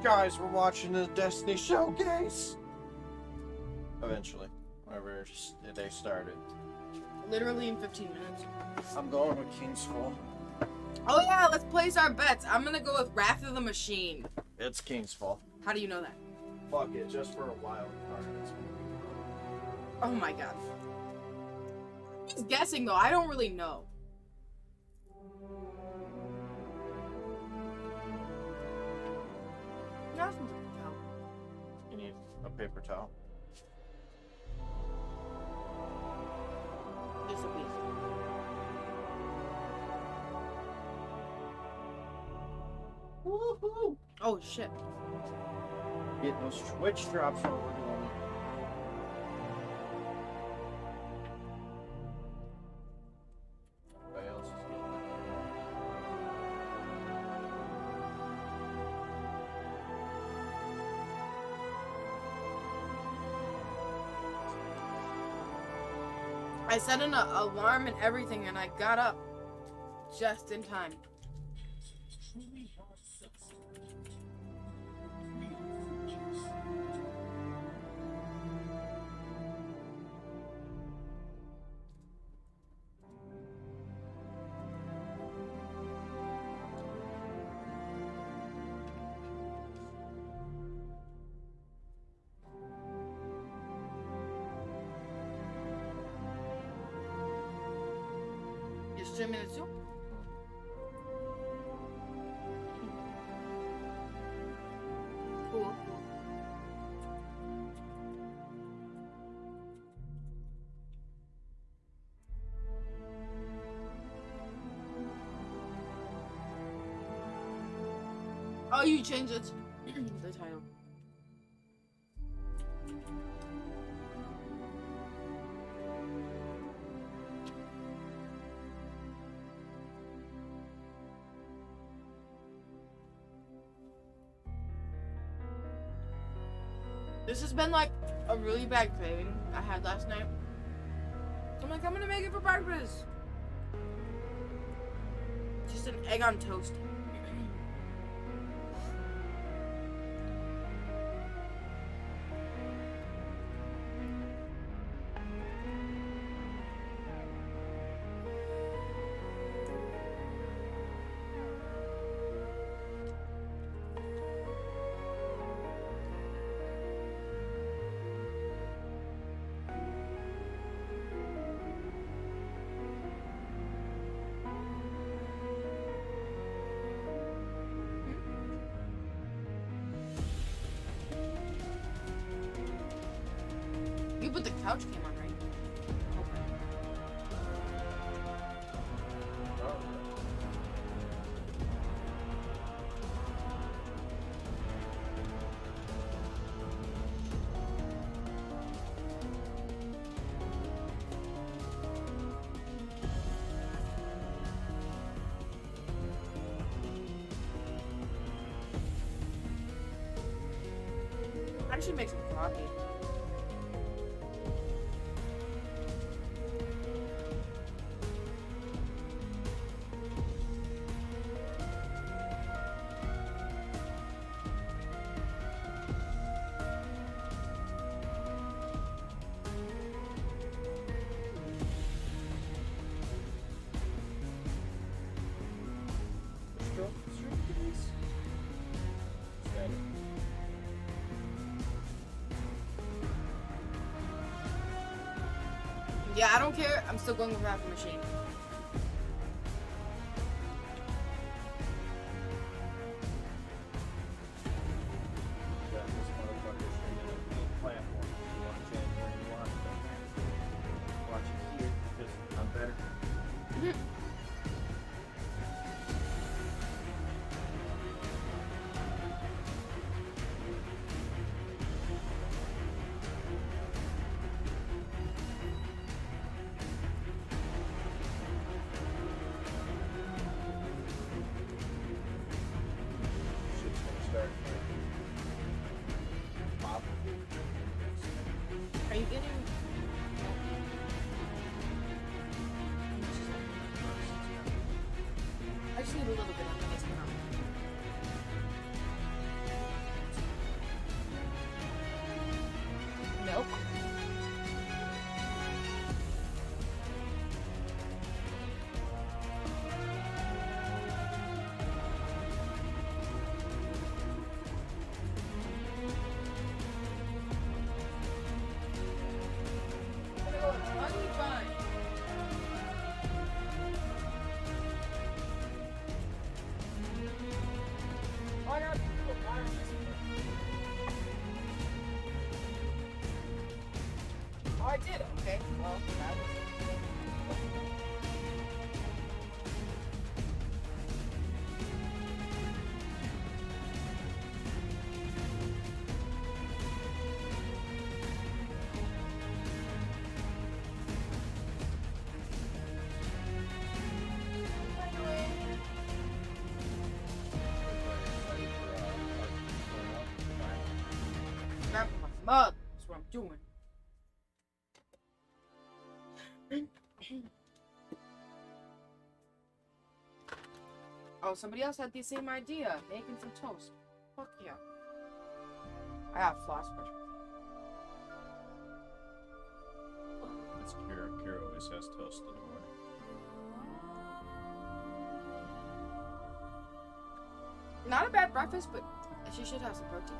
Guys, we're watching the Destiny showcase. Eventually, whenever the day started. Literally in 15 minutes. I'm going with King's Fall. Oh yeah, let's place our bets. I'm gonna go with Wrath of the Machine. It's King's Fall. How do you know that? Fuck it, just for a wild card. Oh my god. He's guessing though, I don't really know. Nothing to tell. You need a paper towel. Just a piece. Woohoo! Oh shit. Get those Twitch drops from we're doing. Everybody else is getting I set an alarm and everything and I got up just in time. You're streaming it too? Cool. Oh, you changed it. The title. This has been like a really bad craving I had last night. I'm like, I'm gonna make it for breakfast. Just an egg on toast. You put the couch came on, right? I should make some coffee. Yeah, I don't care. I'm still going with Wrath of the Machine. mug. That's what I'm doing. Oh, somebody else had the same idea. Making some toast. Fuck yeah. I have floss brush. It's Kira. Kira always has toast in the morning. Not a bad breakfast, but she should have some protein.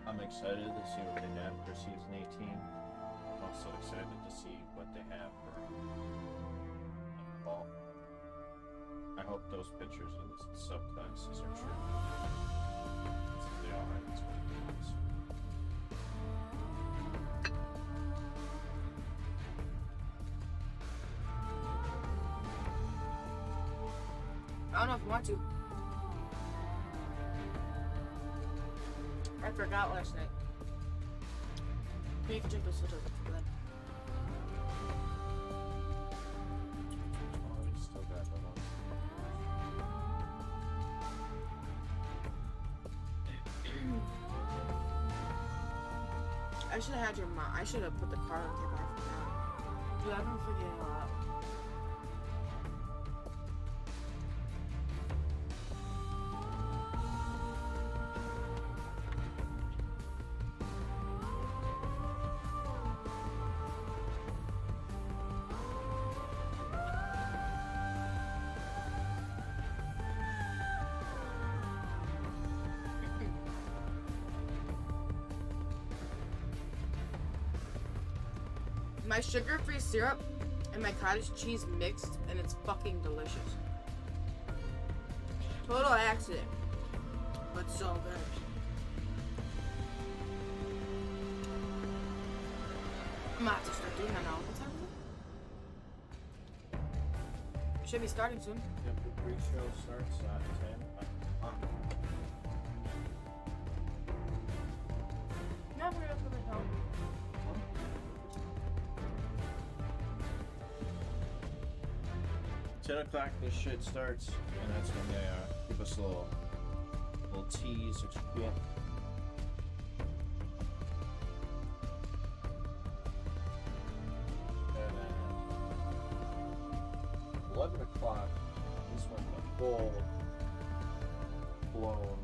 I'm excited to see what they have for season 18. I'm also excited to see what they have for fall. I hope those pictures of the subclasses are true. If they are, that's what it means. I don't know if you want to. I forgot last night. You can take this little bit for that. Oh, we still got the one. I should have had your mom. I should have put the car on camera. Dude, I've been forgetting a lot. My sugar-free syrup and my cottage cheese mixed, and it's fucking delicious. Total accident, but so good. I'm gonna have to start doing that now. What time is it? Should be starting soon. Yeah, the pre-show starts at 10. Never gonna put it home. 10 o'clock this shit starts, and that's when they give us a little tease that you get. And then 11 o'clock is when the full blown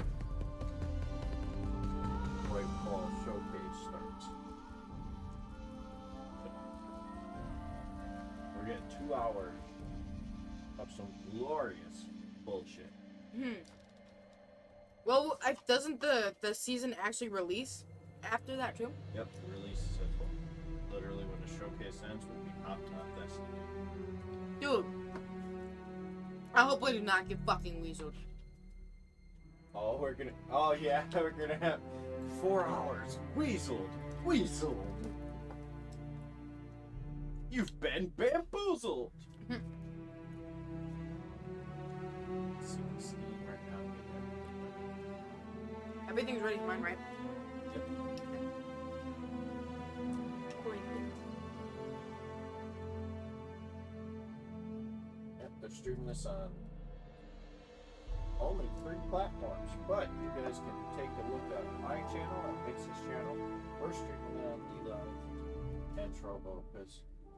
White Ball showcase starts. We're getting 2 hours of some glorious bullshit. Well, doesn't the season actually release after that too? Yep, the release is at literally when the showcase ends, we'll be hopped on Destiny. Dude, I hope we do not get fucking weaseled. Oh, yeah, we're gonna have 4 hours. Weaseled. You've been bamboozled. Right now. Everything's ready for mine, right? Yep. Yep, they're streaming this on only 3 platforms, but you guys can take a look at my channel and Mix's channel. We're streaming it on D-Live and Trovo because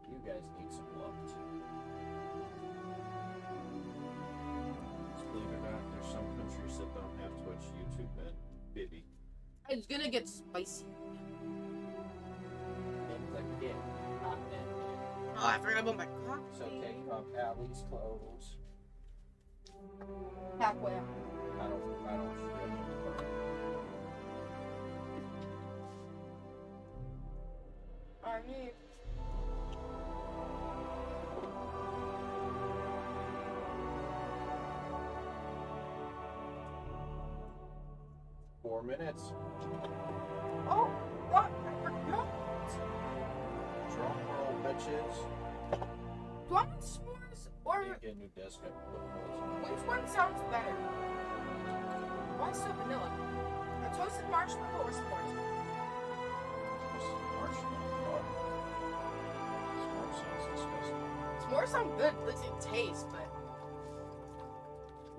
you guys need some love too. Believe it or not, there's some countries that don't have Twitch, YouTube, and Bibby. It's gonna get spicy. Things like yeah, not that. Oh, I forgot about my coffee. So take off Allie's clothes. Halfway. I don't strip. I need. Four minutes. Oh, what? I forgot. Drum roll, bitches. Do I want s'mores or You get a new desk. which one sounds better? Why still vanilla? A toasted marshmallow or s'mores? just marshmallow. S'more sounds disgusting. S'mores sound good, at least it tastes, but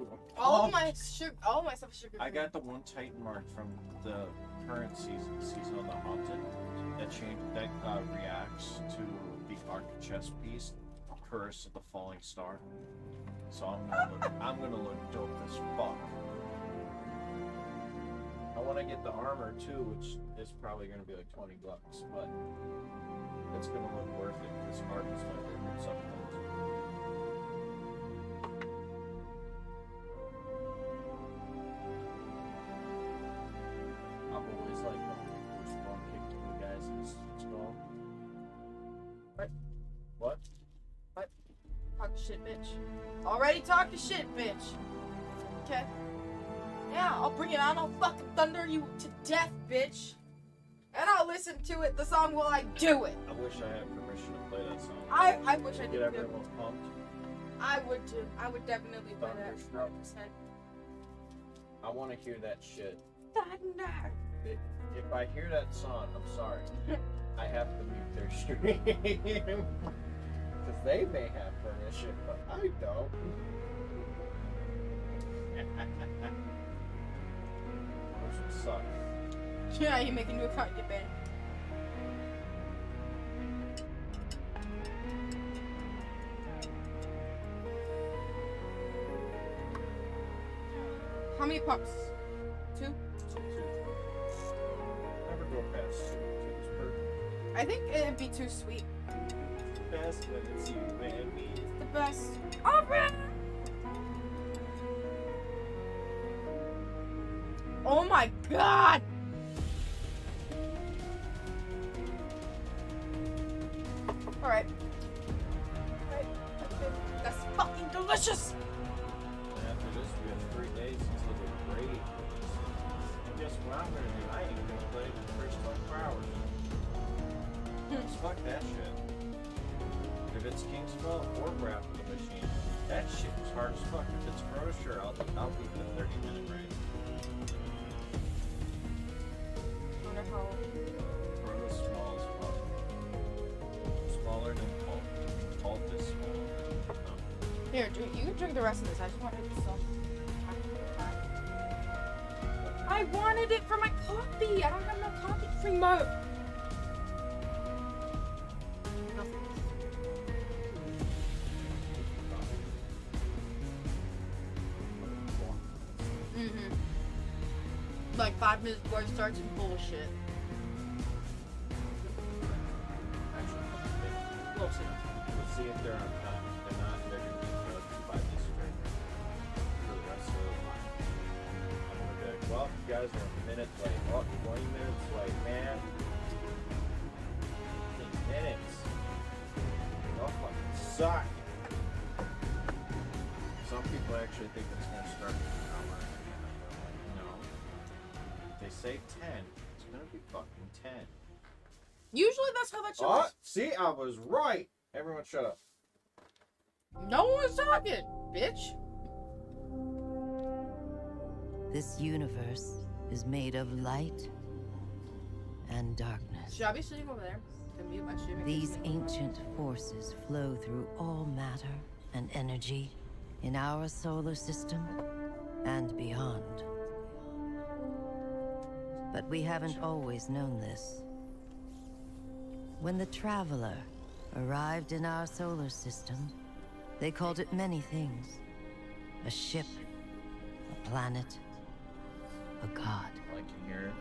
Ooh, I'm all pumped. my stuff is sugar. I got the one Titan mark from the current season of the Haunted that reacts to the arc chess piece, Curse of the Falling Star. So I'm gonna look dope as fuck. I want to get the armor too, which is probably gonna be like $20, but it's gonna look worth it because art is my favorite supplement. I've always liked when the first one kicked the guys in the skull. What? Talk shit, bitch. Already talking shit, bitch. Okay. Yeah, I'll bring it on. I'll fucking thunder you to death, bitch. And I'll listen to it, the song while I do it. I wish I had permission to play that song. I wish I Get did. everyone pumped. I would too. I would definitely play that. Thunderstruck. 100%. I want to hear that shit. Thunder. If I hear that song, I'm sorry. I have to mute their stream. Because they may have permission, but I don't. Which would suck. Yeah, you make a new account and get banned. How many pups? 2? Never go past 2. 2 is perfect. I think it'd be too sweet. Best when it's you and me. The best. Oh, man! Oh my god! Alright. That's fucking delicious! And after this, we have 3 days until the raid. And guess what I'm gonna do? I ain't gonna play the first 24 hours. Fuck that shit. If it's Kingsville or Wrath of the Machine, that shit is hard as fuck. If it's Pro, sure, I'll beat the 30-minute raid. Wonder how. Pro is small as fuck. Smaller than Pulp. Pulp is smaller. Here, you can drink the rest of this. I just wanted this song. I wanted it for my coffee. I don't have no coffee creamer. Like 5 minutes before it starts and bullshit. Close enough. Let's see if they're on time. If they're not, they're going to be judged by this train for the rest of their life. I'm going to be like, well, you guys are a minute late. Well, 20 minutes late, man. 20 minutes. Y'all fucking suck. Some people actually think it's going to start in an hour. No. If they say 10, it's going to be fucking 10. Usually that's how that show Oh, is. see, I was right. Everyone shut up. No one's talking, bitch. This universe is made of light and darkness. Should I be sitting over there? To mute my stream. These ancient forces flow through all matter and energy in our solar system and beyond. But we haven't always known this. When the Traveler arrived in our solar system, they called it many things. A ship, a planet, a god. I can hear it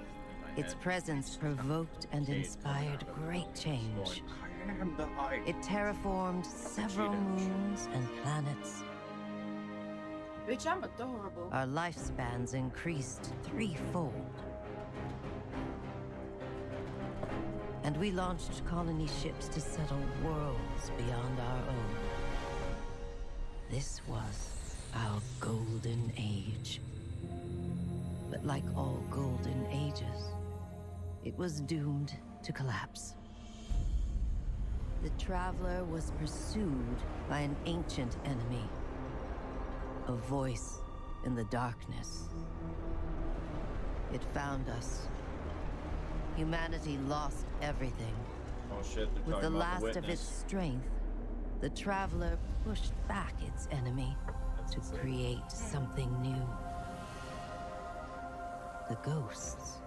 in my Its head. presence provoked and inspired great change. I am the high. It terraformed several moons and planets. Bitch, I'm adorable. Our lifespans increased threefold. And we launched colony ships to settle worlds beyond our own. This was our golden age. But like all golden ages, it was doomed to collapse. The Traveler was pursued by an ancient enemy. A voice in the darkness. It found us. humanity lost everything. Oh shit, they're With talking the about last the of its witness. strength, the Traveler pushed back its enemy That's to insane. create something new. The ghosts.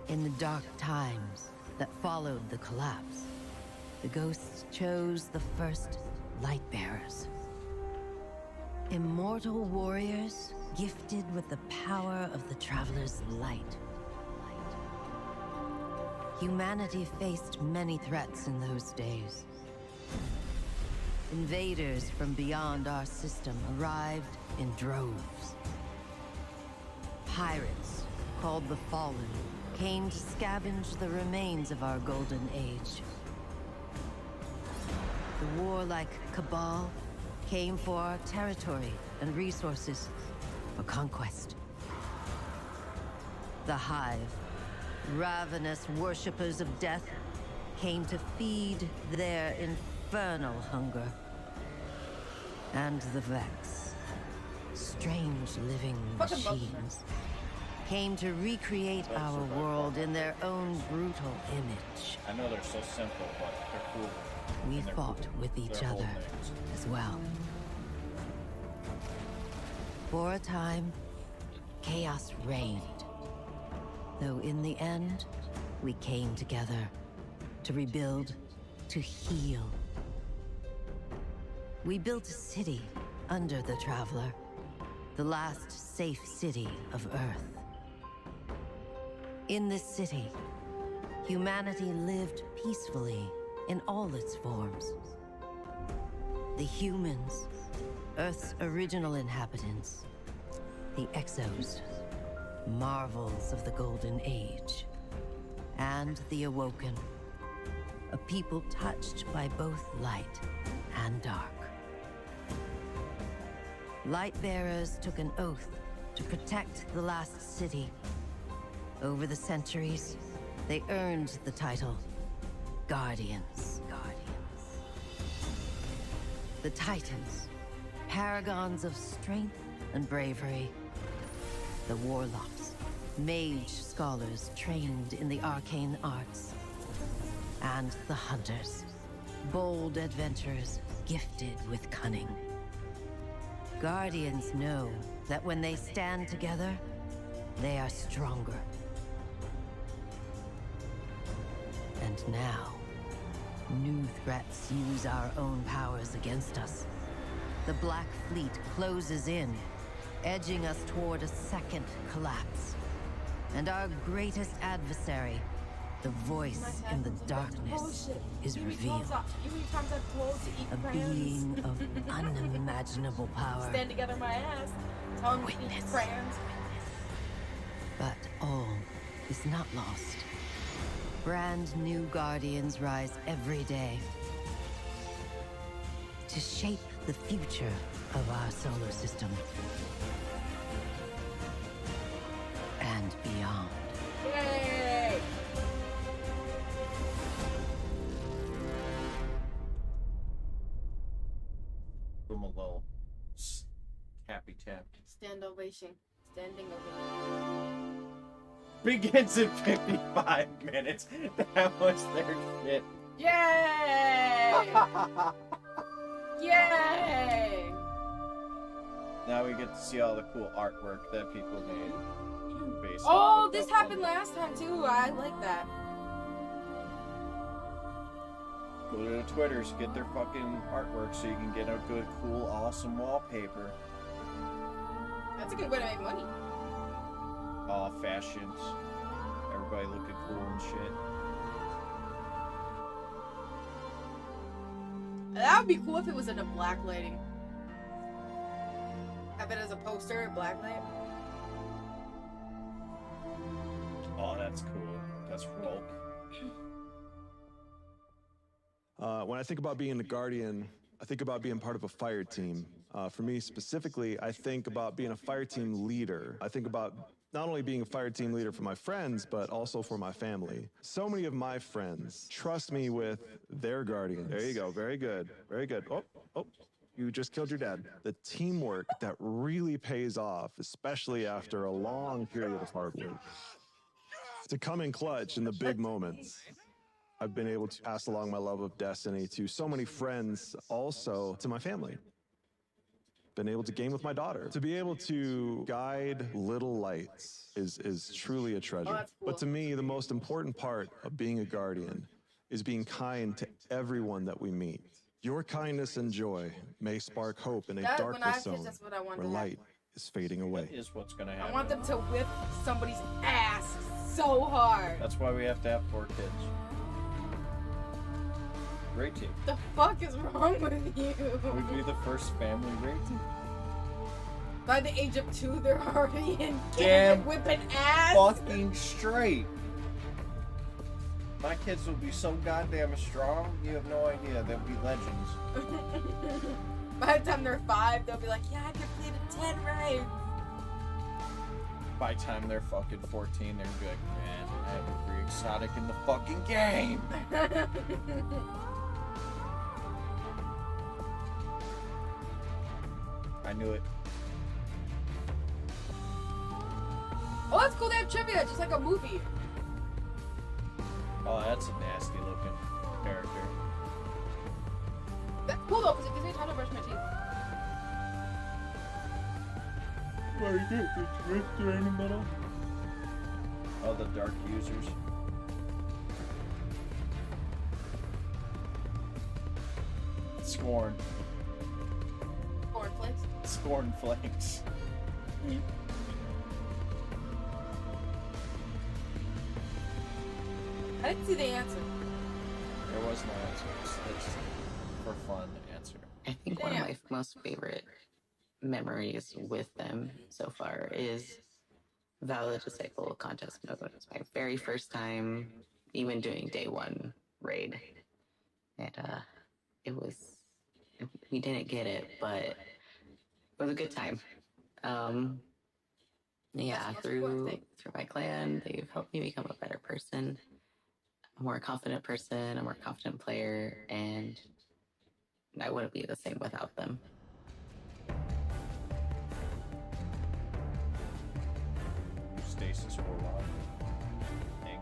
In the dark times that followed the collapse, the ghosts chose the first light bearers. Immortal warriors gifted with the power of the Traveler's light. Humanity faced many threats in those days. Invaders from beyond our system arrived in droves. Pirates, called the Fallen, came to scavenge the remains of our golden age. The warlike Cabal came for our territory and resources for conquest. The Hive, ravenous worshippers of death, came to feed their infernal hunger. And the Vex, strange living Fucking love the machines, came to recreate That's our so world in their own brutal image. I know they're so simple, but they're cool. We And they're fought cool. with each Their whole other names. as well. For a time, chaos reigned. Though in the end, we came together to rebuild, to heal. We built a city under the Traveler, the last safe city of Earth. In this city, humanity lived peacefully in all its forms. The humans, Earth's original inhabitants, the Exos, marvels of the Golden Age, and the Awoken, a people touched by both light and dark. Lightbearers took an oath to protect the last city. Over the centuries, they earned the title Guardians. The Titans, paragons of strength and bravery. The Warlocks, mage scholars trained in the arcane arts. And the Hunters, bold adventurers gifted with cunning. Guardians know that when they stand together, they are stronger. And now, new threats use our own powers against us. The Black Fleet closes in, edging us toward a second collapse. And our greatest adversary, the voice in the darkness, is revealed. A being of unimaginable power. Stand together my ass. Tongue Witness. crayons. But all is not lost. Brand new Guardians rise every day to shape the future of our solar system and beyond. Yay! Give 'em a little happy tap. Stand ovation. Standing ovation. Begins in 55 minutes. That was their shit. Yay! Yay! Now we get to see all the cool artwork that people made. Based Oh, off of this that happened one. last time too. I like that. Go to the Twitters, get their fucking artwork so you can get a good, cool, awesome wallpaper. That's a good way to make money. All fashions. Everybody looking cool and shit. That would be cool if it was in a black lighting. Have it as a poster in black light. Oh, that's cool. That's rope. When I think about being a Guardian, I think about being part of a fire team. For me specifically, I think about being a fire team leader. I think about not only being a fire team leader for my friends, but also for my family. So many of my friends trust me with their Guardians. There you go. Very good. Very good. Oh, you just killed your dad. The teamwork that really pays off, especially after a long period of hard work. to come in clutch in the big moments. I've been able to pass along my love of Destiny to so many friends, also to my family. Been able to game with my daughter. To be able to guide little lights is truly a treasure. Oh, that's cool. But to me, the most important part of being a guardian is being kind to everyone that we meet. Your kindness and joy may spark hope in a When I darkness have kids, zone that's what I want where to have. light is fading away. That is what's gonna I happen. want them to whip somebody's ass so hard. That's why we have to have 4 kids. Great team. The fuck is wrong with you? We'd be the first family rating. By the age of 2, they're already in Damn Canada whipping ass. Fucking straight. My kids will be so goddamn strong, you have no idea. They'll be legends. By the time they're 5, they'll be like, yeah, I completed 10 raids. By the time they're fucking 14, they're good. Man, I have every exotic in the fucking game. I knew it. Oh, that's cool. They have trivia, just like a movie. Oh, that's a nasty looking character. That's cool though, because it gives me time to brush my teeth. Where you get the drifter in the middle? Oh, the dark users. Scorn. Cornflakes. Scorn flakes. I didn't see the answer. There was no answer. It's for fun answer. I think one of my most favorite memories with them so far is Valid Disciple contest mode. It was my very first time even doing day 1 raid. And we didn't get it, but it was a good time. Yeah, through my clan, they've helped me become a better person, a more confident person, a more confident player, and I wouldn't be the same without them. Stasis Warlock. Thing.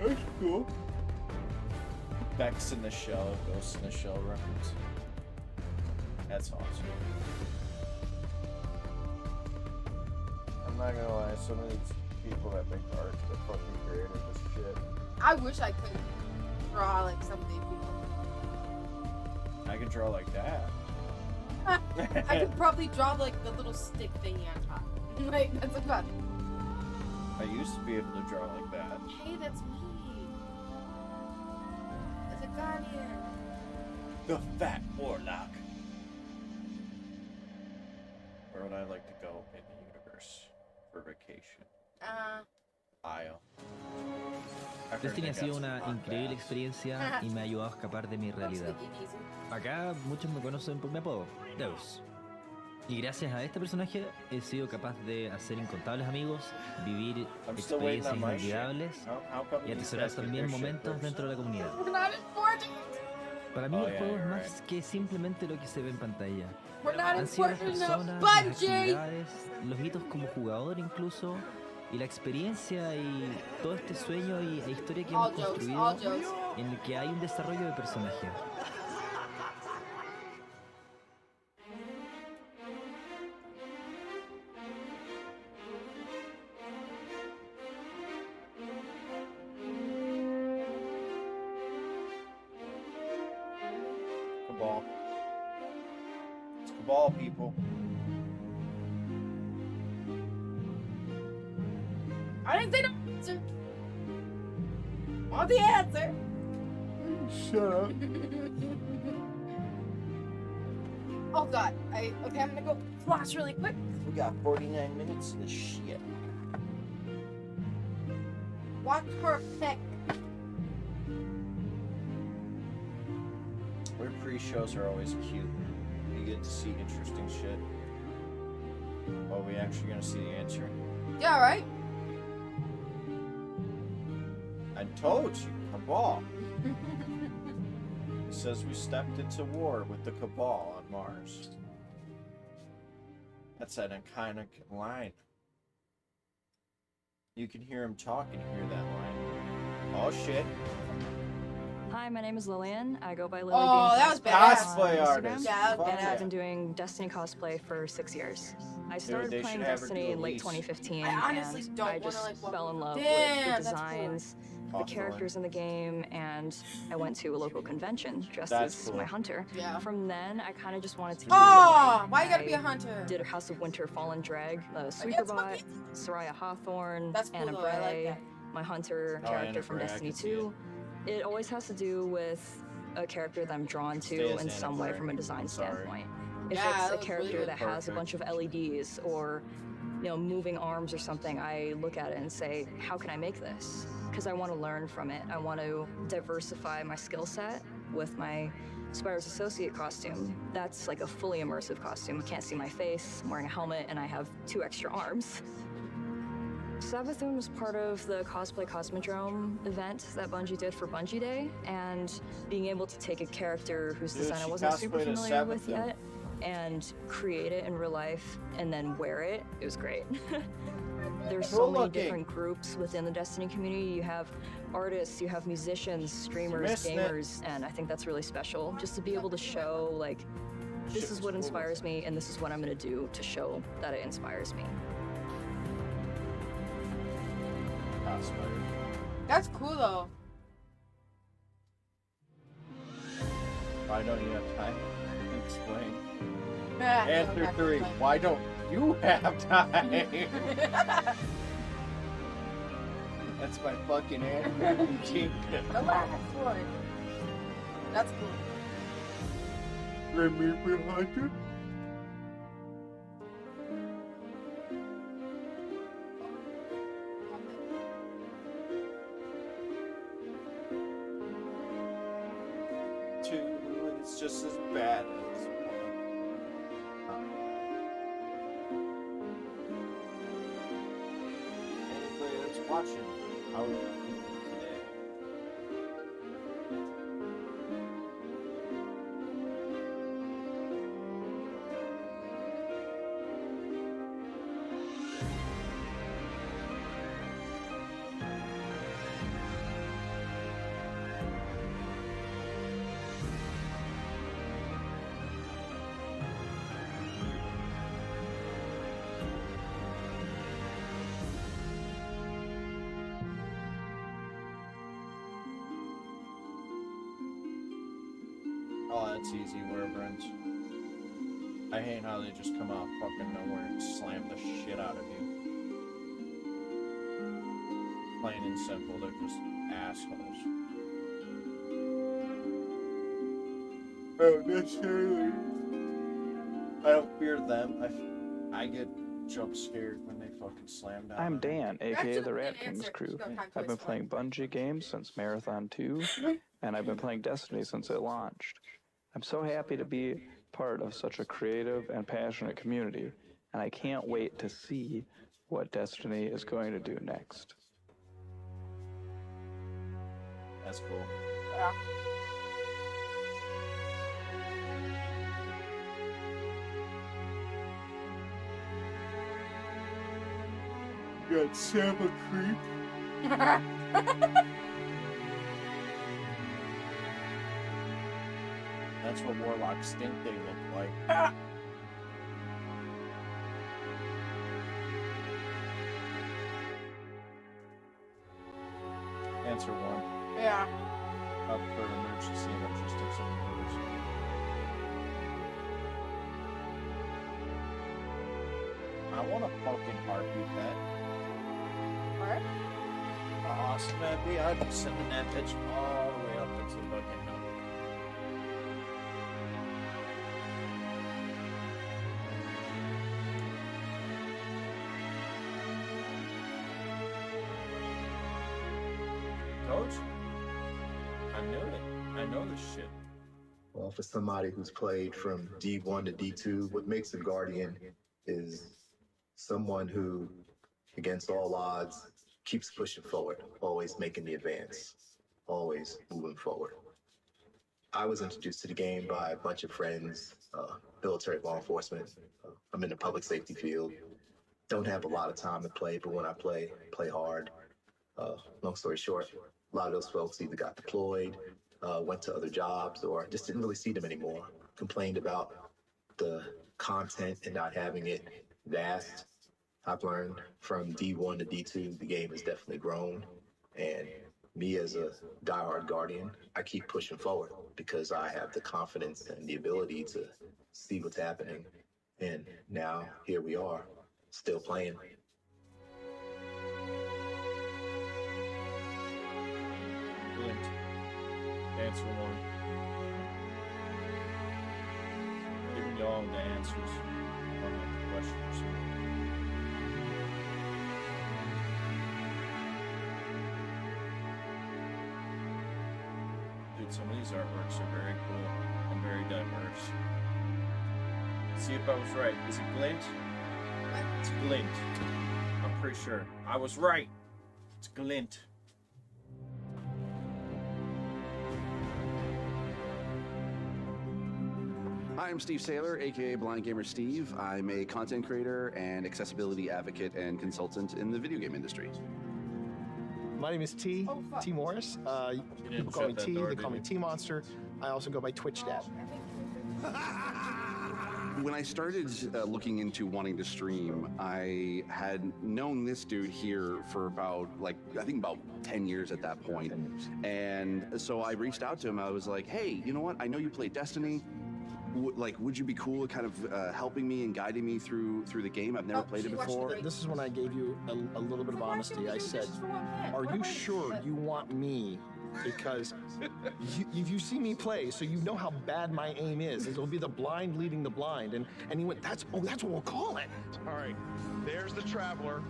That's cool. Bex in the Shell, Ghost in the Shell reference. That's awesome. I'm not gonna lie, some of these people that make art are fucking creative as shit. I wish I could draw like some of these people. I can draw like that. I could probably draw like the little stick thingy on top. Like, that's about it. I used to be able to draw like that. Hey, that's me. As a guardian. The Fat Warlock. Where would I like to go in the universe for vacation? Isle. Destiny ha sido una increíble experiencia y me ha ayudado a escapar de mi realidad. Acá muchos me conocen por mi apodo, Deus. Y gracias a este personaje he sido capaz de hacer incontables amigos, vivir experiencias inolvidables y atesorar también momentos dentro de la comunidad. Para mí el juego es más que simplemente lo que se ve en pantalla. Han sido las personas, las actividades, los hitos como jugador incluso, y la experiencia y todo este sueño e historia que hemos construido en el que hay un desarrollo de personaje. Cabal. It's Cabal, people. I didn't say no answer. Want the answer? Shut up. Oh god. Okay, I'm gonna go flash really quick. We got 49 minutes of this shit. Watch her pick. Our pre-shows are always cute. You get to see interesting shit. Are we actually gonna see the answer? Yeah, right? I told you, Cabal. It says we stepped into war with the Cabal on Mars. That's an iconic line You can hear him talk and hear that line. Oh shit. Hi, my name is Lillian. I go by Lily Oh, Bean that was Cosplay badass. on Cosplay Instagram. artist. Yeah, that was Fuck badass. I've been doing Destiny cosplay for 6 years. I started they playing should have her Destiny do in late Elise. 2015, I honestly and don't I wanna, just like, walk- fell in love with Damn, the that's cool. designs, the Hawthorne. characters in the game, and I went to a local convention dressed That's as cool. my hunter. Yeah. From then, I kind of just wanted to keep Oh, going. why you gotta be a I hunter? did a House of Winter Fallen Drag, Sweeper that's Bot, fucking- Soraya Hawthorne, That's cool Anna though, I like Bray, that. my hunter Oh, character Anna from Bray, I Destiny can see 2. It always has to do with a character that I'm drawn Stay to as in Anna some way Bray. from a design Sorry. standpoint. If Yeah, it's that a was character really that has a bunch of LEDs or moving arms or something, I look at it and say, how can I make this? Because I want to learn from it. I want to diversify my skill set with my Spire's Associate costume. That's like a fully immersive costume. You can't see my face, I'm wearing a helmet, and I have 2 extra arms. Savathun was part of the Cosplay Cosmodrome event that Bungie did for Bungie Day, and being able to take a character whose Dude, design I she wasn't super cosplayed as familiar with Savathun. yet, and create it in real life and then wear it, it was great. There's so Cool many looking. different groups within the Destiny community. You have artists, you have musicians, streamers, missing it. gamers, and I think that's really special. Just to be able to show, like, this Shit is was what cool. inspires me, and this is what I'm gonna do to show that it inspires me. Cosplayer. That's cool though. Why don't you have time? Explain. Yeah, Answer okay. 3. Why don't you have time? That's my fucking answer. You keep it. The last one. That's cool. Bring me behind you. Two, it's just as bad as one. Anybody that's watching, how are you feeling today? Oh, that's easy, Werbrins. I hate how they just come out of fucking nowhere and slam the shit out of you. Plain and simple, they're just assholes. Oh, necessarily. I don't fear them. I get jump scared when they fucking slam down. I'm on me. Dan, aka Actually, the we Rat didn't Kings answer. crew. She's got time I've been twice. playing Bungie games since Marathon 2, and I've been playing Destiny since it launched. I'm so happy to be part of such a creative and passionate community, and I can't wait to see what Destiny is going to do next. That's cool. Yeah. You got Samba Creek. That's what Warlocks think they look like. Answer 1. Yeah. Up for emergency and logistics of orders. I want a fucking heartbeat pet. Alright. How awesome that'd be. I'd be sending that bitch all the way up into the fucking hill. Coach? I knew it. I know this shit. Well, for somebody who's played from D1 to D2, what makes a Guardian is someone who, against all odds, keeps pushing forward, always making the advance, always moving forward. I was introduced to the game by a bunch of friends, military law enforcement. I'm in the public safety field. don't have a lot of time to play, but when I play hard. Long story short, a lot of those folks either got deployed, went to other jobs, or just didn't really see them anymore. Complained about the content and not having it vast. I've learned from D1 to D2, the game has definitely grown. And me as a diehard Guardian, I keep pushing forward because I have the confidence and the ability to see what's happening. And now here we are, still playing. Glint. Answer one. Giving y'all the answers on the questions. Dude, some of these artworks are very cool and very diverse. See if I was right. Is it Glint? It's Glint. I'm pretty sure. I was right. It's Glint. Hi, I'm Steve Saylor, aka Blind Gamer Steve. I'm a content creator and accessibility advocate and consultant in the video game industry. My name is T. T. Morris. People call me T. They call me T Monster. I also go by Twitch Dad. When I started looking into wanting to stream, I had known this dude here for about, I think about 10 years at that point. And so I reached out to him. I was like, hey, you know what? I know you play Destiny. Would you be cool at kind of helping me and guiding me through the game? I've never played it before. This is when I gave you a little bit of honesty. I said, are you sure you want me? Because you see me play, so you know how bad my aim is. It'll be the blind leading the blind. And he went, that's what we'll call it. All right, there's the Traveler.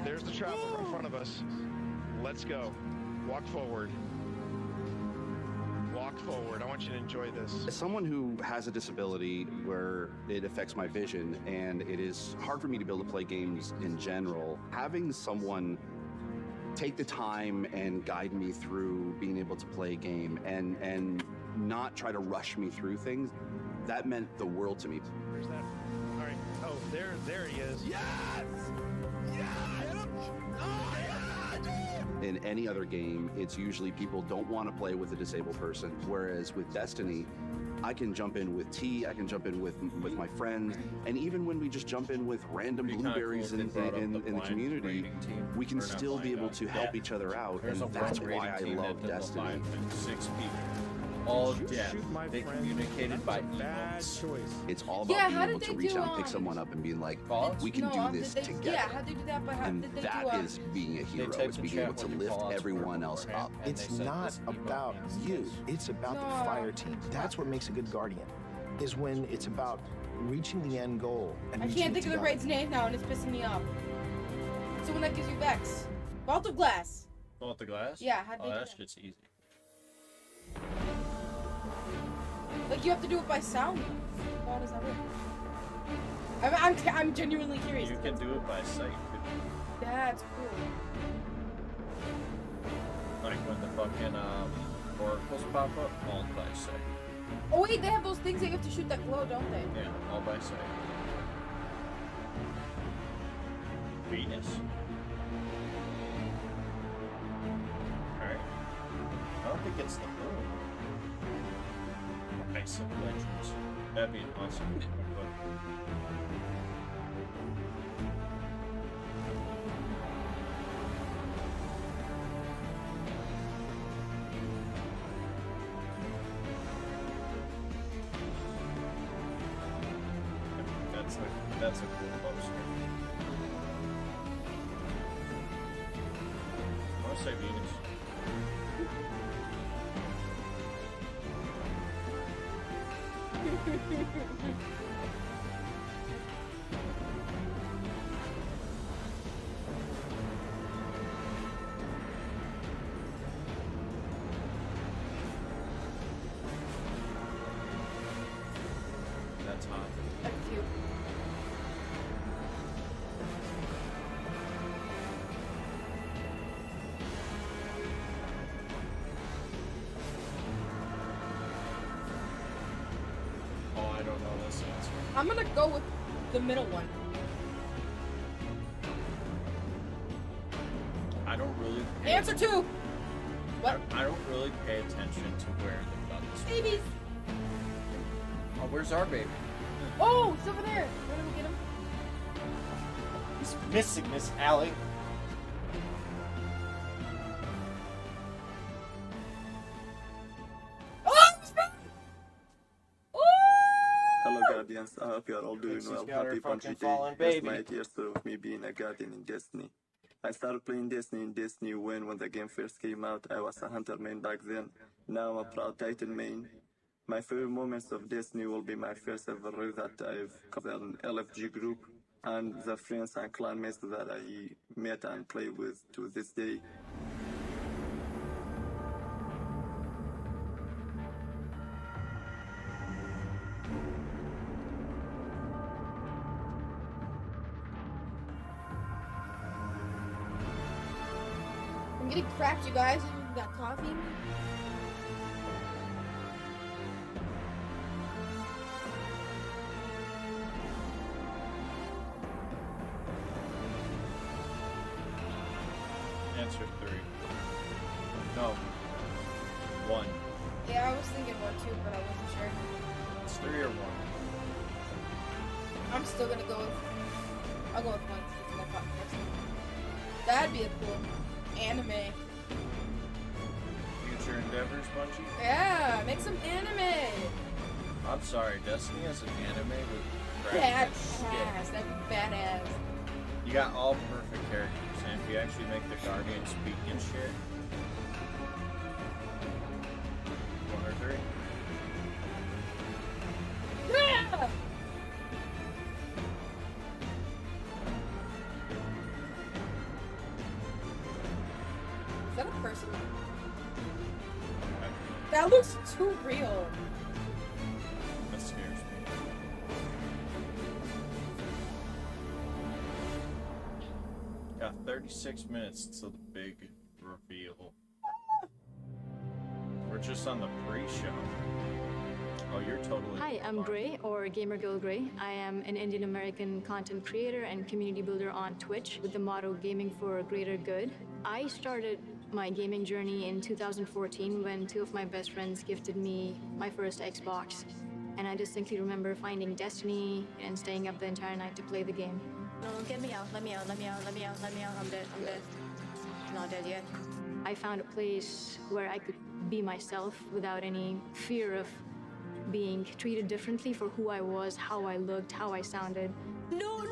There's the Traveler in front of us. Let's go. Walk forward. Walk forward. I want you to enjoy this. As someone who has a disability where it affects my vision and it is hard for me to be able to play games in general, having someone take the time and guide me through being able to play a game and not try to rush me through things, that meant the world to me. Where's that? All right. Oh, there he is. Yes! Yes! Oh, yeah! In any other game, it's usually people don't want to play with a disabled person, whereas with Destiny, I can jump in with T, I can jump in with my friends, and even when we just jump in with random blueberries in the community, we can still be able to help each other out, and that's why I love Destiny. 6 people. All deaf. They communicated by emotes. It's all about being able to reach out and pick someone up and being like, we can do this together. Yeah, how did they do that? But how and did they that do is being a hero, is being able to lift everyone else up. It's not about you. It's about the fire team. That's what makes a good Guardian, is when it's about reaching the end goal. And I can't think of the raid's name now, and it's pissing me off. It's the one that gives you Vex. Vault of Glass. Vault of Glass? Yeah, how'd they do that that? shit's easy. Like, you have to do it by sound. How does that work? I'm genuinely curious. You can do it by sight. That's cool. Like when the fucking oracles pop up, all by sight. Oh wait, they have those things that you have to shoot that glow, don't they? Yeah, all by sight. Venus. Alright. I don't think it's the moon. Ice of Legends. That'd be awesome. That's a cool poster. I want to say Venus. That's hot. That's cute. Oh, I don't know this answer. I'm gonna go with the middle one. really pay Answer 2! What? I don't really pay attention to where the guns are. Babies! Oh, where's our baby? Oh, he's over there. We're gonna go get him. He's missing, Miss Allie. Oh, he's back! Hello Guardians, I hope you are all doing well. Happy Country Day. That's my 8 years of me being a Guardian in Destiny. I started playing Destiny in Destiny when the game first came out. I was a Hunter main back then. Now I'm a proud Titan main. My favorite moments of Destiny will be my first ever raid that I've got an LFG group and the friends and clanmates that I met and play with to this day. I'm getting cracked, you guys. You got coffee? Answer 3. No. 1. Yeah, I was thinking 1 too, but I wasn't sure. It's 3 or 1. I'm still gonna go with. I'll go with 1. That'd be a cool anime. Future endeavors, Bungie? Yeah, make some anime. I'm sorry, Destiny has an anime with Badass. That'd be badass. You got all perfect characters, and if you actually make the Guardian speak and shit. 1 or 3? Yeah! Is that a person? That looks too real. That scares me. Got 36 minutes to the big reveal. We're just on the pre-show. Oh, you're totally. Hi, I'm Gray, or Gamer Girl Gray. I am an Indian American content creator and community builder on Twitch with the motto Gaming for a Greater Good. I started my gaming journey in 2014 when 2 of my best friends gifted me my first Xbox. And I distinctly remember finding Destiny and staying up the entire night to play the game. No, get me out, let me out, let me out, let me out, let me out, I'm dead, I'm dead. I'm not dead yet. I found a place where I could be myself without any fear of being treated differently for who I was, how I looked, how I sounded. No,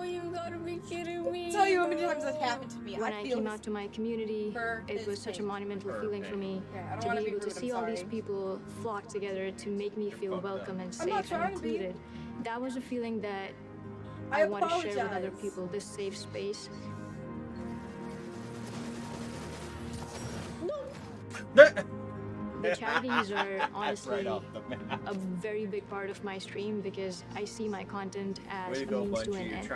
you gotta be kidding me. I'll tell you how many times that happened to me. When I came out to my community, it was such a monumental feeling for me to be able to see all these people flock together to make me feel welcome and safe and included. That was a feeling that I want to share with other people, this safe space. The charities are honestly a very big part of my stream because I see my content as a means to an end,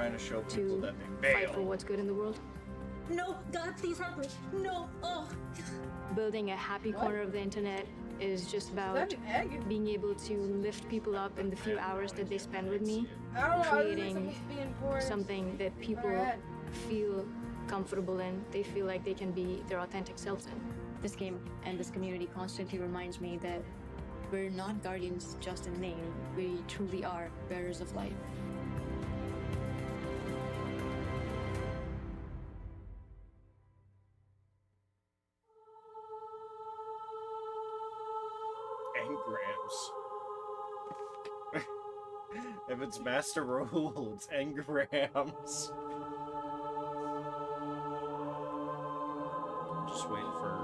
to fight for what's good in the world. No, God, please help me. No, oh. Building a happy corner of the internet is just about being able to lift people up in the few hours that they spend with me, creating something that people feel comfortable in, they feel like they can be their authentic selves in. This game and this community constantly reminds me that we're not guardians just in name. We truly are bearers of light. Engrams. If it's Master Rule, it's engrams. I'm just waiting for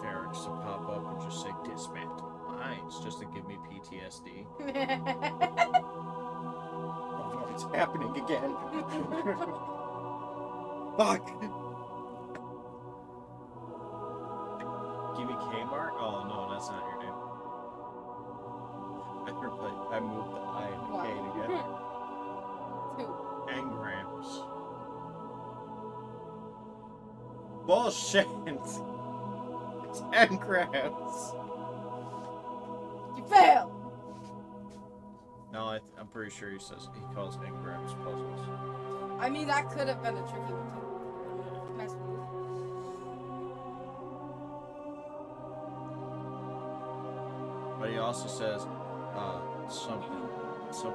Ferrex to pop up and just say dismantle lines just to give me PTSD. Oh no, it's happening again. Fuck! Give me Kmart? Oh no, that's not your name. I moved the I and the K together. Engrams. Bullshit! It's engrams! You fail! No, I'm pretty sure he calls engrams puzzles. I mean, that could have been a tricky one too. But he also says something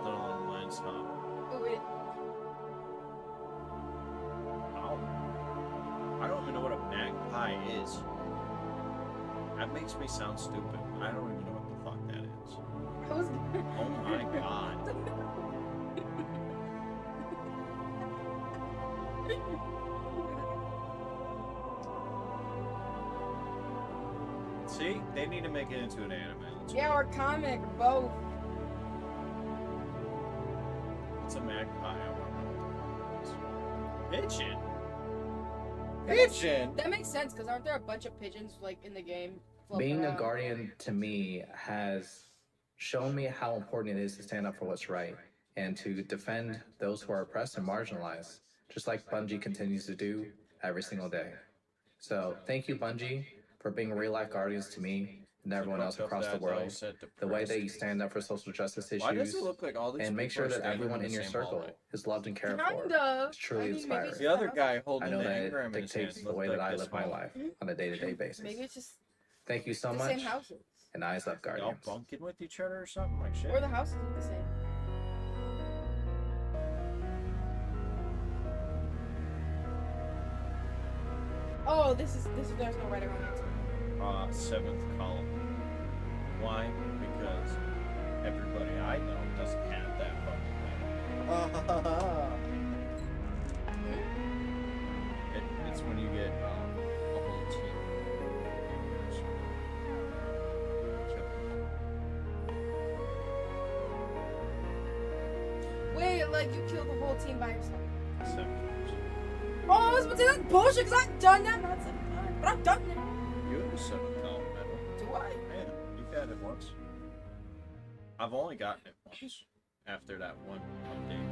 along the lines of. Oh, wait. I don't even know what a magpie is. That makes me sound stupid. I don't even know what the fuck that is. Oh my god. See? They need to make it into an anime. Yeah, or comic, or both. It's a magpie. I want to know. Pigeon? Pigeon? That makes sense, because aren't there a bunch of pigeons, like, in the game? Being a guardian to me has shown me how important it is to stand up for what's right and to defend those who are oppressed and marginalized, just like Bungie continues to do every single day. So thank you, Bungie, for being real-life guardians to me and everyone else across the world. The way that you stand up for social justice issues and make sure that everyone in your circle is loved and cared for is truly inspiring. The other guy holding I know the that engram it in his dictates hand the way looked that I like live my this life on a day-to-day basis. Maybe it's just Thank you so the much, same houses. and eyes up, Y'all Guardians. bunking with each other or something like shit? Or the houses are the same. Oh, there's no right or wrong answer. Seventh column. Why? Because everybody I know doesn't have that fucking thing. It's when you get a whole team. Wait, like you killed the whole team by yourself. 7 times. Oh, I was about to say that's bullshit, because I've done that, not 7 times, but I've done it. You have a 7th column medal. Do I? Yeah, you've had it once. I've only gotten it once after that one update.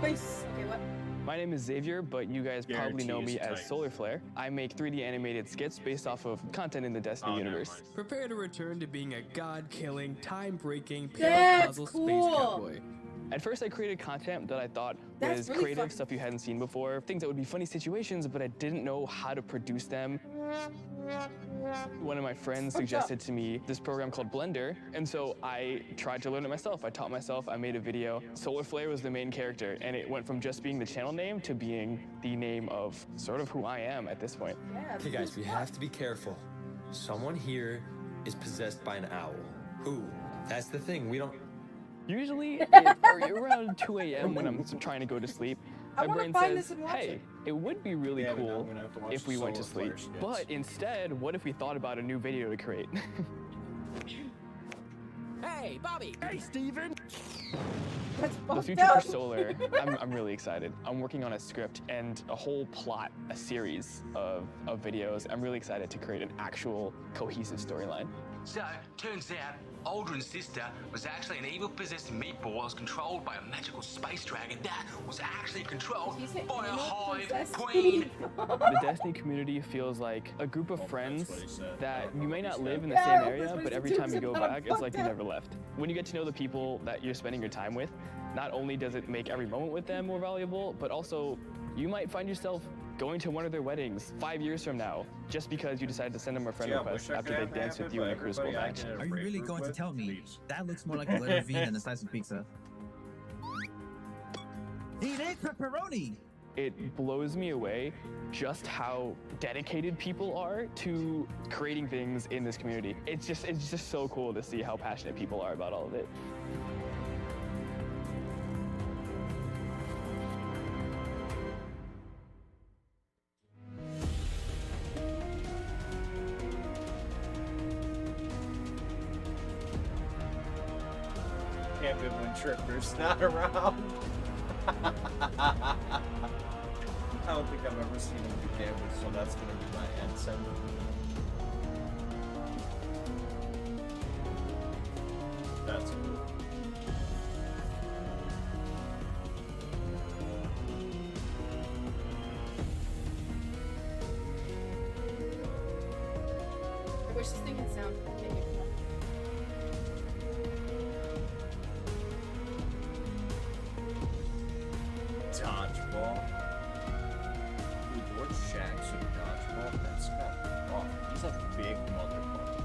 Base. Okay, what? My name is Xavier, but you guys probably know me as Solar Flare. I make 3D animated skits based off of content in the Destiny universe. Prepare to return to being a god-killing, time-breaking, That's paracausal cool. space cowboy. At first, I created content that I thought That's was really creative, fun. stuff you hadn't seen before, things that would be funny situations, but I didn't know how to produce them. One of my friends suggested to me this program called Blender, and so I tried to learn it myself. I taught myself, I made a video. Solar Flare was the main character, and it went from just being the channel name to being the name of sort of who I am at this point. Okay, guys, we have to be careful. Someone here is possessed by an owl. Who? That's the thing. We don't. Usually, around 2 a.m. when I'm trying to go to sleep, my brain says, hey, it would be really cool if we went to sleep. But instead, what if we thought about a new video to create? Hey, Bobby! Hey, Steven! The future for Solar, I'm really excited. I'm working on a script and a whole plot, a series of videos. I'm really excited to create an actual cohesive storyline. So, turns out, Aldrin's sister was actually an evil possessed meatball that was controlled by a magical space dragon that was actually controlled by a hive queen. The Destiny community feels like a group of friends that you may not live in the same area, but every time you go back, it's like you never left. When you get to know the people that you're spending your time with, not only does it make every moment with them more valuable, but also you might find yourself going to one of their weddings 5 years from now, just because you decided to send them a friend request after they danced with you in a Crucible match. Are you really going to tell me that looks more like a letter V than a slice of pizza? He ate pepperoni! It blows me away just how dedicated people are to creating things in this community. It's just so cool to see how passionate people are about all of it. Can't be when Tripper's not around. I don't think I've ever seen him do damage, so that's gonna be my ensign. That's cool. I wish this thing had sound. Make it cool. Dodgeball. Dude, Lord Shaxx with dodgeball, that's not rough. He's a big motherfucker.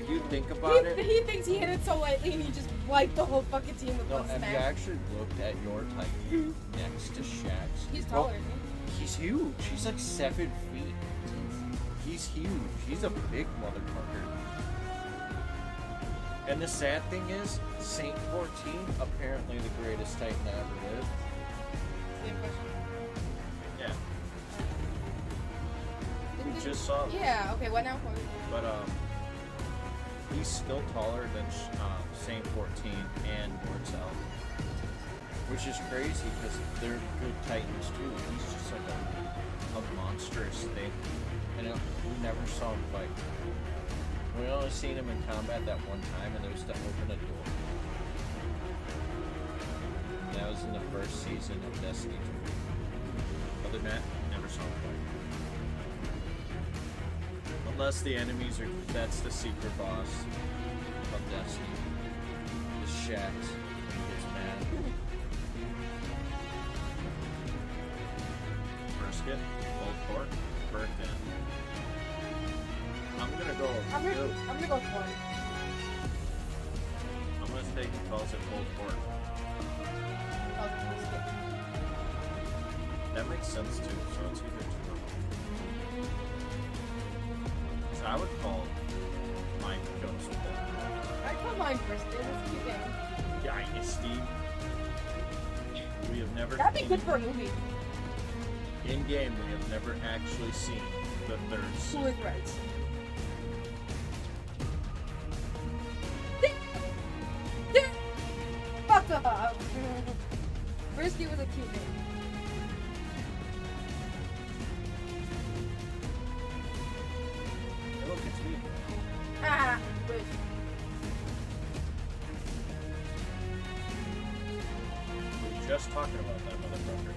if you think about it, He thinks he hit it so lightly and he just wiped the whole fucking team with no, one have you smack. actually looked at your Titan next to Shaq's? He's taller than me. He's huge. He's like 7 feet. He's huge. He's a big motherfucker. And the sad thing is, Saint 14, apparently the greatest Titan to ever live. Yeah. We just saw. Yeah. Okay. What now? But he's still taller than Saint 14 and Norcel, which is crazy because they're good Titans too. He's just like a monstrous thing, and we never saw him fight. We only seen him in combat that one time, and it was to open a door. And that was in the first season of Destiny 2. Other than that, never saw him fight. Unless the enemies are, that's the secret boss of Destiny. The Shax. He gets mad. Brisket, Old Pork, Burton. I'm gonna go. I'm gonna go for it. I'm gonna take he calls it Old Pork. That makes sense too, so it's either two. So I would call mine Ghost Pork. I call mine Brisket. That's a cute name. Dynasty. We have never. That'd be good for a movie. In game, we have never actually seen the third Who season. is right? Fuck up. Brisket was a cute name. Hey, look, it's me. Ah, wish. We were just talking about that motherfucker.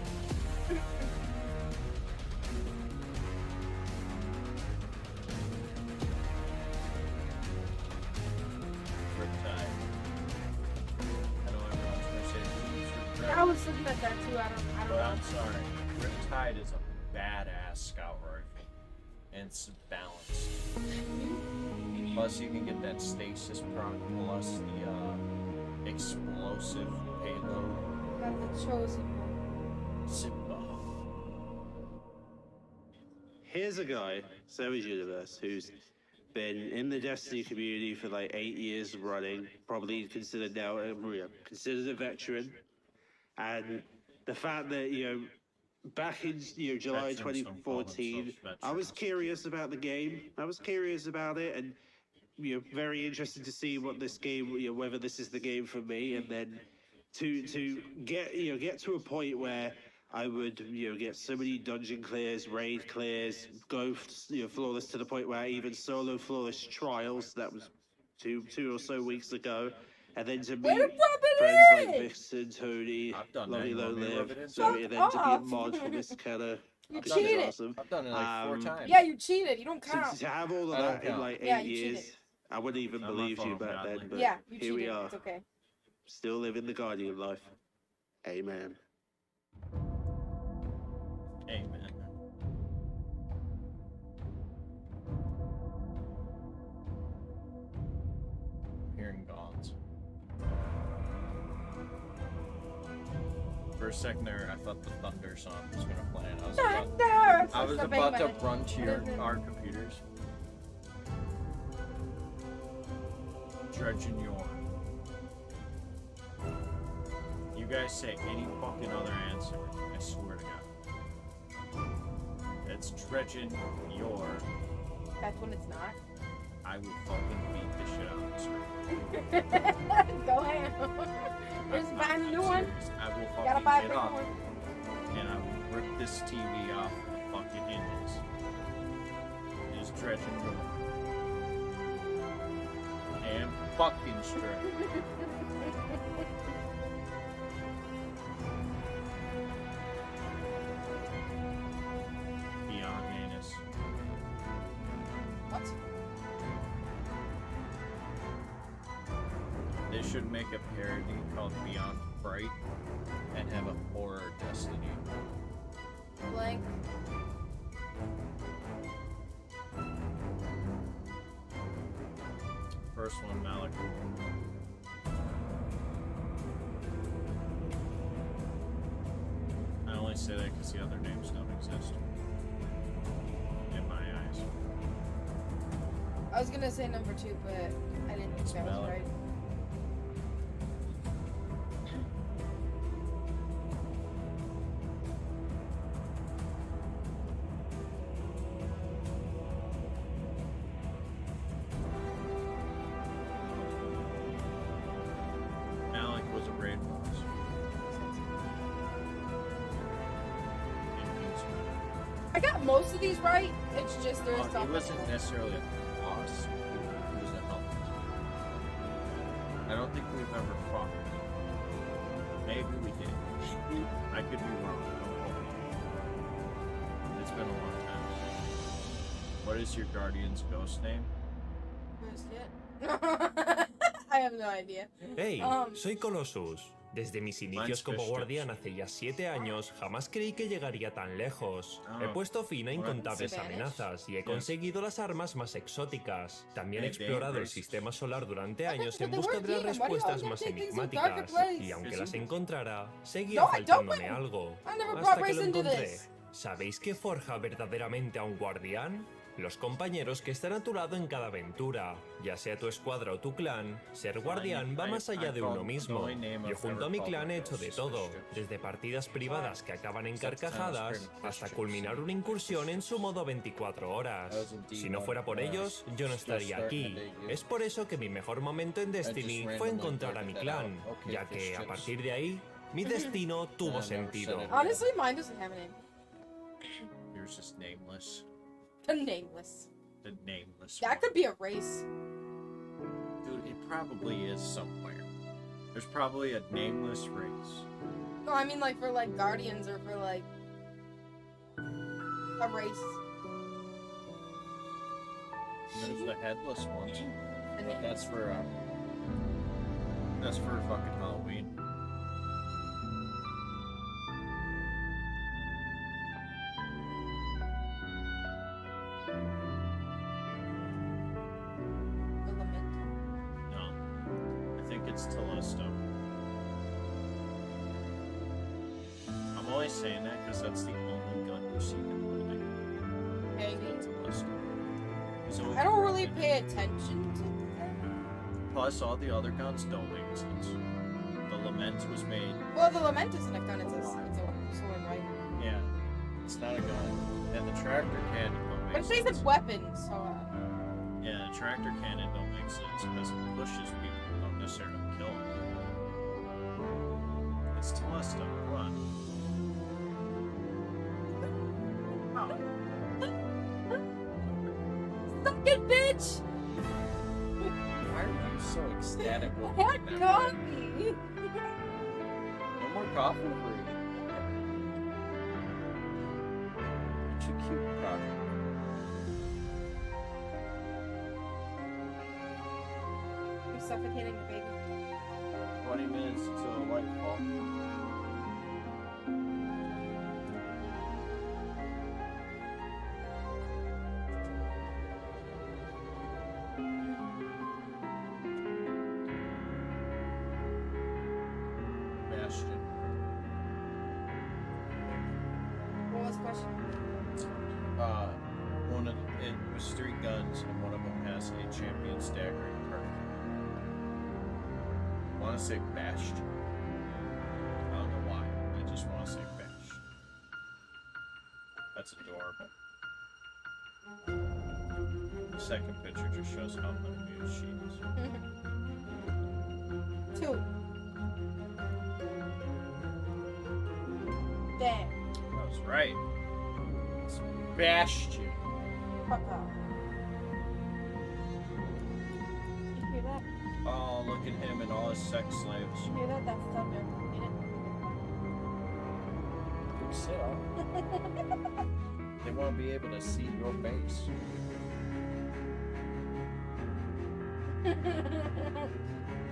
Riptide. I know everyone's gonna say it's Riptide. I was looking at that too. I don't But know. I'm sorry. Riptide is a badass scout rifle. And it's balanced. Plus you can get that stasis proc plus the explosive payload. Got the chosen one. Simba. Here's a guy, Savage Universe, who's been in the Destiny community for like 8 years running, probably considered now considered a veteran, and the fact that back in July Veterans don't call 2014, themselves I was curious about the game. I was curious about it, and very interested to see what this game, whether this is the game for me, and then to get to a point where I would get so many dungeon clears, raid clears, go flawless to the point where I even solo flawless trials. That was two or so weeks ago, and then to meet friends like Vixen, Tony, Lovely Low Live, so and then to be a mod for this kind of. You this is cheated. awesome. I've done it like 4 times. Yeah, you cheated. You don't count. To have all of I don't that in count. like 8 Yeah, you years, cheated. I wouldn't even Not my believe you fault, back badly. then. But Yeah, you here cheated. we are, It's okay. still living the Guardian life. Amen. Amen. Hearing gods. For a second there, I thought the thunder song was gonna play, and I was about to run to our computers. Dredging Yorn. You guys say any fucking other answer, I swear to God. It's Dredging Yorn. That's when it's not. I will fucking beat the shit out of the screen. Go ahead. Just find a new one. I will Gotta buy a fucking get bigger off, one. and I will rip this TV off the fucking hinges. It is Dredging Yorn. And fucking straight. Beyond heinous. What? They should make a parody called Beyond Bright and have a horror Destiny. Blank. first one, Malik. I only say that because the other names don't exist. In my eyes. I was gonna say number 2, but I didn't think that was right. Malik was a raid boss. I got most of these right. It's just there's He something. wasn't necessarily a boss. He was a helper. I don't think we've ever fought. Maybe we did. I could be wrong. Don't hold me. It's been a long time. What is your guardian's ghost name? I have no idea. Hey, soy Colossus. Desde mis inicios como guardián hace ya 7 años, jamás creí que llegaría tan lejos. He puesto fin a incontables amenazas y he conseguido las armas más exóticas. También he explorado el sistema solar durante años en busca de las respuestas más enigmáticas. Y aunque las encontrara, seguía faltándome algo. Hasta que lo encontré. ¿Sabéis qué forja verdaderamente a un guardián? Los compañeros que están a tu lado en cada aventura, ya sea tu escuadra o tu clan, ser guardián va más allá de uno mismo. Yo junto a mi clan he hecho de todo, desde partidas privadas que acaban en carcajadas, hasta culminar una incursión en su modo 24 horas. Si no fuera por ellos, yo no estaría aquí. Es por eso que mi mejor momento en Destiny fue encontrar a mi clan, ya que a partir de ahí, mi destino tuvo sentido. Honestly, mine doesn't have a name. Yours is nameless. The nameless. The nameless. That could be a race. Dude, it probably is somewhere. There's probably a nameless race. No, I mean like for like guardians or for like a race. There's the headless ones. But that's for fucking Halloween. No. I think it's Telesto. I'm always saying that because that's the only gun you see him holding. Hey, Telesto. He's always I don't really riding. pay attention to them. Plus, all the other guns don't make sense. The Lament was made. Well, the Lament isn't a gun, it's a sword, right? Yeah, it's not a gun. And the tractor cannon don't make But it sense. says it's weapons, so Yeah, the tractor cannon don't make sense because it pushes people, don't necessarily kill them. It's Telesto, come on. Suck it, bitch! Why are you so ecstatic? I had coffee! No more coffee for you. Such a cute coffee. You're suffocating the baby. 20 minutes until the light fall. Bastion. What was the question? It was 3 guns, and one of them has a champion staggering perk. I want to say Bastion. I don't know why. I just want to say Bastion. That's adorable. The second picture just shows how unmuted she is. 2. Damn. That was right. It's Bastion. Fuck off. You hear that? Oh, look at him and all his sex slaves. You hear that? That's thunder. Sit up. They won't be able to see your face.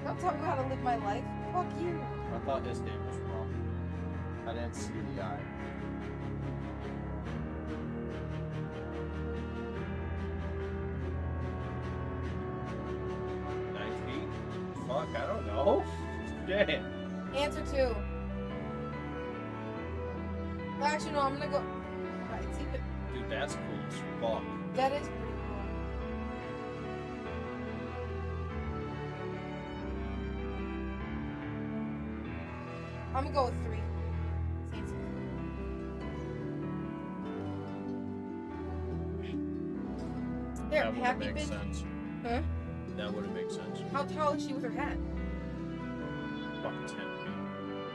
Don't tell me how to live my life. Fuck you. I thought his name was wrong. I didn't see the eye. fuck? I don't know. Shit. Answer 2. Actually, no, I'm gonna go. Alright, see it. Dude, that's cool as fuck. That is pretty cool. I'm gonna go with 3. Seems there, That wouldn't happy make bitch. sense. Huh? That wouldn't make sense. How tall is she with her hat? Fucking 10 feet.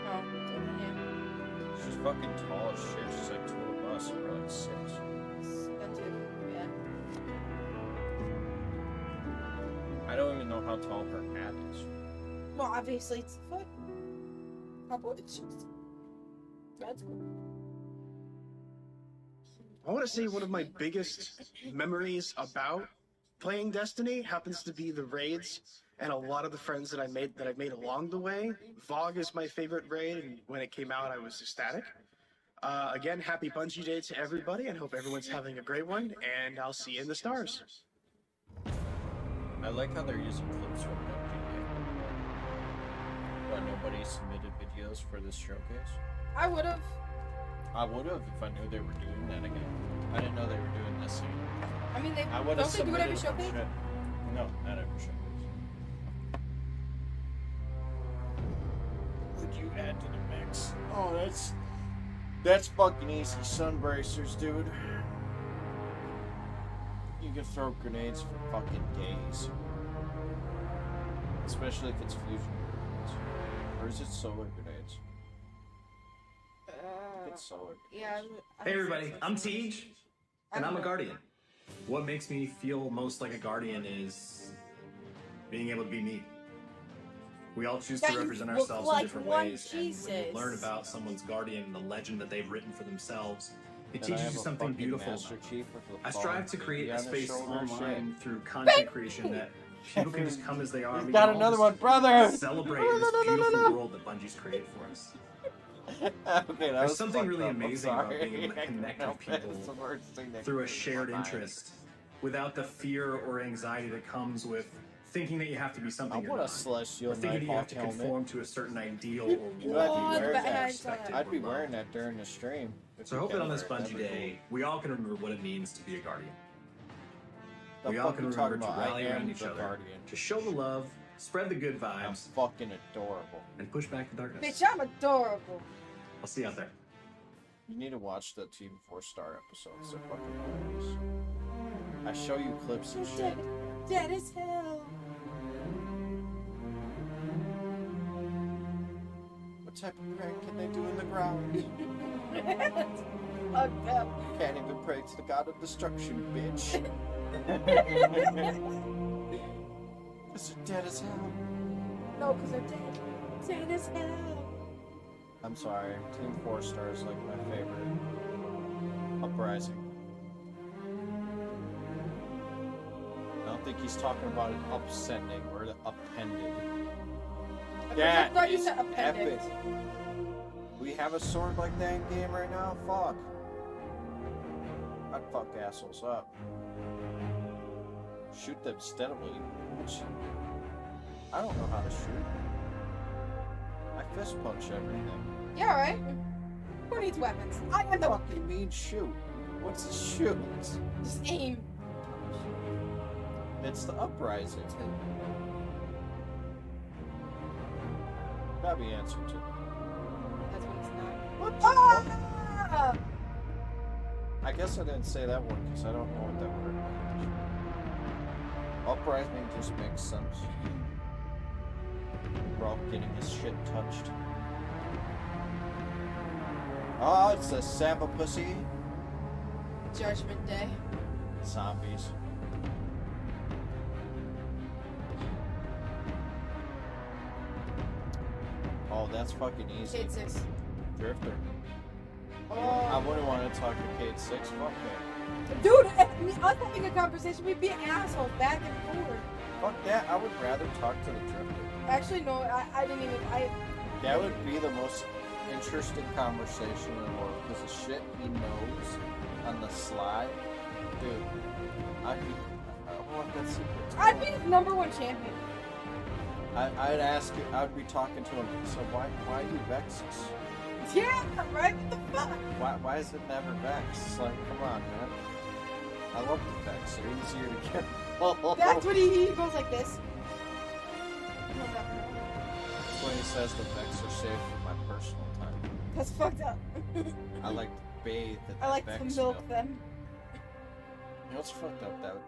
Oh, yeah. She's fucking tall as shit. She's like 2 of us. We're like 6. That too. Yeah. I don't even know how tall her hat is. Well, obviously it's a foot. Couple inches. That's cool. I want to say one of my biggest memories about playing Destiny happens to be the raids and a lot of the friends that I've made along the way. VOG is my favorite raid, and when it came out, I was ecstatic. Again, happy Bungie Day to everybody, and hope everyone's having a great one, and I'll see you in the stars. I like how they're using clips from Bungie Day. Why nobody submitted videos for this showcase? I would have. I would have if I knew they were doing that again. I didn't know they were doing this scene. I mean, they I would have don't they do it every submitted showcase? shit. No, not every showcase. Would you add to the mix? Oh, that's fucking easy. Sunbracers, dude. You can throw grenades for fucking days. Especially if it's fusion grenades. Or is it solar grenades? It's solar. Yeah. Hey everybody, I'm Tej, and I'm a Guardian. What makes me feel most like a Guardian is being able to be me. We all choose to represent ourselves in different ways, and when you learn about someone's Guardian and the legend that they've written for themselves, it teaches you something beautiful. I strive to create a space online through content creation that people can just come as they are. He's got another one, brother! Celebrate this beautiful world that Bungie's created for us. Okay, that There's was something really fucked up. I'm amazing about sorry. being able to connect with That's the worst thing people that through a came to shared my mind. interest, without the fear or anxiety that comes with thinking that you have to be something I you're want a not, celestial or thinking that you have to Nighthawk conform helmet. to a certain ideal or I'd be worldview wearing that that. is expected I'd be or wearing loved. that during the stream. if So I you hope that can on this wear it. Bungie That'd be Day, we all can remember what it means to be a Guardian. The We all fuck can you remember to talking about? I rally am around each the other, Guardian. to show the love, spread the good I'm vibes, fucking adorable. and push back the darkness. Bitch, I'm adorable. I'll see you out there. You need to watch the Team 4-star episodes. They're fucking hilarious. I show you clips and shit. Dead as hell. What type of prank can they do in the ground? Fucked up. You can't even pray to the god of destruction, bitch. Because they're dead as hell. No, because they're dead. Dead as hell. I'm sorry, Team 4-star is like my favorite. Uprising. I don't think he's talking about an upsending or the appended. I thought you is said appendix. epic. We have a sword like that in game right now? Fuck. I'd fuck assholes up. Shoot them steadily. Which I don't know how to shoot. I fist punch everything. Yeah, right? Who needs weapons? I am the fucking mean shoot. What's a shoot? Just aim. It's the uprising. That'd be answer to. That's what it's not. What? Ah! I guess I didn't say that word because I don't know what that word means. Uprising just makes sense. Bro getting his shit touched. Oh, it's a Saba pussy. Judgment Day. Zombies. Oh, that's fucking easy. Kate 6. Drifter. Oh. I wouldn't want to talk to Kate 6. Fuck that. Dude, if us having a conversation, we'd be assholes back and forth. Fuck that. I would rather talk to the Drifter. Actually, no, I didn't even. That would be the most interesting conversation in the world because the shit he knows on the sly, dude. I want that secret. I'd be his #1 champion. I'd ask you, I'd be talking to him, so why do Vexes? Yeah, right? What the fuck? Why is it never Vex? It's like, come on, man. I love the Vex. They're easier to get. That's what he goes like this. That's when he says the Vex are safe for my personal time. That's fucked up. I like to bathe in I like Vex to milk milk. them. You know what's fucked up? That would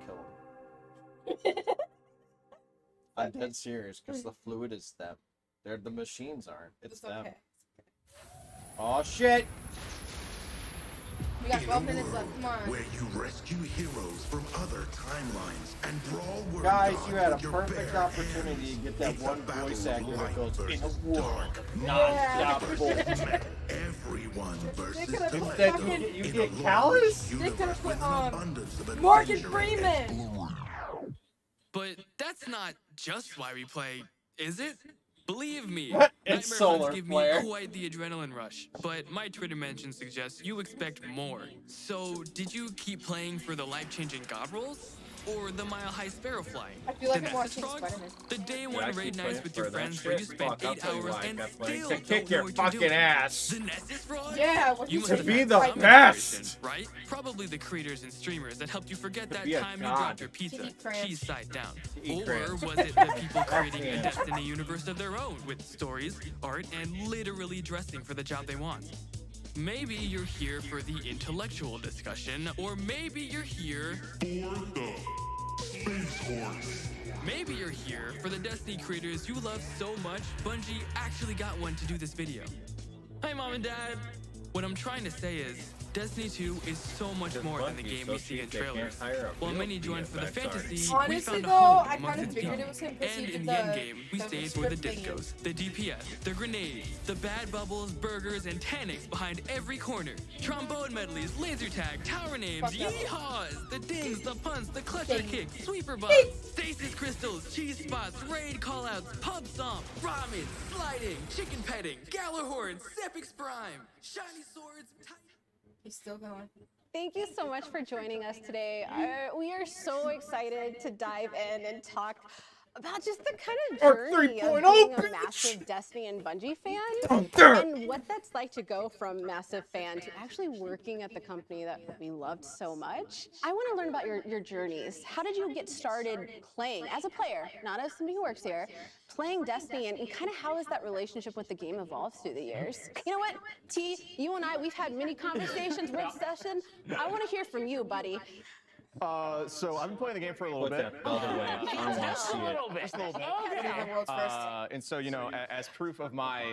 kill him. I'm dead serious, because the fluid is them. They're the machines aren't. It's them. Okay. Oh shit! We got 12 minutes left. Come on. Where you rescue heroes from other timelines and brawl world Guys, gods you had a with your perfect bare opportunity to get that It's a one battle voice of actor that light goes in a versus war. dark. Non-stop Everyone versus could've put light. fucking- You In get a callous? They universe could've put with an abundance of Morgan adventure and Freeman. But that's not just why we play, is it? Believe me, It's Nightmare solar Hunts give flare. me quite the adrenaline rush. But my Twitter mention suggests you expect more. So, did you keep playing for the life-changing god rolls? Or the mile-high sparrow flying? I feel like the I'm Nessus watching frogs? Spider-Man. The day Dude, I one keep raid playing nights with for your that friends shit. where you spend Fuck, I'll 8 tell you hours why I and kept playing. still To don't kick your know what you're fucking doing. ass. The Nessus frogs? Yeah, what You he must said. have be had the some best. inspiration, right? Probably the creators and streamers that helped you forget that be a time you god. dropped your pizza To eat crayons. cheese side down. eat Or crayons. was it the people creating a Destiny universe of their own with stories, art, and literally dressing for the job they want? Maybe you're here for the intellectual discussion, or maybe you're here For the Space Horse. Maybe you're here for the Destiny creators you love so much, Bungie actually got one to do this video. Hi, Mom and Dad. What I'm trying to say is, Destiny 2 is so much more than the game we see in trailers. While many joined for the fantasy, we Honestly, found a though, home I amongst kind of its figured people. it was him 'cause he And did in the- the endgame, we the stayed for the script thingy. discos, the DPS, the grenades, the bad bubbles, burgers, and tannics behind every corner. Trombone medleys, laser tag, tower names, Fuck yeah. yeehaws, the dings, the punts, the clutcher kicks, sweeper bombs, stasis crystals, cheese spots, raid callouts, pub stomp, ramen, sliding, chicken petting, Galahorn, Sepix Prime, shiny swords, He's still going. Thank you so much for joining us today. We are so excited to dive in and talk about just the kind of Our journey of 3.0 being a bitch. massive Destiny and Bungie fan, Thunder. and what that's like to go from massive fan to actually working at the company that we loved so much. I want to learn about your journeys. How did you get started playing as a player, not as somebody who works here, playing Destiny, and kind of how has that relationship with the game evolved through the years? You know what, T, you and I, we've had many conversations with Session. I want to hear from you, buddy. So I've been playing the game for a little Put bit. that belt away. I don't want to see it. Just a little bit. World's first. And so, you know, as proof of my,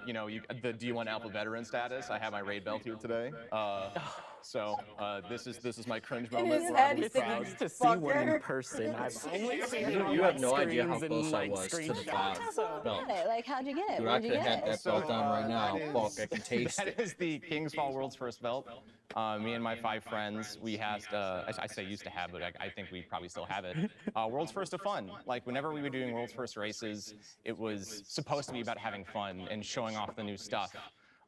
the D1 Alpha veteran status, I have my raid belt here today. This is my cringe In moment. his where head, I'm he's proud. thinking, To see one in fucker. person, I've only seen it You on, have like, no idea how screens and, close I like, was to the screenshots. belt. Like, how'd you get it? Dude, I Where'd you could have get had it? that belt on right now. that Fuck, is- I can taste That it. is the King's Fall World's first belt. Me and my 5 friends, we had, I say used to have, but I think we probably still have it. World's First of Fun. Like, whenever we were doing World's First races, it was supposed to be about having fun and showing off the new stuff.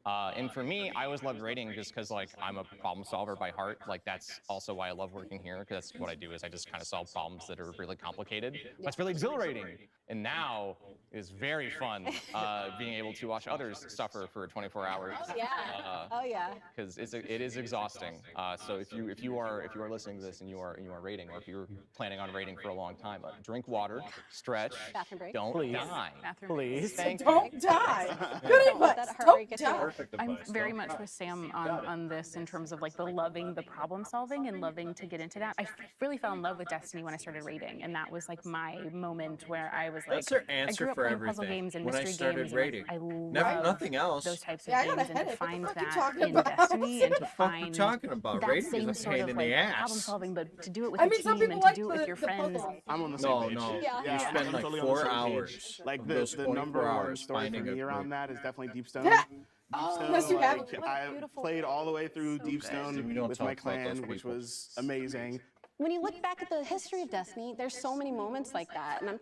And for me, I always loved raiding just because, like, I'm a problem solver by heart. Like, that's also why I love working here, because that's what I do, is I just kind of solve problems that are really complicated. But it's really exhilarating. And now is very fun being able to watch others suffer for 24 hours. Yeah. Oh yeah. Because it is exhausting. So if you are listening to this and you are raiding, or if you're planning on raiding for a long time, drink water, stretch, Bathroom break. don't Please. die. Please. Thank you. Don't die. Good Let advice. that heart Don't rate get you die. up. I'm very much with Sam on this in terms of like the loving the problem solving and loving to get into that. I really fell in love with Destiny when I started raiding, and that was like my moment where I was like, That's their I answer grew up for playing puzzle everything. games and When I mystery started games. raiding. And Never, love nothing else. those types of Yeah, I got a games, and to headache. What the find fuck you that talking in about? Destiny and to What the fuck you find talking about? that Raiding same is a sort pain of in like the ass. problem solving, but to do it with I a mean, some team and people to do it like with your the friends. puzzle. I'm on the same No, page. no. Yeah. You I'm spend like totally on the 4 same page. hours. Like of the those number 24 one hours story for finding me a around group. that is definitely Deep Stone. Yeah. Deep Stone, Unless you have like, it. I Beautiful. played all the way through Deep We Stone don't with talk my about those clan, which people. was amazing. When you look back at the history of Destiny, there's so many moments like that, and I'm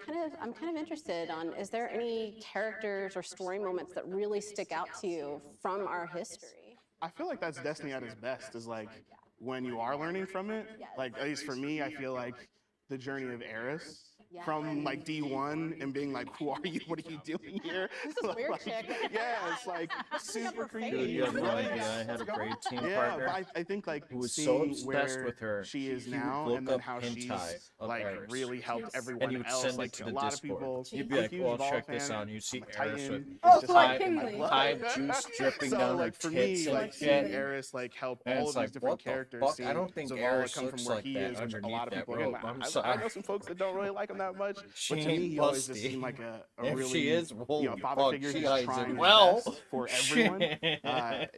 kind of interested on, is there any characters or story moments that really stick out to you from our history? I feel like that's Destiny at its best, is like when you are learning from it. Like, at least for me, I feel like the journey of Eris from like D1 and being like, who are you? What are you doing here? This is weird chick. Yeah, it's like super creepy. Dude, you have no idea. I had a great team partner. But I think like who was so seeing obsessed where with her. she is He now would and look then how up she's hentai of like Eris. really helped And everyone he would else. send it Like to a the lot of Discord. people. You'd be I'm a like, huge well, Evolve check this fan. out. You see I'm a Eris with Titan. Oh, It's just like like in my Kinley. blood. hive juice dripping So down her like for tits me, and like shit. seeing Eris like help And all it's of these like, different what the characters. fuck? See I don't think Zavala Eris come looks from where like he that is, which a underneath lot of that people robe. again, I'm I sorry. know some folks that don't really like him that much, She but to me, ain't he always just busty. seemed like a If really, she is, holy father fuck, figure she who's hides trying it his well. best for everyone.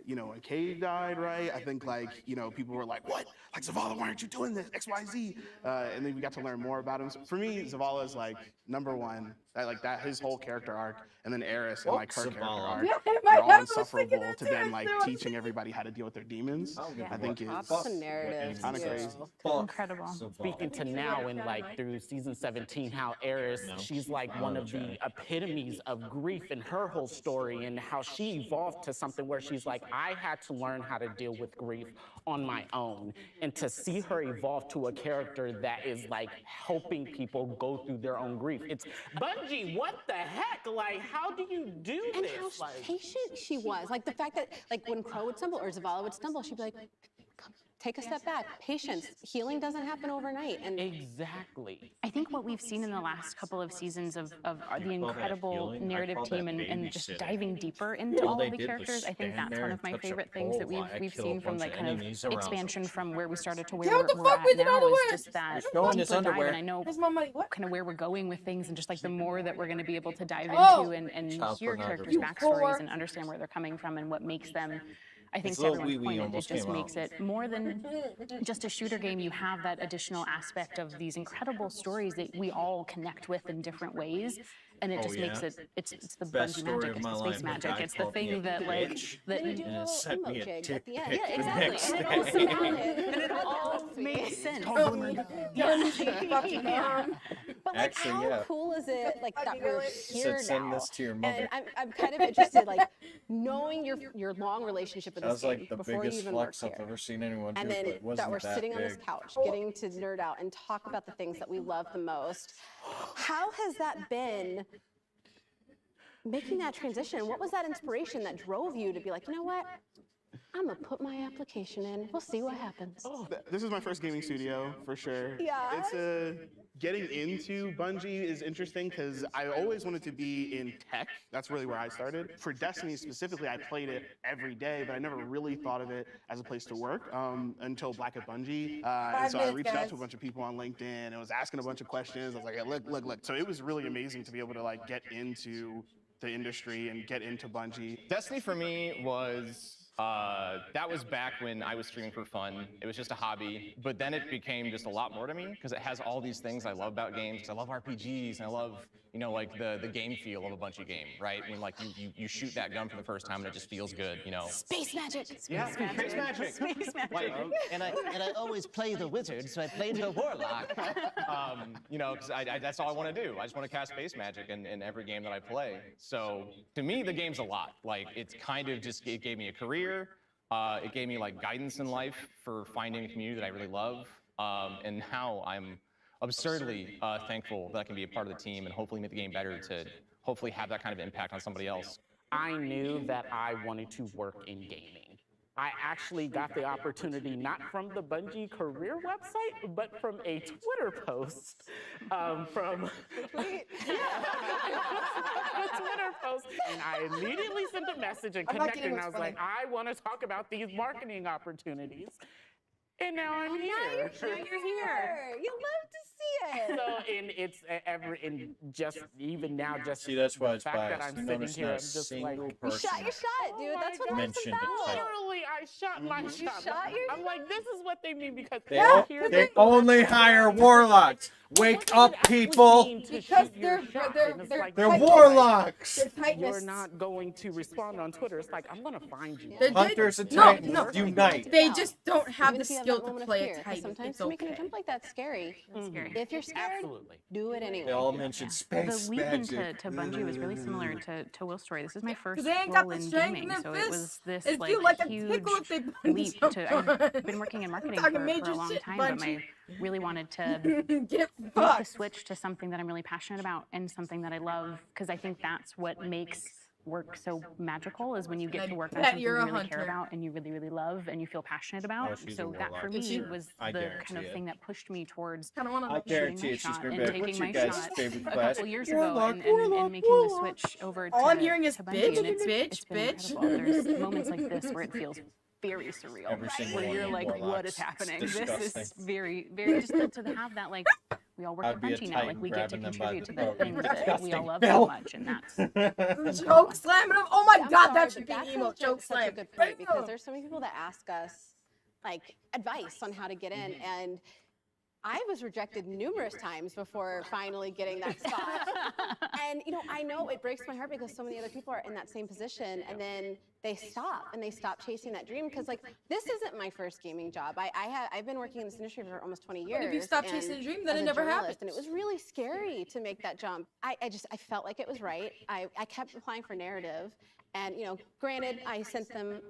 When Cade died, right? I think like people were like, "What? Like Zavala, why aren't you doing this? X, Y, Z." And then we got to learn more about him. So for me, Zavala is like number one. That his whole character arc, and then Eris and like her character arc. Yeah, in my They're head, all I was insufferable thinking that to too. then like teaching everybody how to deal with their demons. I think Lots it's of narratives. kind of too. crazy. Incredible. Speaking to now and like through season 17, how Eris, she's like one of the epitomes of grief in her whole story and how she evolved to something where she's like, I had to learn how to deal with grief on my own. And to see her evolve to a character that is like helping people go through their own grief. It's Bungie, what the heck? Like, how do you do And this? how patient she was. Like the fact that like when Crow would stumble or Zavala would stumble, she'd be like, take a step back. Patience. Healing doesn't happen overnight. And exactly. I think what we've seen in the last couple of seasons of the incredible healing. I narrative call team that and just babysitting. diving deeper into All all they of the did was characters, I think stand that's there one and of my touch a favorite things that pole while I we've kill a seen from bunch the of kind of enemies around expansion them. from where we started to where Yeah, what the we're fuck? at We did now underwear. is just that Just go in his deeper dive, underwear. and I know Where's my money? What? kind of where we're going with things and just like the more that we're going to be able to dive Oh. into and Child hear pornography. characters' You backstories whore. and understand where they're coming from and what makes them. I think His to little everyone's wee-wee point, it almost just came makes out. it more than just a shooter game. You have that additional aspect of these incredible stories that we all connect with in different ways. And it Oh, just makes yeah? it, it's the Best Bungie story magic, of it's my the life. space A magic, guy it's the called me a thing that like, bitch. that Then you do a And little sent me a emoji dick at the end. pic Yeah, the exactly. next And it day. all makes and it all makes sense. But like, Actually, how yeah. cool is it, like that we're Said here send now? this to your mother. And I'm kind of interested, like knowing your long relationship with That this was game like the before you biggest even worked flex I've here. ever seen anyone do, And but then it wasn't that we're that sitting on big. this couch, getting to nerd out and talk about the things that we love the most. How has that been? Making that transition, what was that inspiration that drove you to be like, you know what? I'm gonna put my application in. We'll see what happens. This is my first gaming studio for sure. Yeah. It's getting into Bungie is interesting because I always wanted to be in tech. That's really where I started. For Destiny specifically, I played it every day, but I never really thought of it as a place to work until Black at Bungie. And so I reached out to a bunch of people on LinkedIn and was asking a bunch of questions. I was like, hey, look. So it was really amazing to be able to like get into the industry and get into Bungie. Destiny for me was, that was back when I was streaming for fun. It was just a hobby, but then it became just a lot more to me because it has all these things I love about games. I love RPGs, and I love, like the game feel of a Bungie game, right? When like you shoot that gun for the first time and it just feels good, Space magic. Yeah, space magic. Space magic. Like, And I always play the wizard, so I played the warlock. because that's all I want to do. I just want to cast space magic in every game that I play. So to me, the game's a lot. Like it's kind of just, it gave me a career. It gave me like guidance in life for finding a community that I really love. And now I'm absurdly thankful that I can be a part of the team and hopefully make the game better to hopefully have that kind of impact on somebody else. I knew that I wanted to work in gaming. I actually got the opportunity not from the Bungie career website, but from a Twitter post from a Twitter post. And I immediately sent a message and I'm not connected, kidding, and I it's was like, I want to talk about these marketing opportunities. And now I'm here. Now you're here. You love to see it. So, and it's even now, just See, that's why the it's fact that biased. I'm You sitting notice here, not I'm a just single like, person You shot your shot, dude. That's what life's mentioned the about. title. literally, I shot my shot. shot your I'm like, this is what they mean because They only hire warlocks. Wake up, people. Because they're They're warlocks. They're tightness. You're not going to respond on Twitter. It's like, I'm going to find you. Hunters and No, Titans no. unite. They just don't have Even the if you have skill that to moment of play fear, it 'cause tight. sometimes It's making a okay. jump like that's scary. Scary. If you're scared, Absolutely. do it anyway. They all mentioned space The leap into magic. Bungie was really similar to Will's story. This is my first They ain't got role the in strength gaming, in so their it was fists. this It'd like feel like a huge tickle if they leap punch to. someone. I've been working in marketing Talking for major a long shit, time, but Bungie. I really wanted to Get make the fucked. switch to something that I'm really passionate about and something that I love, because I think that's what makes work so magical, is when you get to work on bet something you you're a really care hunter. about and you really, really love and you feel passionate about. Oh, she's a So that for warlock. me was I the guarantee kind of it. thing that pushed me towards Kinda wanna I know. guarantee it. She's gonna be like, "What's your guys' favorite class?" a couple years Warlock, ago and making the switch over to All I'm hearing is to Bungie, bitch, and it's bitch, been bitch. incredible. There's moments like this where it feels very surreal, Every single where one you're of like, Warlocks. what is It's happening? This is disgusting. very, very, just to have that, like, we all work I'd at be a Bungie now, like titan we get to grabbing them by contribute to the the throat. things that we all love Disgusting. so much, and that's Choke slamming him. Oh my I'm god, sorry, that should but be that's emo. such Choke a slam. good point, because there's so many people that ask us like advice on how to get in, and I was rejected numerous times before finally getting that spot. And you know, I know it breaks my heart because so many other people are in that same position, and then they stop chasing that dream, because like this isn't my first gaming job. I've been working in this industry for almost 20 years. But if you stop and chasing the dream, then as it a never journalist, happens. and it was really scary to make that jump. I felt like it was right. I kept applying for narrative, and you know, granted, I sent them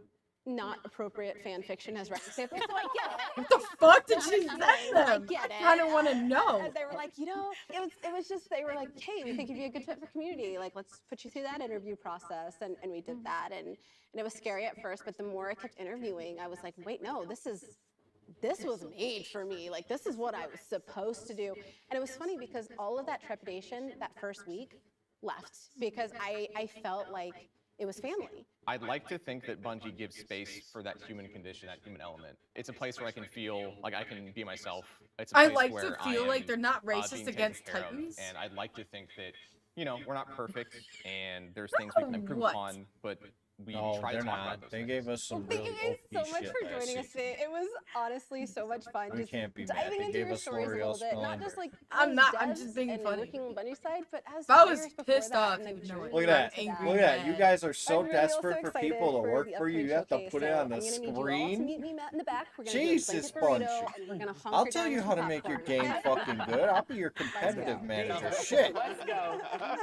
not appropriate fan fiction as reference samples, so I get it. What the fuck did she send I them? get it. I kind of want to know. And they were like, you know, it was just, they were like, hey, we think you'd be a good fit for community. Like, let's put you through that interview process. And we did that. And it was scary at first, but the more I kept interviewing, I was like, wait, no, this was made for me. Like, this is what I was supposed to do. And it was funny because all of that trepidation that first week left, because I felt like it was family. I'd like to think that Bungie gives space for that human condition, that human element. It's a place where I can feel like I can be myself. It's a I place like to where I feel am, like they're not being racist taken against care of. Titans. And I'd like to think that, you know, we're not perfect and there's things we can improve What? upon, but we No, try to they're talk not. about those They things. gave us some Thank real you guys so OP much shit for last joining us season. today. It was honestly so much fun. We just can't be mad. diving They into gave your us stories a L'Oreal little bit, not Splendor. just like I'm as not, I'm devs just being and funny. working on Bungie side, but as If I was players before pissed that off, and you'd the know it. journey Look at that. to that. Look at that. You guys are so I'm really also desperate for excited people to for work the for you. upcoming You have to showcase. put it So on the I'm gonna need you all to meet screen. me Matt in the back. We're gonna Jesus, do a blanket Bungie. burrito, and we're gonna I'll hunker tell down you with how some to make your popcorn. game fucking good. I'll be your competitive manager. Shit. Let's go.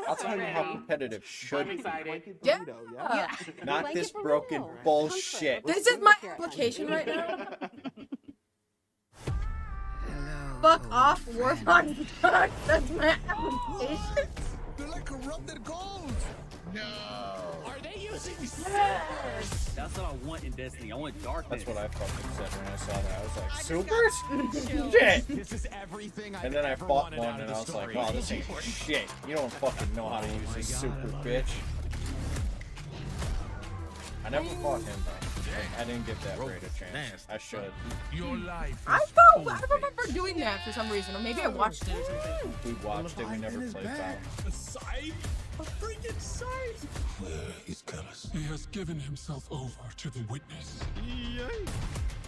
I'll tell you how competitive should I'm be. excited. Yeah. Not Blanket this burrito. broken bullshit. This is my application right now. Fuck off, Warlock. That's my application. They're like corrupted gold. No. Are they using That's what I want in Destiny. I want darkness. That's what I fucking said when I saw that. I was like, supers? Shit! This is everything And then I bought one and I was like, oh, this ain't shit. You don't fucking know how to use this super bitch. I never fought him though. I didn't get that great a chance. I should. Your life. I remember doing that for some reason, or maybe I watched it or something. We watched it, we never played battle. A scythe? A freaking scythe! He's colors. He has given himself over to the witness.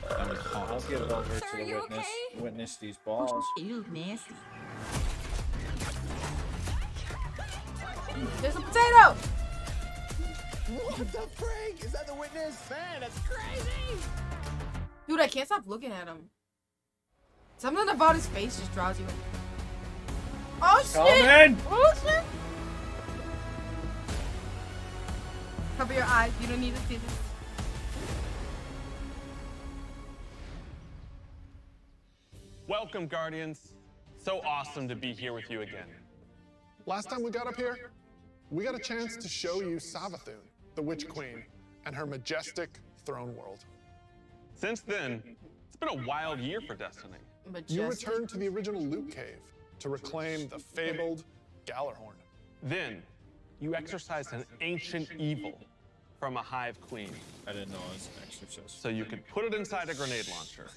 I'll give it over to the witness. Witness these balls. Ew, nasty. There's a potato! What the freak? Is that the witness? Man, that's crazy! Dude, I can't stop looking at him. Something about his face just draws you in. Oh shit! Coming! Oh shit! Cover your eyes, you don't need to see this. Welcome, Guardians. So awesome to be here with you again. Last time we got up here, we got a chance to show you Savathun, the Witch Queen, and her majestic throne world. Since then, it's been a wild year for Destiny. You returned to the original Loot Cave to reclaim the fabled Gallarhorn. Then, you exorcised an ancient evil from a hive queen. I didn't know it was an exorcist. So you could put it inside a grenade launcher.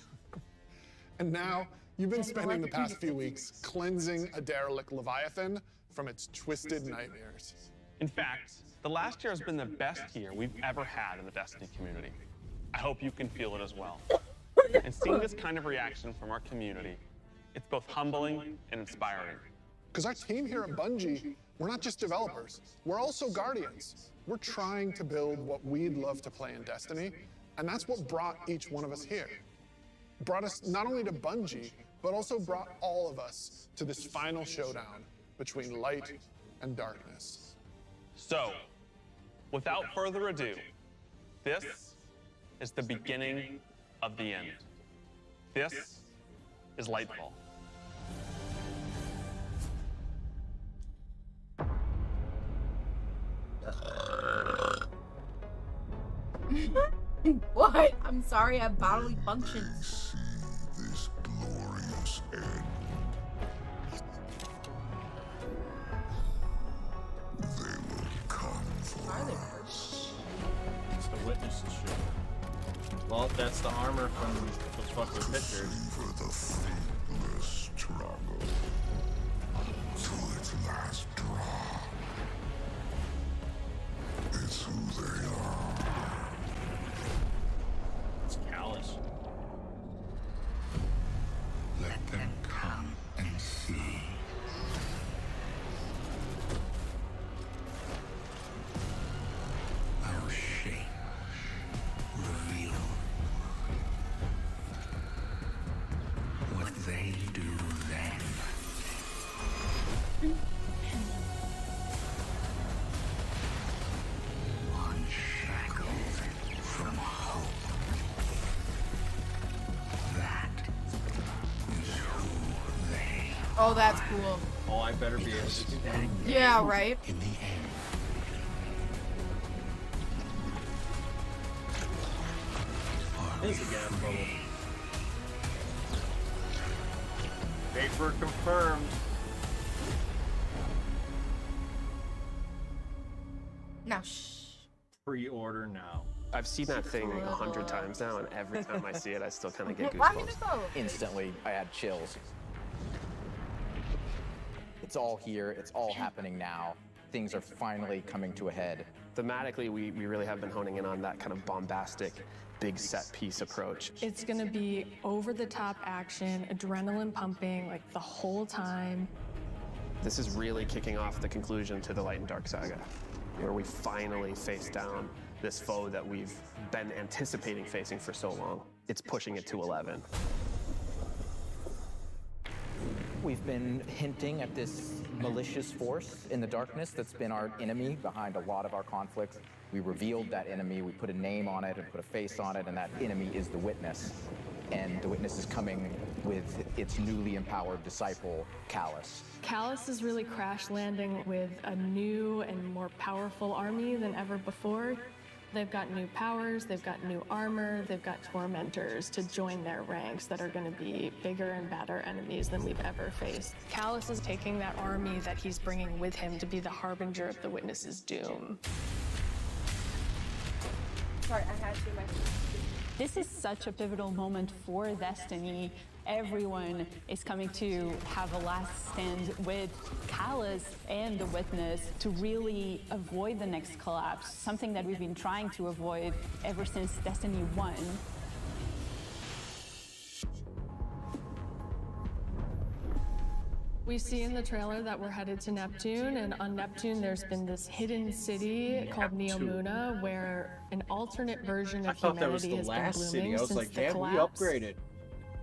And now, you've been spending the past few weeks cleansing a derelict Leviathan from its twisted nightmares. In fact, the last year has been the best year we've ever had in the Destiny community. I hope you can feel it as well. And seeing this kind of reaction from our community, it's both humbling and inspiring. Because our team here at Bungie, we're not just developers, we're also guardians. We're trying to build what we'd love to play in Destiny, and that's what brought each one of us here. Brought us not only to Bungie, but also brought all of us to this final showdown between light and darkness. So, without further ado, this is the beginning of the end. This is Lightfall. What? I'm sorry, I have bodily functions. This glorious end. They will come for us. It's the witnesses shit. Well, that's the armor from the fucking pictures. For the faithless struggle to its last drop. It's who they are. It's Callus. Let them come and see. Our shape reveal what they do then. Unshackled from hope. That is who they Oh, that's cool. Oh, I better be able to do that. Yeah, right. in the end. There's a gas bubble. Paper confirmed. Now, shh. Pre-order now. I've seen that thing 100 times now, and every time I see it, I still kind of get Why me goosebumps. to go? Instantly, I had chills. It's all here, it's all happening now. Things are finally coming to a head. Thematically, we really have been honing in on that kind of bombastic, big set piece approach. It's gonna be over-the-top action, adrenaline pumping, like the whole time. This is really kicking off the conclusion to the Light and Dark saga, where we finally face down this foe that we've been anticipating facing for so long. It's pushing it to 11. We've been hinting at this malicious force in the darkness that's been our enemy behind a lot of our conflicts. We revealed that enemy, we put a name on it and put a face on it, and that enemy is the Witness. And the Witness is coming with its newly empowered disciple, Callus. Callus is really crash landing with a new and more powerful army than ever before. They've got new powers, they've got new armor, they've got tormentors to join their ranks that are going to be bigger and badder enemies than we've ever faced. Callus is taking that army that he's bringing with him to be the harbinger of the Witness's doom. Sorry, I had to. This is such a pivotal moment for Destiny. Everyone is coming to have a last stand with Callus and the Witness to really avoid the next collapse, something that we've been trying to avoid ever since Destiny 1. We see in the trailer that we're headed to Neptune, and on Neptune there's been this hidden city called Neomuna, where an alternate version of humanity has been blooming since the collapse.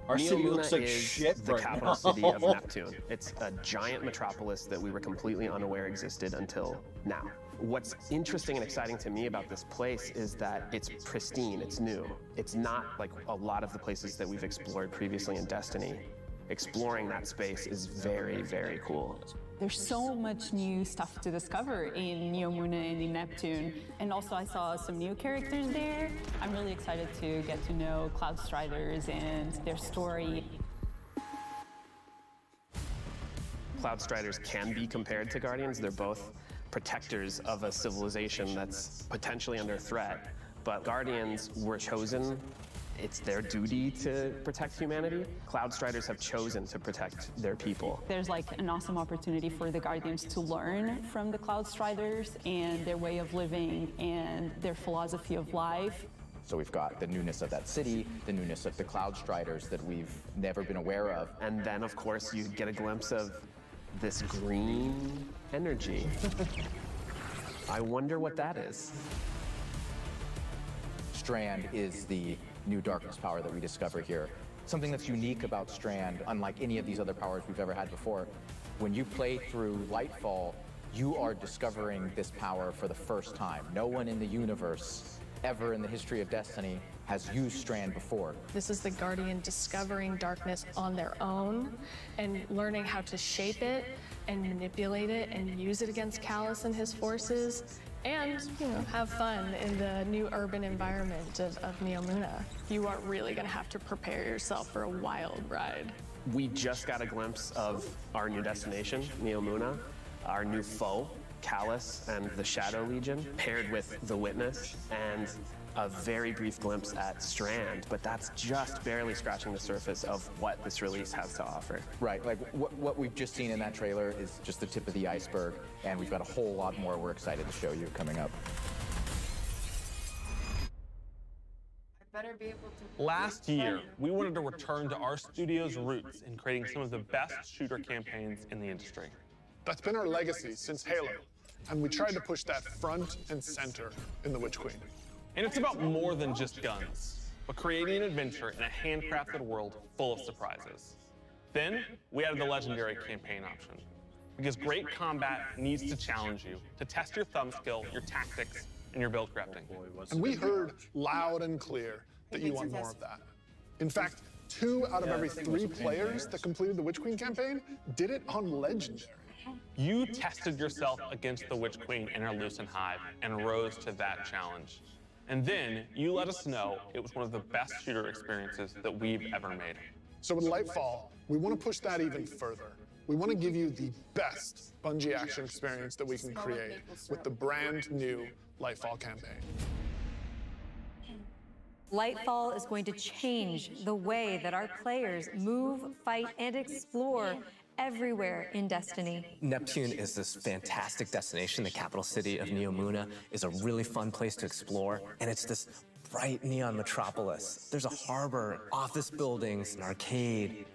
Our city looks like is shit the right capital now. city of Neptune. It's a giant metropolis that we were completely unaware existed until now. What's interesting and exciting to me about this place is that it's pristine, it's new. It's not like a lot of the places that we've explored previously in Destiny. Exploring that space is very, very cool. There's so much new stuff to discover in Neomuna and in Neptune. And also I saw some new characters there. I'm really excited to get to know Cloud Striders and their story. Cloud Striders can be compared to Guardians. They're both protectors of a civilization that's potentially under threat. But Guardians were chosen. It's their duty to protect humanity. Cloud Striders have chosen to protect their people. There's like an awesome opportunity for the Guardians to learn from the Cloud Striders and their way of living and their philosophy of life. So we've got the newness of that city, the newness of the Cloud Striders that we've never been aware of. And then, of course, you get a glimpse of this green energy. I wonder what that is. Strand is the new darkness power that we discover here. Something that's unique about Strand, unlike any of these other powers we've ever had before, when you play through Lightfall, you are discovering this power for the first time. No one in the universe, ever in the history of Destiny, has used Strand before. This is the Guardian discovering darkness on their own and learning how to shape it and manipulate it and use it against Callus and his forces, and, you know, have fun in the new urban environment of Neomuna. You are really gonna have to prepare yourself for a wild ride. We just got a glimpse of our new destination, Neomuna, our new foe, Callus and the Shadow Legion, paired with the Witness, and a very brief glimpse at Strand, but that's just barely scratching the surface of what this release has to offer. Right, like what we've just seen in that trailer is just the tip of the iceberg, and we've got a whole lot more we're excited to show you coming up. Better be able to. Last year, we wanted to return to our studio's roots in creating some of the best shooter campaigns in the industry. That's been our legacy since Halo, and we tried to push that front and center in The Witch Queen. And it's about more than just guns, but creating an adventure in a handcrafted world full of surprises. Then, we added the Legendary campaign option, because great combat needs to challenge you, to test your thumb skill, your tactics, and your build crafting. And we heard loud and clear that you want more of that. In fact, 2 out of every 3 players that completed the Witch Queen campaign did it on Legendary. You tested yourself against the Witch Queen in her Lucent Hive and rose to that challenge. And then you let us know it was one of the best shooter experiences that we've ever made. So with Lightfall, we want to push that even further. We want to give you the best Bungie action experience that we can create with the brand new Lightfall campaign. Lightfall is going to change the way that our players move, fight, and explore everywhere in Destiny. Neptune is this fantastic destination. The capital city of Neomuna is a really fun place to explore, and it's this bright neon metropolis. There's a harbor, office buildings, an arcade.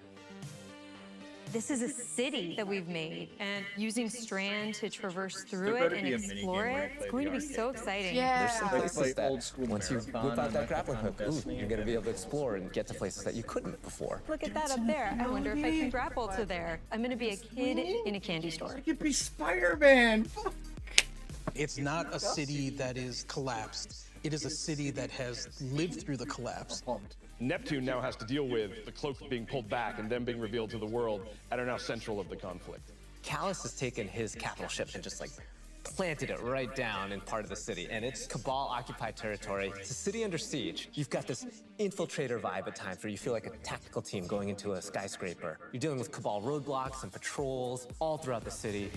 This is a city that we've made, and using Strand to traverse through it and explore it, it's going to be so exciting. There's some places that once you whip out that grappling hook, you're going to be able to explore and get to places that you couldn't before. Look at that up there. I wonder if I can grapple to there. I'm going to be a kid in a candy store. I could be Spider-Man. It's not a city that is collapsed. It is a city that has lived through the collapse. Neptune now has to deal with the cloak being pulled back and them being revealed to the world and are now central of the conflict. Callus has taken his capital ship and just like planted it right down in part of the city, and it's Cabal-occupied territory. It's a city under siege. You've got this infiltrator vibe at times where you feel like a tactical team going into a skyscraper. You're dealing with Cabal roadblocks and patrols all throughout the city.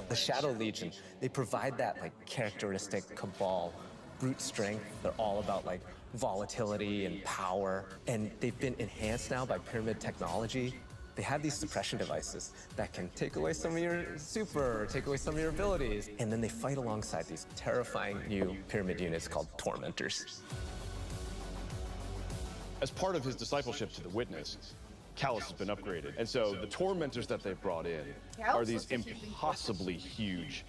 The Shadow Legion, they provide that like characteristic Cabal brute strength. They're all about like volatility and power, and they've been enhanced now by Pyramid technology. They have these suppression devices that can take away some of your super, or take away some of your abilities, and then they fight alongside these terrifying new Pyramid units called Tormentors. As part of his discipleship to the Witness, Callus has been upgraded, and so the Tormentors that they've brought in are these impossibly huge,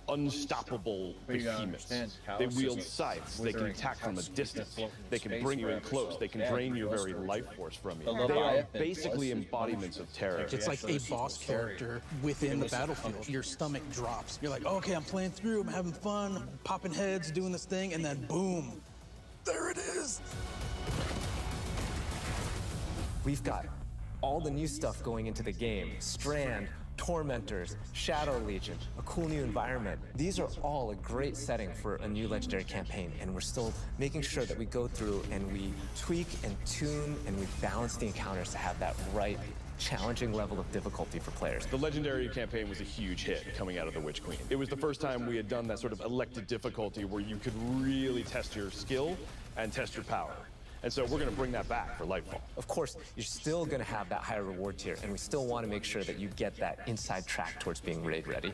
unstoppable behemoths. They wield scythes, they can attack from a distance, they can bring you in close, they can drain your very life force from you. They are basically embodiments of terror. It's like a boss character within the battlefield. Your stomach drops. You're like, okay, I'm playing through, I'm having fun, I'm popping heads, doing this thing, and then boom, there it is. We've got all the new stuff going into the game. Strand, Tormentors, Shadow Legion, a cool new environment. These are all a great setting for a new Legendary campaign, and we're still making sure that we go through and we tweak and tune and we balance the encounters to have that right challenging level of difficulty for players. The Legendary campaign was a huge hit coming out of the Witch Queen. It was the first time we had done that sort of elected difficulty where you could really test your skill and test your power. And so we're going to bring that back for Lightfall. Of course, you're still going to have that higher reward tier, and we still want to make sure that you get that inside track towards being raid ready.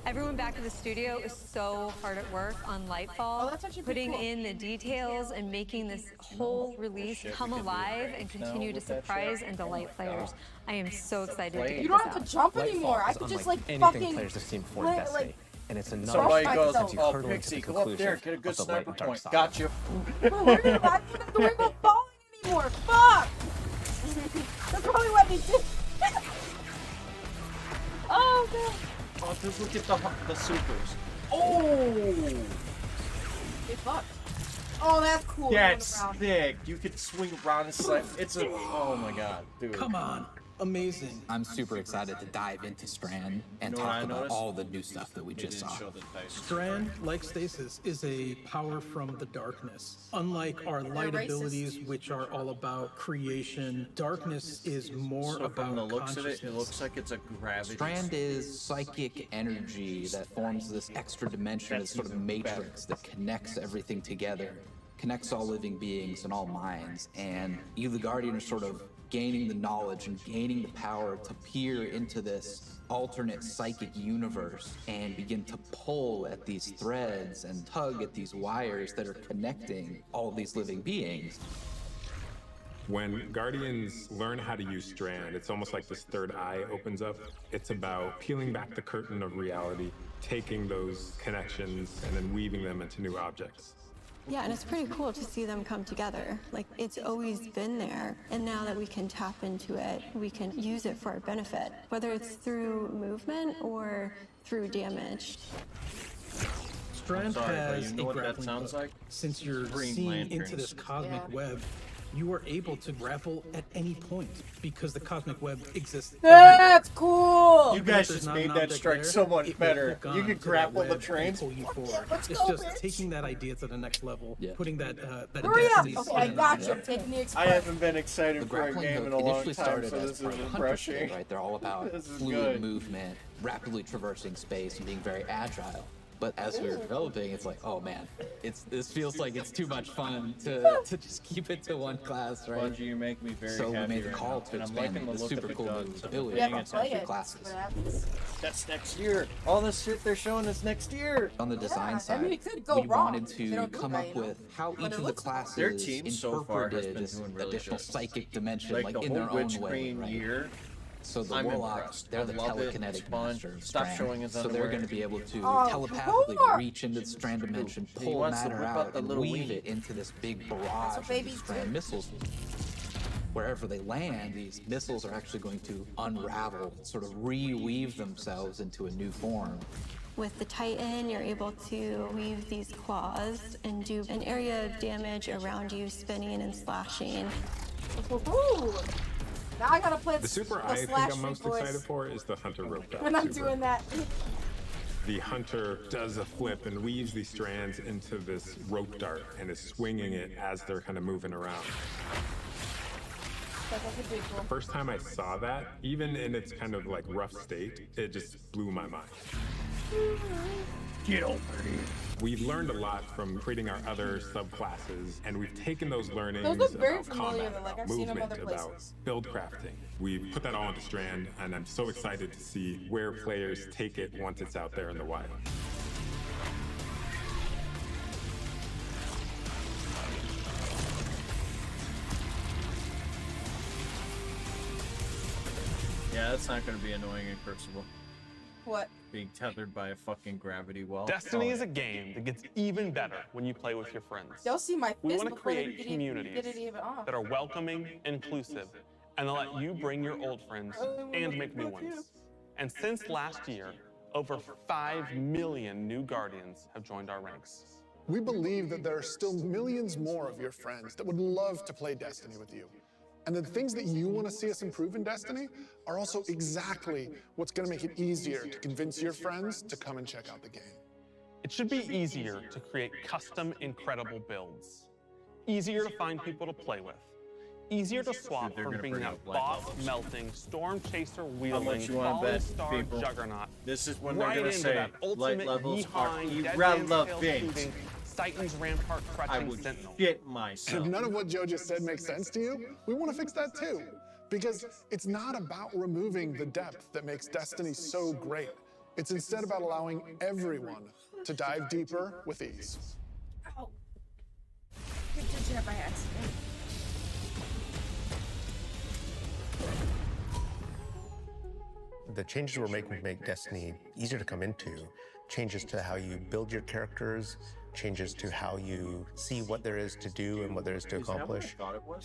Everyone back at the studio is so hard at work on Lightfall, putting in the details and making this whole release come alive and continue to surprise and delight players. I am so excited to get You don't this have to out. jump anymore. I could just like anything fucking players have seen before in Destiny. And it's another Somebody step goes, since you oh, hurdle into Pixie, the go up there, conclusion get a good of the light sniper and dark point. side. Got you. I don't have to worry about falling anymore. Fuck! They'll probably let me do. Oh god. Oh, just look at the supers. Oh! They fucked. Oh, that's cool. That's Going around. thick. You could swing around and slap. It's a. Oh my god, dude. Come on. Amazing. I'm super excited to dive into Strand and You know what I talk about noticed? all the new stuff that we They just didn't saw. show the dice. Strand, like Stasis, is a power from the darkness. Unlike our light racist. abilities, which are all about creation, darkness is more So about from the looks of consciousness. it looks like it's a gravity. Strand is psychic energy that forms this extra dimension, this sort of matrix that connects everything together, connects all living beings and all minds. And you, the Guardian, are sort of gaining the knowledge and gaining the power to peer into this alternate psychic universe and begin to pull at these threads and tug at these wires that are connecting all of these living beings. When Guardians learn how to use Strand, it's almost like this third eye opens up. It's about peeling back the curtain of reality, taking those connections and then weaving them into new objects. Yeah, and it's pretty cool to see them come together. Like, it's always been there, and now that we can tap into it, we can use it for our benefit, whether it's through movement or through damage. Strand sorry, but has you know a what that grappling sounds hook. like? Since you're Green seeing Lanterns. into this cosmic web, you are able to grapple at any point because the cosmic web exists. That's cool. You guys just made that strike so much better. You could grapple the trains. Pull you forward. let's It's go, just bitch. taking that idea to the next level, putting that Hurry up. destiny Okay, I spin got on you. it. Taking the I express. haven't been excited The for a grappling game hook in a long initially time, started so as this is part of the Hunter refreshing. Kit, right? They're all about This is fluid good. movement, rapidly traversing space, and being very agile. But as we were developing, it's like, oh man, this feels like it's too much fun to just keep it to one class, right? Bungie, you make me very So we happy made the right call now, to and I'm expand liking the the look of super the cool guns. new ability Yeah, to but play it. classes. What happens? That's next year. All this shit they're showing us next year. On the design I side, mean, it could go we wrong wanted if they to don't do come that, up you know? with how But each it of the looks- classes Their team so far has incorporated been this doing really additional good. psychic dimension, Like like the in whole their witch own way, green right? year. So the I'm warlocks, impressed. they're the I love it. telekinetic It's fun. master of Stop Strand. showing his So they're underwear. going to be able to Oh, telepathically more. reach into the Strand dimension, He pull wants to matter whip out out, the and little weave weenie. it into this big what barrage of babies these Strand do. missiles. Wherever they land, these missiles are actually going to unravel, sort of reweave themselves into a new form. With the Titan, you're able to weave these claws and do an area of damage around you, spinning and slashing. Ooh. Now I gotta play The super I think slash I'm most voice excited for is the Hunter rope when I'm super. doing that. The Hunter does a flip and weaves these strands into this rope dart and is swinging it as they're kind of moving around. That's pretty cool. First time I saw that, even in its kind of like rough state, it just blew my mind. Get over here. We've learned a lot from creating our other subclasses, and we've taken those learnings Those look very about familiar, combat, like about I've seen them movement, other about places. build crafting. We've put that all into Strand, and I'm so excited to see where players take it once it's out there in the wild. Yeah, that's not going to be annoying in Crucible. What? Being tethered by a fucking gravity well. Destiny is a game that gets even better when you play with your friends. They'll see my We fist want to before they create get communities it even off. that are welcoming, inclusive, and they'll let you bring your old friends and make new ones. And since last year, over 5 million new Guardians have joined our ranks. We believe that there are still millions more of your friends that would love to play Destiny with you. And the things that you want to see us improve in Destiny are also exactly what's going to make it easier to convince your friends to come and check out the game. It should be easier to create custom, incredible builds. Easier to find people to play with. Easier to swap They're from gonna being bring that up light boss levels. melting, storm chaser How wielding, much you want to fallen bet, star people? juggernaut. This is when right they're going to into say that light ultimate levels are yeehaw, dead man's tail irrelevant. shooting, Titan's rampart I crutching would sentinel. shit If myself. none of what Joe just said makes sense to you, we want to fix that too. Because it's not about removing the depth that makes Destiny so great. It's instead about allowing everyone to dive deeper with ease. Ow. Good to jab by accident. The changes we're making make Destiny easier to come into. changes to how you build your characters, changes to how you see what there is to do and what there is to accomplish.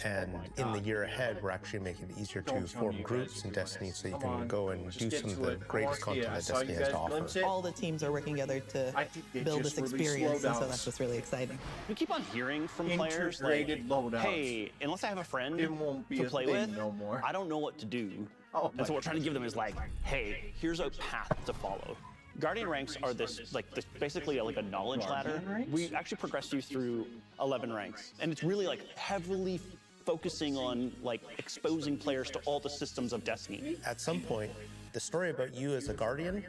And in the year ahead, we're actually making it easier to form groups in Destiny so you can go and do some of the greatest content that Destiny has to offer. All the teams are working together to build this experience, and so that's what's really exciting. We keep on hearing from players like, hey, unless I have a friend to play with, I don't know what to do. And so what we're trying to give them is like, hey, here's a path to follow. Guardian ranks are this basically like a knowledge ladder. We actually progress you through 11 ranks, and it's really like heavily focusing on like exposing players to all the systems of Destiny. At some point, the story about you as a Guardian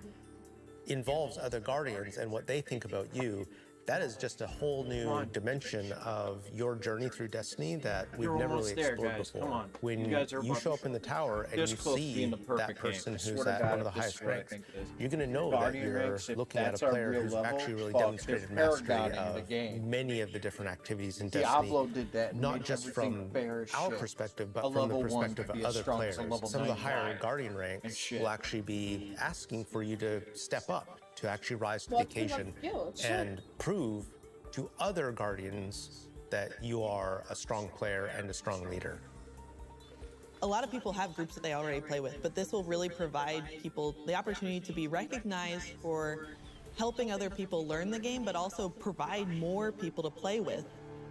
involves other Guardians and what they think about you. That is just a whole new dimension of your journey through Destiny that we've never really explored before. When you show up in the tower and you see that person who's at one of the highest ranks, you're going to know that you're looking at a player who's actually really demonstrated mastery of many of the different activities in Destiny, not just from our perspective, but from the perspective of other players. Some of the higher Guardian ranks will actually be asking for you to step up, to actually rise to the occasion and prove to other Guardians that you are a strong player and a strong leader. A lot of people have groups that they already play with, but this will really provide people the opportunity to be recognized for helping other people learn the game, but also provide more people to play with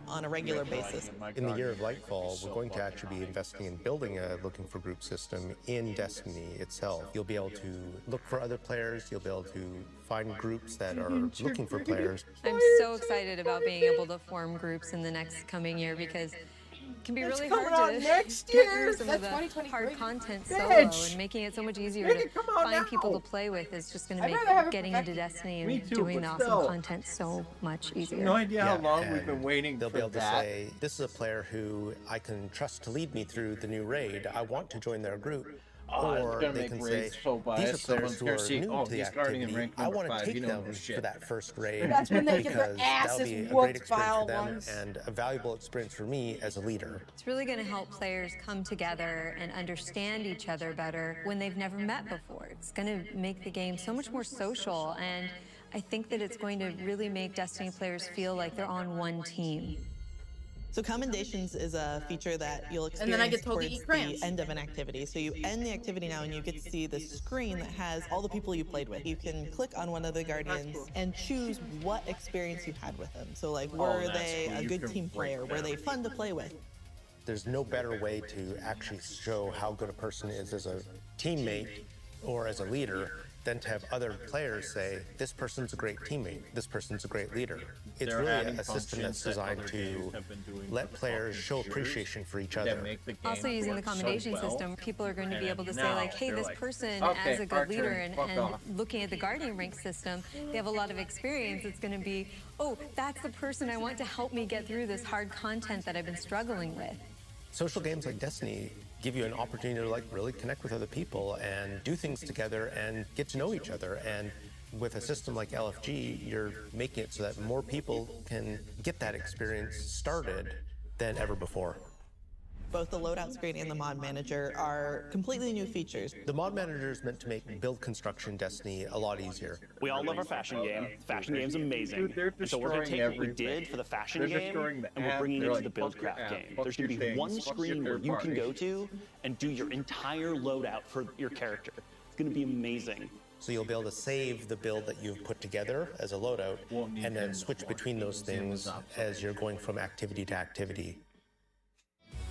on a regular basis. In the year of Lightfall, we're going to actually be investing in building a looking for group system in Destiny itself. You'll be able to look for other players, you'll be able to find groups that are looking for players. I'm so excited about being able to form groups in the next coming year because it can be really hard to get through some of the hard content solo, and making it so much easier to find people to play with is just going to make getting into Destiny and doing the awesome content so much easier. No idea how long we've been waiting they'll for be able that. to say, this is a player who I can trust to lead me through the new raid. I want to join their group. Or they can say, these are players who are new to the activity. I want to take them for that first raid That's when they get because their that'll asses be a great whooped experience by all for them ones. and a valuable experience for me as a leader. It's really going to help players come together and understand each other better when they've never met before. It's going to make the game so much more social, and I think that it's going to really make Destiny players feel like they're on one team. So commendations is a feature that you'll And then I experience get told to towards eat crayons. the end of an activity. So you end the activity now and you get to see the screen that has all the people you played with. You can click on one of the Guardians and choose what experience you had with them. So like, were they a good team player? Were they fun to play with? There's no better way to actually show how good a person is as a teammate or as a leader than to have other players say, this person's a great teammate, this person's a great leader. It's They're really adding a system that's functions that designed other to games have been doing let for players show years appreciation for each that other. make the game Also using the work so commendation well. system, people are going to be able to say Now like, hey, they're this like, person okay, as a our good leader turn, and fuck off. looking at the Guardian rank system, they have a lot of experience. It's going to be, oh, that's the person I want to help me get through this hard content that I've been struggling with. Social games like Destiny give you an opportunity to like really connect with other people and do things together and get to know each other. And with a system like LFG, you're making it so that more people can get that experience started than ever before. Both the loadout screen and the mod manager are completely new features. The mod manager is meant to make build construction Destiny a lot easier. We all love our fashion game. Fashion game's amazing. Dude, they're and so we're going to take destroying what we did everything. for the fashion They're game, destroying the and we're app. bringing They're it like, to the fuck your BuildCraft app, game. fuck There's going to your be things, one fuck your screen where third you can party. go to and do your entire loadout for your character. It's going to be amazing. So you'll be able to save the build that you've put together as a loadout and then switch between those things as you're going from activity to activity.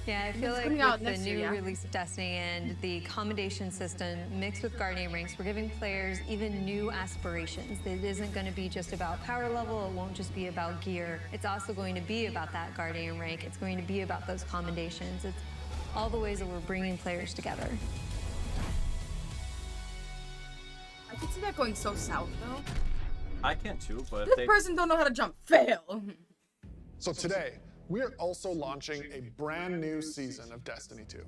Yeah, I feel It's like coming out with the next new year, yeah? release of Destiny and the commendation system mixed with Guardian ranks, we're giving players even new aspirations. It isn't going to be just about power level, it won't just be about gear. It's also going to be about that Guardian rank. It's going to be about those commendations. It's all the ways that we're bringing players together. I can see that going so south though. I can too, but This person don't know how to jump. Fail. So today, we are also launching a brand new season of Destiny 2.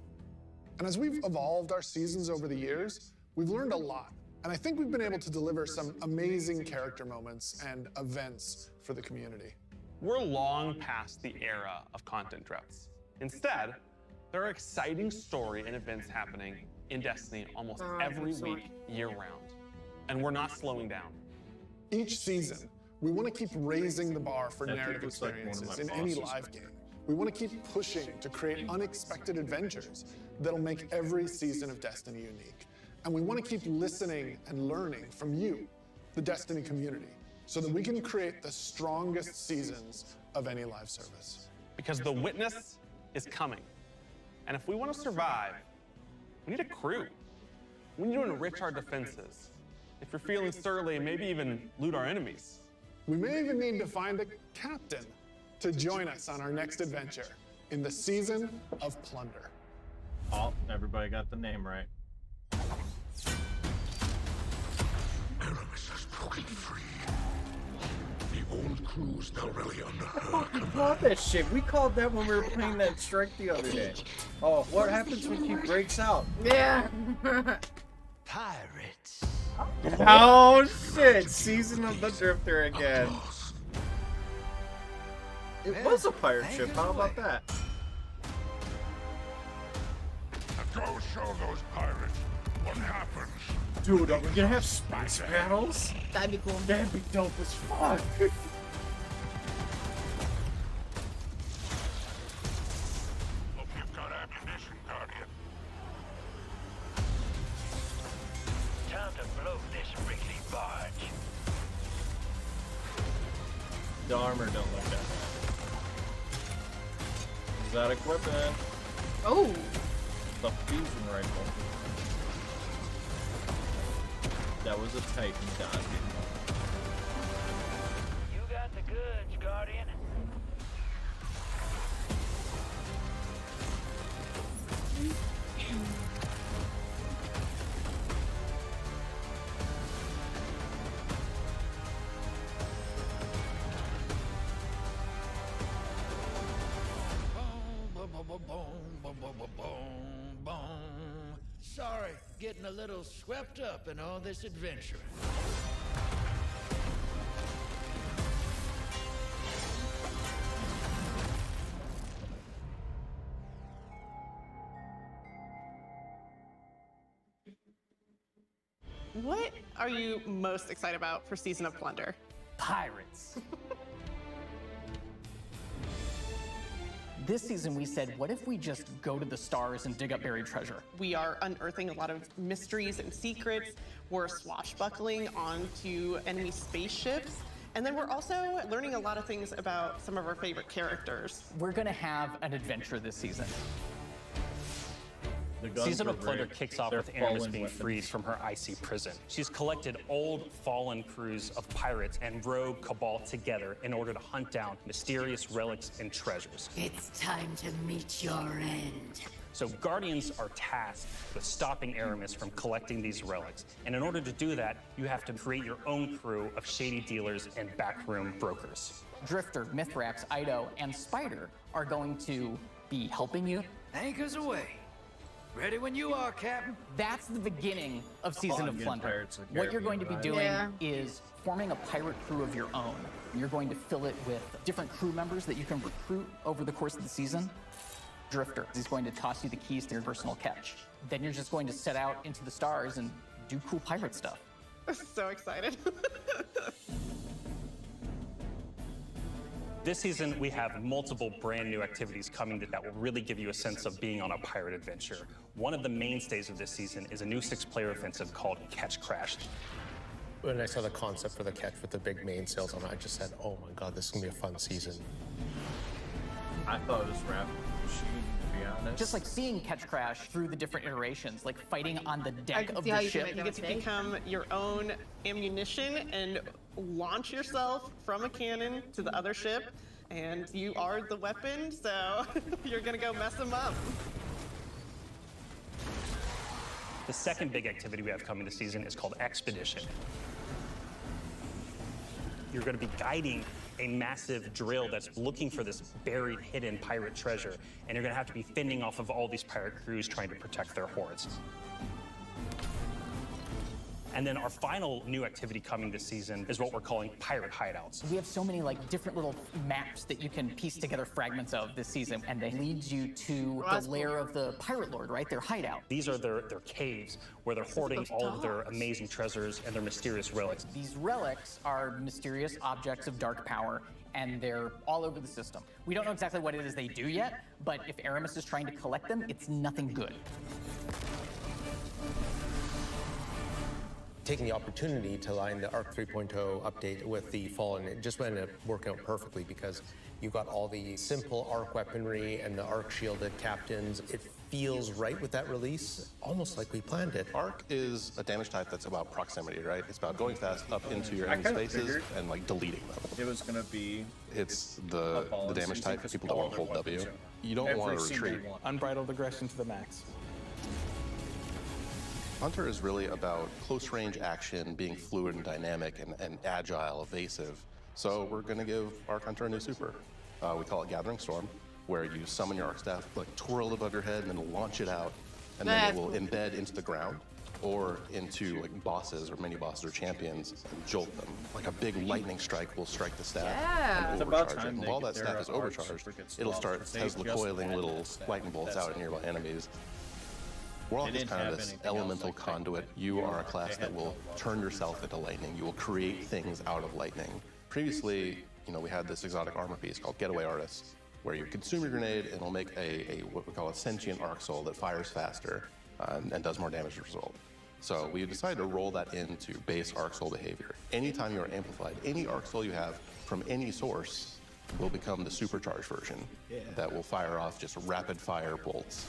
And as we've evolved our seasons over the years, we've learned a lot. And I think we've been able to deliver some amazing character moments and events for the community. We're long past the era of content droughts. Instead, there are exciting story and events happening in Destiny almost every week, year-round. And we're not slowing down. Each season, we want to keep raising the bar for narrative experiences in any live game. We want to keep pushing to create unexpected adventures that'll make every season of Destiny unique. And we want to keep listening and learning from you, the Destiny community, so that we can create the strongest seasons of any live service. Because the witness is coming. And if we want to survive, we need a crew. We need to enrich our defenses. If you're feeling surly, maybe even loot our enemies. We may even need to find a captain to join us on our next adventure in the Season of Plunder. Oh, everybody got the name right. Aramis has broken free. The old crew's now really under her fucking called that shit. We called that when we were playing that strike the other day. Oh, what happens when he breaks out? Yeah. Pirates. Oh shit! Season of the Drifter again. It was a pirate ship. How about that? Go show those pirates what happens. Dude, are we gonna have spice battles? That'd be cool. That'd be dope as fuck. Hope you've got ammunition, Guardian. Time to blow this rickety barge. The armor don't look that bad. Exotic weapon. Oh. The fusion rifle. That was a Titan dodge. You got the goods, Guardian. Sorry, getting a little swept up in all this adventure. What are you most excited about for Season of Plunder? Pirates. This season we said, what if we just go to the stars and dig up buried treasure? We are unearthing a lot of mysteries and secrets. We're swashbuckling onto enemy spaceships. And then we're also learning a lot of things about some of our favorite characters. We're gonna have an adventure this season. Season of Plunder kicks off with Aramis being freed from her icy prison. She's collected old, fallen crews of pirates and rogue cabal together in order to hunt down mysterious relics and treasures. It's time to meet your end. So Guardians are tasked with stopping Aramis from collecting these relics. And in order to do that, you have to create your own crew of shady dealers and backroom brokers. Drifter, Mithrax, Ido, and Spider are going to be helping you. Anchors away. Ready when you are, Captain. That's the beginning of Season of Plunder. What you're going to be doing is forming a pirate crew of your own. You're going to fill it with different crew members that you can recruit over the course of the season. Drifter is going to toss you the keys to your personal catch. Then you're just going to set out into the stars and do cool pirate stuff. So excited. This season, we have multiple brand new activities coming that will really give you a sense of being on a pirate adventure. One of the mainstays of this season is a new 6-player offensive called Catch Crash. When I saw the concept for the catch with the big mainsails on it, I just said, oh my god, this is gonna be a fun season. I thought it was Rapid Machine, to be honest. Just like seeing Catch Crash through the different iterations, like fighting on the deck of Yeah, the you ship. get to become your own ammunition and launch yourself from a cannon to the other ship, and you are the weapon, so you're gonna go mess them up. The second big activity we have coming this season is called Expedition. You're going to be guiding a massive drill that's looking for this buried, hidden pirate treasure, and you're going to have to be fending off of all these pirate crews trying to protect their hoards. And then our final new activity coming this season is what we're calling pirate hideouts. We have so many like different little maps that you can piece together fragments of this season, and they lead you to the lair of the pirate lord, right? Their hideout. These are their caves where they're hoarding all of their amazing treasures and their mysterious relics. These relics are mysterious objects of dark power, and they're all over the system. We don't know exactly what it is they do yet, but if Aramis is trying to collect them, it's nothing good. Taking the opportunity to line the Arc 3.0 update with the Fallen, it just ended up working out perfectly because you got all the simple Arc weaponry and the Arc shielded captains. It feels right with that release, almost like we planned it. Arc is a damage type that's about proximity, right? It's about going fast up into your enemy spaces and like deleting them. It was gonna be. It's the damage type people don't want to hold W. You don't want to retreat. Unbridled aggression to the max. Hunter is really about close range action, being fluid and dynamic and agile, evasive. So we're gonna give Arc Hunter a new super. We call it Gathering Storm, where you summon your Arc Staff, like twirl it above your head and then launch it out, and then it will embed into the ground or into like bosses or mini bosses or champions and jolt them. Like a big lightning strike will strike the staff and overcharge it. And while that staff is overcharged, it'll start as coiling little lightning bolts out at nearby enemies. Warlock is kind of this elemental conduit. You are a class that will turn yourself into lightning. You will create things out of lightning. Previously, we had this exotic armor piece called Getaway Artist, where you consume your grenade and it'll make a what we call a sentient arc soul that fires faster and does more damage as a result. So we decided to roll that into base arc soul behavior. Anytime you are amplified, any arc soul you have from any source will become the supercharged version that will fire off just rapid fire bolts.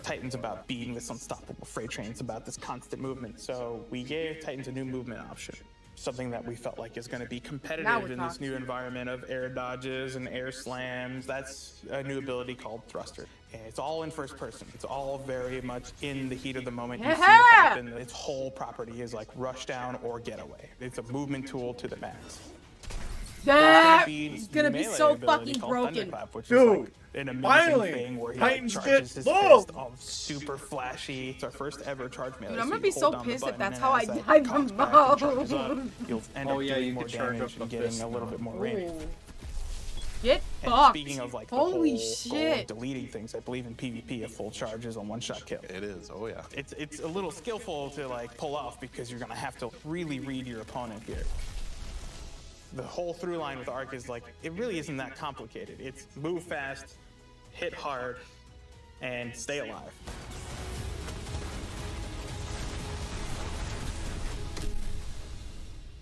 Titan's about being this unstoppable freight train. It's about this constant movement. So we gave Titans a new movement option, something that we felt like is going to be competitive in this new environment of air dodges and air slams. That's a new ability called Thruster. And it's all in first person. It's all very much in the heat of the moment. You see it happen. Its whole property is like rush down or getaway. It's a movement tool to the max. It's gonna be so fucking broken. Dude, an amazing thing where he charges his fist all super flashy. It's our first ever charge melee. Dude, I'm gonna be so pissed if that's how I die from bow. You'll end up doing more damage and getting a little bit more range. Get fucked. Speaking of like holy the whole shit, goal of deleting things, I believe in PvP a full charge is a one-shot kill. It is, oh yeah. It's a little skillful to like pull off because you're gonna have to really read your opponent here. The whole through line with Arc is like, it really isn't that complicated. It's move fast, hit hard, and stay alive.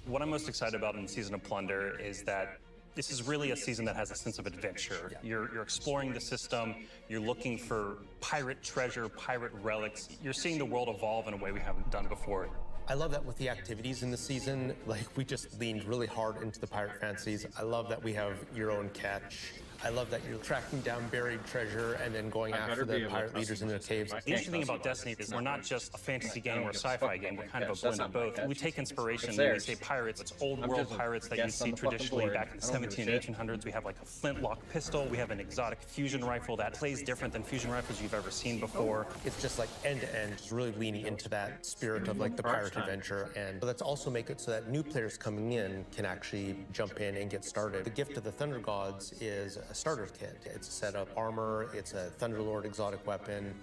What I'm most excited about in Season of Plunder is that this is really a season that has a sense of adventure. You're exploring the system, you're looking for pirate treasure, pirate relics. You're seeing the world evolve in a way we haven't done before. I love that with the activities in the season, like we just leaned really hard into the pirate fantasies. I love that we have your own catch. I love that you're tracking down buried treasure and then going after the pirate leaders in the caves. The interesting thing about Destiny is we're not just a fantasy game or a sci-fi game, we're kind of a blend of both. We take inspiration when we say pirates, it's old world pirates that you'd see traditionally back in the 1700s and 1800s. We have like a flintlock pistol, we have an exotic fusion rifle that plays different than fusion rifles you've ever seen before. It's just like end to end, just really leaning into that spirit of like the pirate adventure. And let's also make it so that new players coming in can actually jump in and get started. The gift of the Thunder Gods is a starter kit. It's a set of armor, it's a Thunderlord exotic weapon.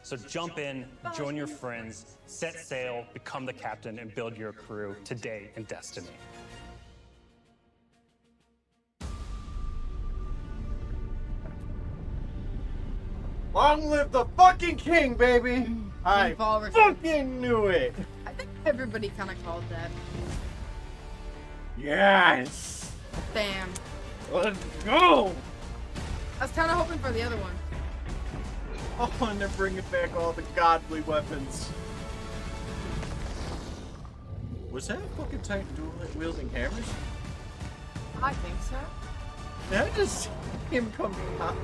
So jump in, join your friends, set sail, become the captain, and build your crew today in Destiny. Long live the fucking king, baby! I fucking knew it! I think everybody kind of called that. Yes! Damn. Let's go! I was kind of hoping for the other one. Oh, and they're bringing back all the godly weapons. Was that a fucking Titan dual-wielding hammers? I think so. That just him coming up.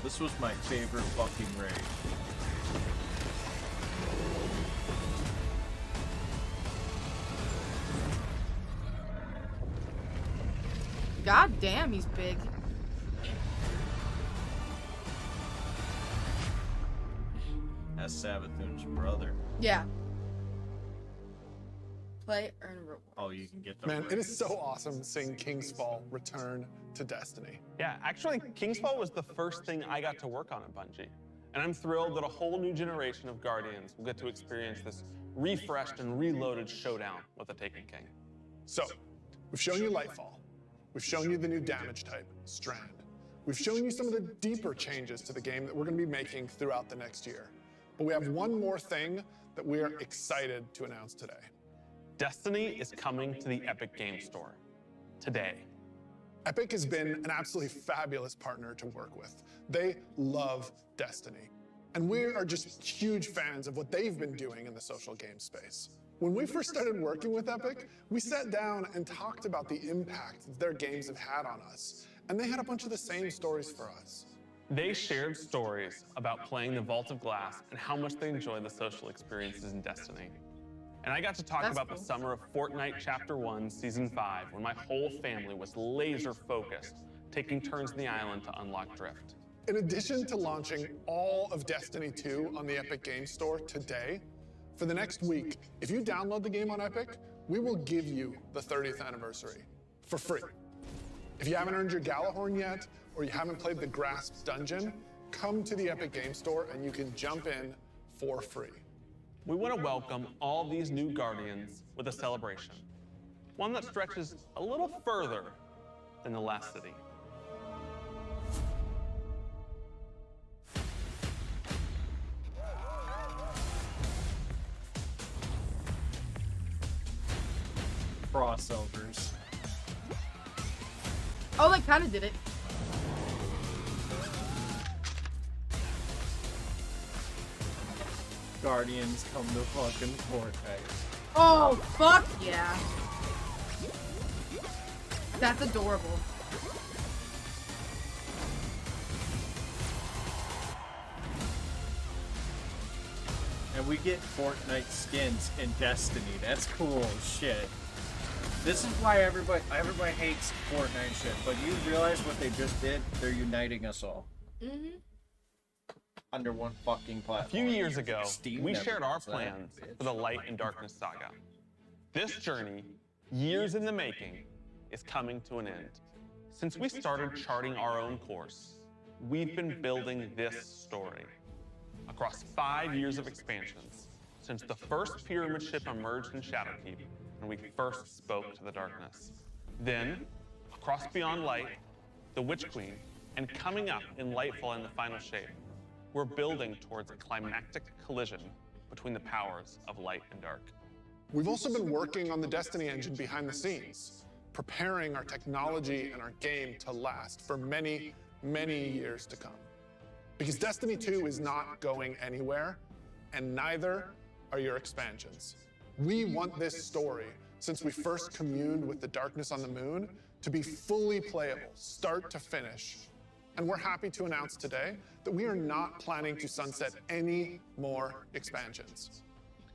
This was my favorite fucking raid. God damn, he's big. as Savathun's brother. Yeah. Play, earn reward. Oh, you can get the Man, it is so awesome seeing King's Fall return to Destiny. Yeah, actually, King's Fall was the first thing I got to work on at Bungie. And I'm thrilled that a whole new generation of Guardians will get to experience this refreshed and reloaded showdown with the Taken King. So, we've shown you Lightfall. We've shown you the new damage type, Strand. We've shown you some of the deeper changes to the game that we're going to be making throughout the next year. But we have one more thing that we're excited to announce today. Destiny is coming to the Epic Game Store today. Epic has been an absolutely fabulous partner to work with. They love Destiny. And we are just huge fans of what they've been doing in the social game space. When we first started working with Epic, we sat down and talked about the impact that their games have had on us. And they had a bunch of the same stories for us. They shared stories about playing the Vault of Glass and how much they enjoy the social experiences in Destiny. And I got to talk about the summer of Fortnite Chapter 1, Season 5, when my whole family was laser focused, taking turns in the island to unlock Drift. In addition to launching all of Destiny 2 on the Epic Game Store today, for the next week, if you download the game on Epic, we will give you the 30th anniversary for free. If you haven't earned your Galahorn yet, or you haven't played the Grasp Dungeon, come to the Epic Game Store and you can jump in for free. We want to welcome all these new Guardians with a celebration, one that stretches a little further than the last city. Crossovers. Oh, they kind of did it. Guardians come to fucking Fortnite. Oh, fuck yeah. That's adorable. And we get Fortnite skins in Destiny. That's cool as shit. This is why everybody hates Fortnite shit, but you realize what they just did? They're uniting us all. Mm-hmm. Under one fucking platform. A few years ago, Steam we never shared our does that, plans bitch. for the Light and Darkness saga. This journey, years in the making, is coming to an end. Since we started charting our own course, we've been building this story. Across 5 years of expansions, since the first pyramid ship emerged in Shadowkeep, and we first spoke to the darkness. Then, across Beyond Light, the Witch Queen, and coming up in Lightfall in the final shape, we're building towards a climactic collision between the powers of light and dark. We've also been working on the Destiny engine behind the scenes, preparing our technology and our game to last for many, many years to come. Because Destiny 2 is not going anywhere, and neither are your expansions. We want this story, since we first communed with the darkness on the moon, to be fully playable, start to finish. And we're happy to announce today that we are not planning to sunset any more expansions.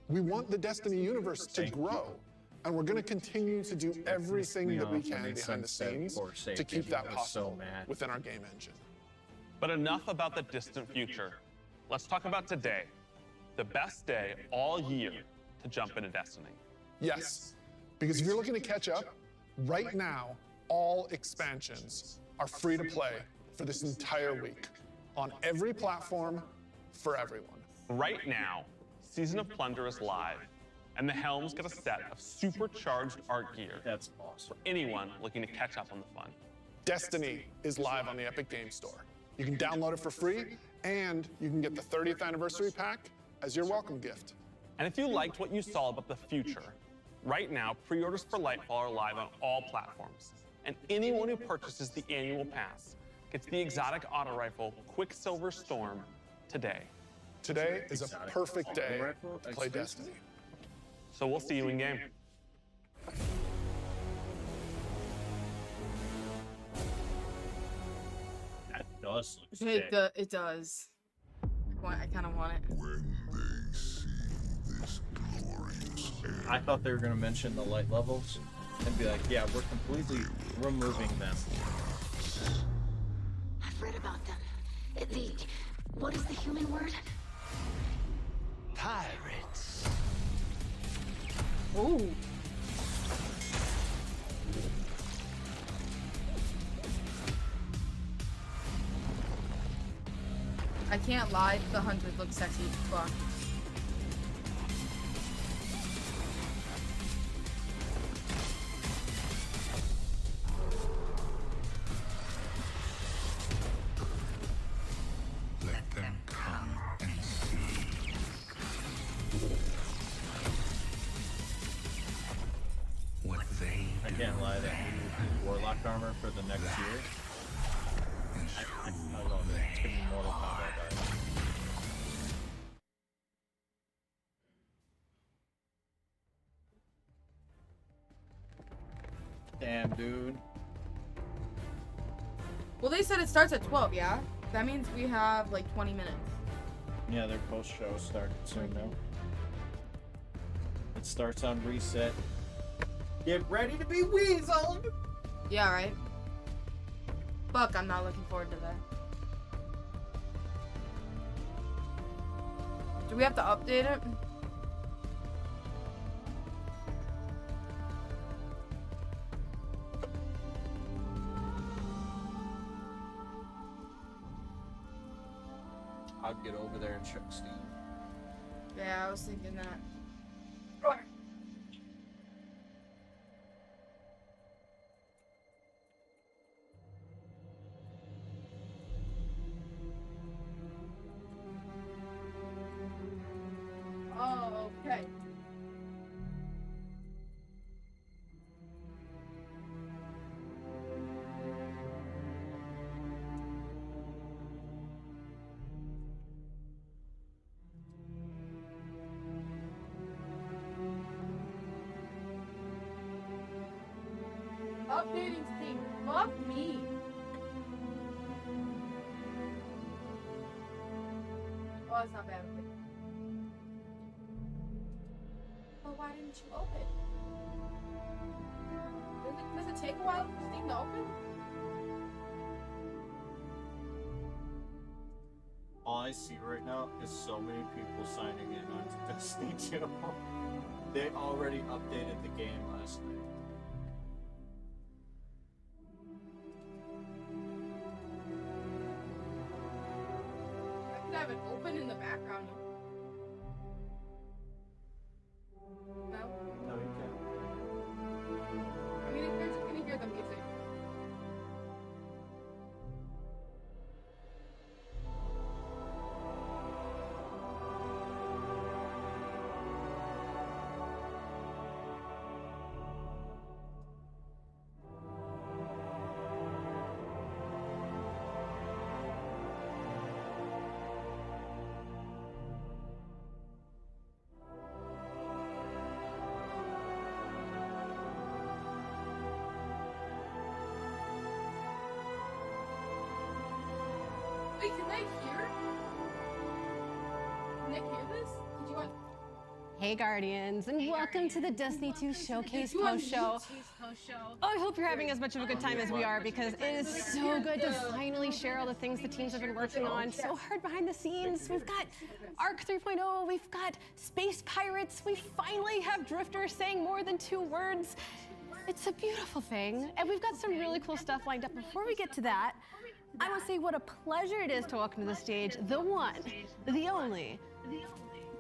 We want the Destiny universe to grow, and we're going to continue to do everything that we can behind the scenes to keep that possible within our game engine. But enough about the distant future. Let's talk about today, the best day all year to jump into Destiny. Yes, because if you're looking to catch up, right now, all expansions are free to play for this entire week on every platform for everyone. Right now, Season of Plunder is live, and the Helms get a set of supercharged art gear. That's awesome. For anyone looking to catch up on the fun. Destiny is live on the Epic Game Store. You can download it for free, and you can get the 30th anniversary pack as your welcome gift. And if you liked what you saw about the future, right now, pre-orders for Lightfall are live on all platforms. And anyone who purchases the annual pass gets the exotic auto rifle Quicksilver Storm today. Today is a perfect day to play Destiny. So we'll see you in game. That does look sick. It does. I kind of want it. I thought they were going to mention the light levels and be like, yeah, we're completely removing them. I've read about them. What is the human word? Ooh. I can't lie, the hunters look sexy as fuck. Let them come and see. What they I can't lie, that new Warlock armor for the next year. I love it. It's gonna be Mortal Kombat, guys. Damn, dude. Well, they said it starts at 12, yeah? That means we have like 20 minutes. Yeah, their post-show starting soon now. It starts on reset. Get ready to be weaseled! Yeah, right? Fuck, I'm not looking forward to that. Do we have to update it? I'd get over there and check Steam. Yeah, I was thinking that. Oh, okay. Updating Steam. Fuck me. Oh, it's not bad. Okay. Well, why didn't you open? Does it take a while for Steam to open? All I see right now is so many people signing in on Destiny 2. They already updated the game last night. I could have it open in the background. No? No, you can't. I mean, if you're just gonna hear the music. Wait, can they hear? Can they hear this? Did you want? Hey Guardians, and welcome to the Destiny 2 Showcase post-show. Oh, I hope you're having as much of a good time as we are, because it is so good to finally share all the things the teams have been working on so hard behind the scenes. We've got Arc 3.0, we've got Space Pirates, we finally have Drifters saying more than 2 words. It's a beautiful thing, and we've got some really cool stuff lined up. Before we get to that, I want to say what a pleasure it is to welcome to the stage the one, the only,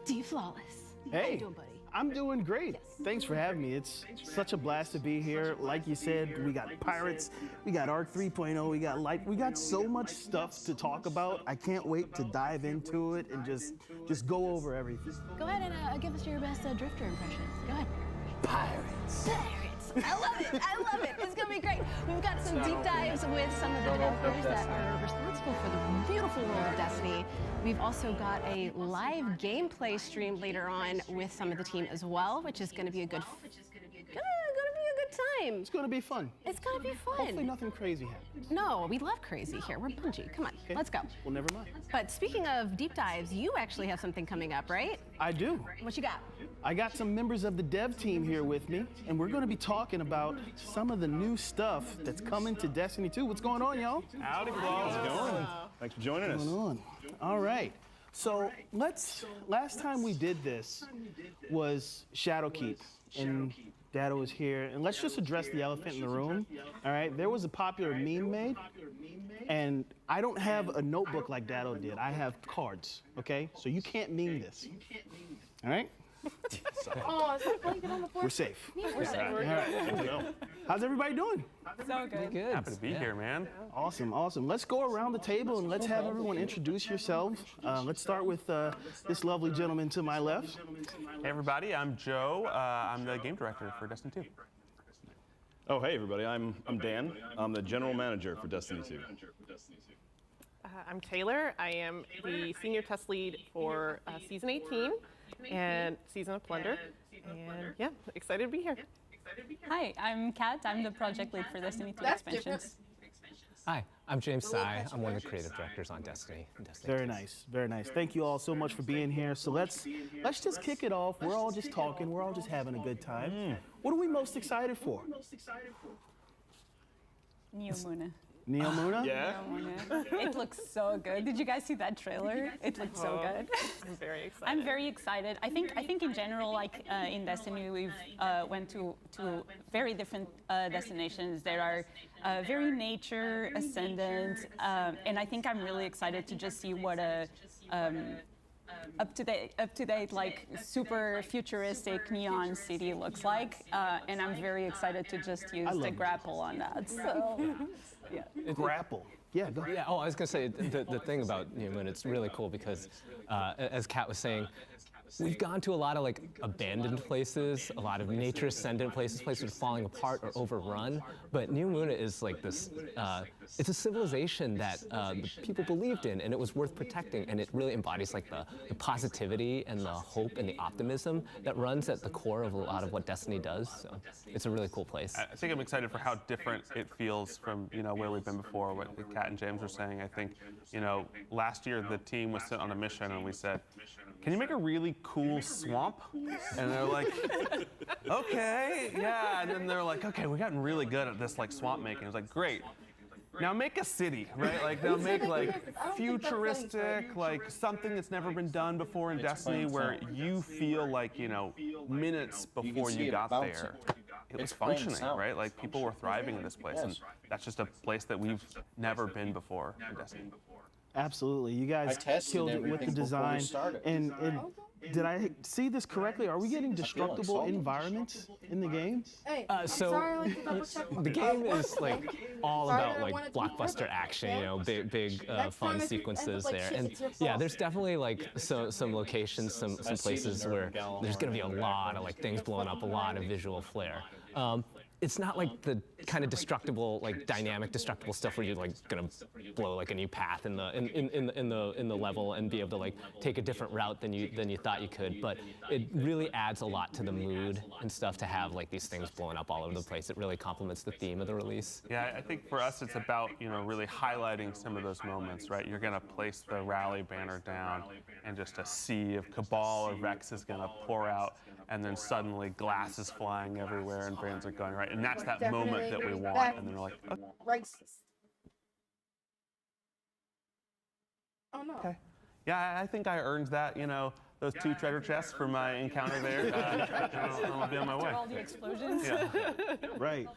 D-Flawless. How you Hey, doing, buddy? I'm doing great. Thanks for having me. It's such a blast to be here. Like you said, we got Pirates, we got Arc 3.0, we got Light, we got so much stuff to talk about. I can't wait to dive into it and just go over everything. Go ahead and give us your best Drifter impressions. Go ahead. Pirates. I love it. I love it. It's going to be great. We've got some deep dives with some of the developers that are responsible for the beautiful world of Destiny. We've also got a live gameplay stream later on with some of the team as well, which is going to be a good time. It's gonna be fun. It's going to be fun. Hopefully nothing crazy happens. No, we love crazy here. We're Bungie. Come on, let's go. Well, never mind. But speaking of deep dives, you actually have something coming up, right? I do. What you got? I got some members of the dev team here with me, and we're gonna be talking about some of the new stuff that's coming to Destiny 2. What's going on, y'all? Howdy, Flaw. How's it going? Thanks for joining us. What's going on? All right. So last time we did this was Shadowkeep, and Dado was here, and let's just address the elephant in the room, all right? There was a popular meme made, and I don't have a notebook like Dado did. I have cards, okay? So you can't meme this, all right? Oh, is that blanket on the floor? We're safe. We're safe. All right. Good to know. How's everybody doing? So good. Happy to be here, man. Awesome, awesome. Let's go around the table and let's have everyone introduce yourselves. Let's start with this lovely gentleman to my left. Hey, everybody. I'm Joe. I'm the game director for Destiny 2. Oh, hey, everybody. I'm Dan. I'm the general manager for Destiny 2. I'm Taylor. I am the senior test lead for Season 18 and Season of Plunder. And yeah, excited to be here. Hi, I'm Kat. I'm the project lead for Destiny 2 That's expansions. different. Hi, I'm James Sy. I'm one of the creative directors on Destiny. Very nice, very nice. Thank you all so much for being here. So let's just kick it off. We're all just talking. We're all just having a good time. What are we most excited for? Neomuna. Neomuna? Yeah. It looks so good. Did you guys see that trailer? It looks so good. I'm very excited. I'm very excited. I think in general, like in Destiny, we've went to very different destinations. There are very nature ascendant, and I think I'm really excited to just see what a up to date, like super futuristic neon city looks like, and I'm very excited to just use the grapple on that. So, yeah. Grapple. Yeah, go ahead. Yeah, oh, I was going to say, the thing about Newman, it's really cool because, as Kat was saying, we've gone to a lot of like abandoned places, a lot of nature ascendant places falling apart or overrun. But New Muna is like this, it's a civilization that the people believed in and it was worth protecting. And it really embodies like the positivity and the hope and the optimism that runs at the core of a lot of what Destiny does. So it's a really cool place. I think I'm excited for how different it feels from, where we've been before, what Kat and James were saying. I think, last year the team was sent on a mission and we said, can you make a really cool swamp? And they're like, okay, yeah. And then they're like, okay, we've gotten really good at this like swamp making. It's like, great. Now make a city, right? Like now make like futuristic, like something that's never been done before in Destiny where you feel like, minutes before you got there, it was functioning, right? Like people were thriving in this place. And that's just a place that we've never been before in Destiny. Absolutely. You guys killed it with the design. And did I see this correctly? Are we getting destructible environments in the game? Hey, So the game is like all about like blockbuster action, big fun sequences there. And yeah, there's definitely like some locations, some places where there's gonna be a lot of like things blowing up, a lot of visual flair. It's not like the kind of destructible, like dynamic destructible stuff where you're like gonna blow like a new path in the level and be able to like take a different route than you thought you could. But it really adds a lot to the mood and stuff to have like these things blowing up all over the place. It really complements the theme of the release. Yeah, I think for us it's about really highlighting some of those moments, right? You're gonna place the rally banner down, and just a sea of Cabal or Vex is gonna pour out. And then suddenly glass is flying everywhere and bands are going, right? And that's that moment that we want. And then we're like, okay. Racist. Oh no. Okay. Yeah, I think I earned that, those 2 treasure chests for my encounter there. I'll be on my way. After all the explosions. Yeah. Right.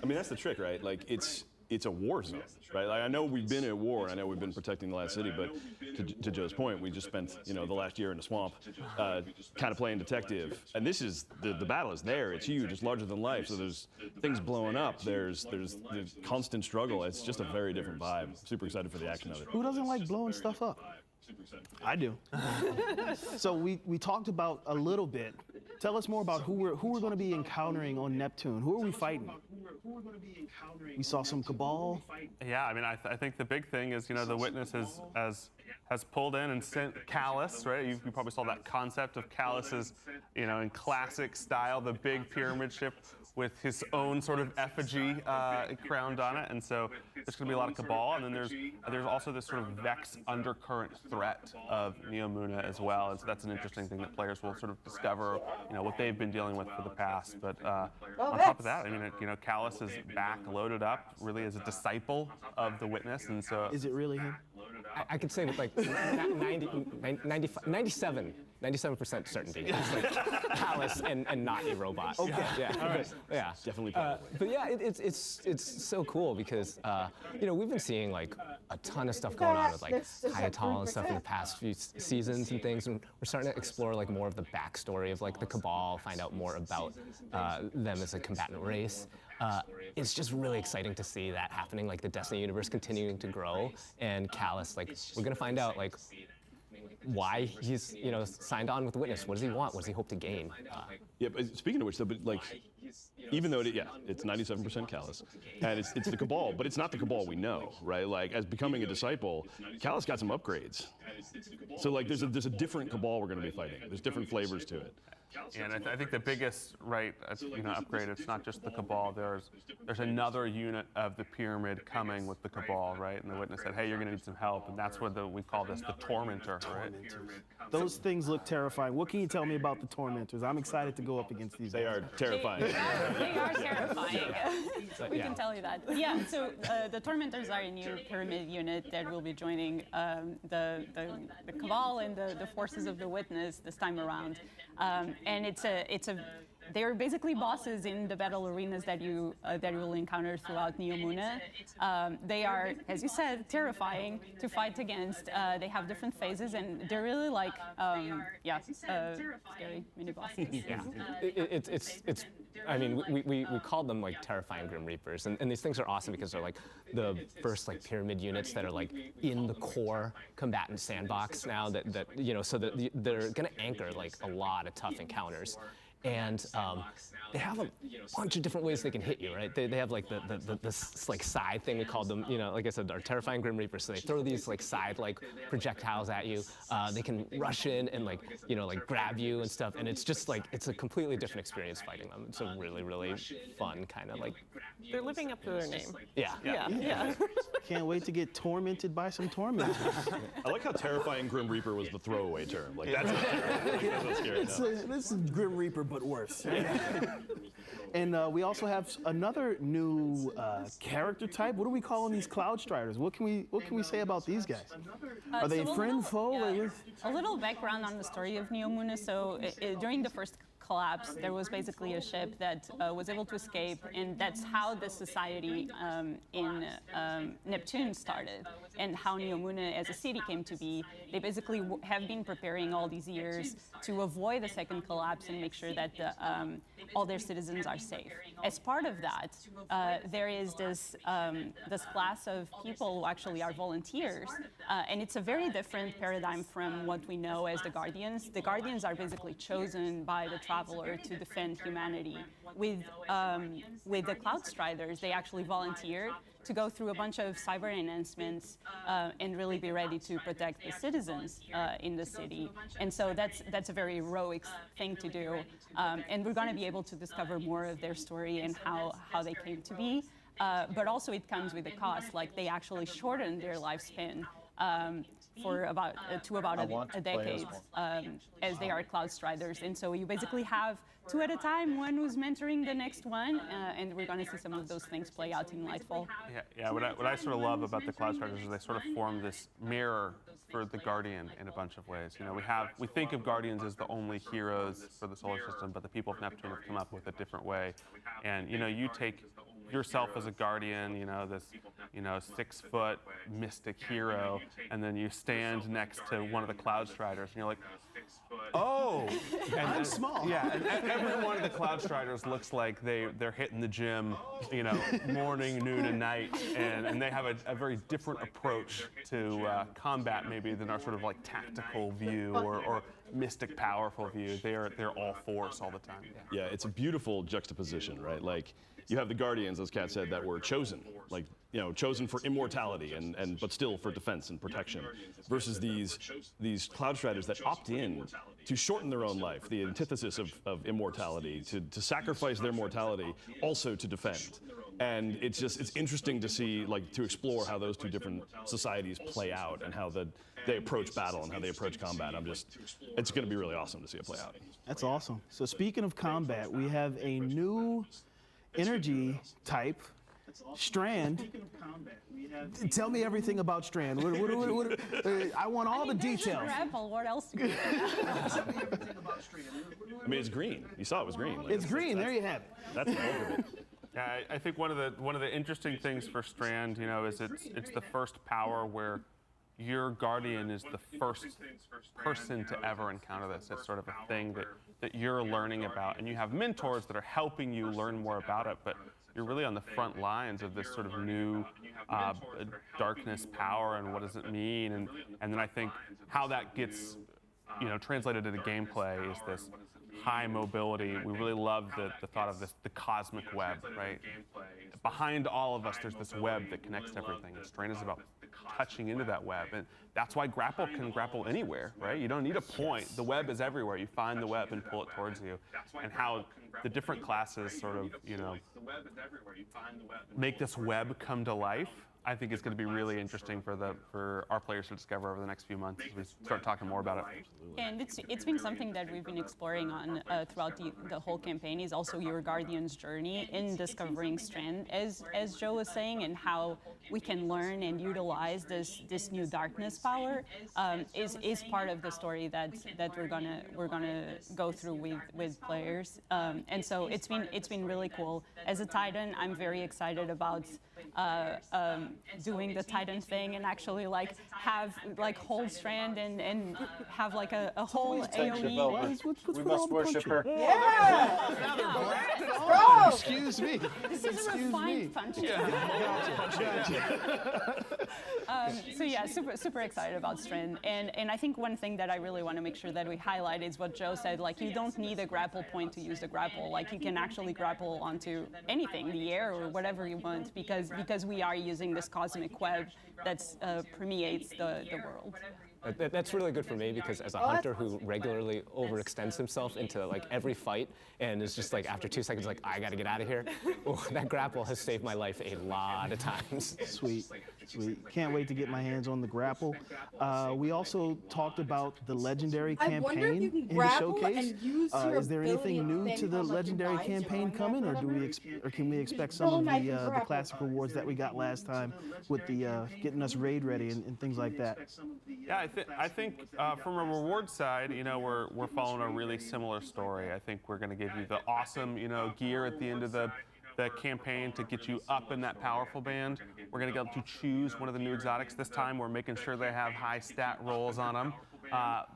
I mean, that's the trick, right? Like, it's a war zone, right? Like, I know we've been at war, and I know we've been protecting the last city, but to Joe's point, we just spent, the last year in the swamp, kind of playing detective. And this is, the battle is there. It's huge. It's larger than life. So there's things blowing up. There's the constant struggle. It's just a very different vibe. Super excited for the action of it. Who doesn't like blowing stuff up? I do. So we talked about a little bit. Tell us more about who we're going to be encountering on Neptune. Who are we fighting? We saw some Cabal. Yeah, I mean, I think the big thing is, the Witness has pulled in and sent Callus, right? You probably saw that concept of Callus's, in classic style, the big pyramid ship with his own sort of effigy crowned on it. And so there's going to be a lot of Cabal. And then there's also this sort of Vex undercurrent threat of Neomuna as well. And so that's an interesting thing that players will sort of discover, what they've been dealing with for the past. But on top of that, I mean, Callus is back, loaded up, really as a disciple of the Witness. And so is it really him? I could say with like 97% certainty. It's like Callus and not a robot. Okay. Yeah. All right. Yeah. Definitely. But yeah, it's so cool because we've been seeing like a ton of stuff going on with like Hayatal and stuff in the past few seasons and things, and we're starting to explore like more of the backstory of like the Cabal, find out more about them as a combatant race. It's just really exciting to see that happening, like the Destiny universe continuing to grow, and Callus, like we're gonna find out like why he's signed on with Witness. What does he want? What does he hope to gain? Yeah, but speaking of which, though, but like, even though it's 97% Callus, and it's the Cabal, but it's not the Cabal we know, right? Like, as becoming a disciple, Callus got some upgrades. So like, there's a different Cabal we're going to be fighting. There's different flavors to it. And I think the biggest upgrade, it's not just the Cabal. There's another unit of the pyramid coming with the Cabal, right? And the Witness said, hey, you're going to need some help, and that's what we call this the Tormentor, right? Those things look terrifying. What can you tell me about the Tormentors? I'm excited to go up against these. They are terrifying. They are terrifying. We can tell you that. Yeah, so the Tormentors are a new pyramid unit that will be joining the Cabal and the forces of the Witness this time around. And they're basically bosses in the battle arenas that you will encounter throughout Neomuna. They are, as you said, terrifying to fight against. They have different phases, and they're really like, scary mini bosses. Yeah, it's. I mean, we called them like terrifying Grim Reapers, and these things are awesome because they're like the first like pyramid units that are like in the core combatant sandbox now. So that they're gonna anchor like a lot of tough encounters. And they have a bunch of different ways they can hit you, right? They have like this like side thing, we called them, like I said, our terrifying Grim Reapers. So they throw these like side like projectiles at you. They can rush in and like grab you and stuff. And it's just like, it's a completely different experience fighting them. It's a really, really fun kind of like. They're living up to their name. Yeah. Can't wait to get tormented by some tormentors. I like how terrifying Grim Reaper was the throwaway term. Like that's not scary. This is Grim Reaper, but worse. And we also have another new character type. What are we calling these Cloud Striders? What can we say about these guys? Are they friend, foe? Yeah. A little background on the story of Neomuna. So during the first collapse, there was basically a ship that was able to escape, and that's how the society in Neptune started, and how Neomuna as a city came to be. They basically have been preparing all these years to avoid the second collapse and make sure that all their citizens are safe. As part of that, there is this class of people who actually are volunteers, and it's a very different paradigm from what we know as the Guardians. The Guardians are basically chosen by the traveler to defend humanity. With the Cloud Striders, they actually volunteer to go through a bunch of cyber enhancements and really be ready to protect the citizens in the city. And so that's a very heroic thing to do. And we're going to be able to discover more of their story and how they came to be. But also it comes with a cost, like they actually shortened their lifespan for about a decade as they are Cloud Striders. And so you basically have two at a time, one who's mentoring the next one, and we're going to see some of those things play out in Lightfall. Yeah. What I sort of love about the Cloud Striders is they sort of form this mirror for the Guardian in a bunch of ways. We think of Guardians as the only heroes for the solar system, but the people of Neptune have come up with a different way. And you take yourself as a Guardian, this 6-foot mystic hero, and then you stand next to one of the Cloud Striders, and you're like, oh, I'm small. Yeah, and every one of the Cloud Striders looks like they're hitting the gym, morning, noon, and night, and they have a very different approach to combat maybe than our sort of like tactical view or mystic powerful view. They're all force all the time. Yeah, it's a beautiful juxtaposition, right? Like, you have the Guardians, as Kat said, that were chosen, like, chosen for immortality and but still for defense and protection, versus these Cloud Striders that opt in to shorten their own life, the antithesis of immortality, to sacrifice their mortality also to defend. And it's interesting to see, like, to explore how those two different societies play out and how they approach battle and how they approach combat. It's going to be really awesome to see it play out. That's awesome. So speaking of combat, we have a new energy type Strand. Tell me everything about Strand. I want all the details. Grapple, what else do you I mean, it's green. You saw it was green. Like, it's green. There you have it. That's the bulk of it. Yeah, I think one of the interesting things for Strand, you know, is it's the first power where your guardian is the first person to ever encounter this. It's sort of a thing that you're learning about, and you have mentors that are helping you learn more about it, but you're really on the front lines of this sort of new darkness power and what does it mean, and then I think how that gets, you know, translated into gameplay is this high mobility. We really love the thought of the cosmic web, right? Behind all of us, there's this web that connects to everything. And Strain is about touching into that web. And that's why grapple can grapple anywhere, right? You don't need a point. The web is everywhere. You find the web and pull it towards you. And how the different classes sort of, you know, make this web come to life, I think it's going to be really interesting for our players to discover over the next few months as we start talking more about it. And it's been something that we've been exploring on throughout the whole campaign, is also your Guardian's journey in discovering Strand, as Joe was saying, and how we can learn and utilize this new darkness power is part of the story that we're gonna go through with players. And so it's been really cool. As a Titan, I'm very excited about doing the Titan thing and actually hold Strand and have like a whole AoE. We must worship her. Yeah! Oh, excuse me. This is refined punching. So yeah, super excited about Strand. And I think one thing that I really want to make sure that we highlight is what Joe said, like you don't need a grapple point to use the grapple. Like you can actually grapple onto anything, the air or whatever you want, because we are using this cosmic web that permeates the world. That's really good for me because as a hunter who regularly overextends himself into like every fight and is just like after 2 seconds like I gotta get out of here, that grapple has saved my life a lot of times. Sweet. Can't wait to get my hands on the grapple. We also talked about the legendary campaign in the showcase. Is there anything new to the legendary campaign coming, or can we expect some of the classic rewards that we got last time with the getting us raid ready and things like that? Yeah, I think from a reward side, you know, we're following a really similar story. I think we're going to give you the awesome, you know, gear at the end of the campaign to get you up in that powerful band. We're going to get to choose one of the new exotics this time. We're making sure they have high stat rolls on them.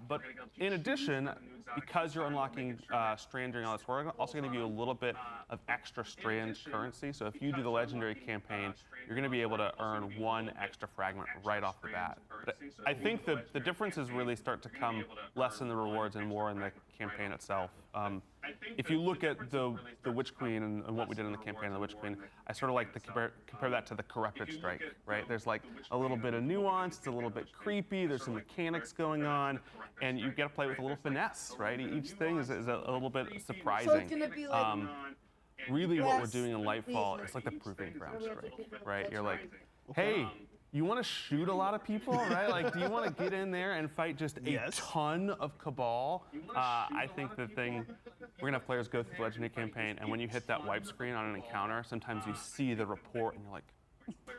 But in addition, because you're unlocking Strand during all this, we're also going to give you a little bit of extra Strand currency. So if you do the legendary campaign, you're going to be able to earn 1 extra fragment right off the bat. But I think the differences really start to come less in the rewards and more in the campaign itself. If you look at the Witch Queen and what we did in the campaign of the Witch Queen, I sort of like to compare that to the Corrupted Strike, right? There's like a little bit of nuance, it's a little bit creepy, there's some mechanics going on, and you get to play with a little finesse, right? Each thing is a little bit surprising. So it's gonna be like, really what we're doing in Lightfall, it's like the Proving Ground Strike, right? You're like, hey, you want to shoot a lot of people, right? Like, do you want to get in there and fight just a ton of Cabal? I think the thing, we're going to have players go through the Legendary campaign, and when you hit that wipe screen on an encounter, sometimes you see the report, and you're like,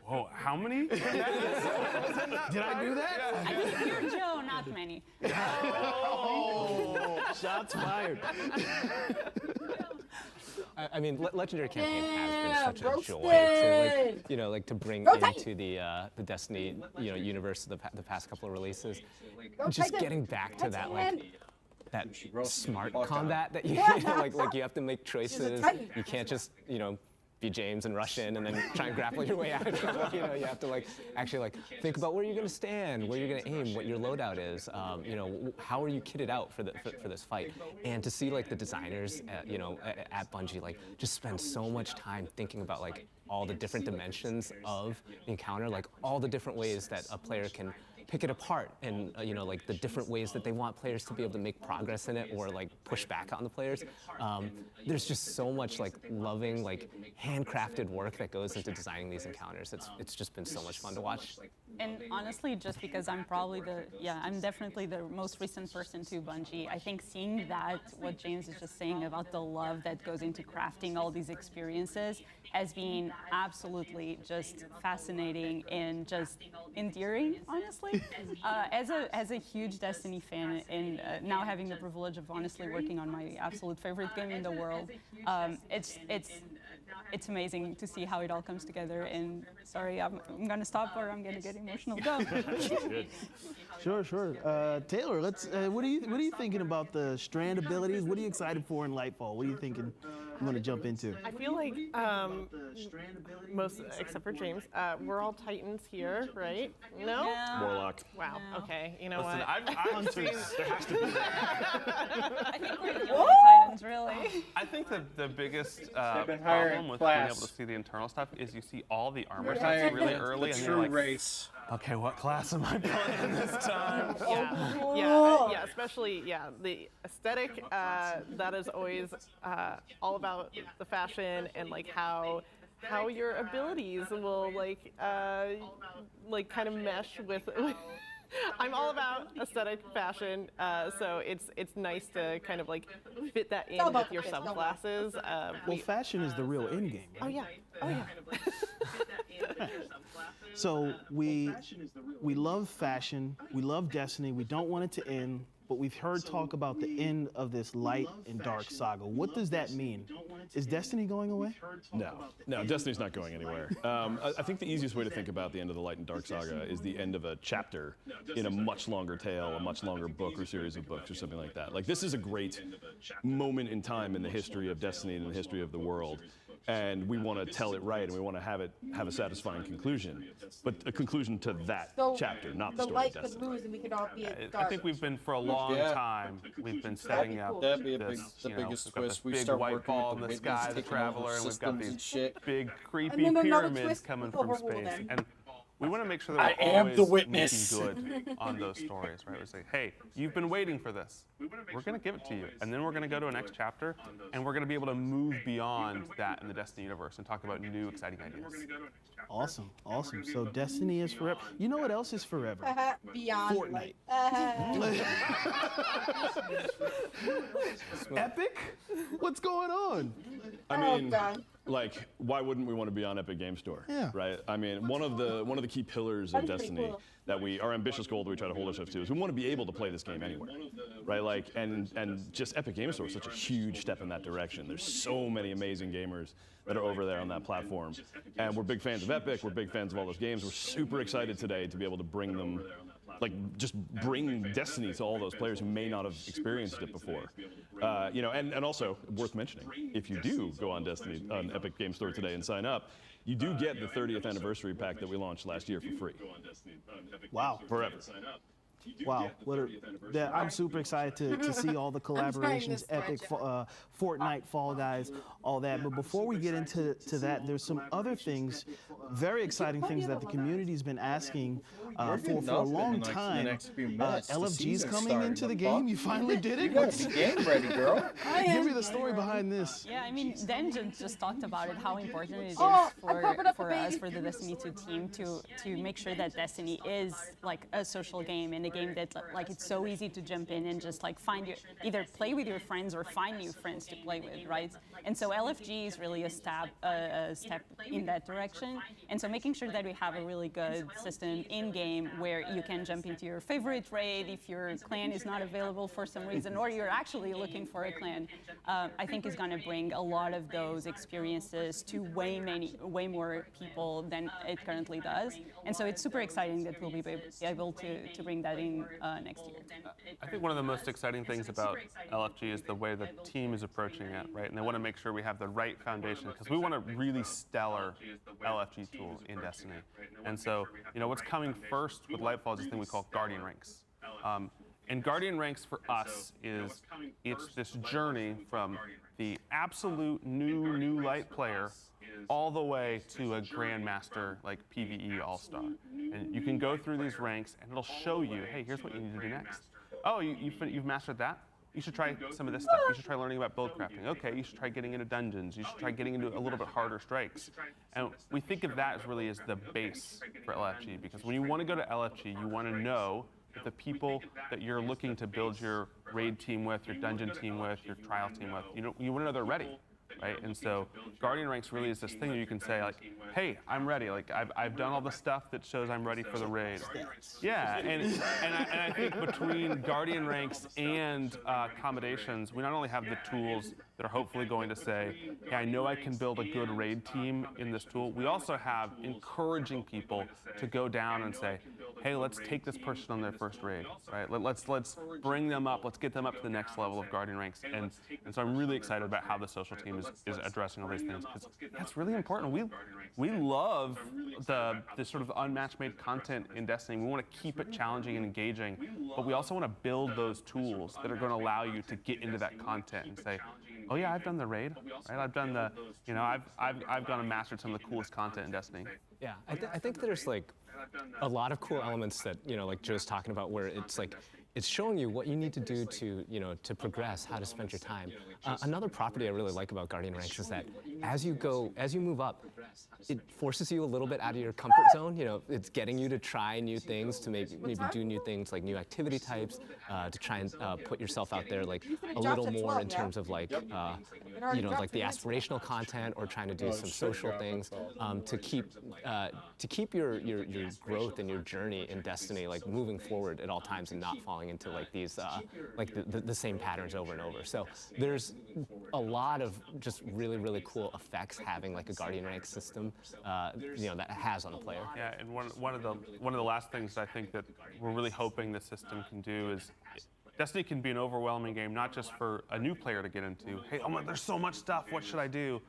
whoa, how many? Did I do that? I think you're Joe, not many. Oh, shots fired. I mean, Legendary campaign has been such a joy to, like, you know, like to bring into the Destiny, you know, universe the past couple of releases. Just getting back to that, like, that smart combat that you, you know, like you have to make choices. You can't just, you know, be James and rush in and then try and grapple your way out of trouble. You know, you have to like actually like think about where you're going to stand, where you're going to aim, what your loadout is. You know, how are you kitted out for this fight? And to see like the designers, you know, at Bungie, like just spend so much time thinking about like all the different dimensions of the encounter, like all the different ways that a player can pick it apart and you know, like the different ways that they want players to be able to make progress in it or like push back on the players. There's just so much like loving, like handcrafted work that goes into designing these encounters. It's just been so much fun to watch. And honestly, just because I'm probably I'm definitely the most recent person to Bungie, I think seeing that, what James is just saying about the love that goes into crafting all these experiences as being absolutely just fascinating and just endearing, honestly. As a huge Destiny fan and now having the privilege of honestly working on my absolute favorite game in the world, it's amazing to see how it all comes together. And sorry, I'm gonna stop or I'm gonna get emotional. Go. Sure. Taylor, let's. What are you thinking about the strand abilities? What are you excited for in Lightfall? What are you thinking you want to jump into? I feel like most, except for James, we're all Titans here, right? No? Warlock. Wow. No. Okay. You know Listen, what? I've seen, there has to be. I think we're the only Titans, really. I think the biggest problem with being able to see the internal stuff is you see all the armor sets really early, and you're like, race. okay, what class am I playing this time? Yeah, especially the aesthetic. That is always all about the fashion and like how your abilities will like kind of mesh with. I'm all about aesthetic fashion, so it's nice to kind of like fit that in with your subclasses. Well, fashion is the real end game, right? Oh yeah. So we love fashion, we love Destiny, we don't want it to end, but we've heard talk about the end of this light and dark saga. What does that mean? Is Destiny going away? No, Destiny's not going anywhere. I think the easiest way to think about the end of the light and dark saga is the end of a chapter in a much longer tale, a much longer book or series of books or something like that. Like, this is a great moment in time in the history of Destiny and in the history of the world. And we want to tell it right, and we want to have a satisfying conclusion, but a conclusion to that chapter, not the story of Destiny. The light could lose, and we could all be at I dark. think we've been for a long time. We've been setting up. That'd be the biggest twist. We big start white working ball with in the the sky, the taking over traveler, and we've got systems and these shit. big creepy And then another pyramids twist coming before from we're space. then. And we want to make sure that I we're am always the witness. making good on those stories, right? We say, hey, you've been waiting for this. We're going to give it to you. And then we're going to go to a next chapter, and we're going to be able to move beyond that in the Destiny universe and talk about new, exciting ideas. Awesome. So Destiny is forever. You know what else is forever? Beyond. Fortnite. Epic? What's going on? I mean, like, why wouldn't we want to be on Epic Game Store? Yeah. Right? I mean, one of the key pillars of Destiny that our ambitious goal that we try to hold ourselves to is we want to be able to play this game anywhere, right? Like, and just Epic Game Store is such a huge step in that direction. There's so many amazing gamers that are over there on that platform, and we're big fans of Epic. We're big fans of all those games. We're super excited today to be able to bring them. Like, just bring Destiny to all those players who may not have experienced it before. And also, worth mentioning, if you do go on Epic Game Store today and sign up, you do get the 30th anniversary pack that we launched last year for free. Wow. Forever. Wow, I'm super excited to see all the collaborations, Epic, Fortnite, Fall Guys, all that. But before we get into that, there's some other things, very exciting things that the community's been asking for a long time. LFG's coming into the game. You finally did it. You got the game ready, girl. Give me the story behind this. Yeah, I mean, Dan just talked about it, how important it is for us, for the Destiny 2 team, to make sure that Destiny is like a social game and a game that like it's so easy to jump in and just like either play with your friends or find new friends to play with, right? And so LFG is really a step in that direction. And so making sure that we have a really good system in game where you can jump into your favorite raid if your clan is not available for some reason, or you're actually looking for a clan, I think is going to bring a lot of those experiences to way more people than it currently does. And so it's super exciting that we'll be able to bring that in next year. I think one of the most exciting things about LFG is the way the team is approaching it, right? And they want to make sure we have the right foundation, because we want a really stellar LFG tool in Destiny. And so, what's coming first with Lightfall is this thing we call Guardian Ranks. And Guardian Ranks for us it's this journey from the absolute new light player all the way to a Grandmaster like PvE All-Star. And you can go through these ranks and it'll show you, hey, here's what you need to do next. Oh, you've mastered that? You should try some of this stuff. You should try learning about build crafting. Okay, you should try getting into dungeons. You should try getting into a little bit harder strikes. And we think of that as really as the base for LFG, because when you want to go to LFG, you want to know that the people that you're looking to build your raid team with, your dungeon team with, your trial team with, you want to know they're ready. Right? And so Guardian Ranks really is this thing that you can say, like, hey, I'm ready. Like, I've done all the stuff that shows I'm ready for the raid. Yeah, and I think between Guardian Ranks and accommodations, we not only have the tools that are hopefully going to say, hey, I know I can build a good raid team in this tool. We also have encouraging people to go down and say, hey, let's take this person on their first raid, right? Let's bring them up. Let's get them up to the next level of Guardian Ranks. And so I'm really excited about how the social team is addressing all these things, because that's really important. We love the sort of unmatched-made content in Destiny. We want to keep it challenging and engaging, but we also want to build those tools that are going to allow you to get into that content and say, oh yeah, I've done the raid, right? I've done the, I've gone and mastered some of the coolest content in Destiny. Yeah, I think there's like a lot of cool elements that, like Joe's talking about, where it's like, it's showing you what you need to do to, to progress, how to spend your time. Another property I really like about Guardian Ranks is that as you move up, it forces you a little bit out of your comfort zone. It's getting you to try new things, to maybe do new things like new activity types, to try and put yourself out there like a little more in terms of like, like the aspirational content, or trying to do some social things, to keep your growth and your journey in Destiny like moving forward at all times and not falling into like these like the same patterns over and over. So there's a lot of just really cool effects having like a Guardian Rank system that has on a player. Yeah, and one of the last things I think that we're really hoping the system can do is, Destiny can be an overwhelming game, not just for a new player to get into. Hey, there's so much stuff, what should I do?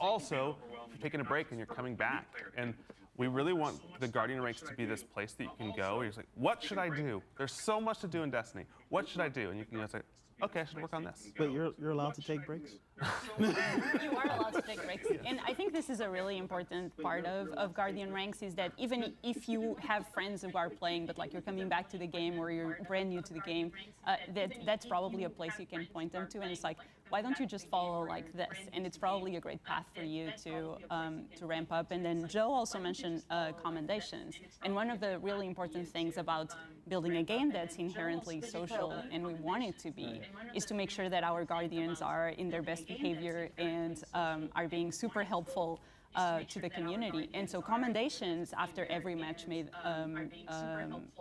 Also, if you're taking a break and you're coming back. And we really want the Guardian Ranks to be this place that you can go, where you're like, what should I do? There's so much to do in Destiny. What should I do? And you can say, okay, I should work on this. But you're allowed to take breaks? You are allowed to take breaks. And I think this is a really important part of Guardian Ranks, is that even if you have friends who are playing, but like you're coming back to the game or you're brand new to the game, that's probably a place you can point them to. And it's like, why don't you just follow like this? And it's probably a great path for you to ramp up. And then Joe also mentioned commendations. And one of the really important things about building a game that's inherently social, and we want it to be, is to make sure that our Guardians are in their best behavior and are being super helpful to the community. And so commendations after every match-made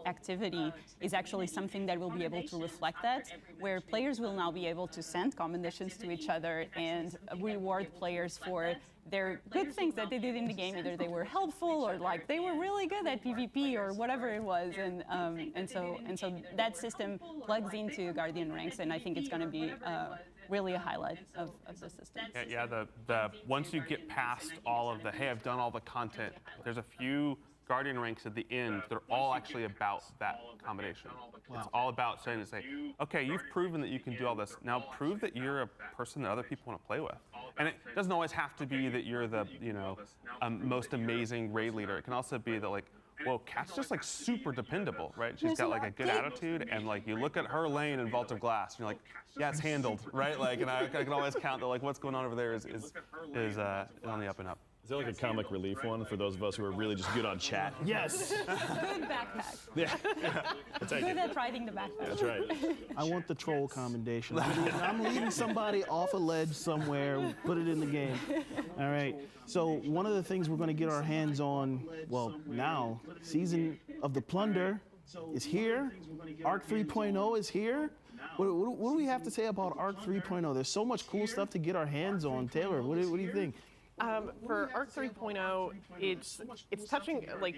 activity is actually something that will be able to reflect that, where players will now be able to send commendations to each other and reward players for their good things that they did in the game. Either they were helpful, or like they were really good at PvP, or whatever it was. And so that system plugs into Guardian Ranks, and I think it's going to be really a highlight of the system. Yeah, the once you get past all of the, hey, I've done all the content, there's a few Guardian Ranks at the end. They're all actually about that combination. Wow. It's all about saying, okay, you've proven that you can do all this. Now prove that you're a person that other people want to play with. And it doesn't always have to be that you're the most amazing raid leader. It can also be that, like, well, Kat's just like super dependable, right? She's got like a good attitude, and like you look at her lane in Vault of Glass, and you're like, yeah, it's handled, right? Like, and I can always count that like what's going on over there is on the up and up. Is there like a comic relief one for those of us who are really just good on chat? Yes. Good backpack. Yeah. Good at riding the backpack. That's right. I want the troll commendation. I'm leading somebody off a ledge somewhere, put it in the game. All right. So one of the things we're going to get our hands on, well, now, Season of the Plunder is here. Arc 3.0 is here. What do we have to say about Arc 3.0? There's so much cool stuff to get our hands on. Taylor, what do you think? For Arc 3.0, it's touching like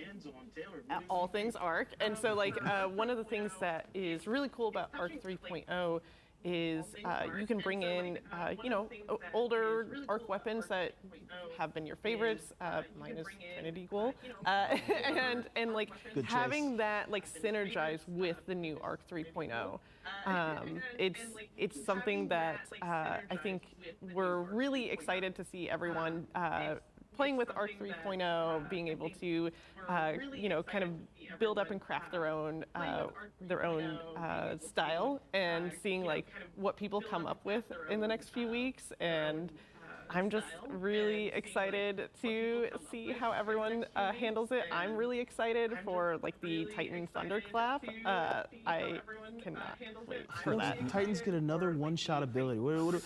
all things Arc, and so like one of the things that is really cool about Arc 3.0 is you can bring in, older arc weapons that have been your favorites. Mine is Trinity Ghoul, and like Good having choice. that like synergize with the new Arc 3.0. It's something that I think we're really excited to see everyone playing with Arc 3.0, being able to, kind of build up and craft their own style, and seeing like what people come up with in the next few weeks. And I'm just really excited to see how everyone handles it. I'm really excited for like the Titan Thunderclap. I cannot wait for that. Titans get another one-shot ability. I'm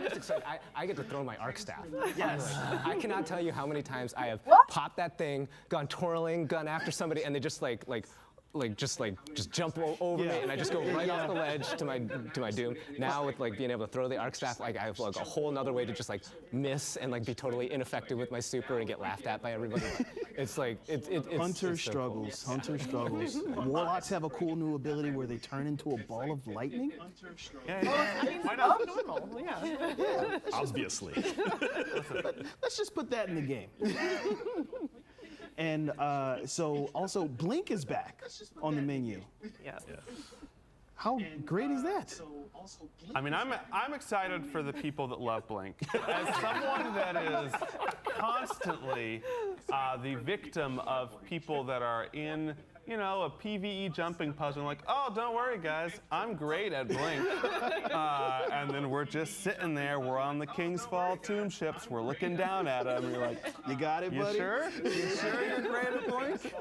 just excited. I get to throw my arc staff. Yes. I cannot tell you how many times I have popped that thing, gone twirling, gone after somebody, and they just just jump over me, and I just go right off the ledge to my doom. Now with like being able to throw the arc staff, like I have like a whole nother way to just like miss and like be totally ineffective with my super and get laughed at by everybody. It's like it's Hunter it's so struggles. Hunter struggles. Warlocks have a cool new ability where they turn into a ball of lightning. Why not? Normal, yeah. Obviously. Let's just put that in the game. And so also Blink is back on the menu. Yeah. How great is that? I mean, I'm excited for the people that love Blink. As someone that is constantly the victim of people that are in, a PvE jumping puzzle, like, oh, don't worry, guys, I'm great at Blink. And then we're just sitting there, we're on the King's Fall tomb ships, we're looking down at them, and you're like, you got it, buddy? You sure? You sure you're great at Blink?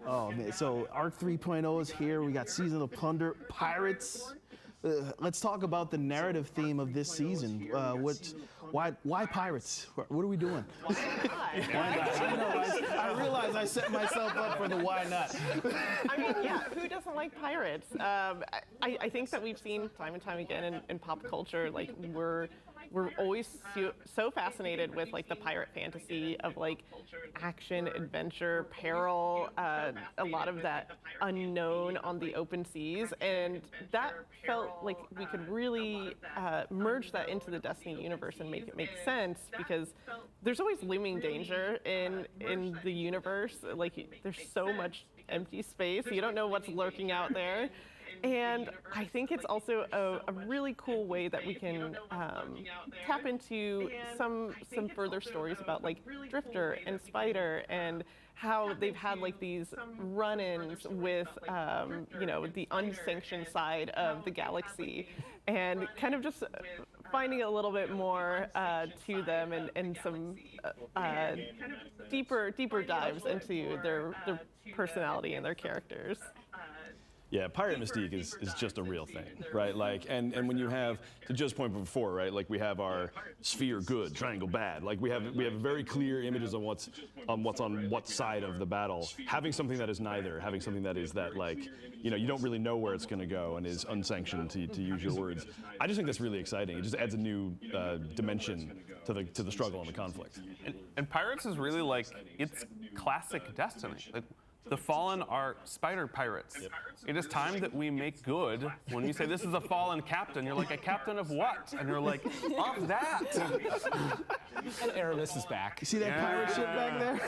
Oh, man. So Arc 3.0 is here. We got Season of Plunder, Pirates. Let's talk about the narrative theme of this season. Why pirates? What are we doing? Why not? I realize I set myself up for the why not. I mean, yeah, who doesn't like pirates? I think that we've seen time and time again in pop culture, like we're always so fascinated with like the pirate fantasy of like action, adventure, peril, a lot of that unknown on the open seas, and that felt like we could really merge that into the Destiny universe and make it make sense, because there's always looming danger in the universe. Like there's so much empty space, you don't know what's lurking out there. And I think it's also a really cool way that we can tap into some further stories about like Drifter and Spider, and how they've had like these run-ins with the unsanctioned side of the galaxy, and kind of just finding a little bit more to them, and some deeper dives into their personality and their characters. Yeah, pirate mystique is just a real thing, right? Like, and when you have, to Joe's point before, right? Like we have our sphere good, triangle bad. Like we have very clear images of what's on what side of the battle. Having something that is neither, having something that is that like, you don't really know where it's going to go and is unsanctioned, to use your words. I just think that's really exciting. It just adds a new dimension to the struggle and the conflict. And Pirates is really like, it's classic Destiny. Like, the Fallen are spider pirates. Yep. It is time that we make good. When you say this is a fallen captain, you're like, a captain of what? And you're like, of that. And Aramis is back. You see that pirate ship back there?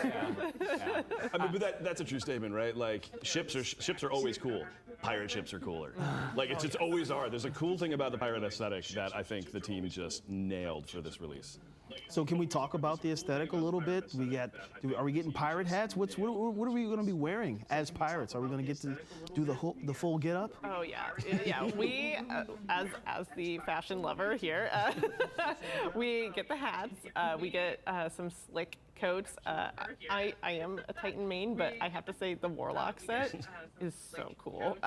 Yeah. I mean, but that's a true statement, right? Like ships are always cool. Pirate ships are cooler. Like it's always are. There's a cool thing about the pirate aesthetic that I think the team just nailed for this release. So can we talk about the aesthetic a little bit? Are we getting pirate hats? What are we going to be wearing as pirates? Are we going to get to do the full get up? Oh yeah. We as the fashion lover here, we get the hats. We get some slick coats. I am a Titan main, but I have to say the Warlock set is so cool.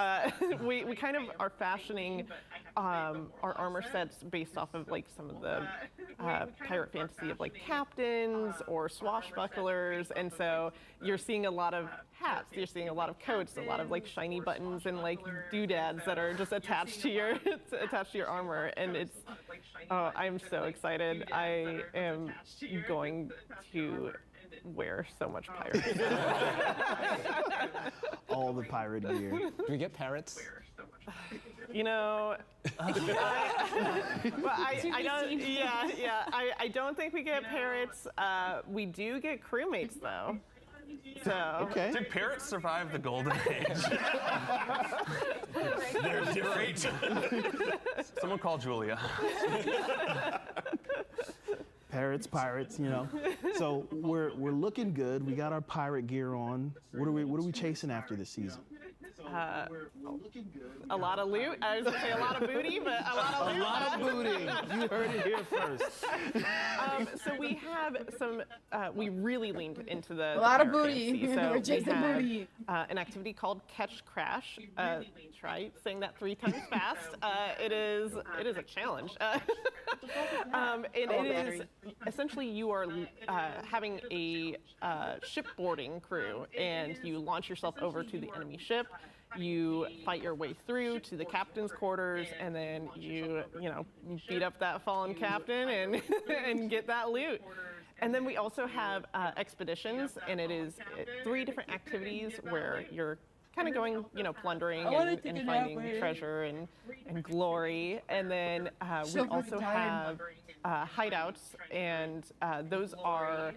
We kind of are fashioning our armor sets based off of like some of the pirate fantasy of like captains or swashbucklers, and so you're seeing a lot of hats, you're seeing a lot of coats, a lot of like shiny buttons and like doodads that are just attached to your armor, and it's I'm so excited. I am going to wear so much pirate gear. All the pirate gear. Do we get parrots? You know, I don't. Yeah. I don't think we get parrots. We do get crewmates though. So. Okay. Did parrots survive the golden age? They're different. Someone call Julia. Parrots, pirates, you know. So we're looking good. We got our pirate gear on. What are we chasing after this season? A lot of loot. I was gonna say a lot of booty, but a lot of loot. A lot of booty. You heard it here first. So we have some. We really leaned into the A lot of pirate booty. fantasy. So We're chasing we have, booty. an activity called Catch Crash. Try saying that 3 times fast. It is a challenge. And it is essentially you are having a shipboarding crew, and you launch yourself over to the enemy ship. You fight your way through to the captain's quarters, and then you beat up that fallen captain and and get that loot. And then we also have expeditions, and it is 3 different activities where you're kind of going, plundering and finding treasure and glory. And then we also have hideouts, and those are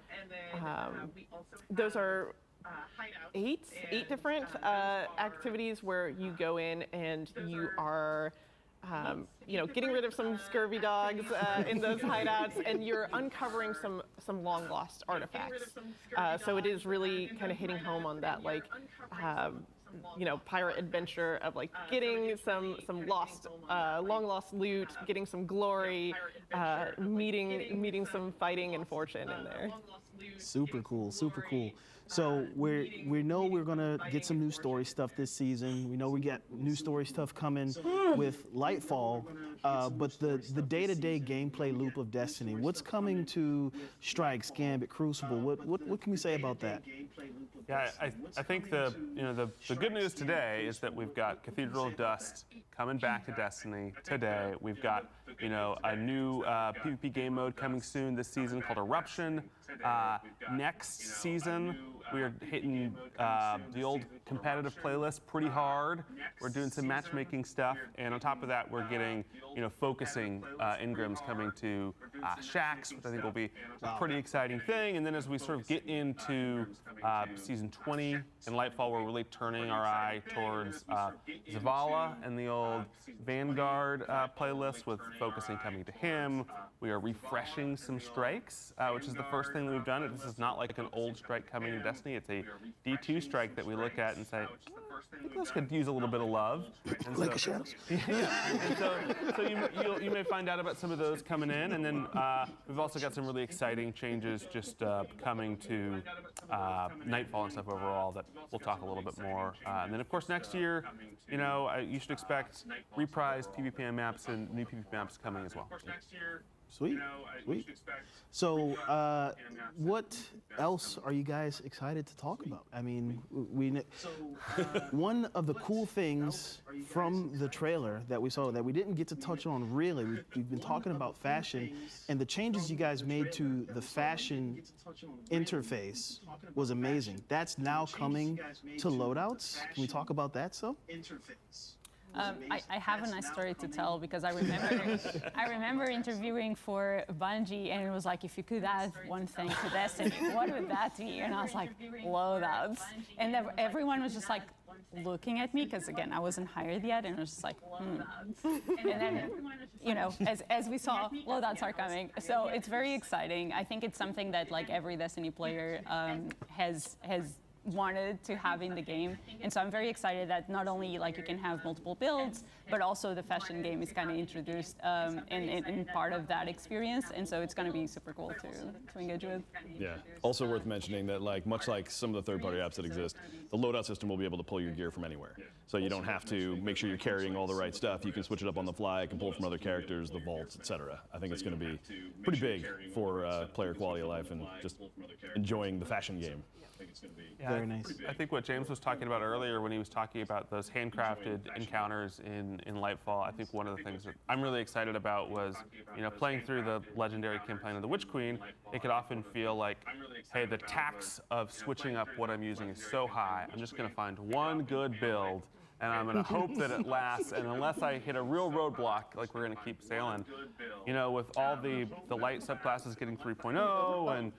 8 different activities where you go in and you are getting rid of some scurvy dogs in those hideouts, and you're uncovering some long lost artifacts. So it is really kind of hitting home on that pirate adventure of getting some lost, long lost loot, getting some glory, meeting some fighting and fortune in there. Super cool, super cool. So we know we're gonna get some new story stuff this season. We know we get new story stuff coming with Lightfall, but the day-to-day gameplay loop of Destiny. What's coming to Strikes, Gambit, Crucible? What can we say about that? Yeah, I think the good news today is that we've got Cathedral of Dust coming back to Destiny today. We've got a new PvP game mode coming soon this season called Eruption. Next season we are hitting the old competitive playlist pretty hard. We're doing some matchmaking stuff, and on top of that, we're getting focusing engrams coming to Shaxx, which I think will be a pretty exciting thing. And then as we sort of get into season 20 in Lightfall, we're really turning our eye towards Zavala and the old Vanguard playlist with focusing coming to him. We are refreshing some strikes, which is the first thing that we've done. This is not like an old strike coming to Destiny. It's a D2 strike that we look at and say, I think this could use a little bit of love. And like a shadows. Yeah. And so you may find out about some of those coming in, and then we've also got some really exciting changes just coming to Nightfall and stuff overall that we'll talk a little bit more. And then of course next year, you should expect reprised PvP maps and new PvP maps coming as well. Sweet. So, what else are you guys excited to talk about? I mean, one of the cool things from the trailer that we saw that we didn't get to touch on really, we've been talking about fashion, and the changes you guys made to the fashion interface was amazing. That's now coming to loadouts. Can we talk about that, so? I have a nice story to tell because I remember interviewing for Bungie, and it was like, if you could add one thing to Destiny, what would that be? And I was like, loadouts. And everyone was just like looking at me because again I wasn't hired yet, and it was just like, And then as we saw, loadouts are coming, so it's very exciting. I think it's something that every Destiny player has wanted to have in the game, and so I'm very excited that not only you can have multiple builds, but also the fashion game is kind of introduced in part of that experience, and so it's going to be super cool to engage with. Yeah. Also worth mentioning that much like some of the third-party apps that exist, the loadout system will be able to pull your gear from anywhere. So you don't have to make sure you're carrying all the right stuff. You can switch it up on the fly. You can pull from other characters, the vaults, etc. I think it's going to be pretty big for player quality of life and just enjoying the fashion game. Yeah, very nice. I think what James was talking about earlier when he was talking about those handcrafted encounters in Lightfall, I think one of the things that I'm really excited about was, playing through the legendary campaign of the Witch Queen, it could often feel like, hey, the tax of switching up what I'm using is so high, I'm just going to find one good build and I'm going to hope that it lasts. And unless I hit a real roadblock, like we're going to keep sailing. You know, with all the light subclasses getting 3.0 and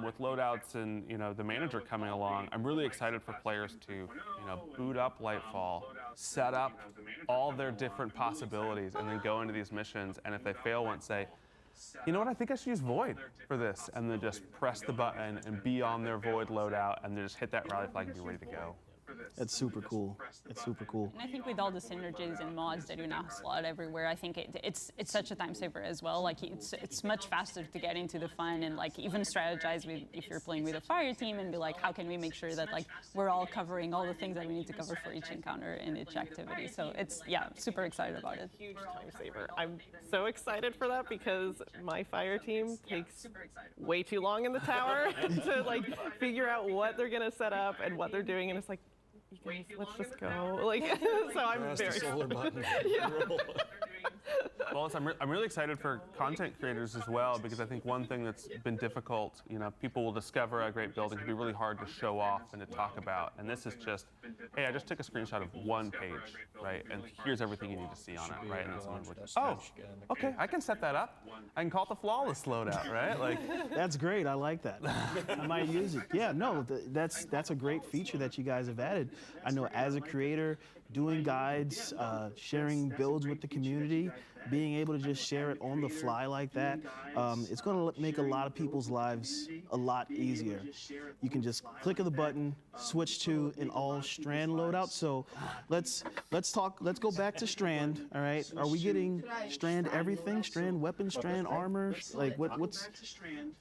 with loadouts and, you know, the manager coming along, I'm really excited for players to, you know, boot up Lightfall, set up all their different possibilities, and then go into these missions. And if they fail once, say, you know what, I think I should use Void for this, and then just press the button and be on their Void loadout, and then just hit that rally flag and be ready to go. That's super cool. It's super cool. And I think with all the synergies and mods that you now slot everywhere, I think it's such a time saver as well. Like it's much faster to get into the fun and like even strategize with if you're playing with a fire team and be like, how can we make sure that like we're all covering all the things that we need to cover for each encounter and each activity. So it's, yeah, super excited about it. Huge time saver. I'm so excited for that because my fire team takes way too long in the tower to like figure out what they're gonna set up and what they're doing, and it's like, you guys, let's just go. Like, so I'm Press very the solar button. Yeah. Well, I'm really excited for content creators as well, because I think one thing that's been difficult, you know, people will discover a great build. It can be really hard to show off and to talk about. And this is just, hey, I just took a screenshot of one page, right? And here's everything you need to see on it, right? And then someone would, oh, okay, I can set that up. I can call it the flawless loadout, right? Like, that's great. I like that. I might use it. Yeah, no, that's a great feature that you guys have added. I know as a creator, doing guides, sharing builds with the community, being able to just share it on the fly like that, it's going to make a lot of people's lives a lot easier. You can just click of the button, switch to an all Strand loadout. So let's go back to Strand. All right, are we getting Strand everything? Strand weapons, Strand armor? Like what's?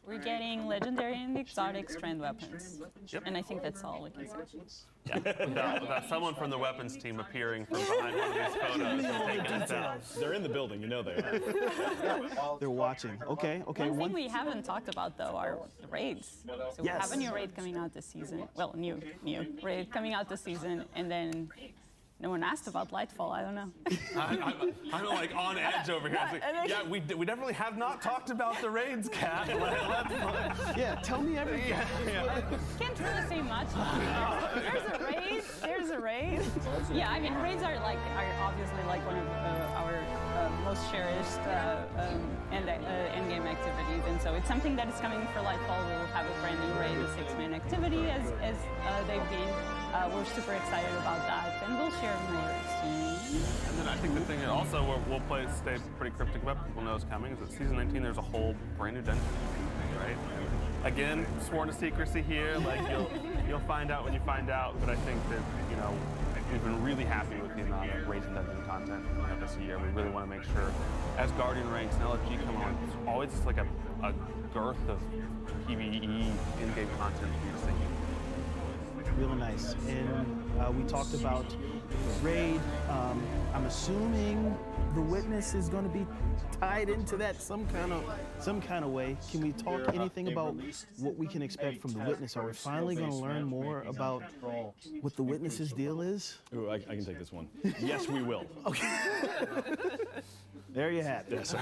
We're getting legendary and exotic Strand weapons, and I think that's all we can say. Yeah, without someone from the weapons team appearing from behind one of these photos and taking us out. They're in the building, you know they are. They're watching. Okay. One thing we haven't talked about though are the raids. So we have a new raid coming out this season. Well, new raid coming out this season, and then no one asked about Lightfall. I don't know. I'm like on edge over here. Like, yeah, we definitely have not talked about the raids, Kat. Yeah, tell me everything. Can't really say much. There's a raid. Yeah, I mean, raids are obviously like one of our most cherished endgame activities, and so it's something that is coming for Lightfall. We'll have a brand new raid, a 6-man activity, as they've been. We're super excited about that, and we'll share more soon. And then I think the thing that also we'll stay pretty cryptic about, people know is coming, is that season 19 there's a whole brand new dungeon, right? Again, sworn to secrecy here. Like you'll find out when you find out. But I think that, you know, we've been really happy with the amount of raid and dungeon content this year. We really want to make sure, as Guardian ranks and LFG come on, it's always just like a girth of PvE in-game content for you to see. Really nice. And we talked about the raid. I'm assuming the witness is going to be tied into that some kind of way. Can we talk anything about what we can expect from the witness? Are we finally going to learn more about what the witness's deal is? Ooh, I can take this one. Yes, we will. Okay. There you have it. Yes, sir.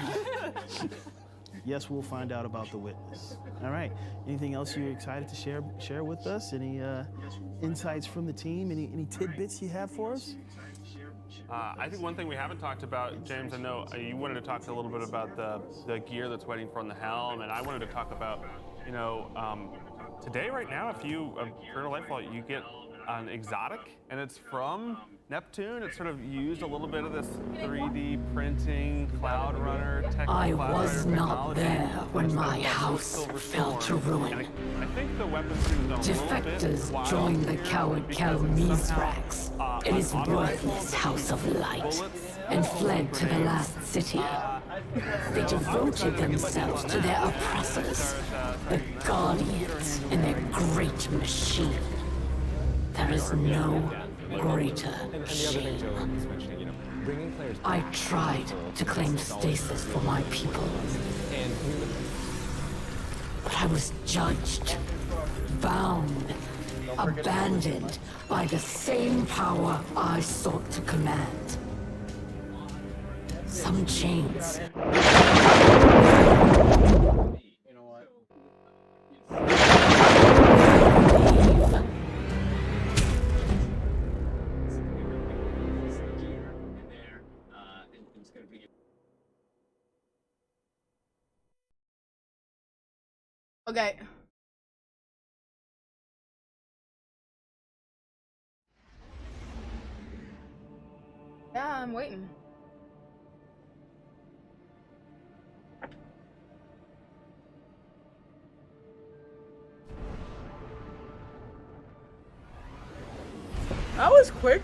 Yes, we'll find out about the witness. All right. Anything else you're excited to share with us? Any insights from the team? Any tidbits you have for us? I think one thing we haven't talked about, James, I know you wanted to talk a little bit about the gear that's waiting for on the helm, and I wanted to talk about, you know, today, right now, if you for Lightfall, you get an exotic, and it's from Neptune. It's sort of used a little bit of this 3D printing, Cloud Runner technology. I was not there when my house fell to ruin. I think the weapons seem Defectors joined the coward Mizrax in his worthless house of light and fled to the last city. They devoted themselves to their oppressors, the Guardians, and their great machine. There is no greater shame. I tried to claim stasis for my people, but I was judged, bound, abandoned by the same power I sought to command. Some chains. Okay. Yeah, I'm waiting. That was quick.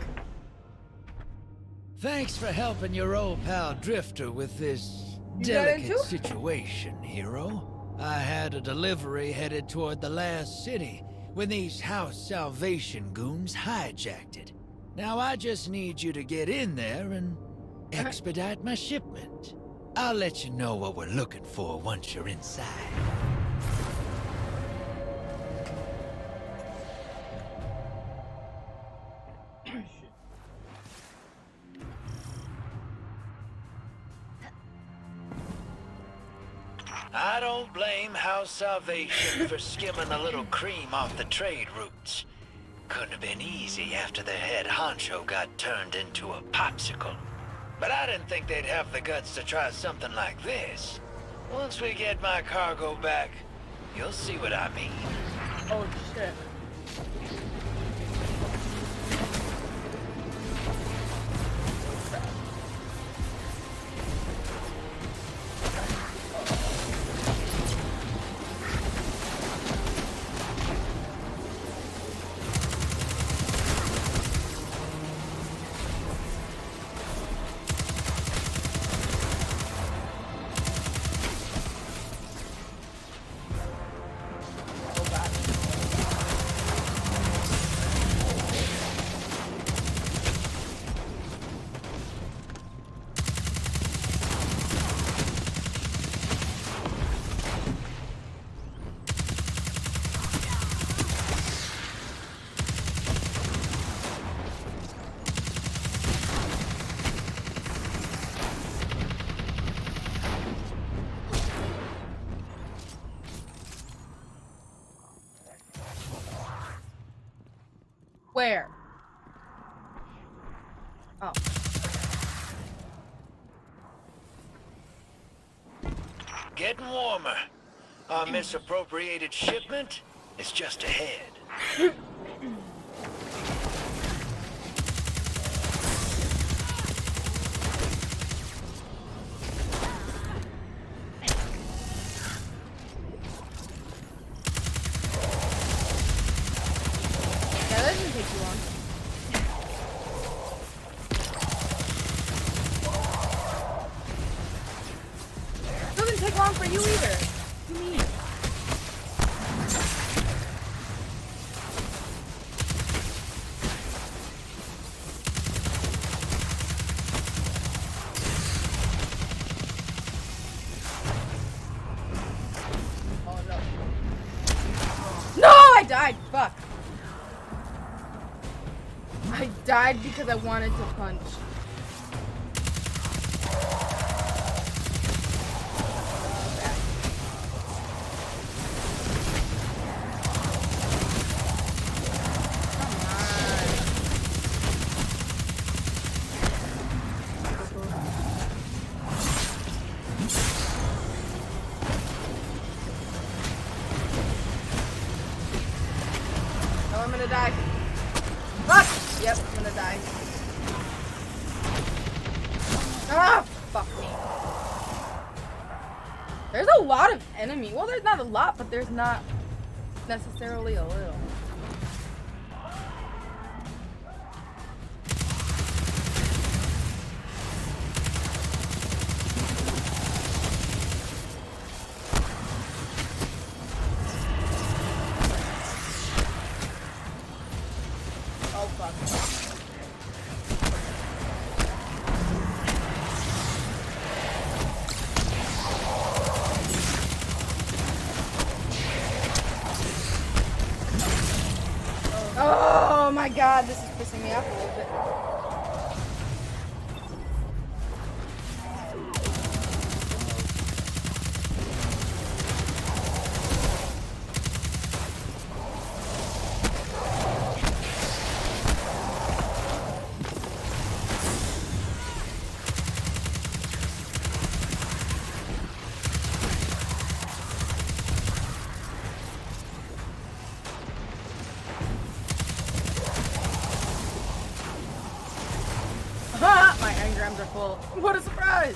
Thanks for helping your old pal Drifter with this You got it delicate too? situation, hero. I had a delivery headed toward the last city when these House Salvation goons hijacked it. Now I just need you to get in there and expedite my shipment. I'll let you know what we're looking for once you're inside. I don't blame House Salvation for skimming a little cream off the trade routes. Couldn't have been easy after their head honcho got turned into a popsicle. But I didn't think they'd have the guts to try something like this. Once we get my cargo back, you'll see what I mean. Oh shit. Where? Oh. Getting warmer. Our misappropriated shipment is just ahead. Yeah, that doesn't take too long. It doesn't take long for you either. What do you mean? Oh no. No, I died. Fuck. I died because I wanted to punch. Oh, I'm gonna die. Fuck! Yep, I'm gonna die. Ah! Fuck me. There's a lot of enemy. Well, there's not a lot, but there's not necessarily a little. Oh, fuck. Oh my god, this is pissing me off a little bit. killed. What a surprise!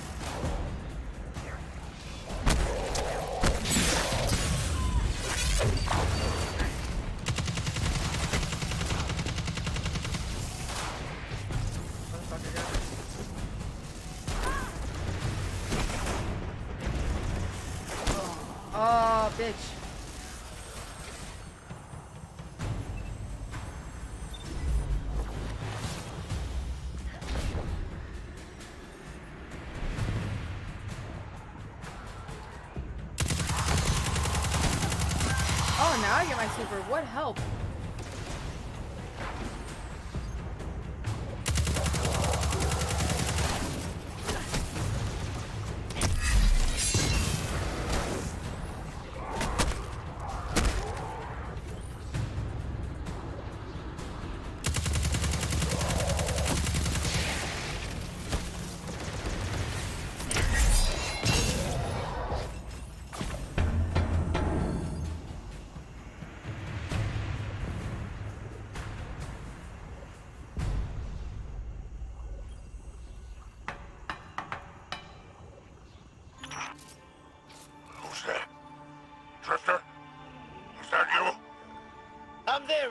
Oh, bitch. Oh, now I get my super. What help?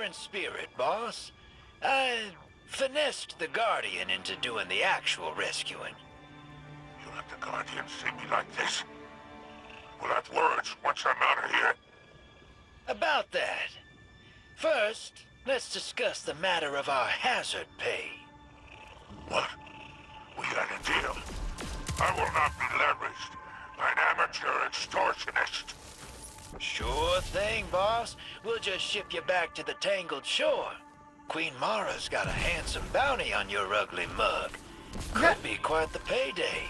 In spirit, boss. I finessed the Guardian into doing the actual rescuing. You let the Guardian see me like this? We'll have words once I'm out of here. About that. First, let's discuss the matter of our hazard pay. What? We got a deal. I will not be leveraged by an amateur extortionist. Sure thing, boss. We'll just ship you back to the Tangled Shore. Queen Mara's got a handsome bounty on your ugly mug. Could be quite the payday.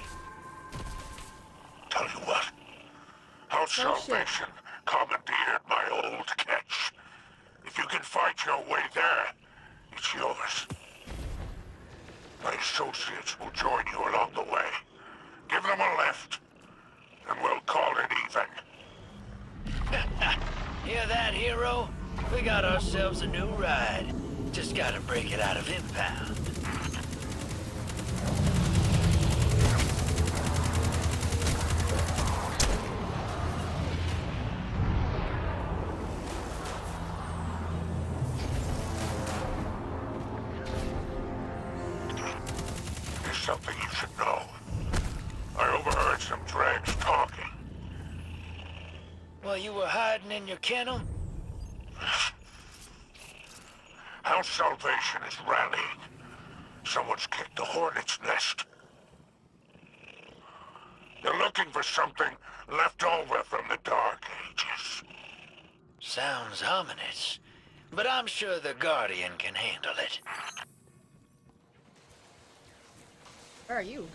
Tell you what, House Salvation commandeered my old catch. If you can fight your way there, it's yours. My associates will join you along the way. Give them a lift, and we'll call it even. Hear that, hero? We got ourselves a new ride. Just gotta break it out of impound. There's something you should know. I overheard some dregs talking. While you were hiding in your kennel? House Salvation is rallying. Someone's kicked the hornet's nest. They're looking for something left over from the Dark Ages. Sounds ominous, but I'm sure the Guardian can handle it. Where are you?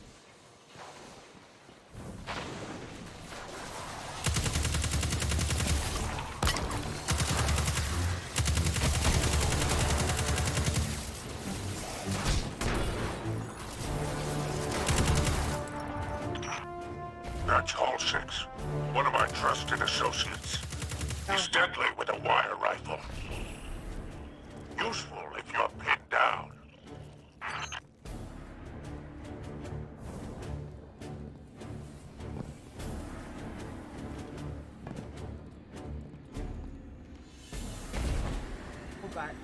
That's Hall 6, one of my trusted associates. He's deadly with a wire rifle. Useful if you're pinned down. Go back.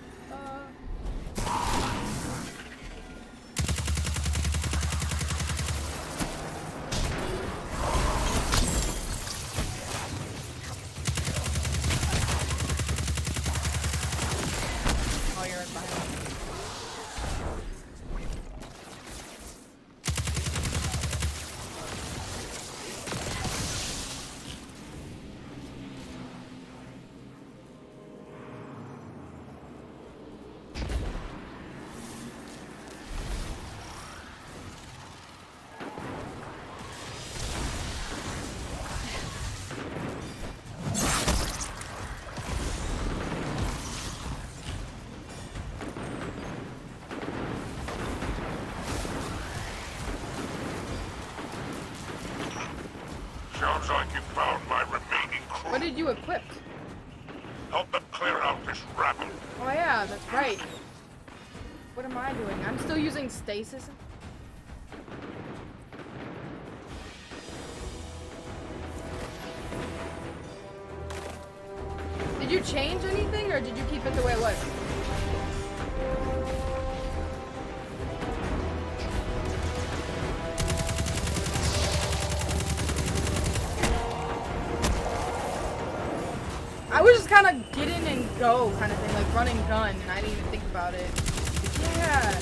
Sounds like you found my remaining crew. What did you equip? Help them clear out this rabble. Oh yeah, that's right. What am I doing? I'm still using stasis. you change anything, or did you keep it the way it was? I was just kind of get in and go kind of thing, like run and gun, and I didn't even think about it. Yeah.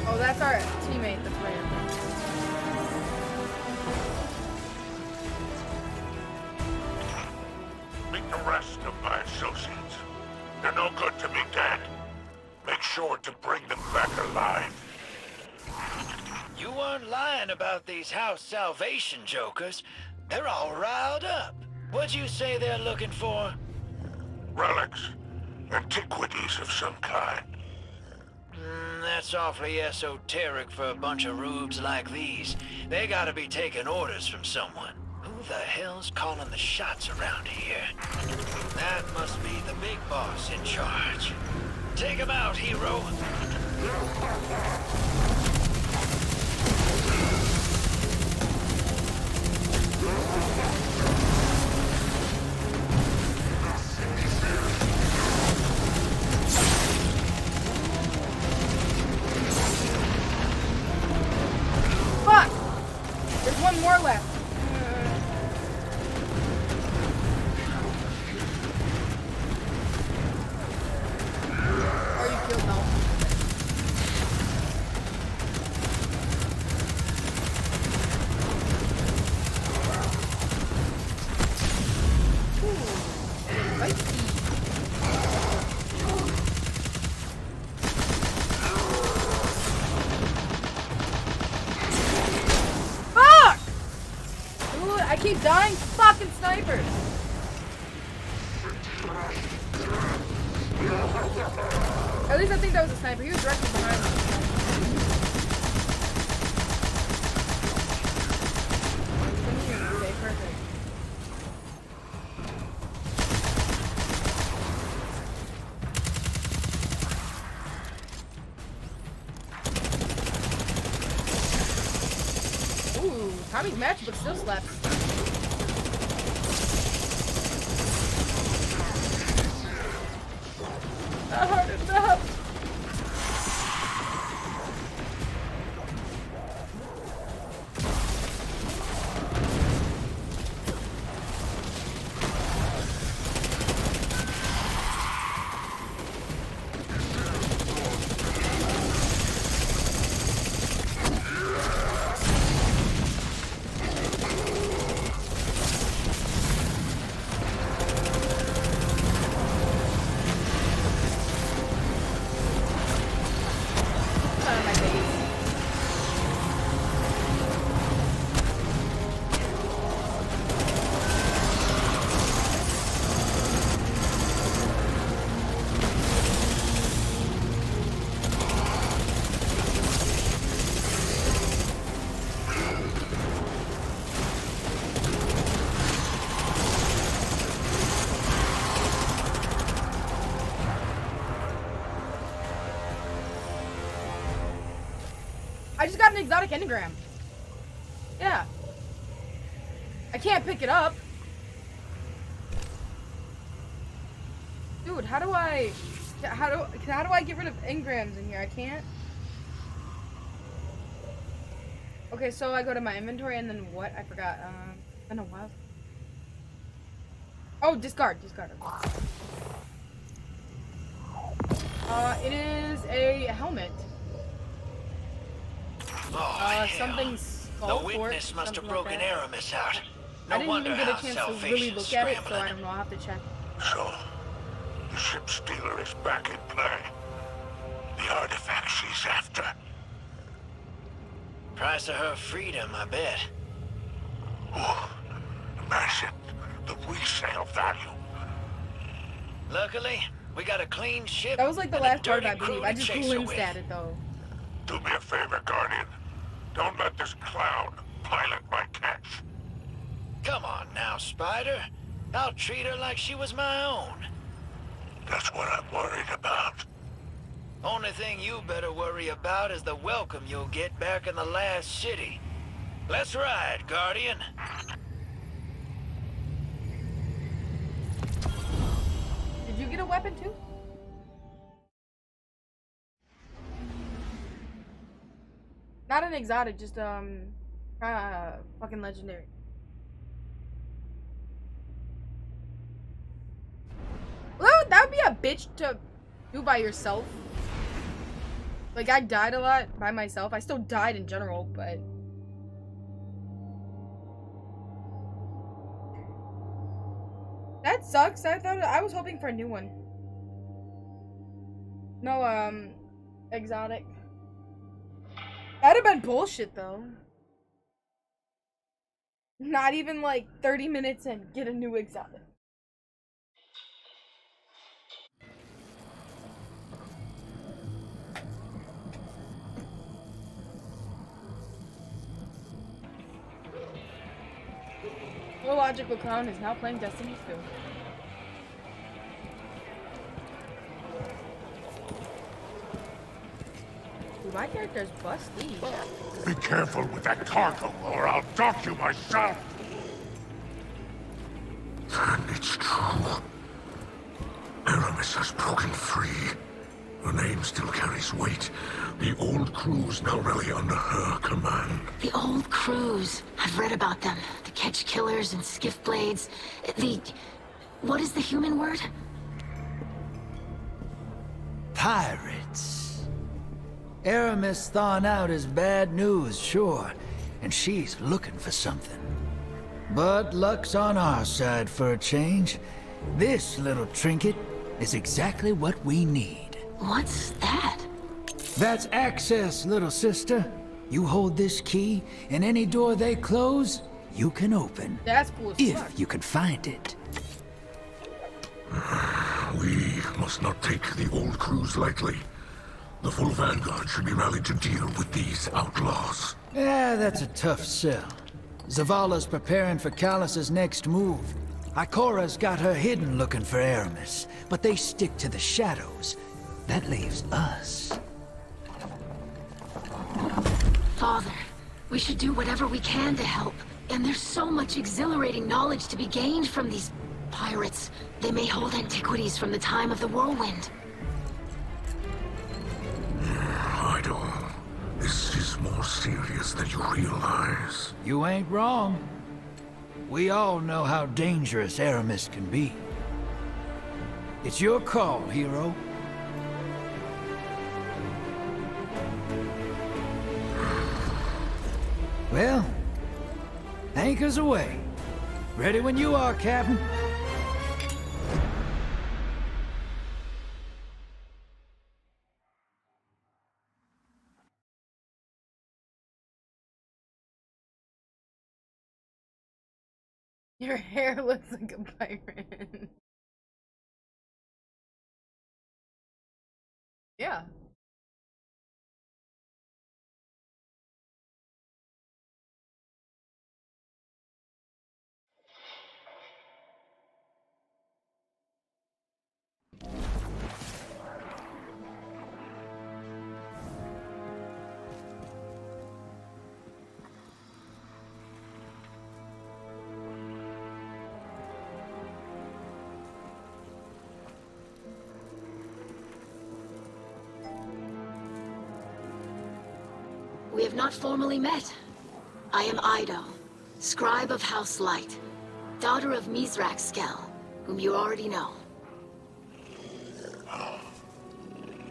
Oh, that's our teammate, that's right. Meet the rest of my associates. They're no good to me dead. Make sure to bring them back alive. You weren't lying about these house salvation jokers. They're all riled up. What'd you say they're looking for? Relics. Antiquities of some kind. That's awfully esoteric for a bunch of rubes like these. They gotta be taking orders from someone. Who the hell's calling the shots around here? That must be the big boss in charge. Take him out, hero. Fuck! There's one more left. Are you killed now? Ooh, spicy. Fuck! Dude, I keep dying to fucking snipers. At least I think that was a sniper. He was directly behind me. Okay, perfect. Ooh, Tommy's matchbook still slaps. Not hard enough. I just got an exotic enneagram. Yeah. I can't pick it up. Dude, how do I get rid of engrams in here? I can't. Okay, so I go to my inventory and then what? I forgot. I don't know what. Oh, discard. It is a helmet. Something The witness must have broken Aramis out. I didn't even get a chance to really look at it, so I don't know. I'll have to check. So, the ship stealer is back in play. The artifact she's after. Price of her freedom, I bet. Oh, imagine the resale value. Luckily, we got a clean ship. That was like the last part, I believe. I just glimpsed at it, though. Do me a favor, Guardian. Don't let this clown pilot my catch. Come on now, Spider. I'll treat her like she was my own. That's what I'm worried about. Only thing you better worry about is the welcome you'll get back in the last city. Let's ride, Guardian. Did you get a weapon too? Not an exotic, just fucking legendary. Well, that would be a bitch to do by yourself. Like, I died a lot by myself. I still died in general, but... That sucks. I was hoping for a new one. No, exotic. That'd have been bullshit, though. Not even, like, 30 minutes and get a new exotic. No Logical Clown is now playing Destiny 2. Dude, my character's busty. Be careful with that cargo, or I'll dock you myself. Then it's true. Aramis has broken free. Her name still carries weight. The old crews now rally under her command. The old crews. I've read about them. The catch killers and skiff blades. What is the human word? Pirates. Aramis thawing out is bad news, sure. And she's looking for something. But luck's on our side for a change. This little trinket is exactly what we need. What's that? That's access, little sister. You hold this key, and any door they close, you can open. That's cool as fuck. If you can find it. We must not take the old crews lightly. The full vanguard should be rallied to deal with these outlaws. Yeah, that's a tough sell. Zavala's preparing for Callus's next move. Ikora's got her hidden looking for Aramis, but they stick to the shadows. That leaves us. Father, we should do whatever we can to help. And there's so much exhilarating knowledge to be gained from these pirates. They may hold antiquities from the time of the whirlwind. Idol, this is more serious than you realize. You ain't wrong. We all know how dangerous Aramis can be. It's your call, hero. Well, anchors away. Ready when you are, Captain. Your hair looks like a pirate. Yeah. We have not formally met. I am Ido, scribe of House Light, daughter of Mizrak Skell, whom you already know.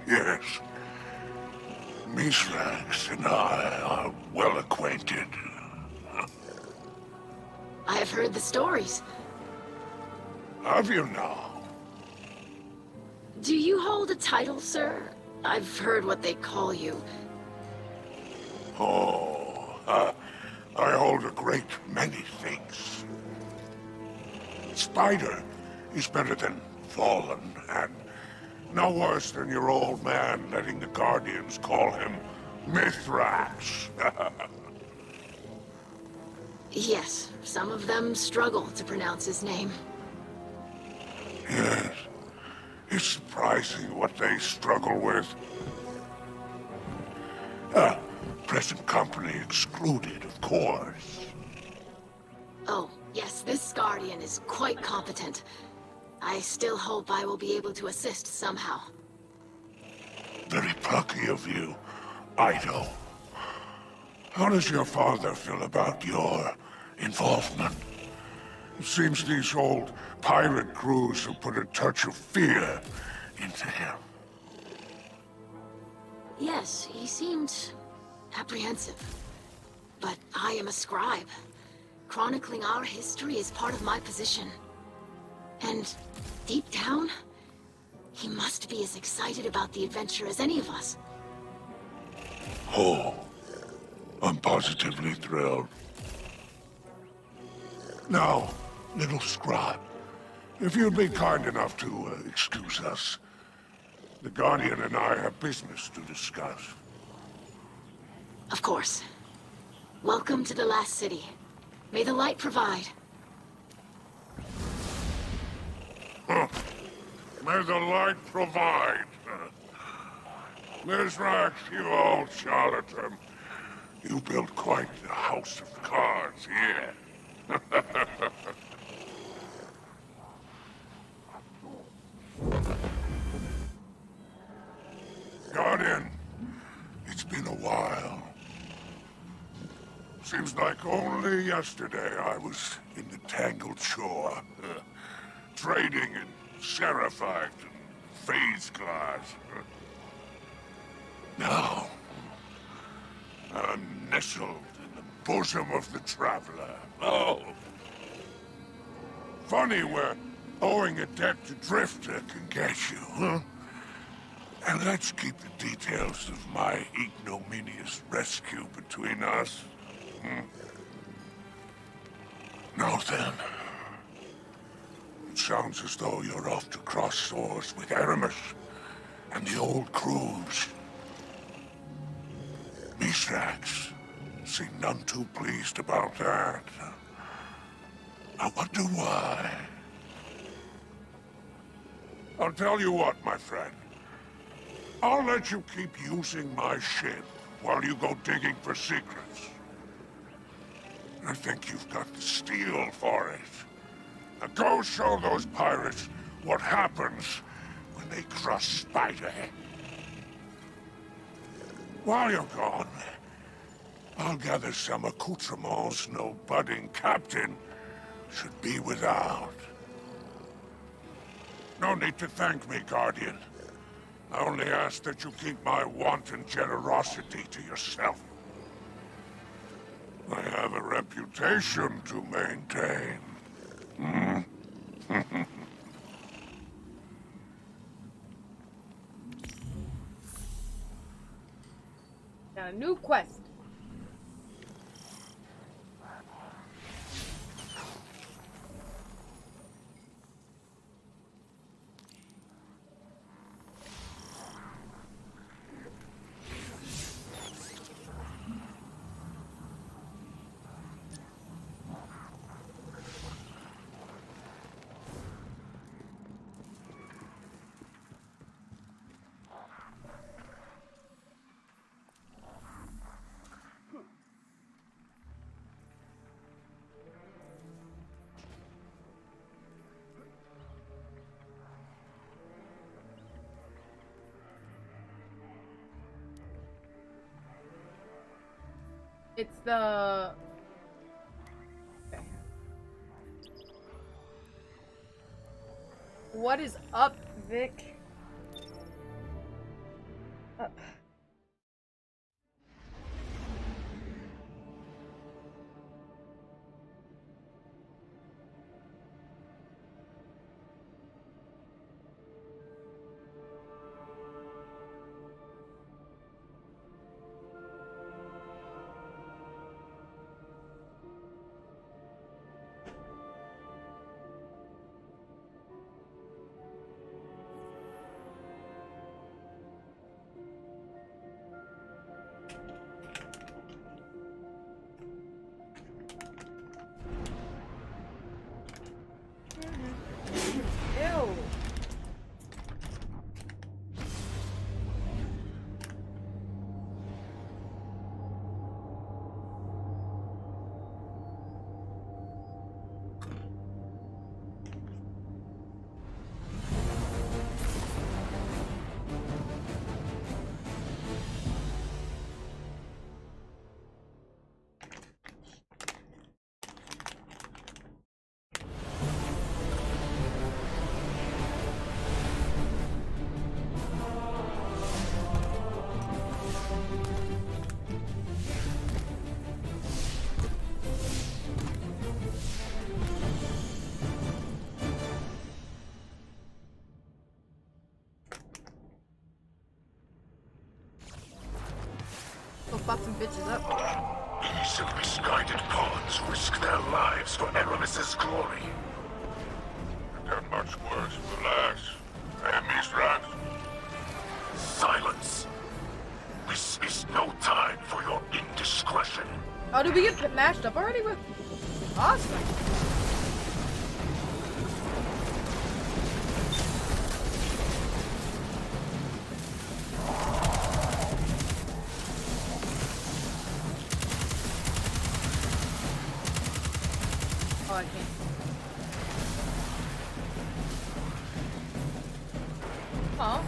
Yes. Mizrax and I are well acquainted. I have heard the stories. Have you now? Do you hold a title, sir? I've heard what they call you. Oh, I hold a great many things. Spider is better than Fallen, and no worse than your old man letting the Guardians call him Mithrax. Yes, some of them struggle to pronounce his name. Yes. It's surprising what they struggle with. Present company excluded, of course. Oh, yes, this Guardian is quite competent. I still hope I will be able to assist somehow. Very plucky of you, Ido. How does your father feel about your involvement? It seems these old pirate crews have put a touch of fear into him. Yes, he seemed apprehensive. But I am a scribe. Chronicling our history is part of my position. And deep down, he must be as excited about the adventure as any of us. Oh, I'm positively thrilled. Now, little scribe, if you'd be kind enough to excuse us, the Guardian and I have business to discuss. Of course. Welcome to the last city. May the light provide. May the light provide. Mizrax, you old charlatan. You built quite the house of cards here. Guardian, it's been a while. Seems like only yesterday I was in the Tangled Shore, trading in Seraphite and phase glass. Now, I'm nestled in the bosom of the Traveler. Oh! Funny where owing a debt to Drifter can get you, huh? And let's keep the details of my ignominious rescue between us. Now then, it sounds as though you're off to cross swords with Aramis and the old crews. Mizrax seem none too pleased about that. I wonder why. I'll tell you what, my friend. I'll let you keep using my ship while you go digging for secrets. I think you've got the steel for it. Now go show those pirates what happens when they cross Spiderhead. While you're gone, I'll gather some accoutrements no budding captain should be without. No need to thank me, Guardian. I only ask that you keep my wanton generosity to yourself. I have a reputation to maintain. Got a new quest. It's the... Okay. What is up, Vic? Up. fuck some bitches up. These misguided pawns risk their lives for Aramis's glory. It got much worse. Relax. Enemies right. Silence. This is no time for your indiscretion. Oh, did we get matched up already with? Awesome. Oh, I can't. Oh.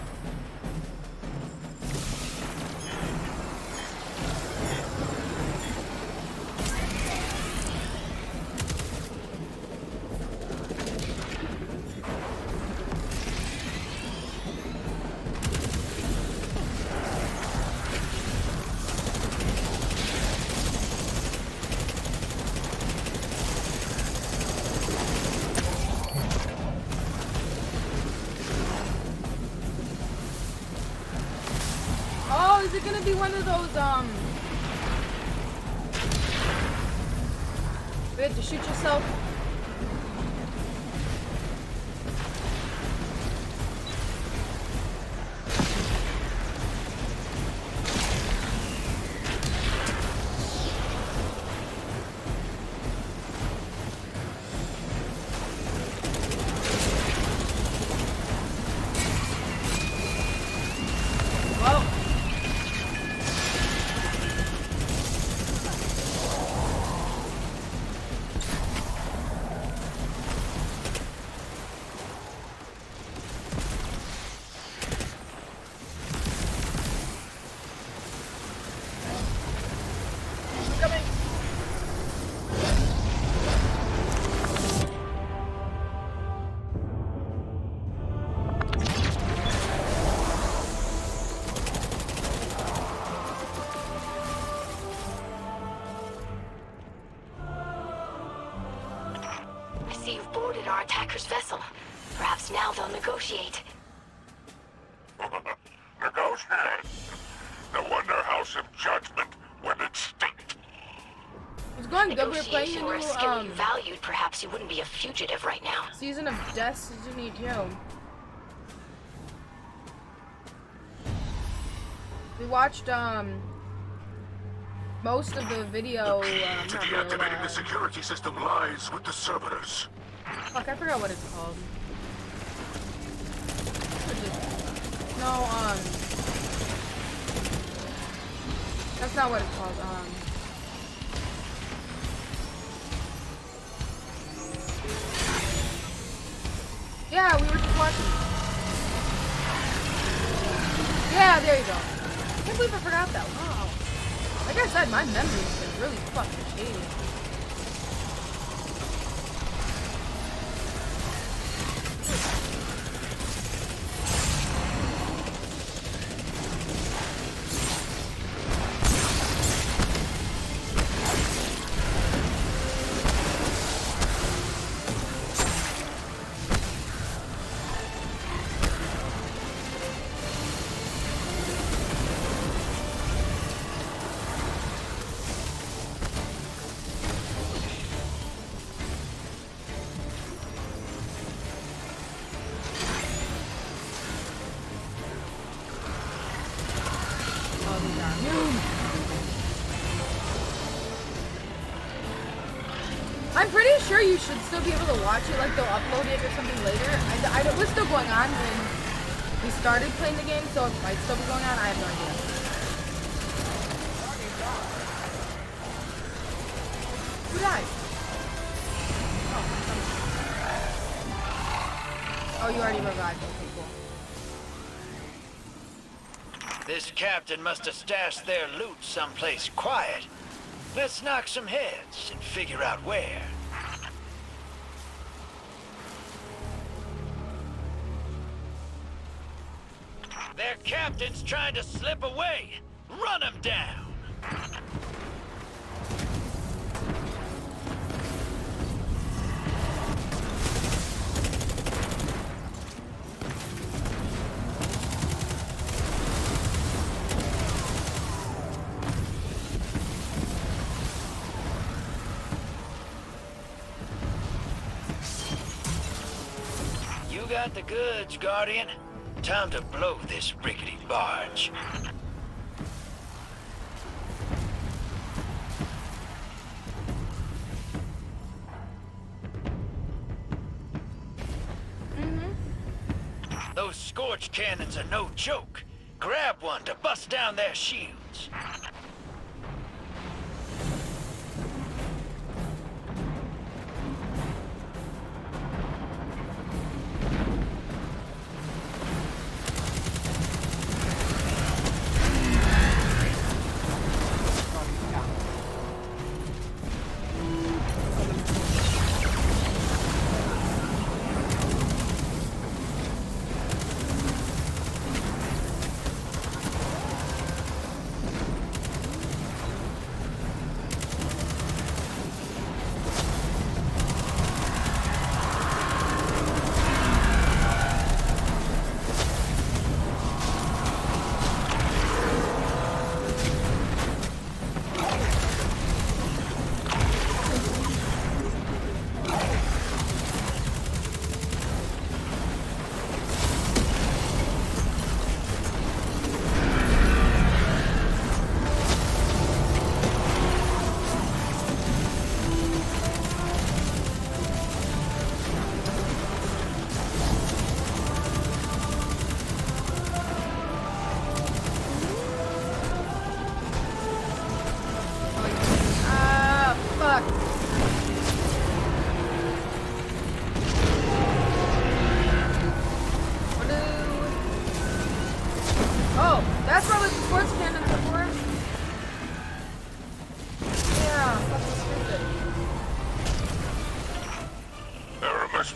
Oh, is it gonna be one of those, we have to shoot yourself? Well. Coming. I see you've boarded our attacker's vessel. Perhaps now they'll negotiate. Negotiate. No wonder House of Judgment went extinct. It's going good. We're playing the Negotiation were a new, skill you valued, perhaps you wouldn't be a fugitive right now. season of Destiny 2. We watched, most of the video, To not video, deactivating the security system lies with the servitors. fuck, I forgot what it's called. No, that's not what it's called, yeah, we were just watching. Yeah, there you go. I can't believe I forgot that. Wow. Like I said, my memory's been really fucking shady. I'm pretty sure you should still be able to watch it, like they'll upload it or something later. It was still going on when we started playing the game, so it might still be going on, I have no idea. Who died? Oh, you already revived, okay, cool. This captain must have stashed their loot someplace quiet. Let's knock some heads and figure out where. Their captain's trying to slip away. Run him down. got the goods, Guardian. Time to blow this rickety barge. Those scorch cannons are no joke. Grab one to bust down their shields.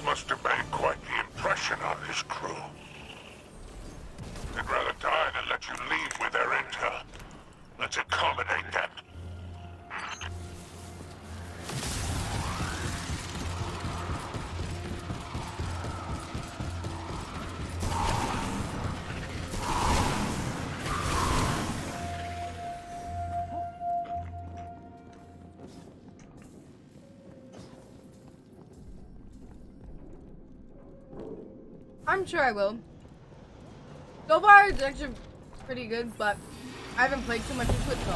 Must have made quite the impression on his crew. They'd rather die than let you leave with their intel. Let's accommodate them. I'm sure I will. So far, it's actually pretty good, but I haven't played too much into it, so.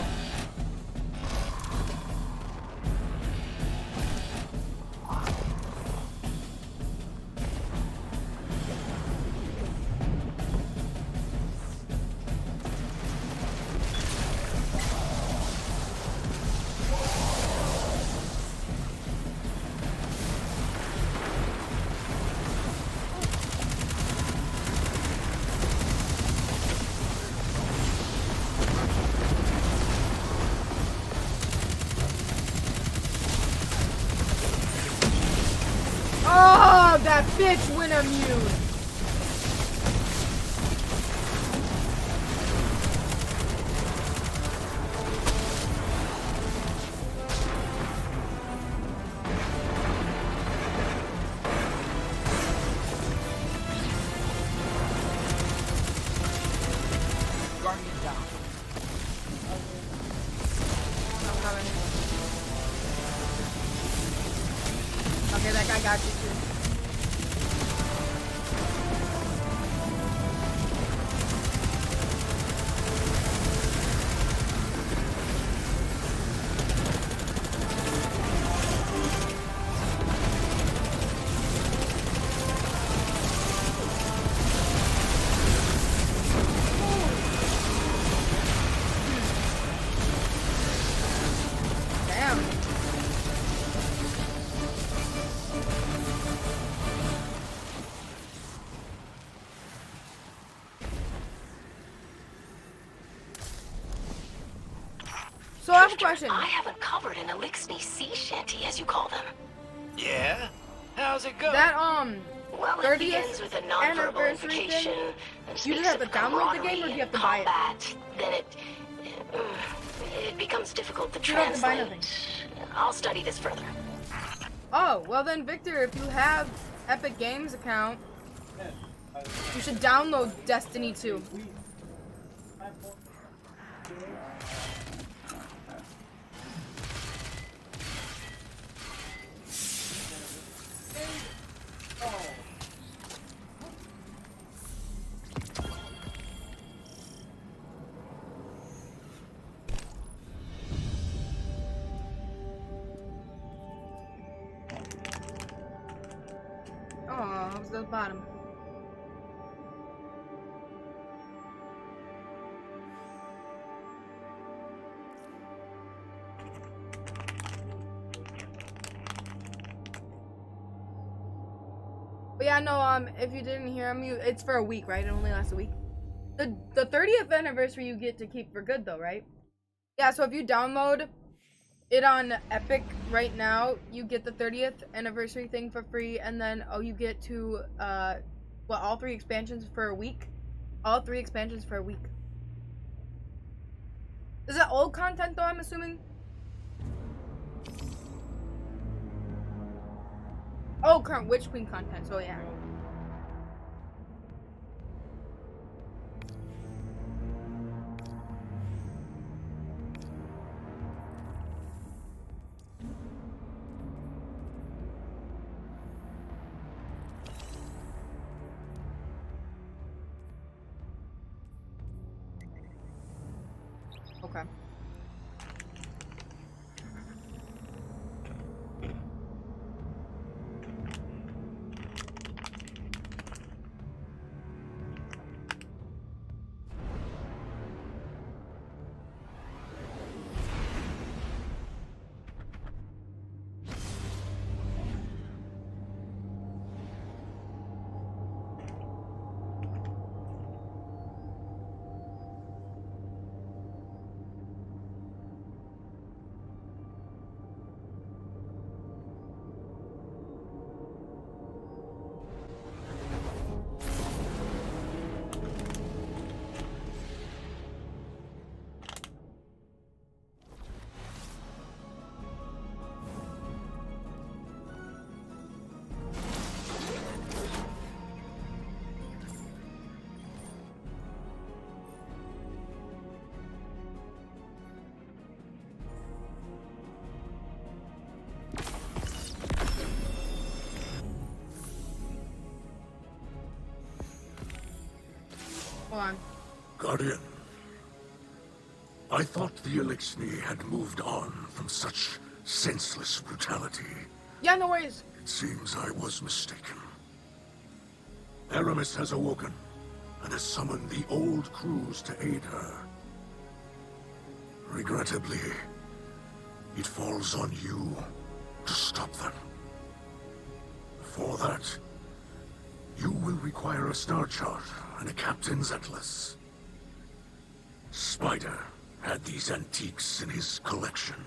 Oh, that bitch went immune. Guardian down. I'm coming. Okay, that guy got you too. Damn. So I have a question. I have uncovered an Elixir sea shanty, as you call them. Yeah? How's it go? That Well, it begins 30th with a nonverbal anniversary invocation. thing. that You just speaks have to of download the game, or do camaraderie you have to and buy it? combat. Then it becomes difficult to You don't have to buy translate. nothing. I'll study this further. Oh, well then, Victor, if you have Epic Games account, you should download Destiny 2. the bottom. But yeah, no, if you didn't hear him, it's for a week, right? It only lasts a week. The 30th anniversary you get to keep for good though, right? Yeah, so if you download it on Epic right now, you get the 30th anniversary thing for free, and then you get to all 3 expansions for a week. All 3 expansions for a week. Is that old content though, I'm assuming? Oh, current Witch Queen content, so yeah. Okay. Hold on. Guardian, I thought the Elixir had moved on from such senseless brutality. Yeah, no worries. It seems I was mistaken. Aramis has awoken and has summoned the old crews to aid her. Regrettably, it falls on you to stop them. For that, you will require a star chart and a captain's atlas. Spider had these antiques in his collection.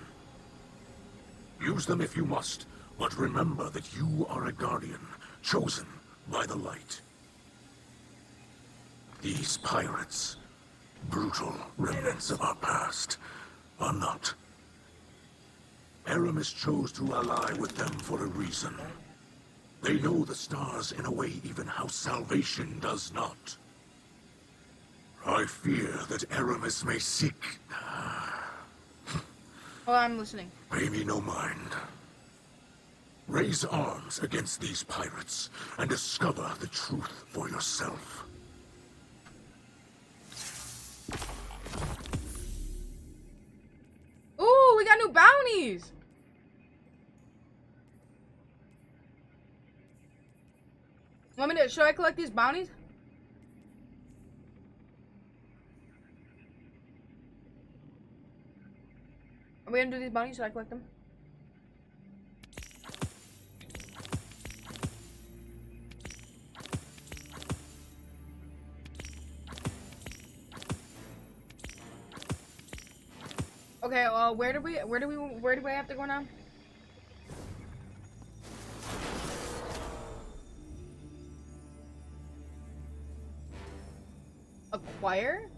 Use them if you must, but remember that you are a guardian, chosen by the light. These pirates, brutal remnants of our past, are not. Aramis chose to ally with them for a reason. They know the stars in a way even House Salvation does not. I fear that Aramis may seek... Oh, I'm listening. Pay me no mind. Raise arms against these pirates and discover the truth for yourself. Ooh, we got new bounties! Want me to, should I collect these bounties? Are we gonna do these bounties? Should I collect them? Okay, where do we have to go now? Acquire?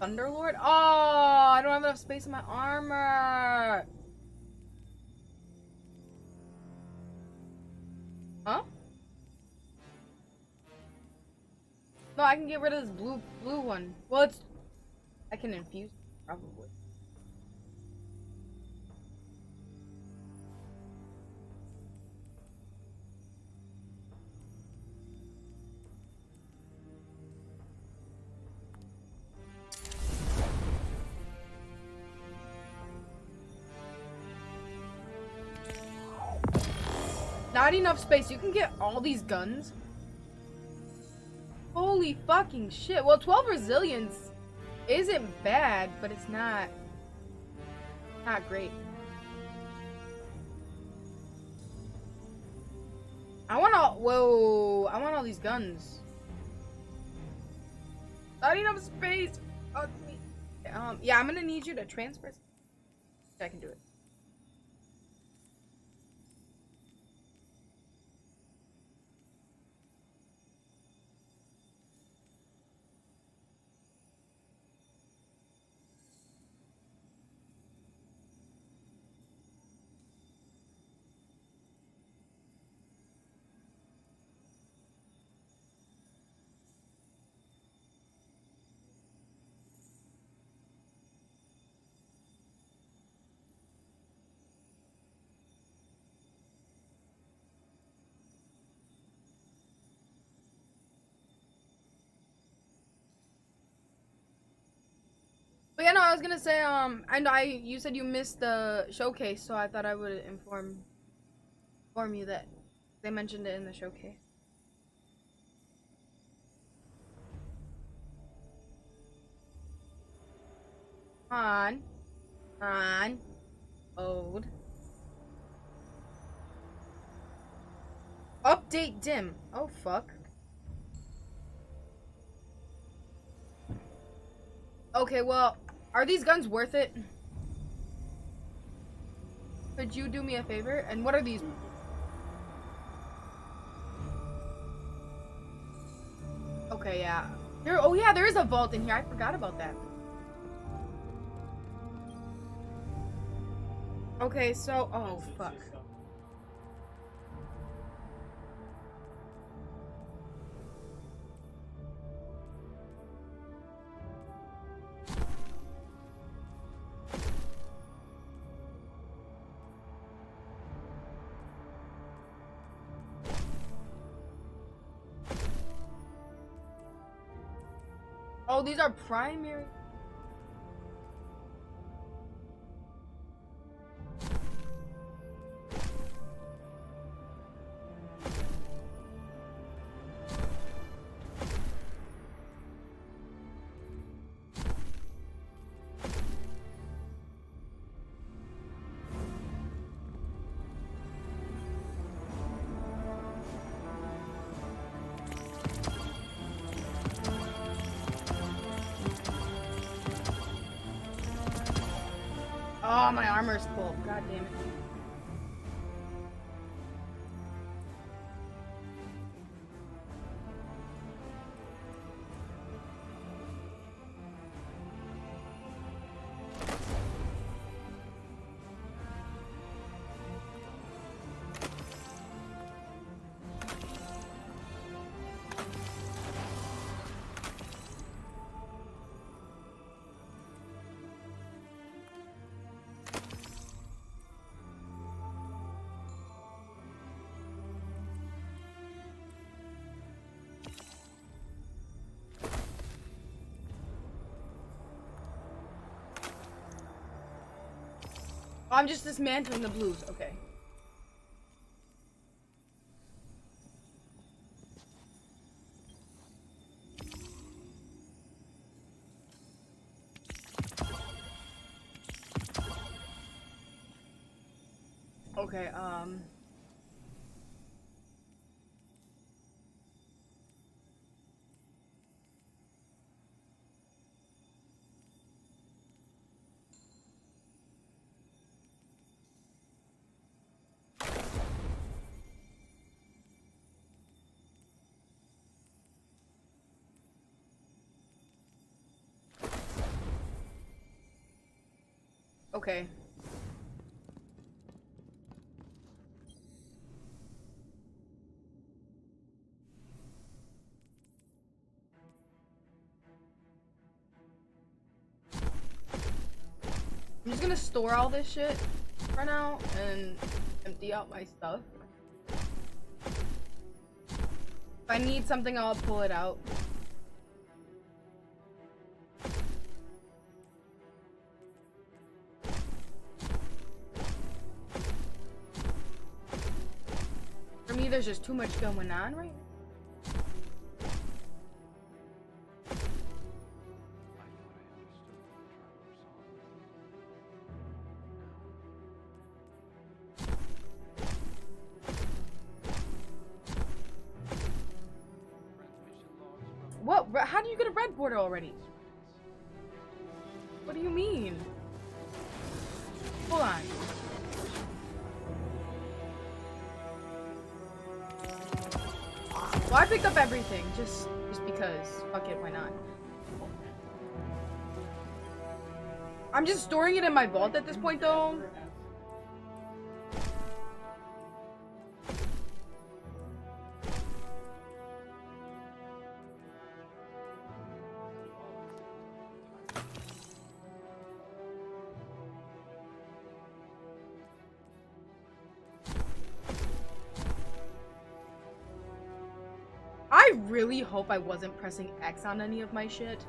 Thunderlord? Oh, I don't have enough space in my armor. Huh? No, I can get rid of this blue one. Well, it's... I can infuse, probably. Not enough space. You can get all these guns. Holy fucking shit. Well, 12 resilience isn't bad, but it's not great. I want all these guns. Not enough space. Fuck me. Yeah, I'm gonna need you to transfer. I can do it. But yeah, no, I was gonna say, you said you missed the showcase, so I thought I would inform you that they mentioned it in the showcase. Come on, load. Update dim. Oh fuck. Okay, well, are these guns worth it? Could you do me a favor? And what are these? Okay, yeah. Oh yeah, there is a vault in here. I forgot about that. Okay, so, oh fuck. Oh, these are primary. Oh, my armor's full. God damn it. I'm just dismantling the blues. Okay. Okay, okay. I'm just gonna store all this shit for now and empty out my stuff. If I need something, I'll pull it out. think there's just too much going on right now. What? How do you get a red border already? What do you mean? Hold on. Well, I picked up everything just because. Fuck it, why not? I'm just storing it in my vault at this point, though. I really hope I wasn't pressing X on any of my shit.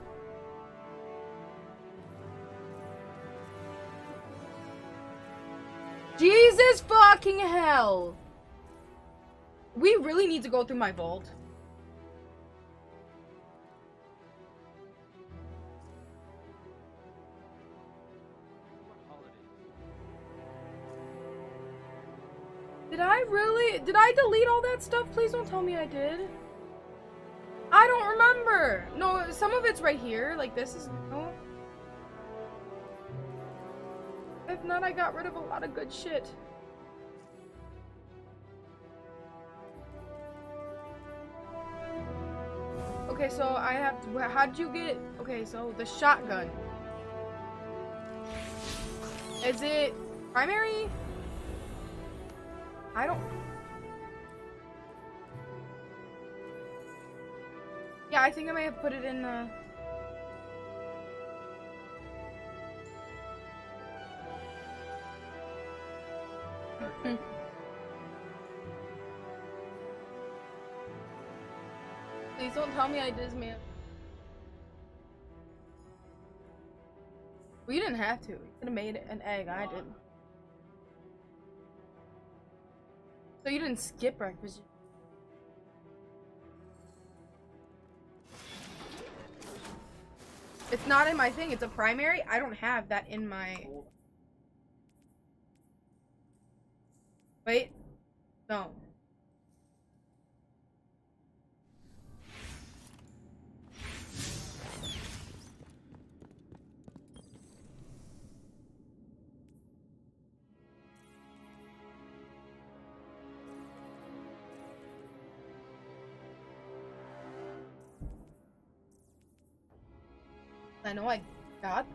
Jesus fucking hell! We really need to go through my vault. Did I delete all that stuff? Please don't tell me I did. I don't remember. No, some of it's right here. Like this is no. If not, I got rid of a lot of good shit. Okay, so I have to, how'd you get, okay, so the shotgun. Is it primary? I don't. Yeah, I think I may have put it in the. Please don't tell me I did, man. Well, you didn't have to. You could have made an egg. I did. So you didn't skip breakfast. It's not in my thing. It's a primary. I don't have that in my. Wait. No. I know I got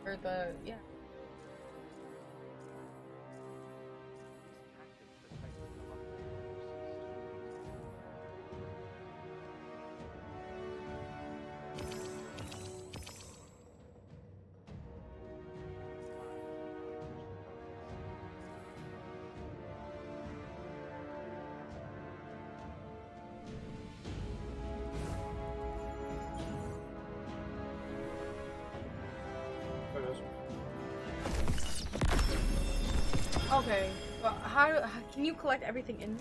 or the yeah. Okay, well, how can you collect everything in?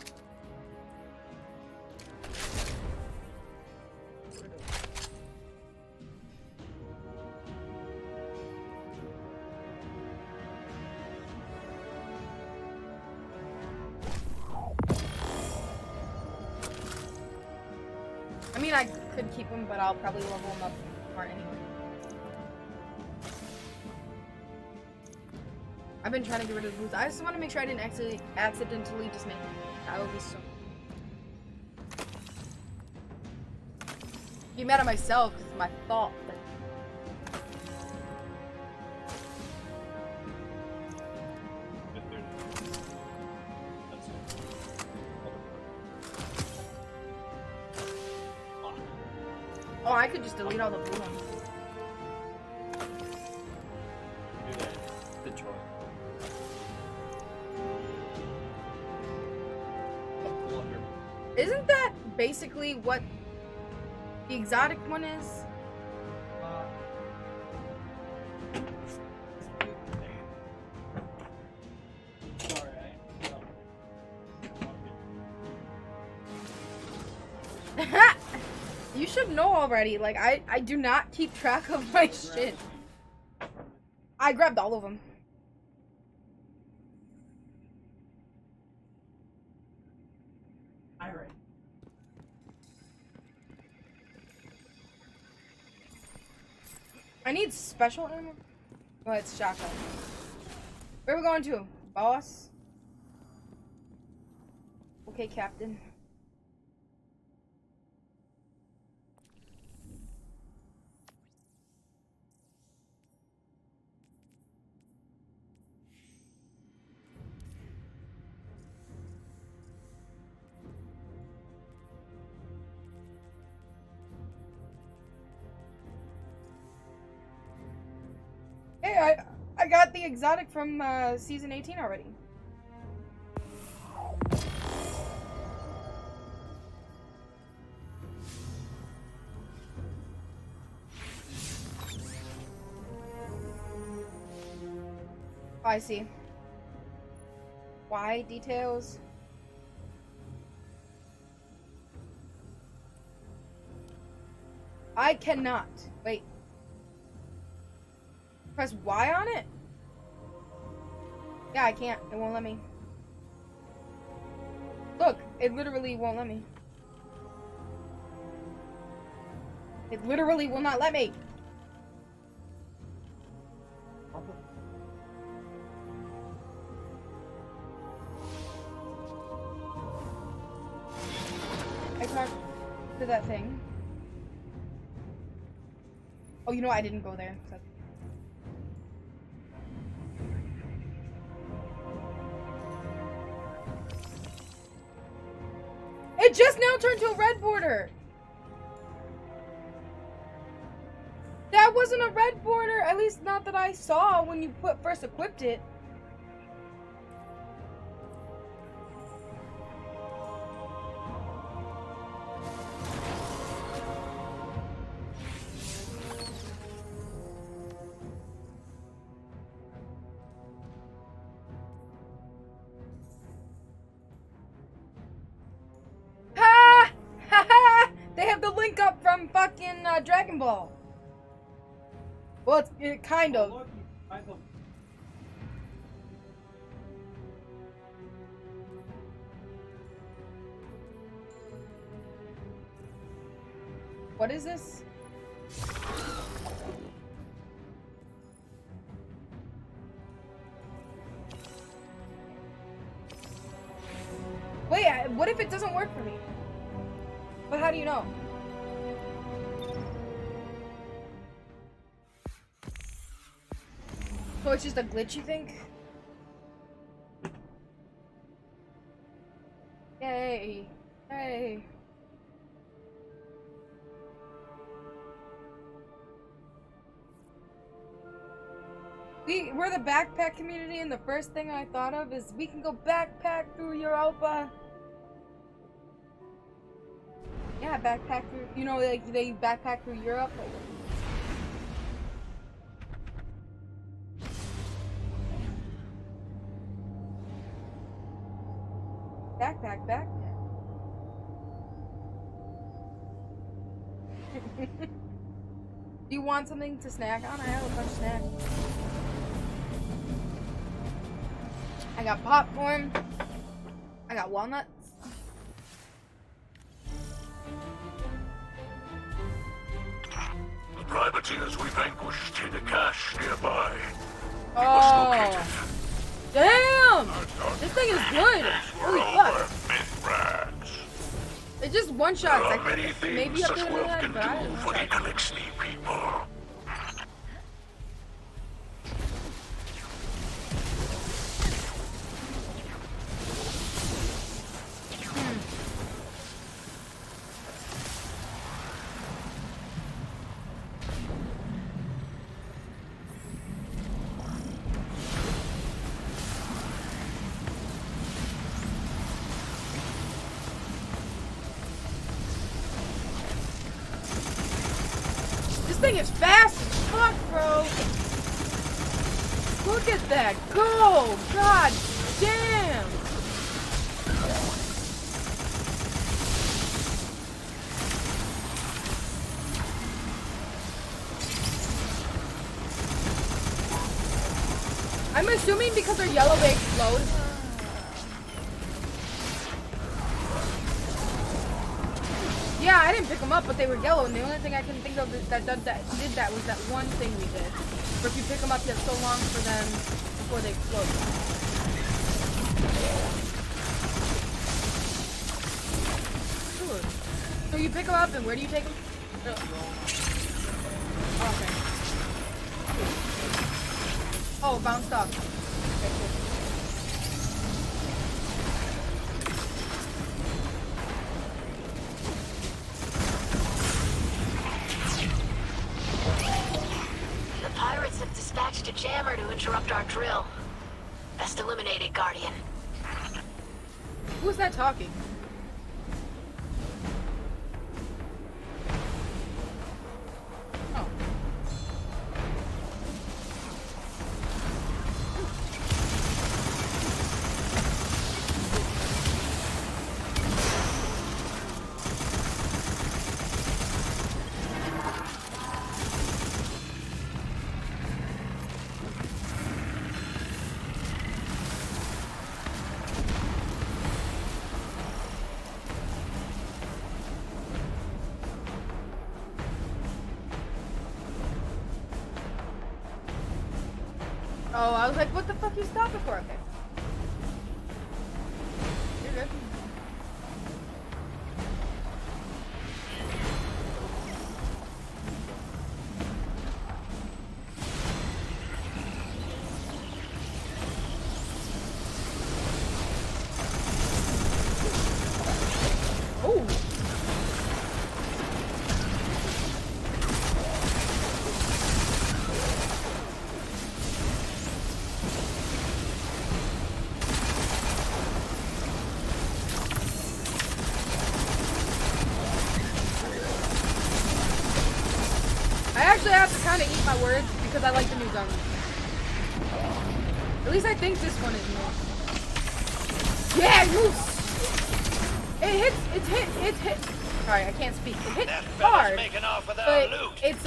I mean, I could keep them, but I'll probably level them up more anyway. I've been trying to get rid of the boots. I just want to make sure I didn't accidentally just make it. That would be so. Be mad at myself because it's my fault. But... Oh, I could just delete all the blue ones. Isn't that basically what the exotic one is? should know already. Like, I do not keep track of my shit. I grabbed all of them. Alright. I need special ammo. Oh, it's shotgun. Where are we going to? Boss? Okay, Captain. Hey, I got the exotic from season 18 already. Oh, I see. Why details? I cannot. Wait. Press Y on it? Yeah, I can't. It won't let me. Look, it literally won't let me. It literally will not let me. I talked to that thing. Oh, you know what? I didn't go there. So. It just now turned to a red border. That wasn't a red border, at least not that I saw when you first equipped it. They have the link up from fucking Dragon Ball. Well, it kind of. What is this? Wait, what if it doesn't work for me? But how do you know? So it's just a glitch, you think? Yay. Hey. We're the backpack community, and the first thing I thought of is we can go backpack through Europa. Yeah, backpack through, you know, like they backpack through Europe. Backpack. Do you want something to snack on? I have a bunch of snacks. I got popcorn. I got walnuts. The privateers we vanquished hid a cache nearby. Oh. Damn! This thing is good. Holy fuck. It just one-shots. There are many maybe things up this to world that, can but I don't do know. for the Galaxy people. This thing is fast as fuck, bro. Look at that. Go. God damn. I'm assuming because they're yellow they explode. Yeah, I didn't pick them up, but they were yellow, and the only thing I can think of that did that was that one thing we did. But if you pick them up, you have so long for them before they explode. Sure. So you pick them up, and where do you take them? Oh, okay. Oh, bounced off. Okay, cool. The pirates have dispatched a jammer to interrupt our drill. Best eliminate it, Guardian. Who's that talking? Oh, I was like, what the fuck you stopping for? Okay. You're good. Oh. I actually have to kind of eat my words because I like the new gun. At least I think this one is new. Yeah, it moves. It's hit. Sorry, I can't speak. It hits hard, but it's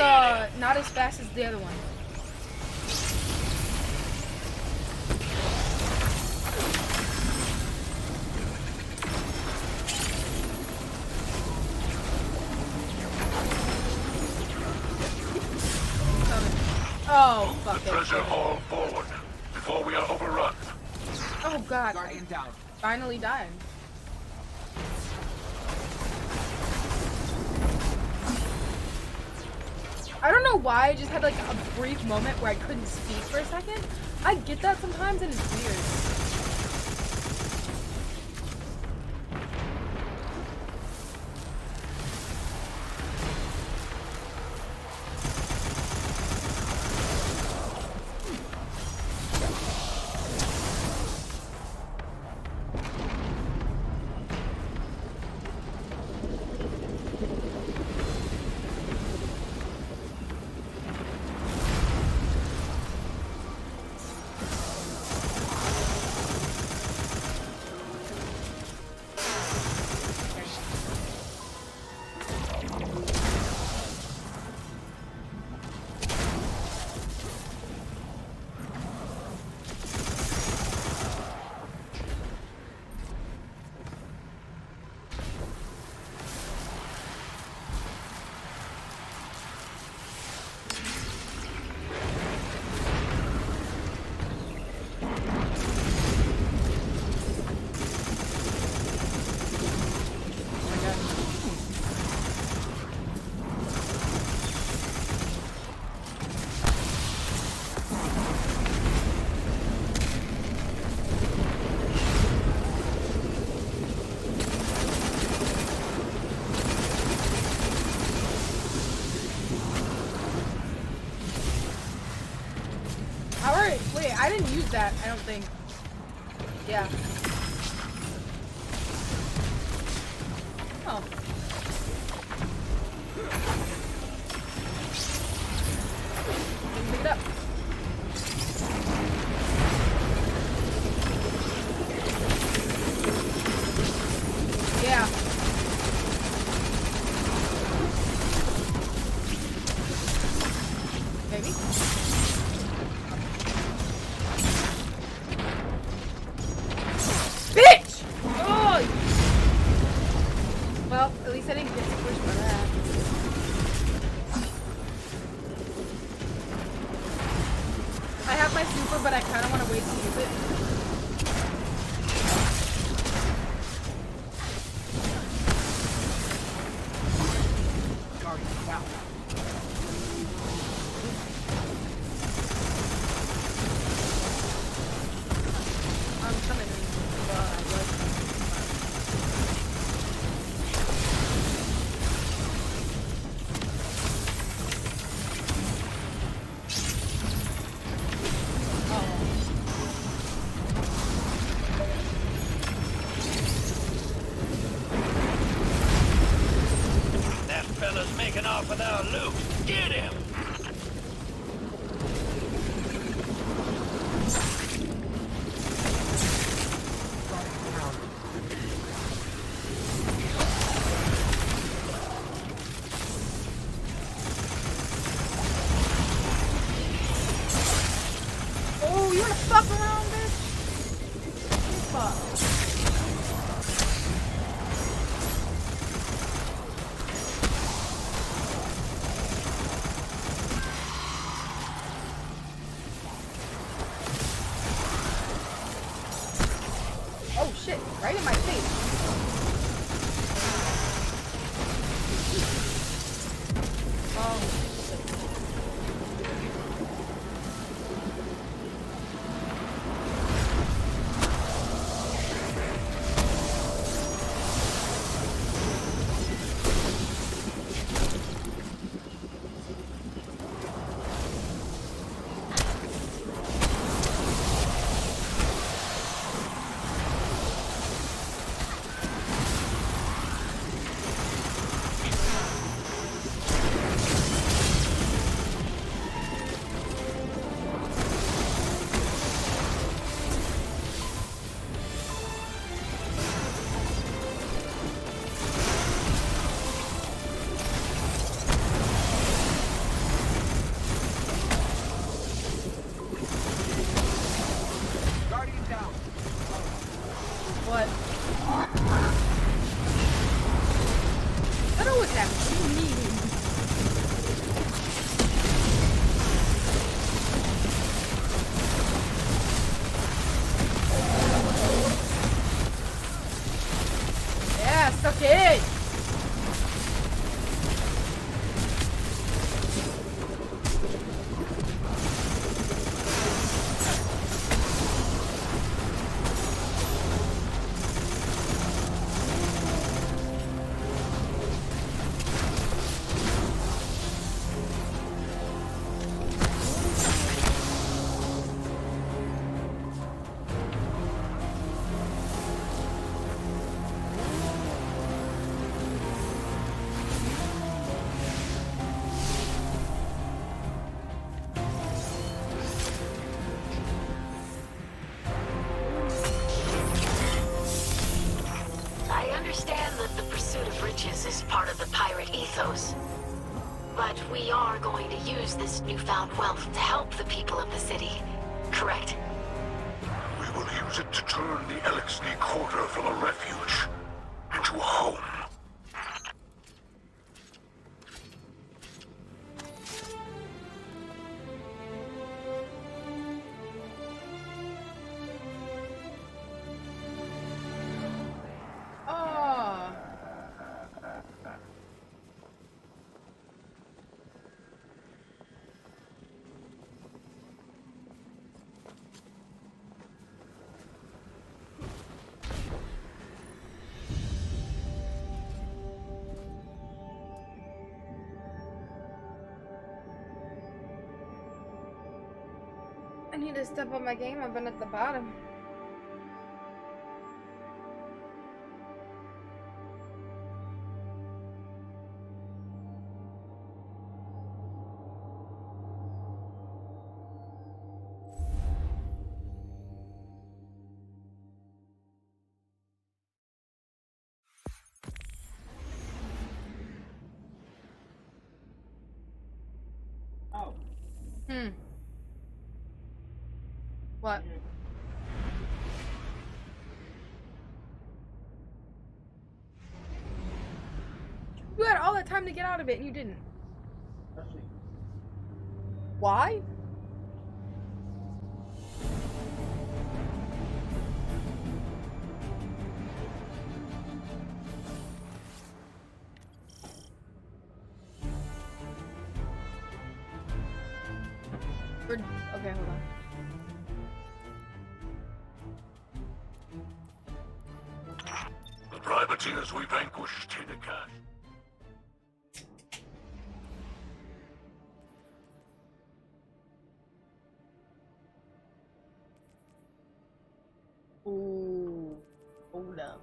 not as fast as the other one. Oh, fuck it. Pressure all forward before we are overrun. Oh, God. Guardian down. Finally died. I don't know why I just had like a brief moment where I couldn't speak for a second. I get that sometimes and it's weird. Wait, I didn't use that, I don't think. Yeah. Oh. Didn't pick it up. Yeah. Maybe. super, but I kind of want to wait to use it. Guardian down. I'm coming in. That fella's making off with our loot. Get him! Oh, you wanna fuck around, bitch? Fuck. Oh shit, right in my face. Oh shit. Guardian down. What? That always happens. What do you mean? Yeah, suck it. I understand that the pursuit of riches is part of the pirate ethos. But we are going to use this newfound wealth to help the people of the city, correct? We will use it to turn the Elixir Quarter from a refuge into a home. Oh. I need to step up my game. I've been at the bottom. Oh. What? You had all that time to get out of it and you didn't. Why? Okay, hold on. The privateers we vanquished in a cache. Ooh, hold up.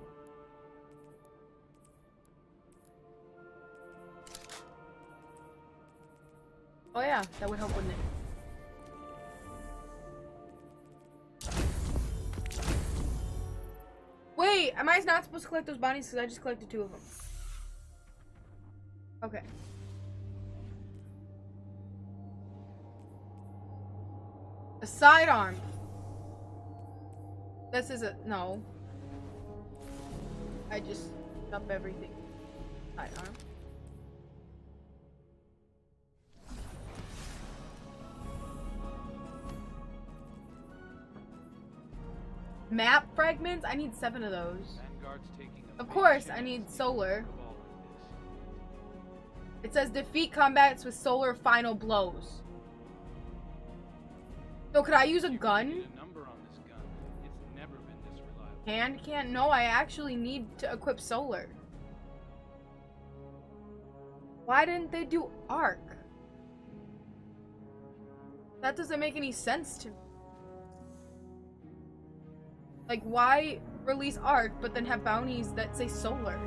Oh yeah, that would help, wouldn't it? Wait, am I not supposed to collect those bounties? Because I just collected 2 of them. Okay. A sidearm. This is a no. I just dump everything. Sidearm. Map fragments? I need 7 of those. Of course, I need solar. It says defeat combats with solar final blows. So could I use a gun? Can't. No, I actually need to equip solar. Why didn't they do arc? That doesn't make any sense to me. Like, why release arc but then have bounties that say solar?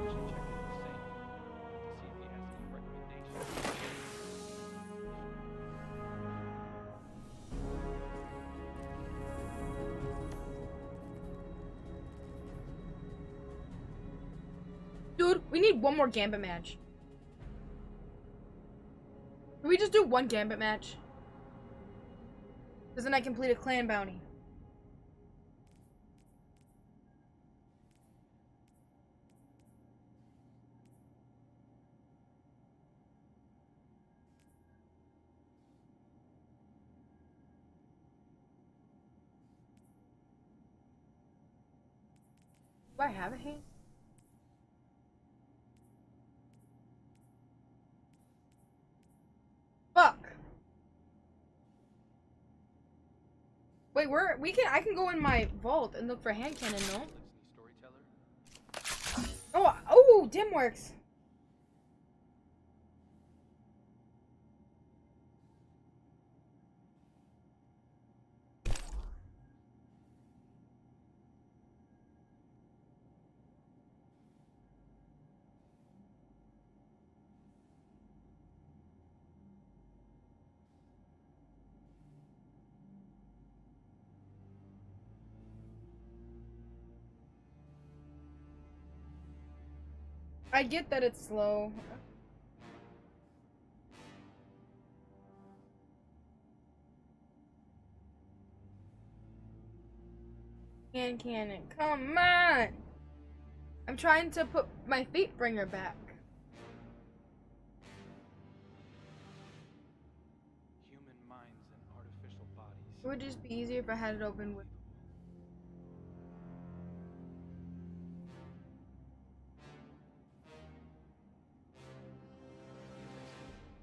Dude, we need one more Gambit match. Can we just do one Gambit match? Because then I complete a clan bounty. Do I have a hand? Fuck. Wait, I can go in my vault and look for hand cannon, no? Oh, dim works. I get that it's slow. Hand cannon, come on! I'm trying to put my Fatebringer back. Human minds and artificial bodies. It would just be easier if I had it open with.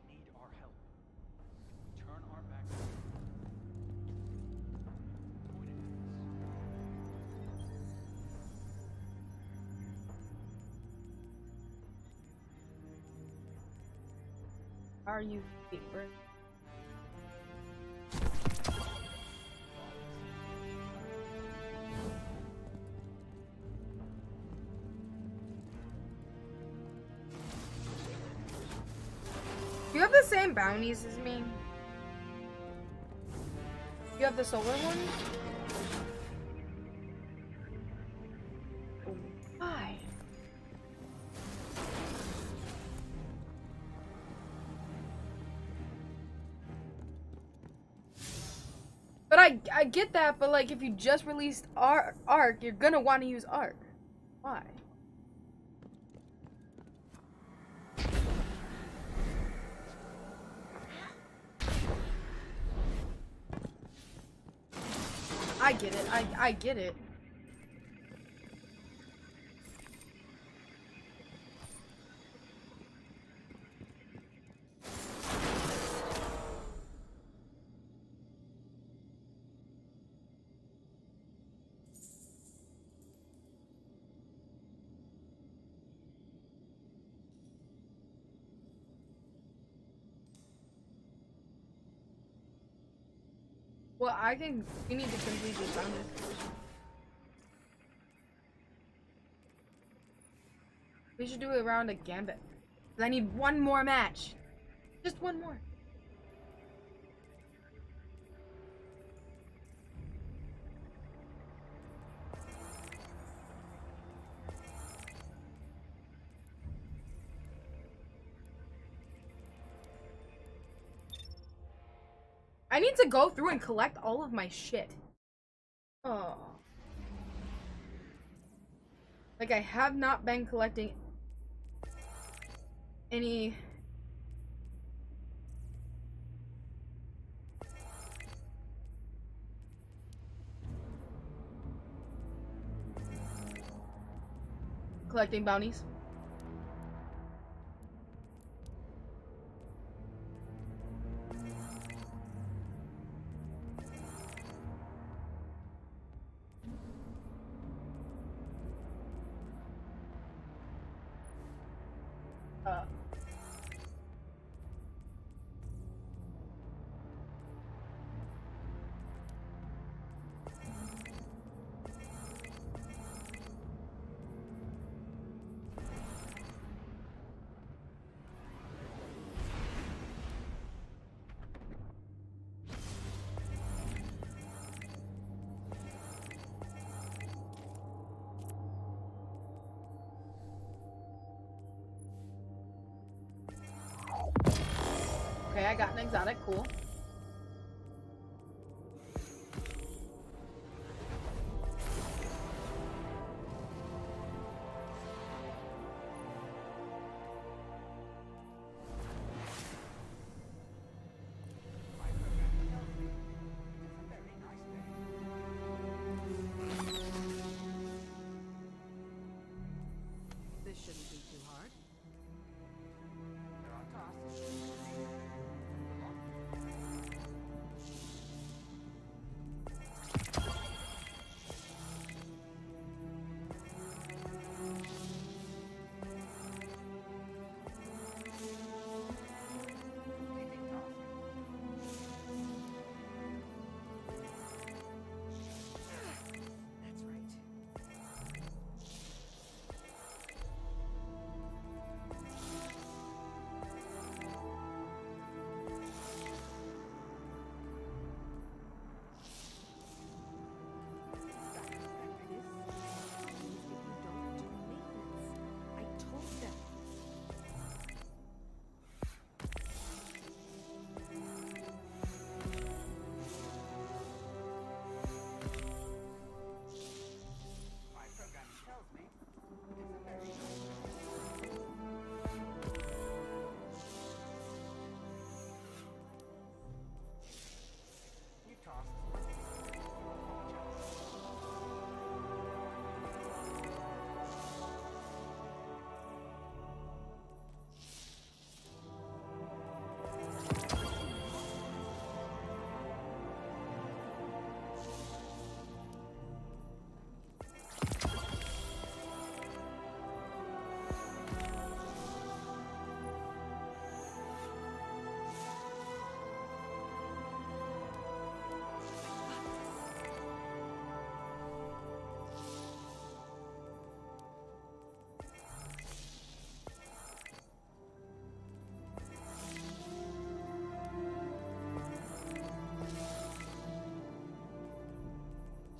Need our help. If we turn our back pointed at us. Are you Fatebringer? You have the same bounties as me. You have the solar one? Why? But I get that, but like if you just released arc, you're gonna want to use arc. Why? I get it. I get it. Well, we need to complete this boundary. We should do it around a gambit. I need one more match. Just one more. I need to go through and collect all of my shit. Oh. Like, I have not been collecting any... collecting bounties. Okay, I got an exotic, cool. This shouldn't be too hard.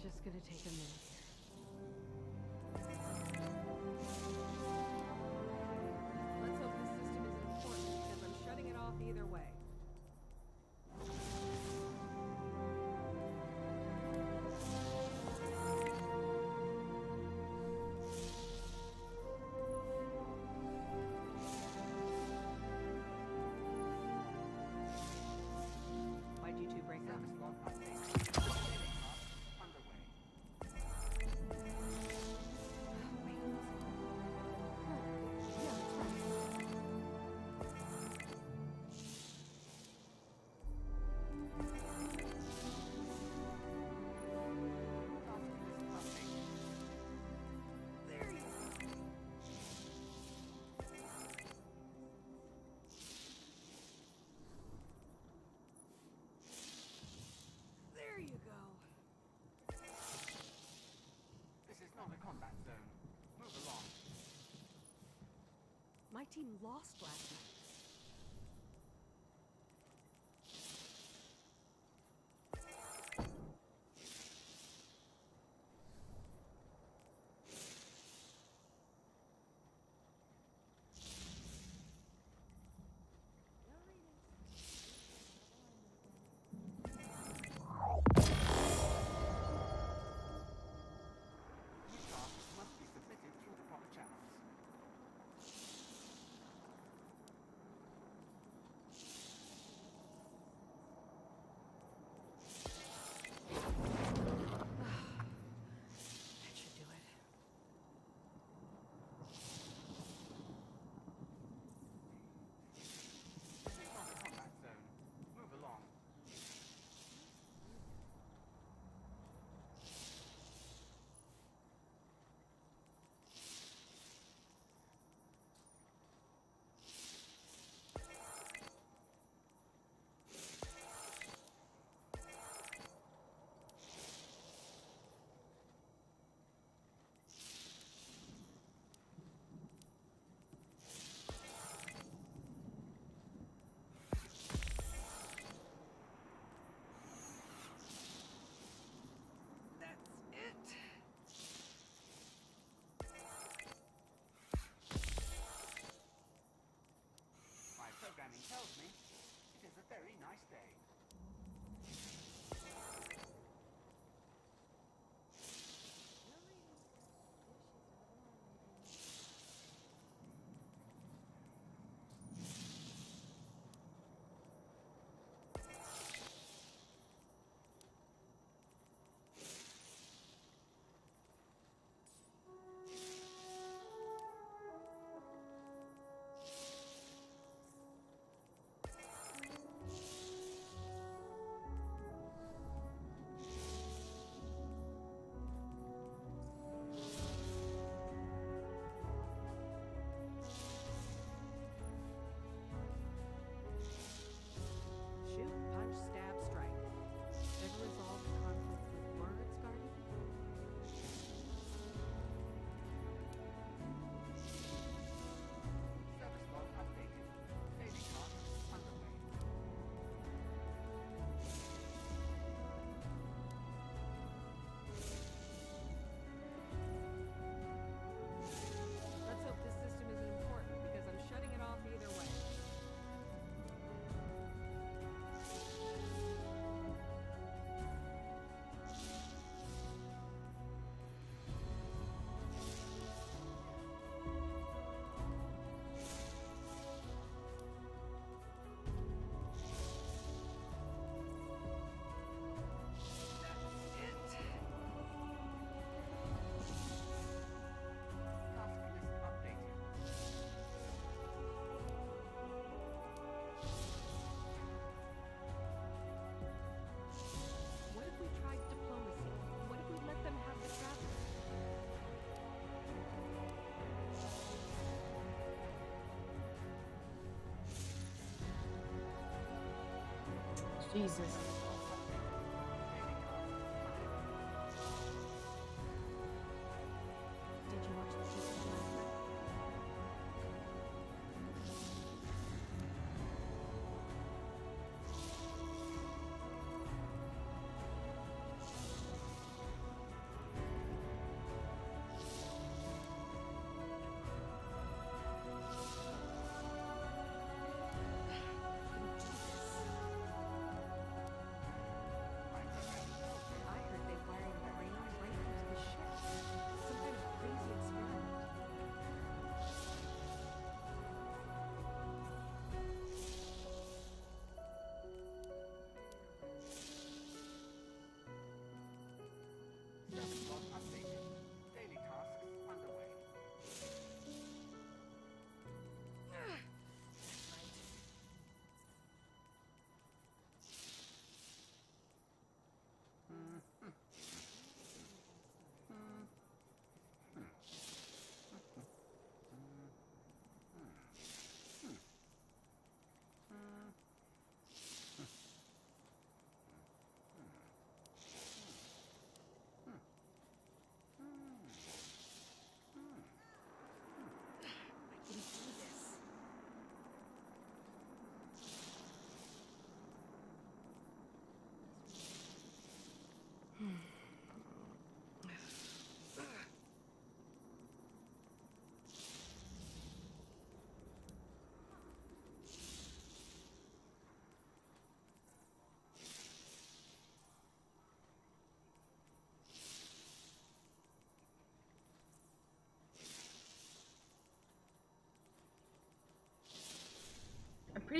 Just gonna take a minute. Let's hope this system is important because I'm shutting it off either way. Why'd you two break up? There team lost last night. Must be submitted through the proper channels. That should do it. This is not a combat zone. Move along. That's it. My programming tells me it is a very nice day. Shoot, punch, stab, strike. Ever resolved the conflict with Margaret's Garden? Service log updated. Daily tasks underway. Let's hope this system isn't important because I'm shutting it off either way. Task list updated. What if we tried diplomacy? What if we let them have the travel? Jesus. Did you watch the system last night?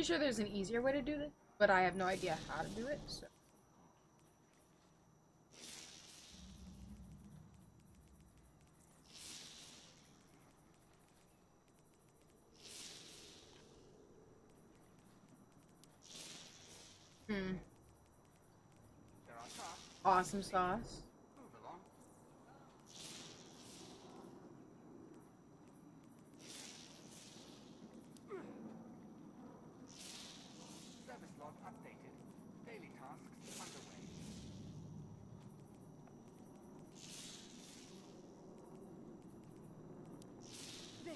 pretty sure there's an easier way to do this, but I have no idea how to do it, so. Awesome sauce. Service log updated. Daily tasks underway. There.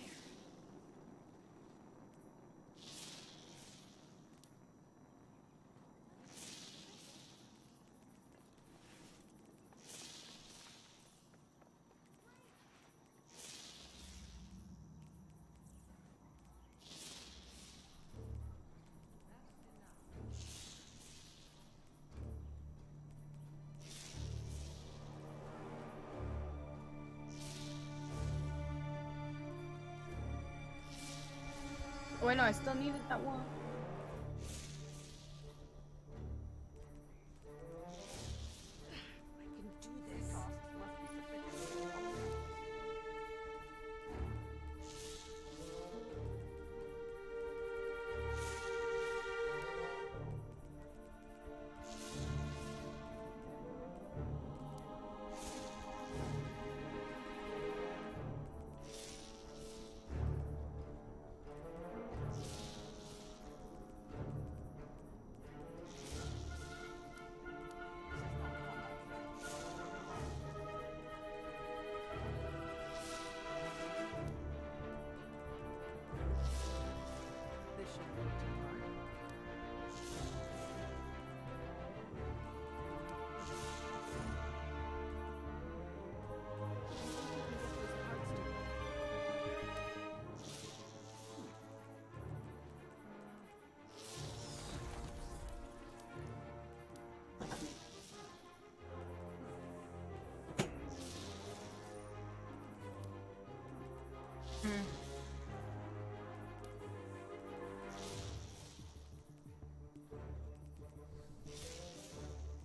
Oh, wait, no, I still needed that one.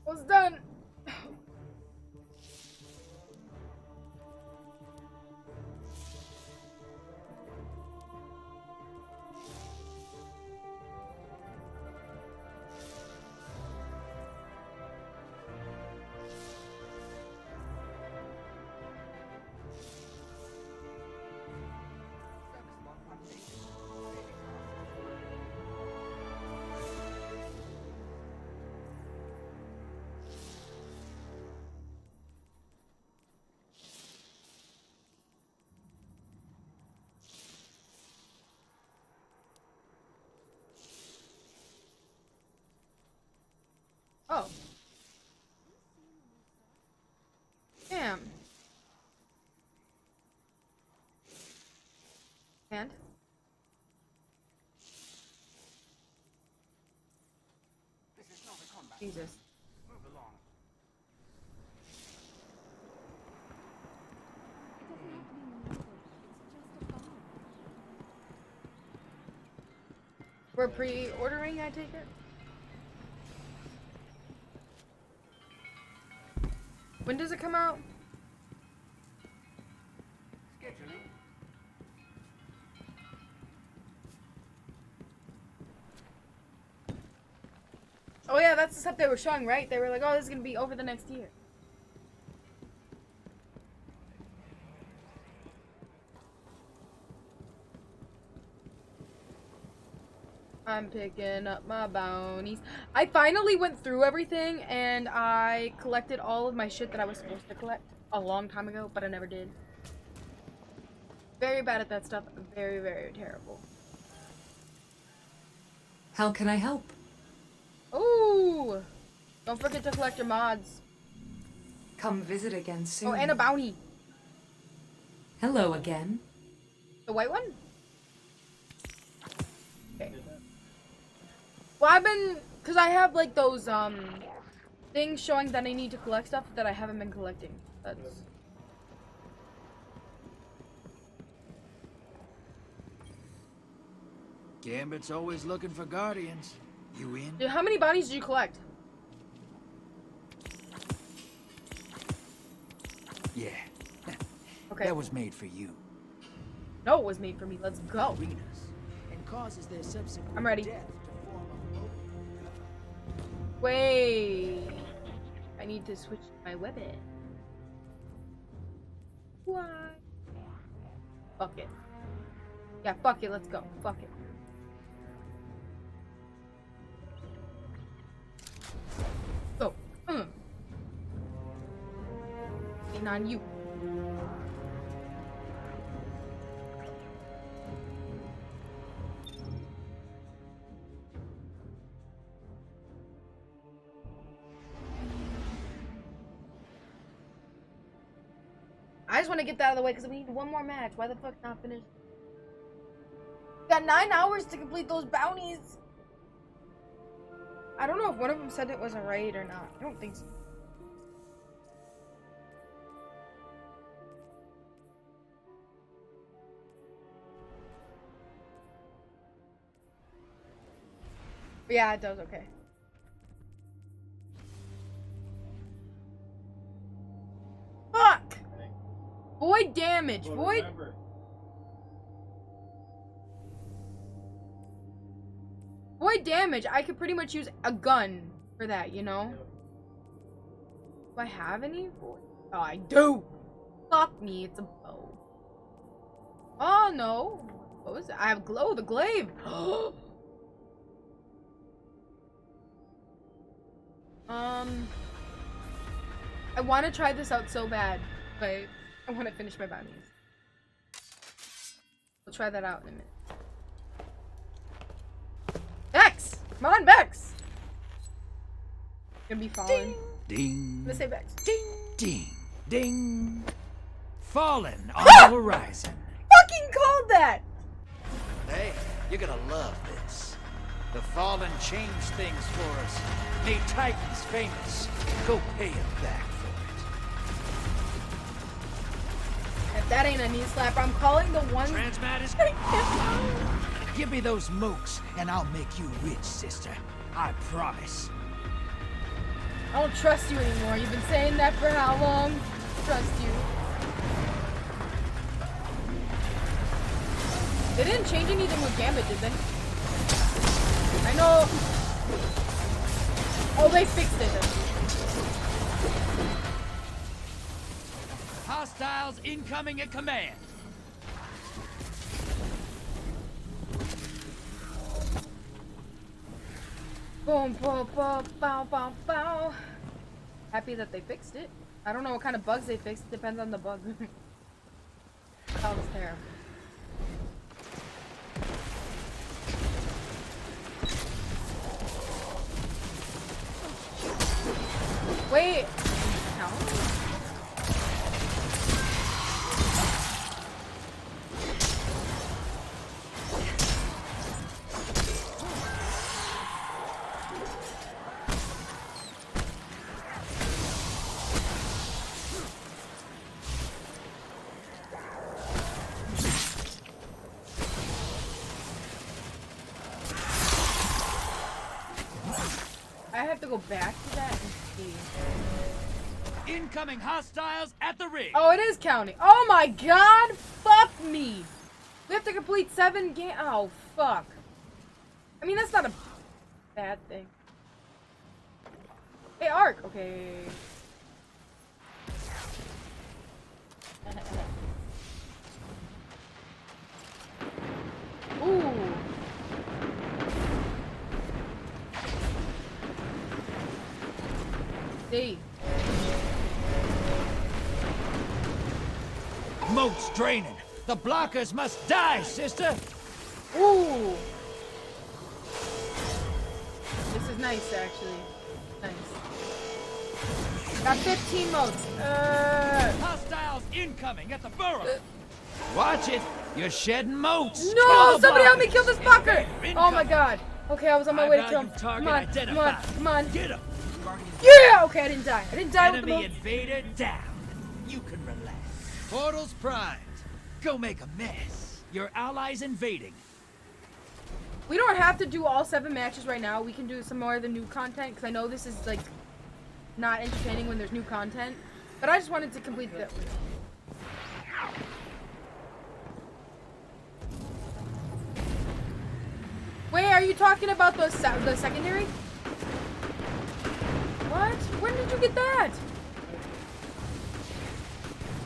Was done. Oh. Damn. And? This is not a combat. Jesus. Move along. We're pre-ordering, I take it? When does it come out? Scheduling. Oh yeah, that's the stuff they were showing, right? They were like, oh, this is gonna be over the next year. I'm picking up my bounties. I finally went through everything and I collected all of my shit that I was supposed to collect a long time ago, but I never did. Very bad at that stuff. Very, very terrible. How can I help? Ooh! Don't forget to collect your mods. Come visit again soon. Oh, and a bounty. Hello again. The white one? Okay. Well, I've been... Because I have, like, those, things showing that I need to collect stuff that I haven't been collecting. That's... Gambit's always looking for guardians. You in? Dude, how many bounties did you collect? Yeah. Okay. That was made for you. No, it was made for me. Let's go. And causes their subsequent I'm ready. death to form a Wait. I need to switch my weapon. Why? Fuck it. Yeah, fuck it. Let's go. Fuck it. Go. Lean on you. I just want to get that out of the way because we need one more match. Why the fuck not finish? Got 9 hours to complete those bounties. I don't know if one of them said it wasn't right or not. I don't think so. But yeah, it does. Okay. Fuck! Void damage. Void. Void damage. I could pretty much use a gun for that, you know? Do I have any? Oh, I do. Fuck me. It's a bow. Oh no. What was it? I have glow. The glaive. I want to try this out so bad, but I want to finish my bounties. We'll try that out in a minute. Bex! Come on, Bex! Gonna be falling. Ding. I'm gonna say Bex. Ding! Ding. Ding. Fallen on the horizon. Fucking called that! Hey, you're gonna love this. The Fallen changed things for us. Made Titans famous. Go pay him back for it. If that ain't a knee slapper, I'm calling the one. Transmat is. Give me those mooks, and I'll make you rich, sister. I promise. I don't trust you anymore. You've been saying that for how long? Trust you. They didn't change anything with Gambit, did they? I know. Oh, they fixed it. Hostiles incoming at command. Boom, boom, boom, bow, bow, bow. Happy that they fixed it. I don't know what kind of bugs they fixed. It depends on the bug. That was terrible. Wait. No. I have to go back to that and see. Incoming hostiles at the rig. Oh, it is counting. Oh my god! Fuck me! We have to complete 7 games. Oh, fuck. I mean, that's not a bad thing. Hey, Ark! Okay. Ooh. D. Moat's draining. The blockers must die, sister. Ooh. This is nice, actually. Nice. Got 15 moats. Hostiles incoming at the burrow. Watch it. You're shedding moats. No! Somebody help me kill this fucker! Oh my god. Okay, I was on my way to kill him. Come on, come on, come on. Get him. Yeah! Okay, I didn't die. I didn't die with the Enemy moats. invader down. You can relax. Portals primed. Go make a mess. Your allies invading. We don't have to do all 7 matches right now. We can do some more of the new content because I know this is like not entertaining when there's new content. But I just wanted to complete the. Wait, are you talking about the secondary? What? When did you get that?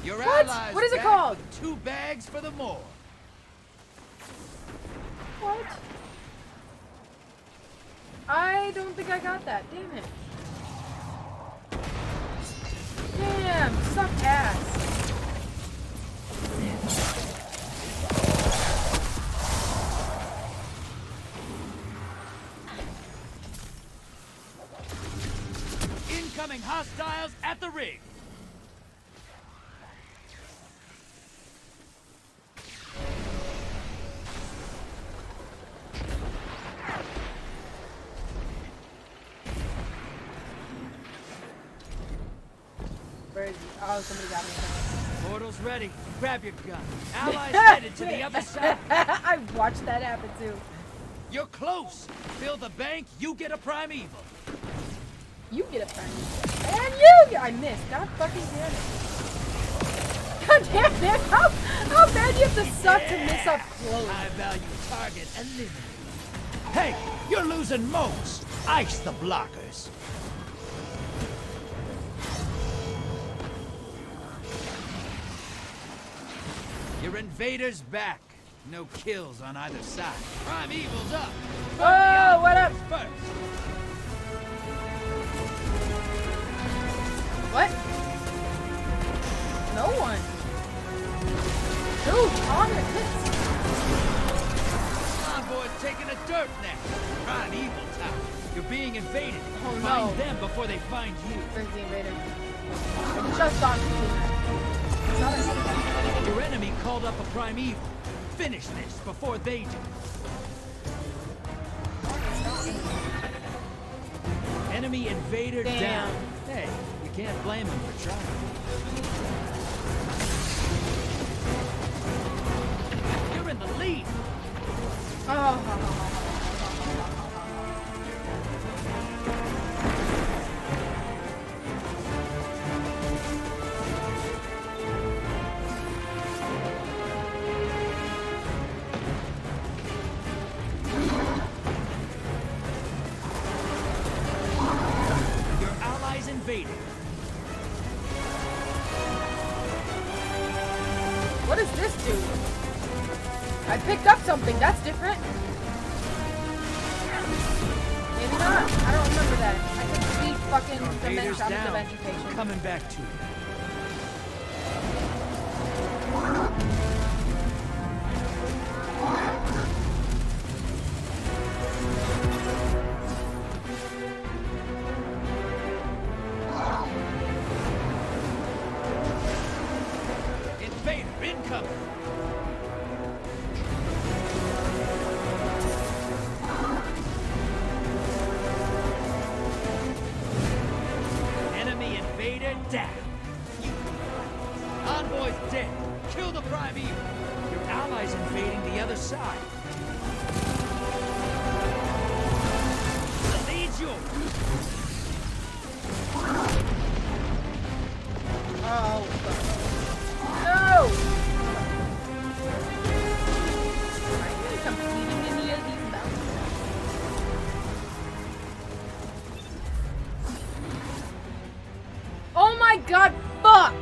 Your What? allies What is it back called? with 2 bags for the more. What? I don't think I got that. Damn it. Damn, suck ass. Incoming hostiles at the ring. Where is he? Oh, somebody got me. Portal's ready. Grab your gun. Allies headed to the other side. I watched that happen too. You're close. Fill the bank, you get a primeval. You get a friend. And you! I missed. God fucking damn it. God damn it. How bad do you have to suck to miss up close? High value target eliminated. Hey, you're losing most. Ice the blockers. Your invaders back. No kills on either side. Primeval's up. Whoa, what up? First. What? No one. Dude, on your tits. Convoy's taking a dirt nap. Primeval tower. You're being invaded. Oh, no. Find them before they find you. Where's the invader? Just on me. Your enemy called up a primeval. Finish this before they do. Enemy invader down. Hey, you can't blame him for trying. You're in the lead. Oh. Your allies invaded. What does this do? I picked up something. That's different. Maybe not. I don't remember that. I took sweet fucking Invaders dementia. I'm down. dementia patient. Coming back to you. Invader incoming. Enemy invader down. Envoy's dead. Kill the primeval. Your allies invading the other side. The lead's yours. Oh, fuck. No! Are you really completing any of these mountains? Oh my god, fuck!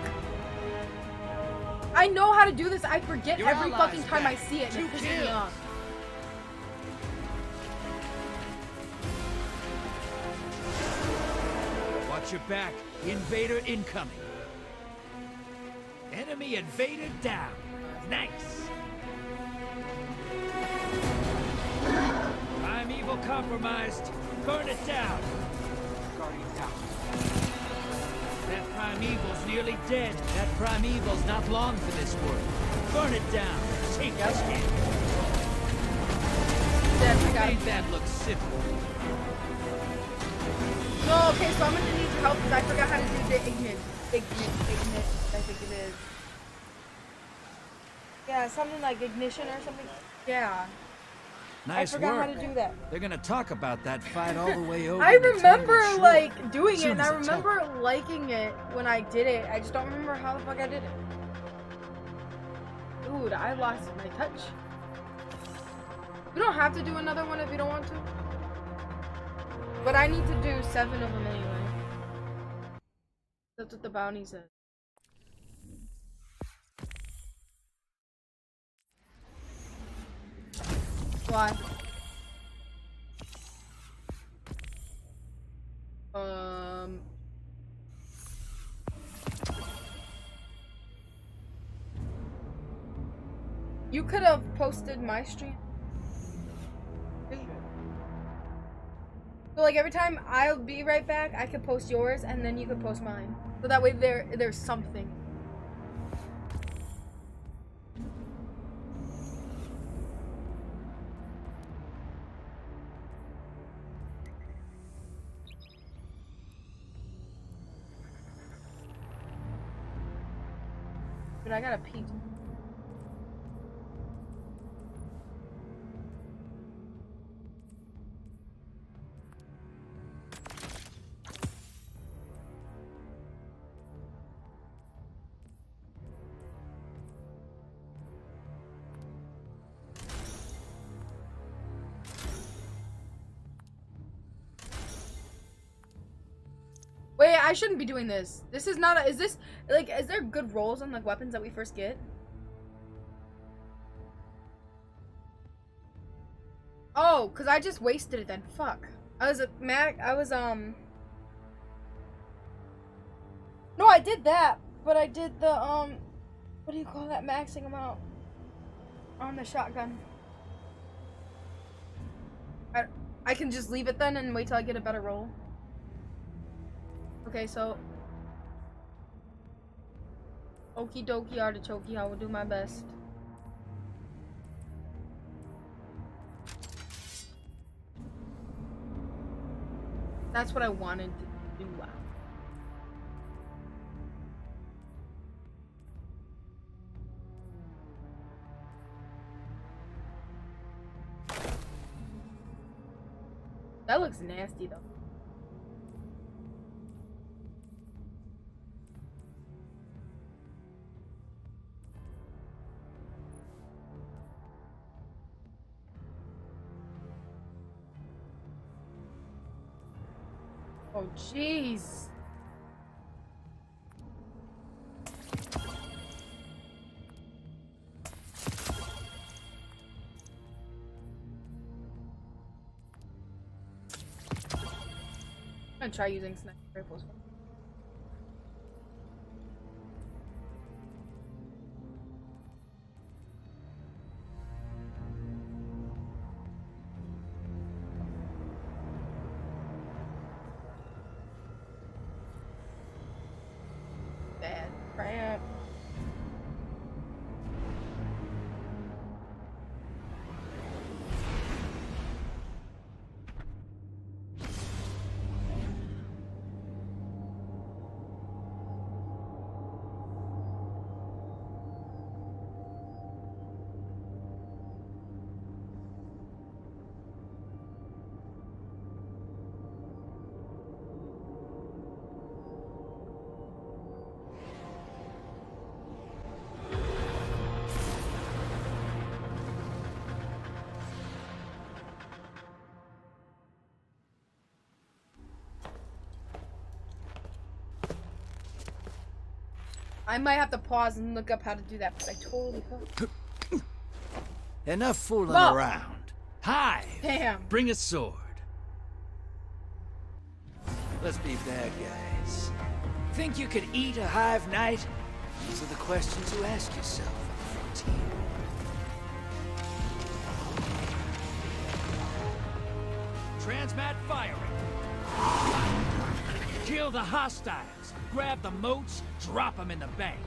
I know how to do this. I forget Your every allies fucking time I back. see it, and it 2 pisses me kills. off. Watch your back. Invader incoming. Enemy invader down. Nice. Primeval compromised. Burn it down. Guardian down. That primeval's nearly dead. That primeval's not long for this world. Burn it down. Take us in. Dead, I got Made it. that look simple. No, okay, so I'm gonna need your help because I forgot how to do the ignite, I think it is. Yeah, something like ignition or something. Yeah. Nice I forgot work. how to do that. They're gonna talk about that fight all the way over. I to remember Tangled Shore. like doing it, Soon and as I I tell remember liking it when I did it. I just don't remember how the fuck I did it. Dude, I lost my touch. You don't have to do another one if you don't want to. But I need to do 7 of them anyway. That's what the bounty said. Why? You could have posted my stream. So like every time I'll be right back, I could post yours and then you could post mine. So that way there's something. But I gotta pee. Wait, I shouldn't be doing this. This is not a, is this, like, is there good rolls on, like, weapons that we first get? Oh, because I just wasted it then. Fuck. No, I did that, but I did the, what do you call that, maxing them out on the shotgun. I can just leave it then and wait till I get a better roll. Okay, so okie dokie artichoke, I will do my best. That's what I wanted to do. That looks nasty though. Oh, jeez. I'm gonna try using sniper rifles. Bad crap. I might have to pause and look up how to do that because I totally forgot. Enough fooling Whoa. around. Hi. Damn. Bring a sword. Let's be bad guys. Think you could eat a hive knight? These are the questions you ask yourself on the frontier. Transmat firing. Kill the hostiles. Grab the moats, drop them in the bank.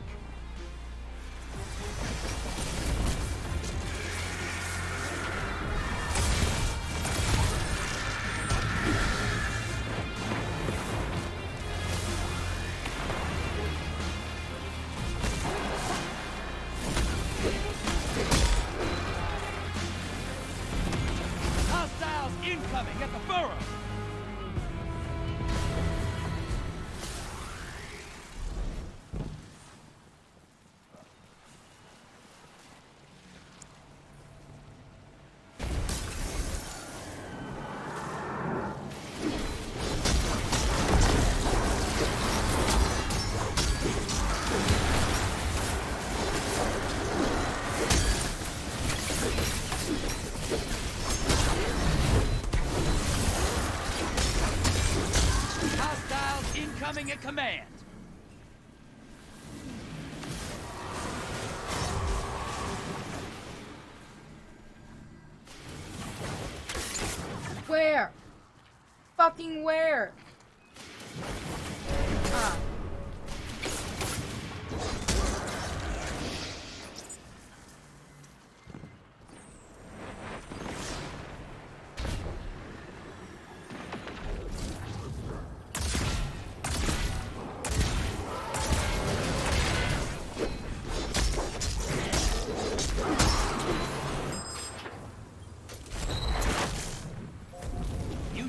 incoming at command. Where? Fucking where? Ah.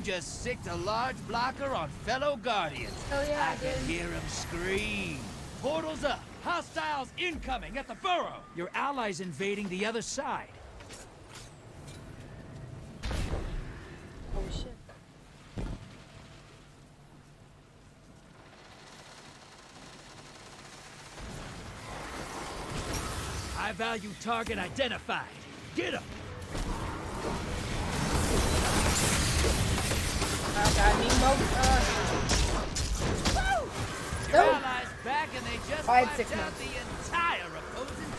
Just sicked a large blocker on fellow Guardians. Hell yeah, I can hear him scream. Portals up. Hostiles incoming at the burrow. Your allies invading the other side. Oh shit. High value target identified. Get him. Got me Your allies back and they just I had wiped 6 out months. the entire opposing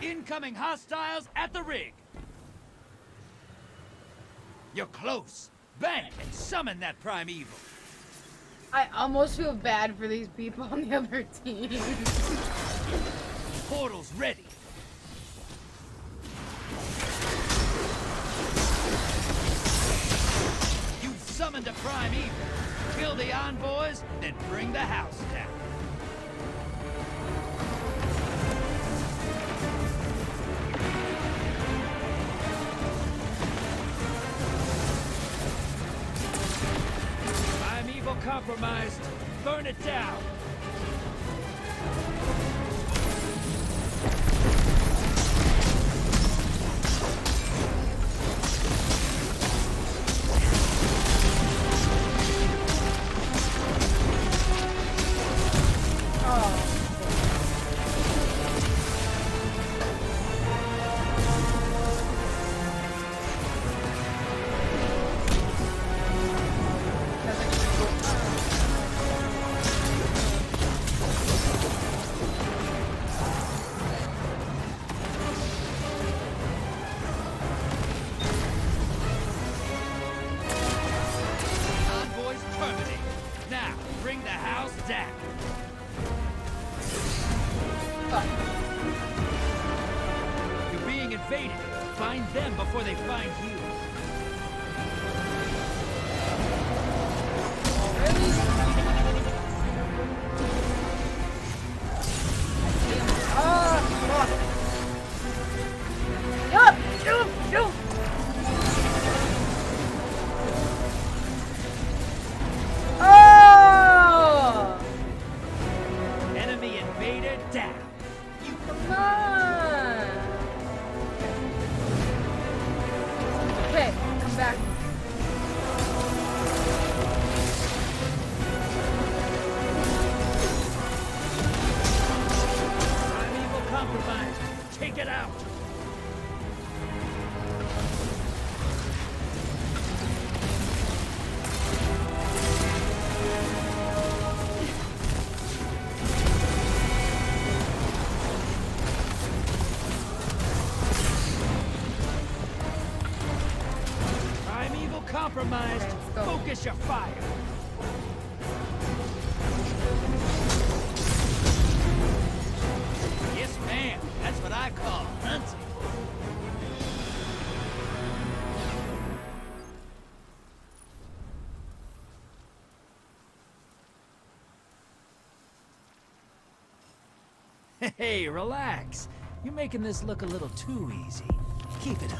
team. Incoming hostiles at the rig. You're close. Bang and summon that primeval. I almost feel bad for these people on the other team. Portals ready. You've summoned a primeval. Kill the envoys, then bring the house down. Primeval compromised. Burn it down. Envoys terminate. Now, bring the house down. You're being invaded. Find them before they find you. Yup! Shoot! Shoot! Oh! Enemy invader down. Come on! Okay, come back. Primeval compromised. Take it out. Primeval compromised. Focus your fire. Yes, ma'am. That's what I call hunting. Hey, relax. You're making this look a little too easy. Keep it up.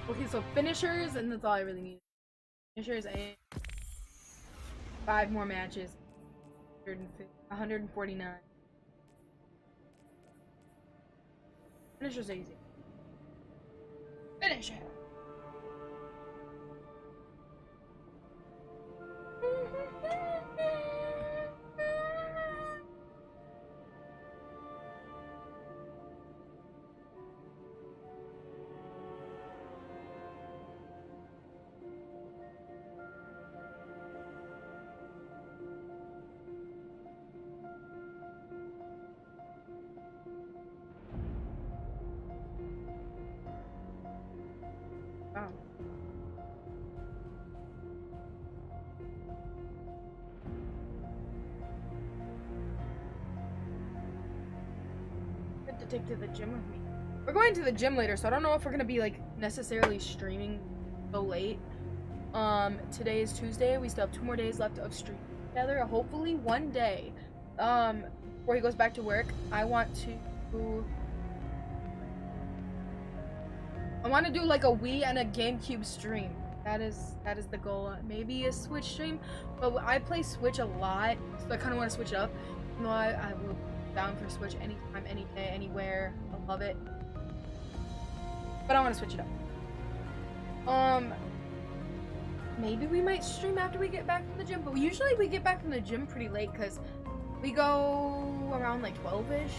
Okay, so finishers, and that's all I really need. Finishers and 5 more matches. 149. Finisher's easy. Finish it. Wow. Good to take to the gym with me. We're going to the gym later, so I don't know if we're gonna be like necessarily streaming so late. Today is Tuesday. We still have 2 more days left of streaming together. Hopefully one day, before he goes back to work, I want to do like a Wii and a GameCube stream. That is the goal. Maybe a Switch stream, but I play Switch a lot, so I kind of want to switch it up. You know, I will be down for Switch anytime, any day, anywhere. I love it, but I want to switch it up. Maybe we might stream after we get back from the gym, but usually we get back from the gym pretty late because we go around like 12-ish.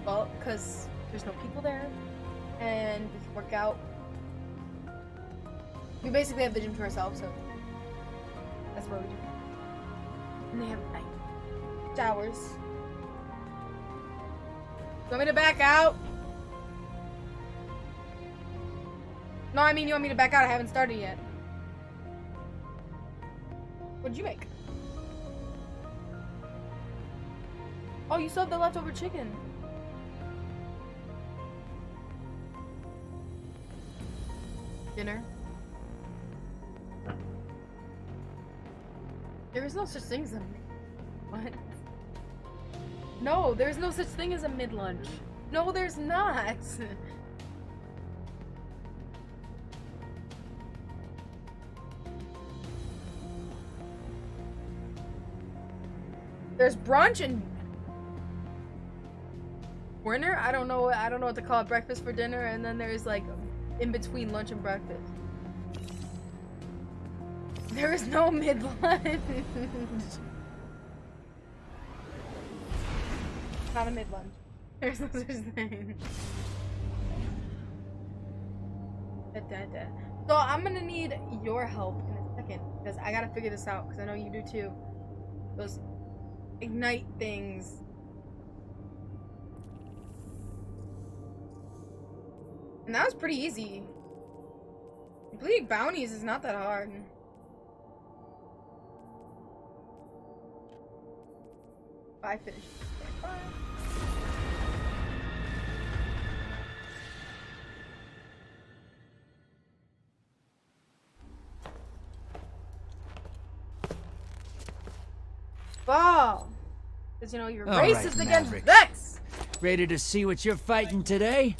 Well, because there's no people there. And we can work out. We basically have the gym to ourselves, so that's what we do. And they have night showers. You want me to back out? No, I mean you want me to back out. I haven't started yet. What'd you make? Oh, you still have the leftover chicken. Dinner. There is no such thing as a what? No, there's no such thing as a mid-lunch. No, there's not. There's brunch and dinner. I don't know what to call it. Breakfast for dinner, and then there's like in between lunch and breakfast. There is no mid-lunch. Not a mid-lunch. There's no such thing. So I'm gonna need your help in a second because I gotta figure this out because I know you do too. Those ignite things. And that was pretty easy. Completing bounties is not that hard. I finished. Ball. Because you know you're racist against Vex. Ready to see what you're fighting today?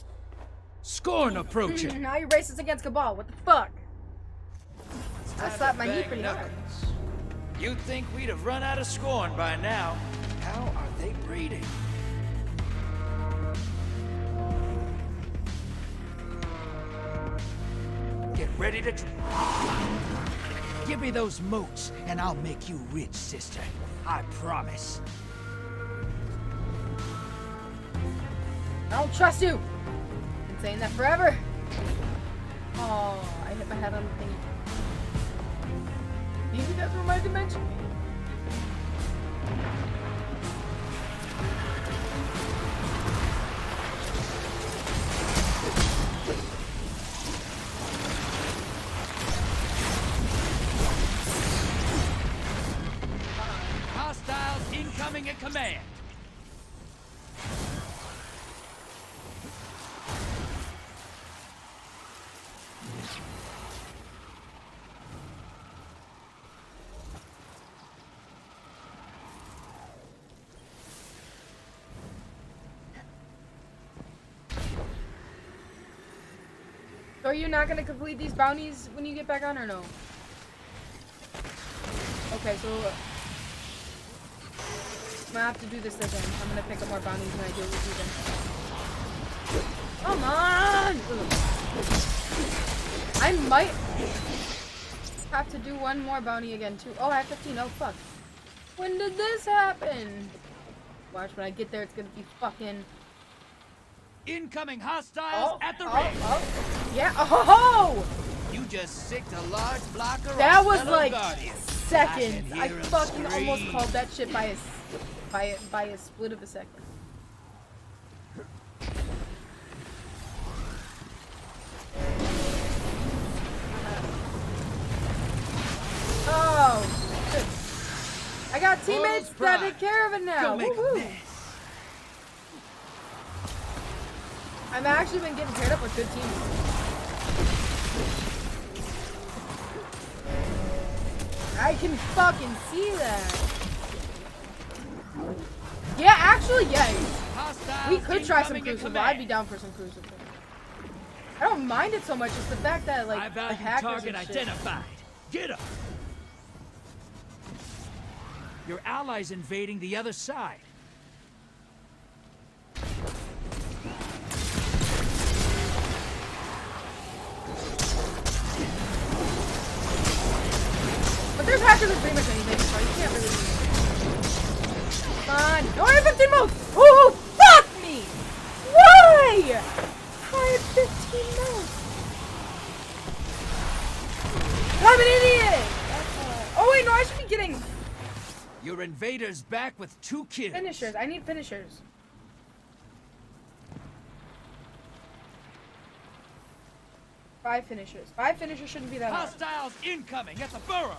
Scorn approaching. Now you're racist against Cabal. What the fuck? I slapped my knee pretty hard. You'd think we'd have run out of Scorn by now. How are they breeding? Get ready to... Give me those moats, and I'll make you rich, sister. I promise. I don't trust you. Been saying that forever. Oh, I hit my head on the thing. Do you think that's where my dimension? Hostiles incoming at command. So are you not gonna complete these bounties when you get back on or no? Okay, so I'm gonna have to do this again. I'm gonna pick up more bounties when I do it with you then. Come on! Ugh. I might have to do one more bounty again too. Oh, I have 15. Oh fuck. When did this happen? Watch, when I get there, it's gonna be fucking. Incoming hostiles at the ring. Yeah. Oh! You just sicked a large blocker. That was fellow like guardians. seconds. I hear 'em fucking almost scream. called that shit by a split of a second. Oh, good. I got teammates that take care of it now. Woohoo! I've actually been getting paired up with good teams. I can fucking see that. Yeah, actually, yeah. We could try some crucible. I'd be down for some crucible. I don't mind it so much. It's the fact that like the hackers Target and shit. identified. Get up. Your allies invading the other side. But there's hackers with pretty much anything, so you can't really. Come on. No, I have 15 modes! Ooh, fuck me! Why? I have 15 modes. I'm an idiot! Oh wait, no, I should be getting Your invaders back with 2 kills. finishers. I need finishers. Five finishers. 5 finishers shouldn't be that hard. Hostiles incoming at the burrow.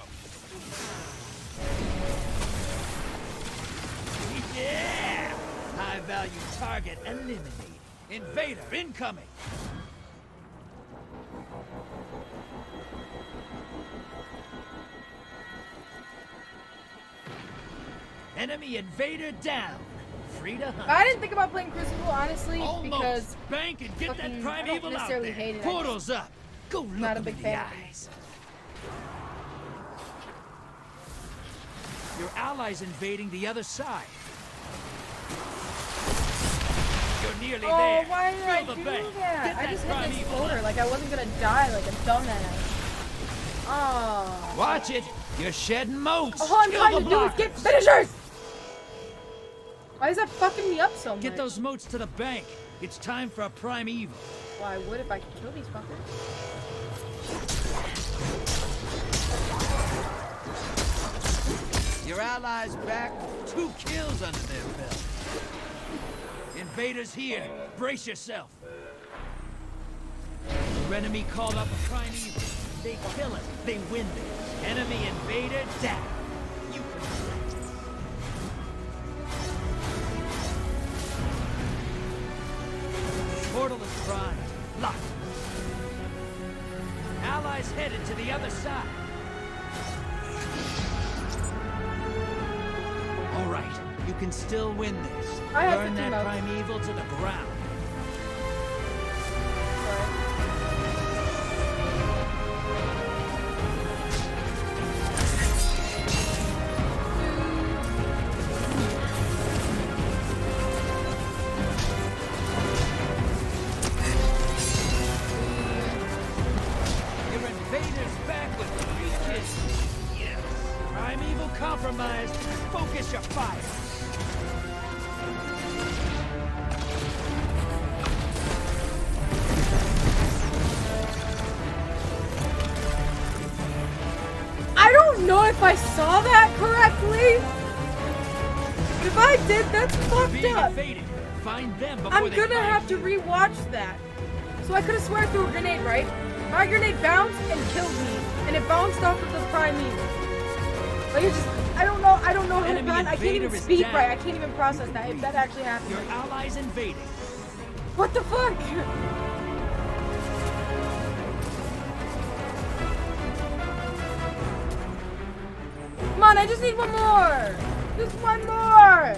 Yeah! High value target eliminated. Invader incoming. Enemy invader down. Free to hunt. I didn't think about playing Crucible, honestly, Almost. because Bank and get that fucking, I primeval don't out necessarily there. hate it. Portals up. Go look Not a them big in fan the of it. eyes. Your allies invading the other side. You're nearly Oh, there. why did I Fill the do bank. that? Get I just hit the primeval exploder up. like I wasn't gonna die like a dumbass. Oh. Watch it. You're shedding moats. All I'm Kill trying the to do is get blockers. finishers! Why is that fucking me up so much? Get those moats to the bank. It's time for a primeval. Well, I would if I could kill these fuckers. Your allies back with 2 kills under their belt. Invaders here. Brace yourself. Your enemy called up a primeval. They kill it. They win this. Enemy invader down. You Portal is primed. Locked. Allies headed to the other side. All right, you can still win this. I have Burn 15 that modes. primeval to the ground. Your invaders back with 3 kills. Yes. Primeval compromised. Focus your fire. I don't know if I saw that correctly. If I did, that's fucked Being up. invaded. Find them before I'm they gonna find have to rewatch that. So I could have swear through a grenade, right? My grenade bounced and killed me, and it bounced off of the primeval. Like it's just, I don't know how to Enemy run. I can't even invader is speak down. right. I can't even process that. If that actually happened. Your allies invading. What the fuck? Come on, I just need one more. Just one more.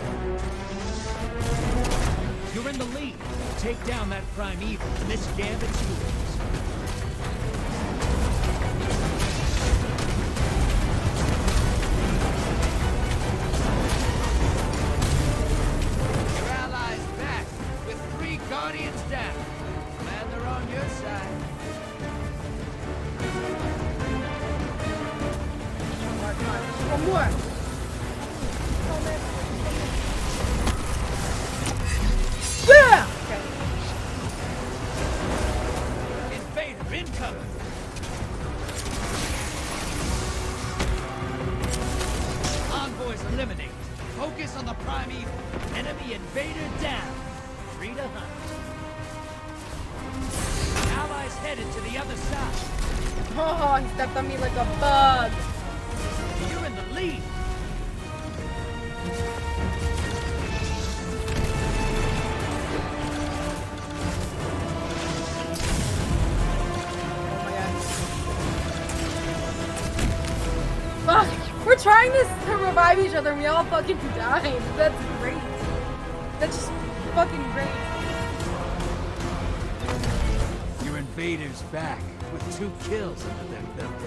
You're in the lead. Take down that primeval. This gambit's yours. More. Yeah! Okay. Invader incoming! Envoys eliminated. Focus on the primeval. Enemy invader down. Free to hunt. Allies headed to the other side. Oh, he stepped on me like a bug. You're in the lead. Fuck! We're trying to revive each other and we all fucking died. That's great. That's just fucking great. Your invader's back with 2 kills under their belt.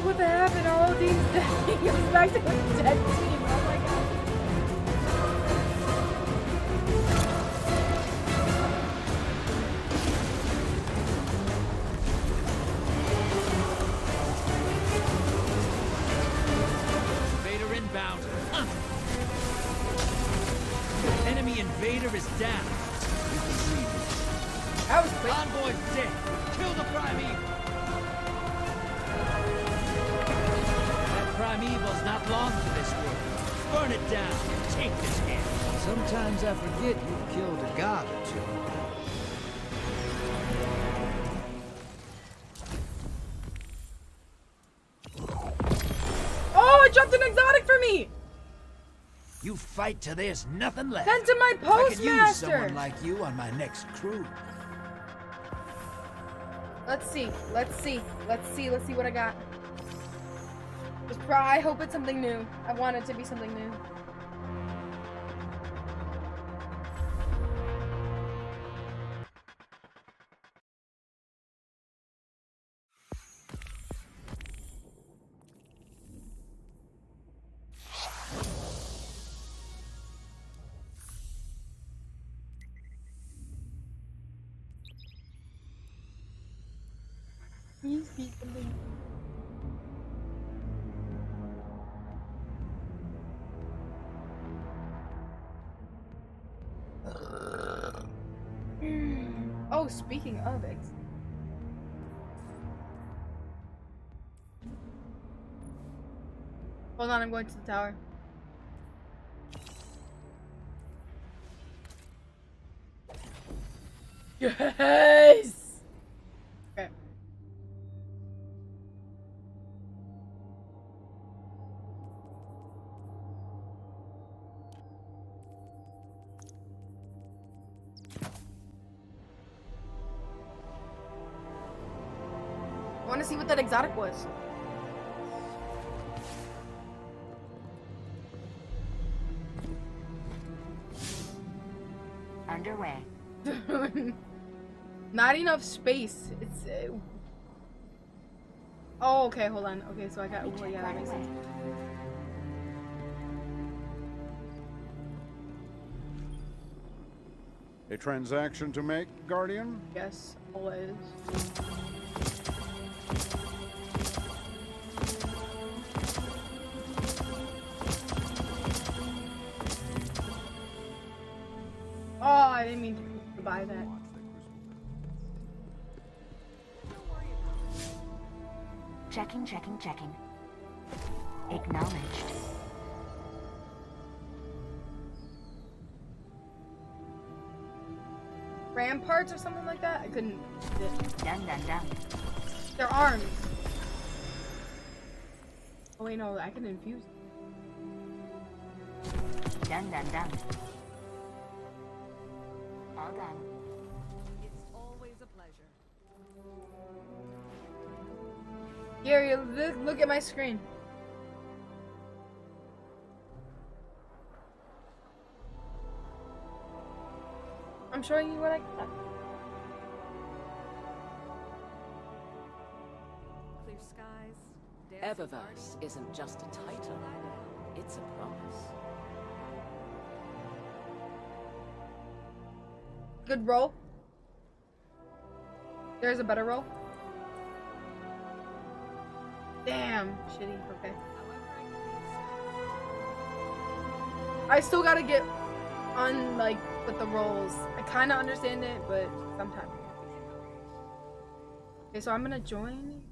What the happened? All these he goes back to a dead team. Oh my god. Invader inbound. Hunt. Enemy invader is down. You can breathe. That was quick. Envoy's dead. Kill the primeval. That primeval's not long for this world. Burn it down. Take this hit. Sometimes I forget you've killed a god or two. Oh, it dropped an exotic for me! You fight till there's nothing left. Send to my I could use postmaster! someone like you on my next crew. Let's see what I got. I hope it's something new. I want it to be something new. Can you speak something? Oh, speaking of it. Hold on, I'm going to the tower. Yes! Okay. I want to see what that exotic was. Underway. Not enough space. It's. Oh, okay. Hold on. Okay, so I got. Oh, yeah, that makes sense. A transaction to make, Guardian? Yes, always. Oh, I didn't mean to buy that. Checking. Acknowledged. Ramparts or something like that? I couldn't. Done. Their arms. Oh wait, no, I can infuse. Done. All done. It's always a pleasure. Gary, look at my screen. I'm showing you what I got. Clear skies. Eververse isn't just a title, it's a promise. Good roll. There's a better roll. Damn, shitty. Okay. However, I I still gotta get on, like, with the roles. I kind of understand it, but sometimes. Okay, so I'm gonna join.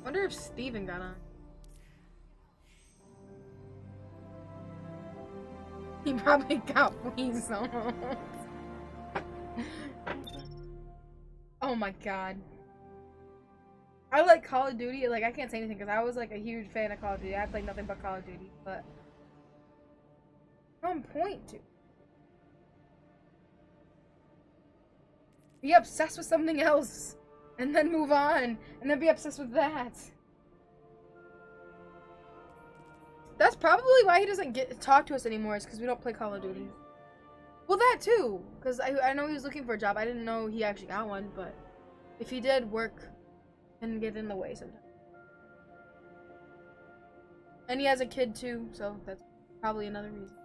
Wonder if Steven got on. He probably got wings on. Oh my god. I like Call of Duty. Like, I can't say anything because I was like a huge fan of Call of Duty. I played nothing but Call of Duty, but on point to be obsessed with something else and then move on and then be obsessed with that. That's probably why he doesn't talk to us anymore, is because we don't play Call of Duty. Well, that too, because I know he was looking for a job. I didn't know he actually got one, but if he did, work can get in the way sometimes. And he has a kid too, so that's probably another reason.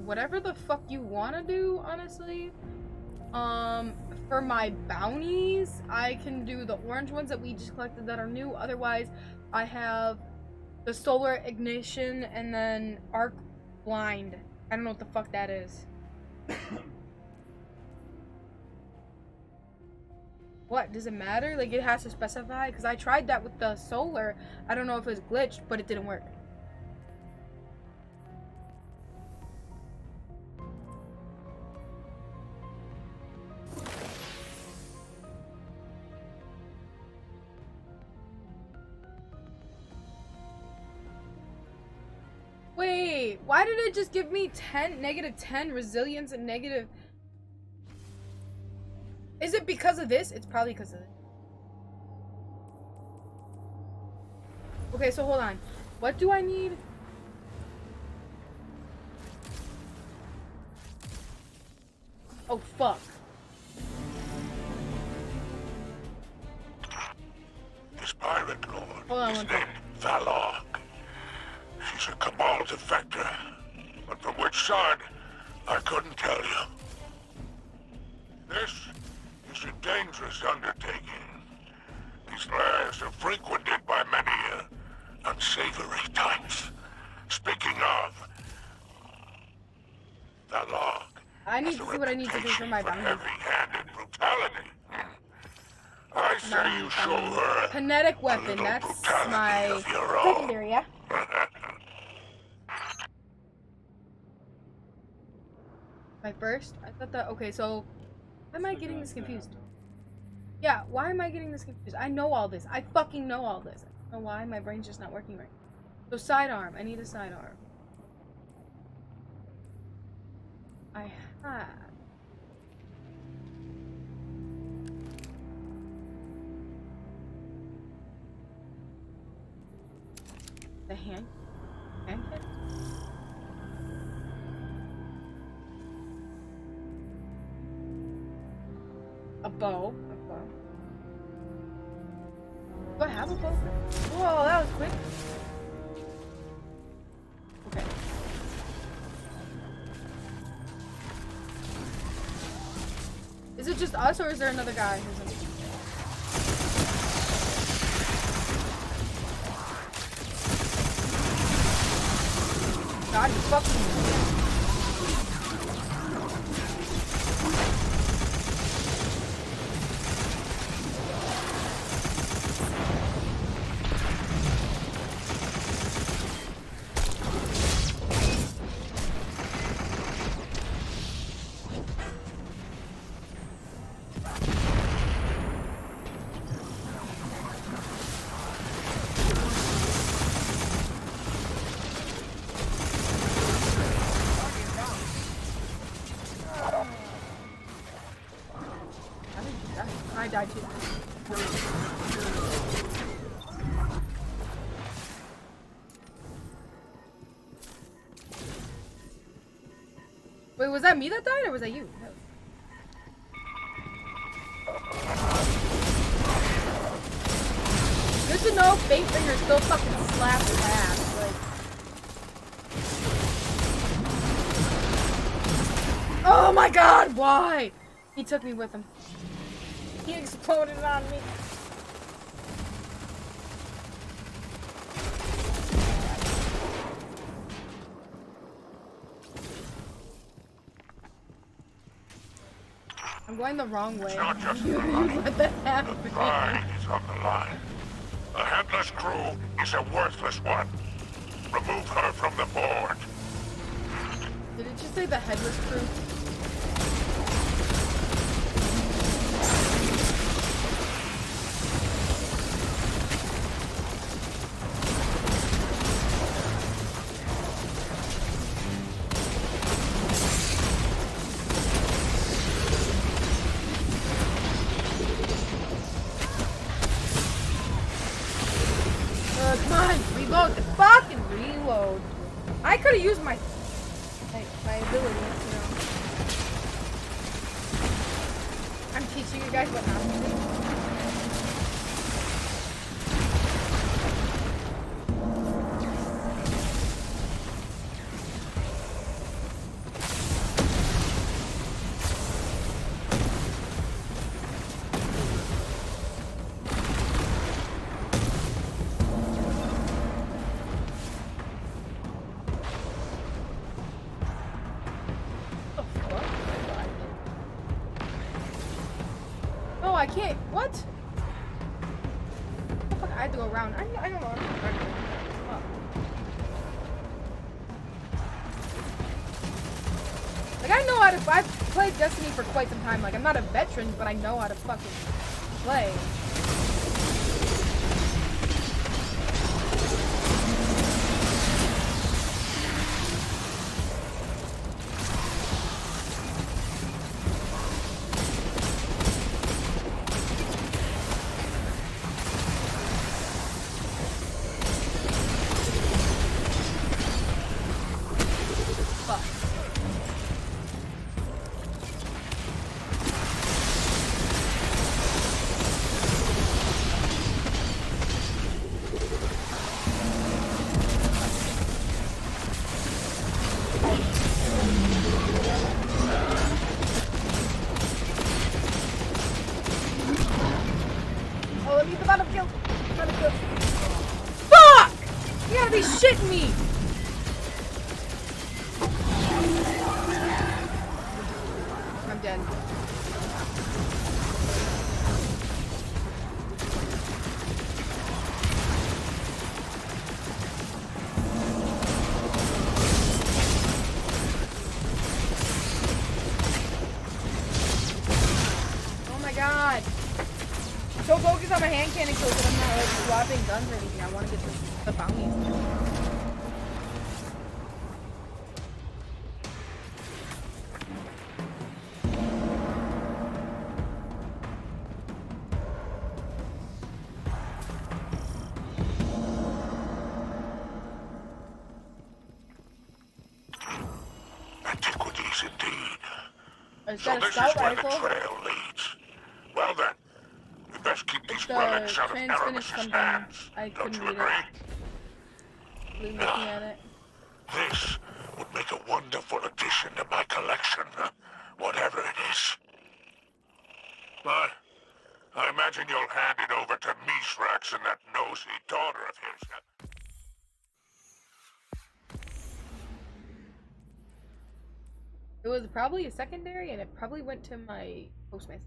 Whatever the fuck you wanna do, honestly. For my bounties, I can do the orange ones that we just collected that are new. Otherwise, I have the solar ignition and then arc blind. I don't know what the fuck that is. What, does it matter? Like, it has to specify? Because I tried that with the solar. I don't know if it was glitched, but it didn't work. Wait, why did it just give me -10 resilience and negative? Is it because of this? It's probably because of it. Okay, so hold on. What do I need? Oh, fuck. This pirate lord Hold on is one named second. Valog. She's a Cabal defector, but from which side, I couldn't tell you. This is a dangerous undertaking. These lands are frequented by many unsavory types. Speaking of, Valog. I need to see what I need to do for my bounty. Heavy-handed brutality. I say you show her kinetic weapon, that's my secondary, yeah? My first? I thought that, okay, so why am I getting this confused? Yeah, why am I getting this confused? I know all this. I fucking know all this. I don't know why, my brain's just not working right. So sidearm, I need a sidearm. I have. The hand kit? A bow. Do I have a bow? Whoa, that was quick. Okay. Is it just us, or is there another guy who's in? God, you fucking. I died too. Wait, was that me that died, or was that you? No. Good to know Fate Finger still fucking slaps his ass. Like, Oh my god, why? He took me with him. He exploded on me. I'm going the wrong way. It's not just You let that happen. The pride is on the line. The headless crew is a worthless one. Remove her from the board. Did it just say the headless crew? Come on, reload the fucking reload. I could have used my abilities, you know. I'm teaching you guys what not to do. No, I can't. What? The fuck? I had to go around. I don't know. Oh. Like, I know how to. I've played Destiny for quite some time. Like, I'm not a veteran, but I know how to fucking play. Oh, let me the battlefield. Battlefield. Fuck! You gotta be shitting me! I'm dead. Oh my god. So focused on my hand cannon kills that I'm not like swapping guns or anything. I want to get the bounties. Antiquities indeed. It's So got a this is scout where the rifle. trail leads. Well then, we best keep these It's the relics out of trans-finished Aramis's something. hands. I Don't couldn't you read agree? it. Looking at it. This would make a wonderful addition to my collection, whatever it is. But I imagine you'll hand it over to Mithrax and that nosy daughter of his. It was probably a secondary, and it probably went to my postmaster.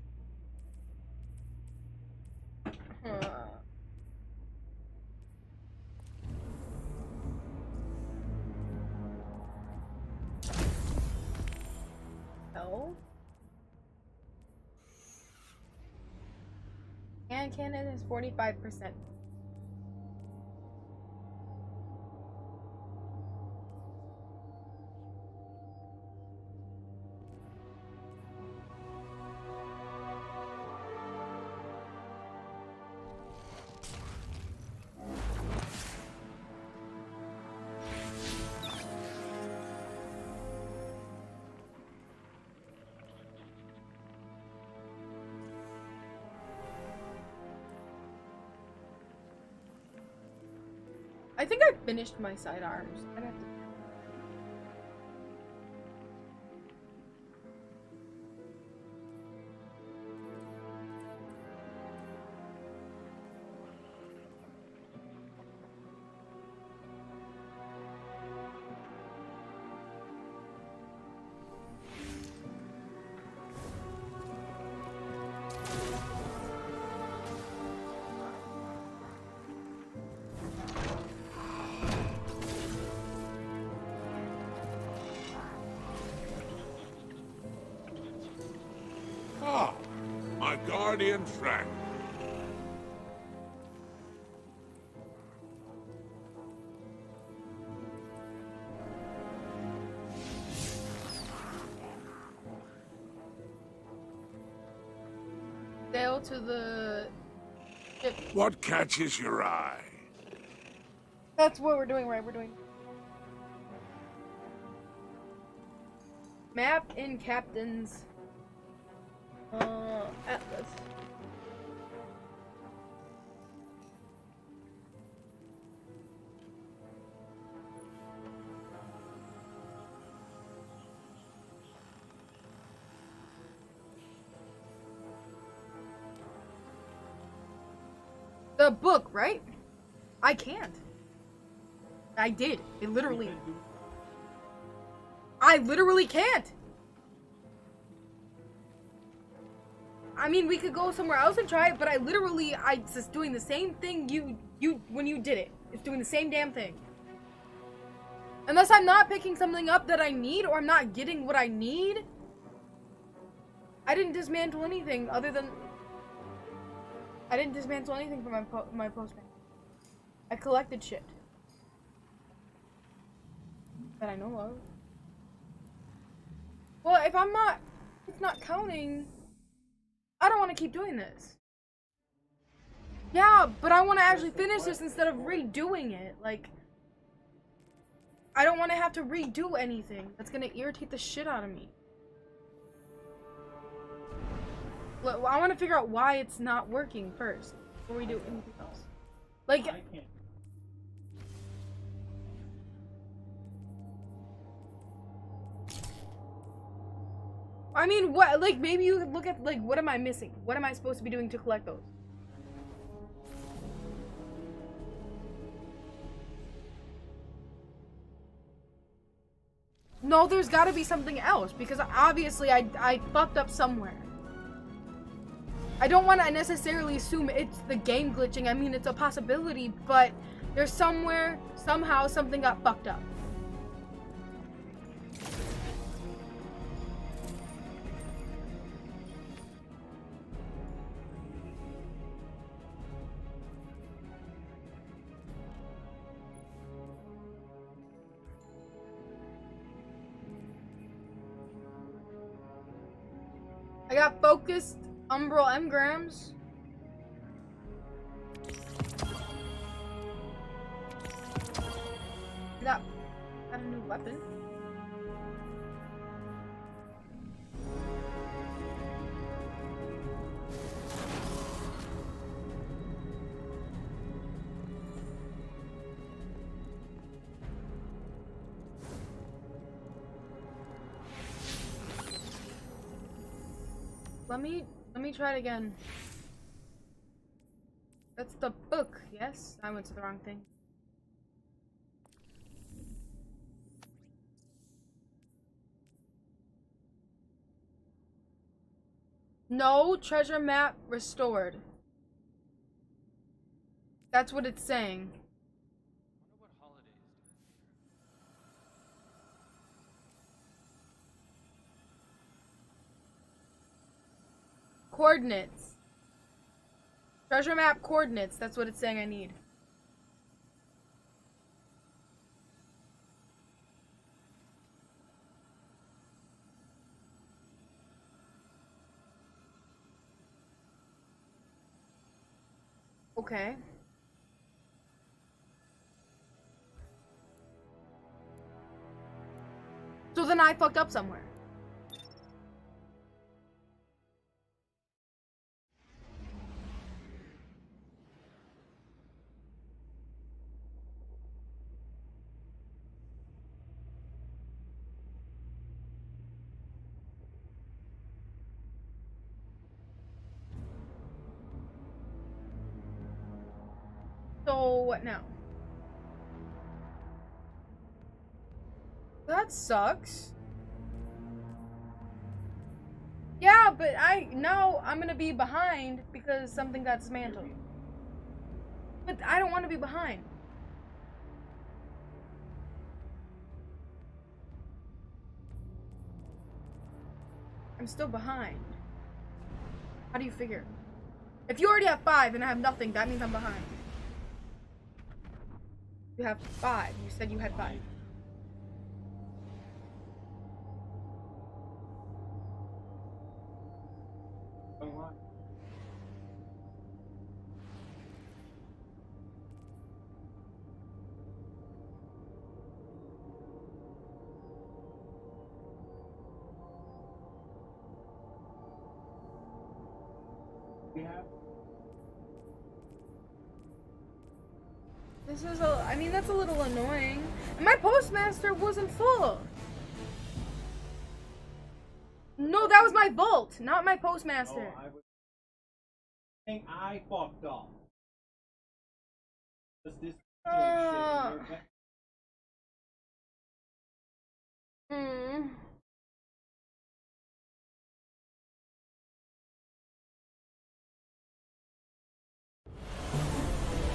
No. And cannon is 45%. I think I finished my sidearms. I'd have to. Guardian friend. Sail to the ship. What catches your eye? That's what we're doing, right? We're doing map in Captain's Atlas. The book, right? I can't. I did. It literally. I literally can't. I mean, we could go somewhere else and try it, but I just doing the same thing when you did it. It's doing the same damn thing. Unless I'm not picking something up that I need, or I'm not getting what I need. I didn't dismantle anything other than. I didn't dismantle anything from my postman. I collected shit. That I know of. Well, if it's not counting, I don't want to keep doing this. Yeah, but I want to actually finish this instead of redoing it. Like, I don't want to have to redo anything. That's gonna irritate the shit out of me. Look, I want to figure out why it's not working first before we do anything else. Like, I mean, what? Like, maybe you could look at, like, what am I missing? What am I supposed to be doing to collect those? No, there's got to be something else because obviously I fucked up somewhere. I don't want to necessarily assume it's the game glitching. I mean, it's a possibility, but there's somewhere, somehow, something got fucked up. I got focused umbral engrams. Got a new weapon. Let me try it again. That's the book, yes? I went to the wrong thing. No, treasure map restored. That's what it's saying. Coordinates. Treasure map coordinates. That's what it's saying I need. Okay. So then I fucked up somewhere. So what now? That sucks. Yeah, but now I'm gonna be behind because something got dismantled. But I don't want to be behind. I'm still behind. How do you figure? If you already have 5 and I have nothing, that means I'm behind. You have 5. You said you had 5. This is I mean, that's a little annoying. And my postmaster wasn't full. No, that was my vault, not my postmaster. I think I fucked up. This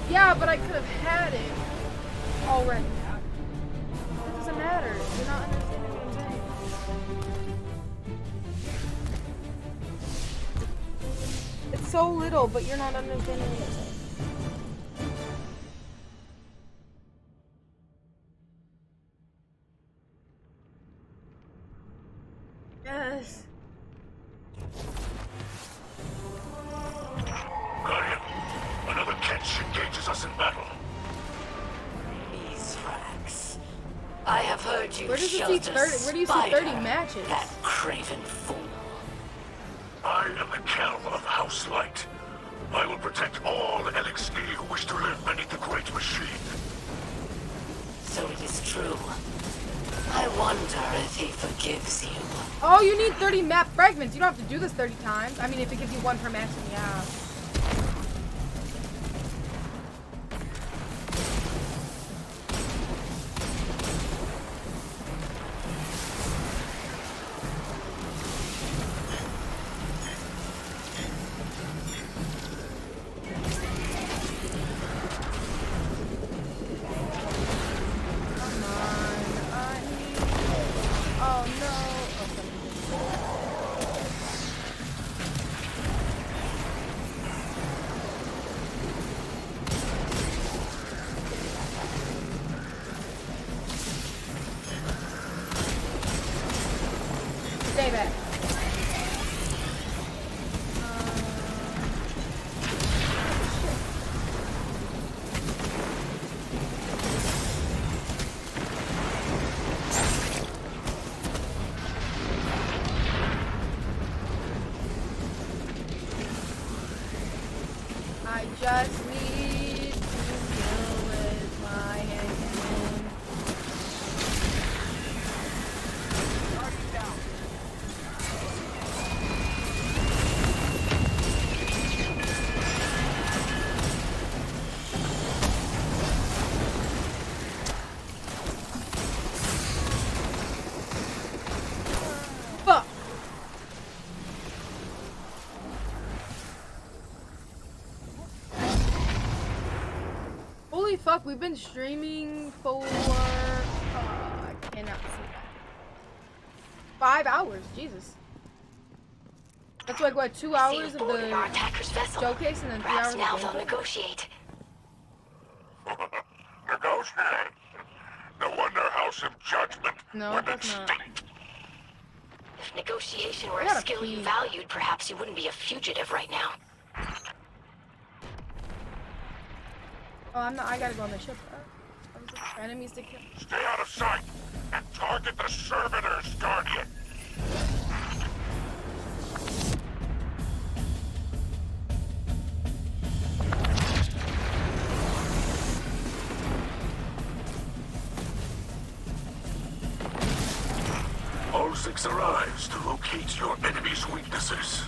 Yeah, but I could have had it already. It doesn't matter. You're not understanding what I'm saying. It's so little, but you're not understanding what I'm saying. Yes. Guardian, another catch engages us in battle. Mithrax. I have heard you Where does it see shelter 30? Where do you see 30 matches? That craven fool. I am the Kel of House Light. I will protect all LXD who wish to live beneath the Great Machine. So it is true. I wonder if he forgives you. Oh, you need 30 map fragments. You don't have to do this 30 times. I mean, if it gives you 1 per match, then yeah. Stay back. I just need to kill with my hand. Fuck. Holy fuck, we've been streaming for, I cannot see that. 5 hours, Jesus. That's like, what, 2 hours of the showcase and then 3 hours of Now they'll gameplay? negotiate. Negotiate. No wonder House of Judgment No, went that's not. extinct. If negotiation were I a gotta skill you pee. valued, perhaps you wouldn't be a fugitive right now. Oh, I'm not, I gotta go on the ship. Enemies to kill. Stay out of sight and target the servitors, Guardian. All 6 arrives to locate your enemy's weaknesses.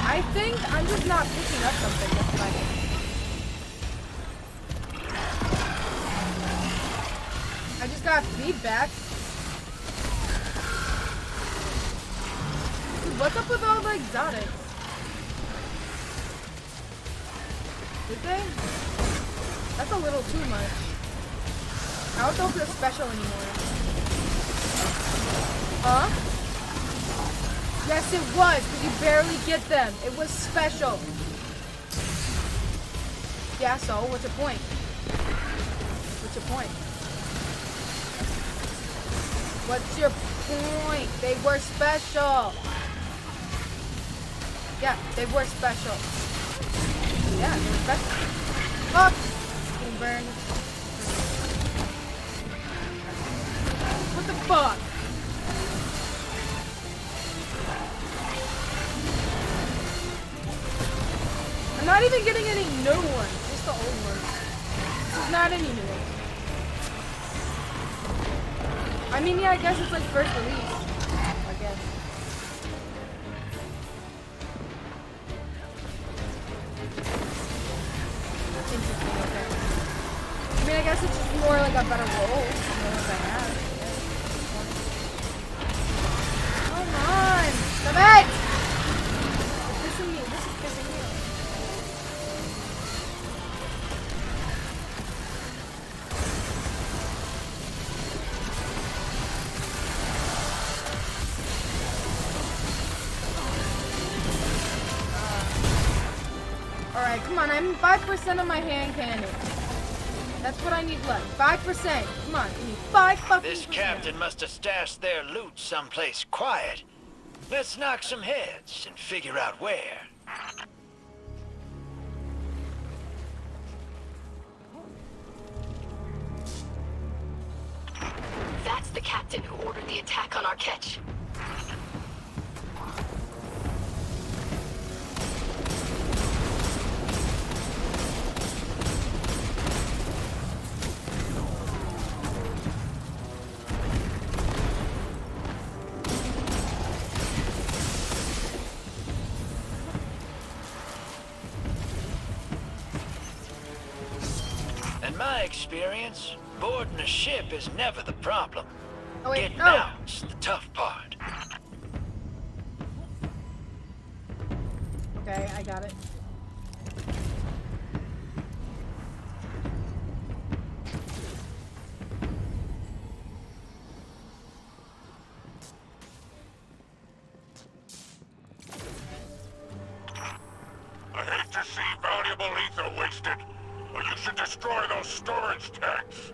I think I'm just not picking up something. That's my I just got feedback. Dude, what's up with all the exotics? Did they? That's a little too much. I don't know if they're special anymore. Huh? Yes, it was, because you barely get them. It was special. Yeah, so what's your point? What's your point? What's your point? They were special. Yeah, they were special. Yeah, they were special. Fuck! Getting burned. What the fuck? I'm not even getting any new ones, just the old ones. This is not any new ones. I mean, yeah, I guess it's like first release. I guess. Interesting, okay. I mean, I guess it's just more like a better roll than the ones I have. Come on! Stop it! It's pissing me. This is pissing me off. Alright, come on. I'm 5% of my hand cannon. That's what I need left. 5%. Come on. Give me 5 fucking This captain must have stashed their loot someplace quiet. Let's knock some heads and figure out where. That's the captain who ordered the attack on our catch. In my experience, boarding a ship is never the problem. Oh, wait, Getting no. out's the tough part. Okay, I got it. I hate to see valuable ether wasted, but you should destroy those storage tanks.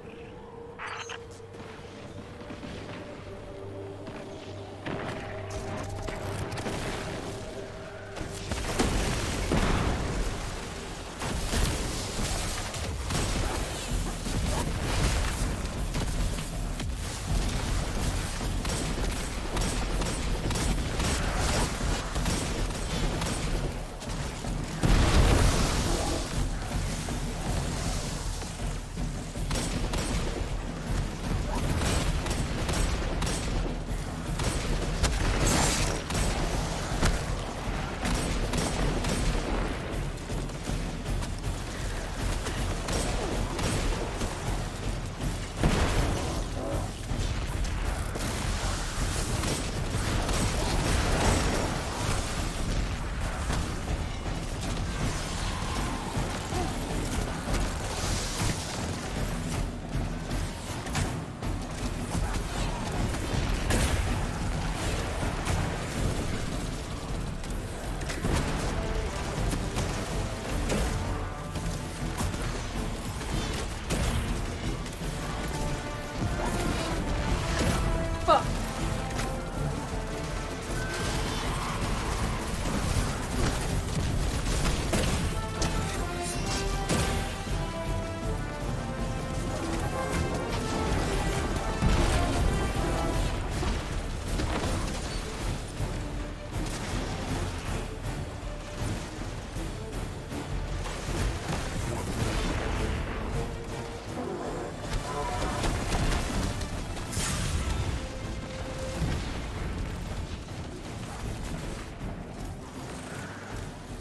Fuck.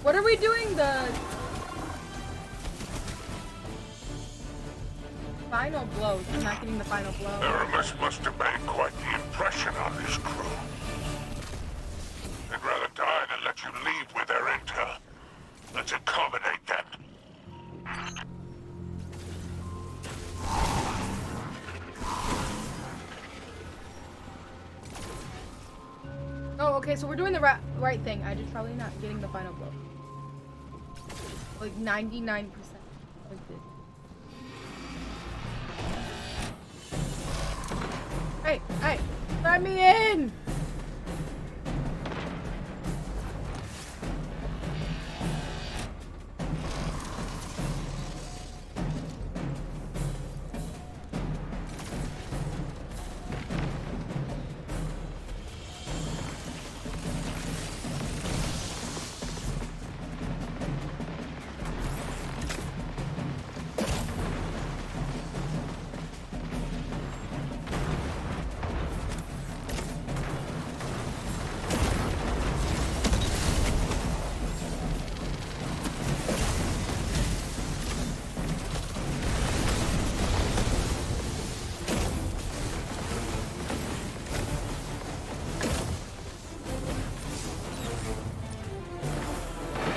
What are we doing? The final blow. He's not getting the final blow. Aramis must have made quite the impression on this crew. They'd rather die than let you leave with their intel. Let's accommodate them. Oh, Okay, so we're doing the right thing. I just probably not getting the final blow. Like 99%. Hey, hey, let me in!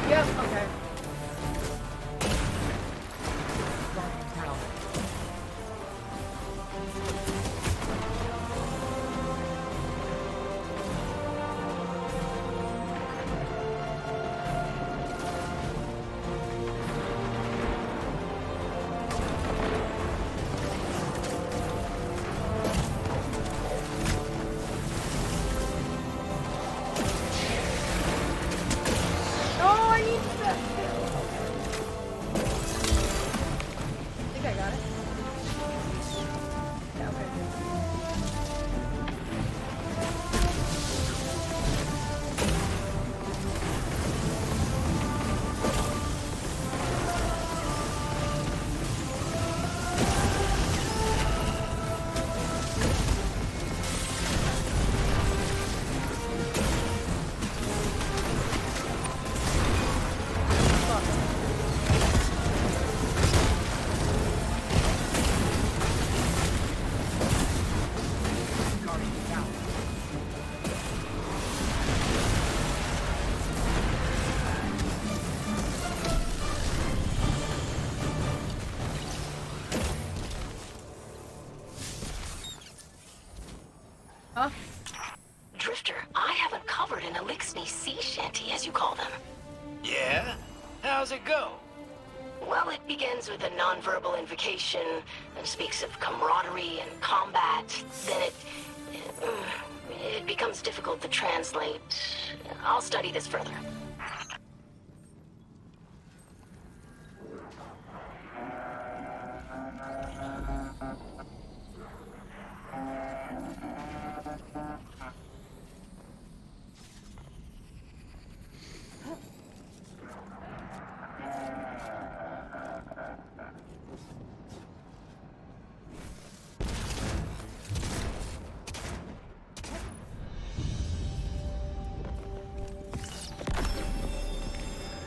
Yep, okay. Oh, I need that. I think I got it. Yeah, okay. Huh? Drifter, I have uncovered an Elixir sea shanty, as you call them. Yeah? How's it go? Well, it begins with a nonverbal invocation and speaks of camaraderie and combat. Then it becomes difficult to translate. I'll study this further.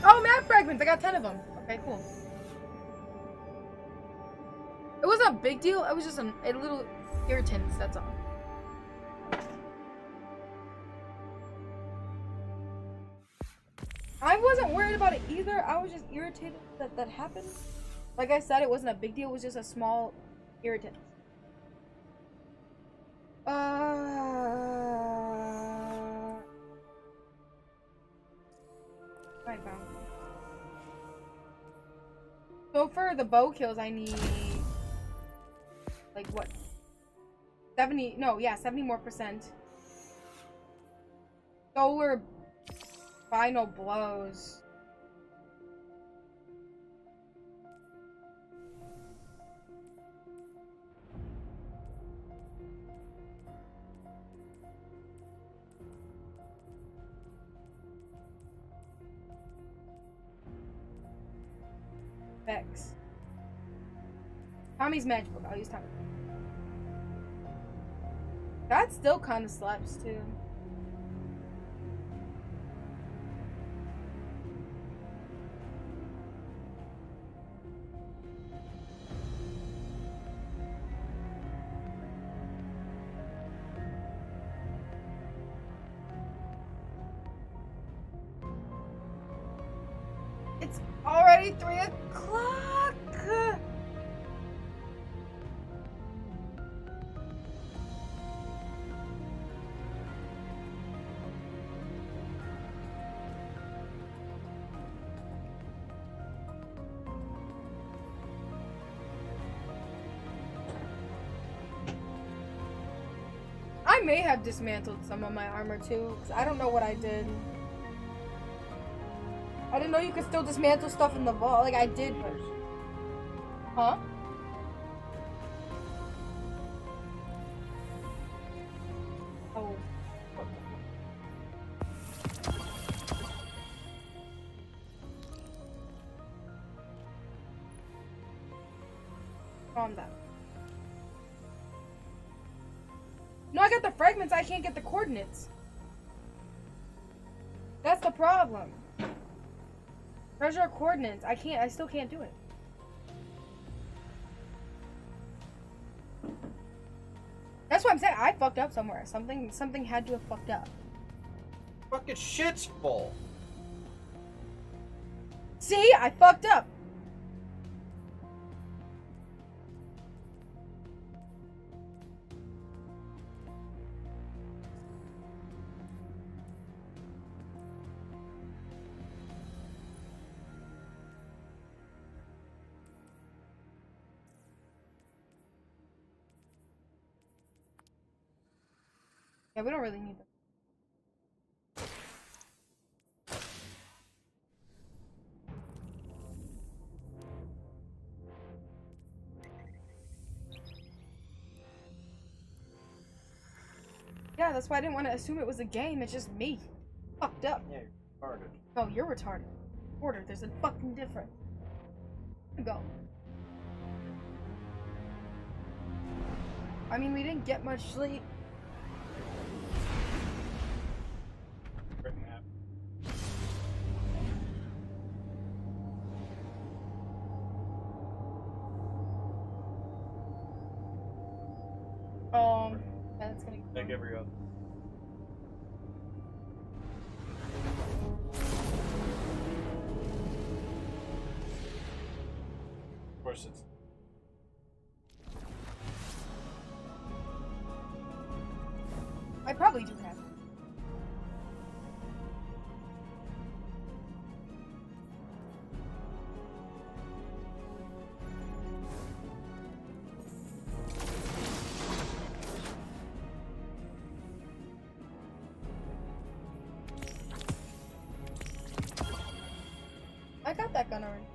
Oh, map fragments! I got 10 of them. Okay, cool. It wasn't a big deal. It was just a little irritant. That's all. I wasn't worried about it either. I was just irritated that that happened. Like I said, it wasn't a big deal. It was just a small irritant. I found. So for the bow kills, I need like what? 70? No, yeah, 70 more %. Solar final blows. Vex. Tommy's magic book. I'll use Tommy. That still kind of slaps too. It's already 3 o'clock. may have dismantled some of my armor too, because I don't know what I did. I didn't know you could still dismantle stuff in the vault. Like, I did, but... Huh? Oh. Calm down. No, I got the fragments. I can't get the coordinates. That's the problem. Treasure coordinates. I still can't do it. That's what I'm saying. I fucked up somewhere. Something had to have fucked up. Fucking shit's full. See? I fucked up. Yeah, we don't really need them. Yeah, that's why I didn't want to assume it was a game. It's just me. Fucked up. Yeah, you're retarded. No, you're retarded. Order, there's a fucking difference. Go. I mean, we didn't get much sleep. That's gonna go. Like every other. Of course it's... I probably do have it. I got that gun already.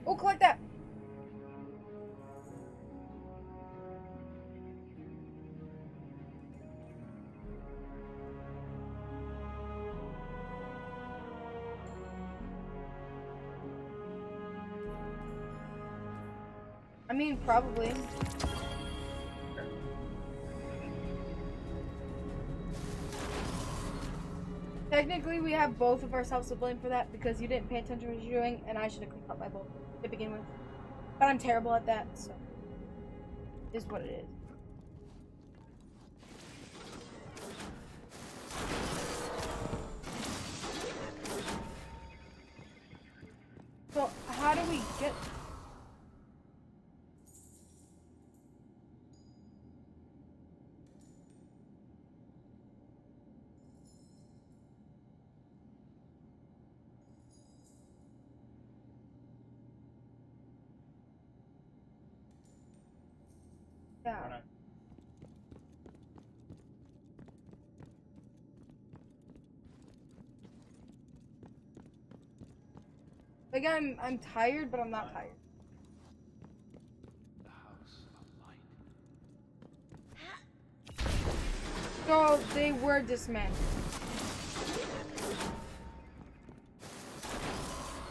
Oh, collect that! I mean, probably. Technically, we have both of ourselves to blame for that because you didn't pay attention to what you're doing, and I should have cleaned up my bolt to begin with. But I'm terrible at that, so it is what it is. So, how do we get... Yeah. Like, I'm tired, but I'm not tired. So they were dismantled.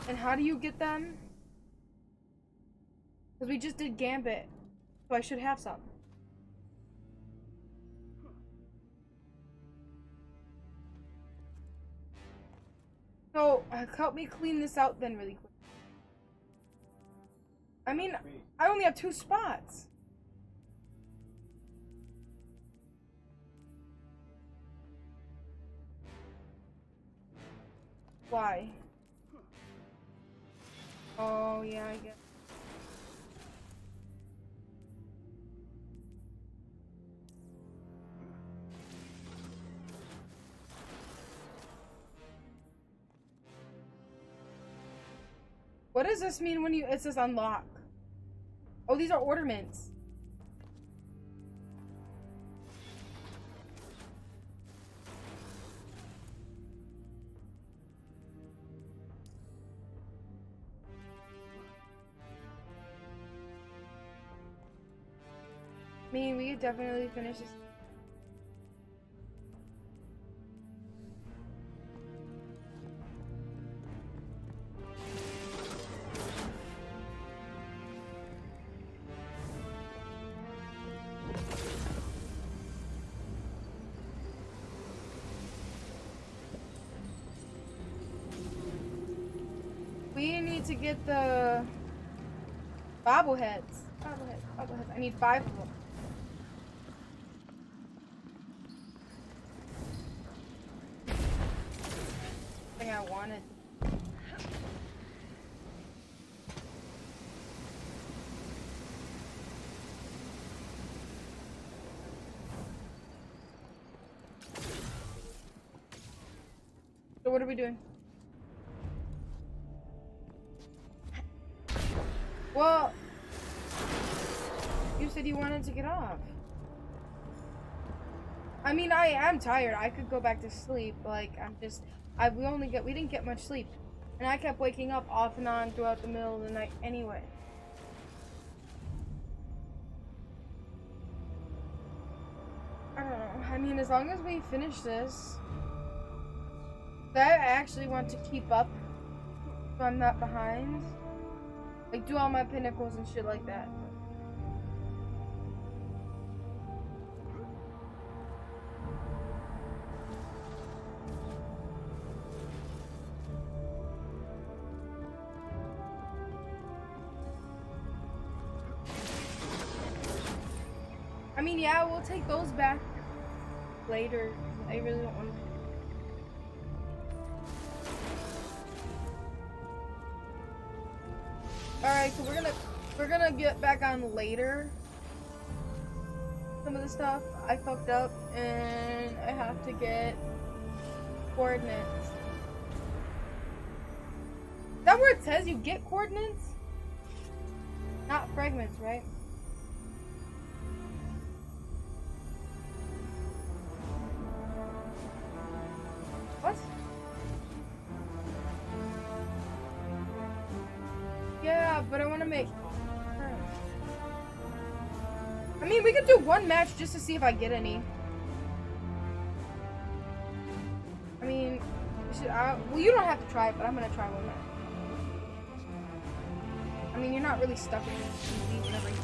And how do you get them? Because we just did Gambit, so I should have some. So help me clean this out then really quick. I mean, I only have 2 spots. Why? Oh, yeah, I guess. What does this mean when it says unlock? Oh, these are ornaments. mean, we could definitely finish this. We need to get the bobbleheads. Bobbleheads. I need 5 of them. Thing I wanted. So what are we doing? Well, you said you wanted to get off. I mean, I am tired. I could go back to sleep. Like, we didn't get much sleep. And I kept waking up off and on throughout the middle of the night anyway. I don't know. I mean, as long as we finish this. I actually want to keep up so I'm not behind. Like, do all my pinnacles and shit like that. I mean, yeah, we'll take those back later. I really don't want to. Alright, so we're gonna get back on later. Some of the stuff I fucked up and I have to get coordinates. Is that where it says you get coordinates? Not fragments, right? What? Yeah, but I want to make... I mean, we could do one match just to see if I get any. I mean, well, you don't have to try it, but I'm going to try one match. I mean, you're not really stuck in these whenever you...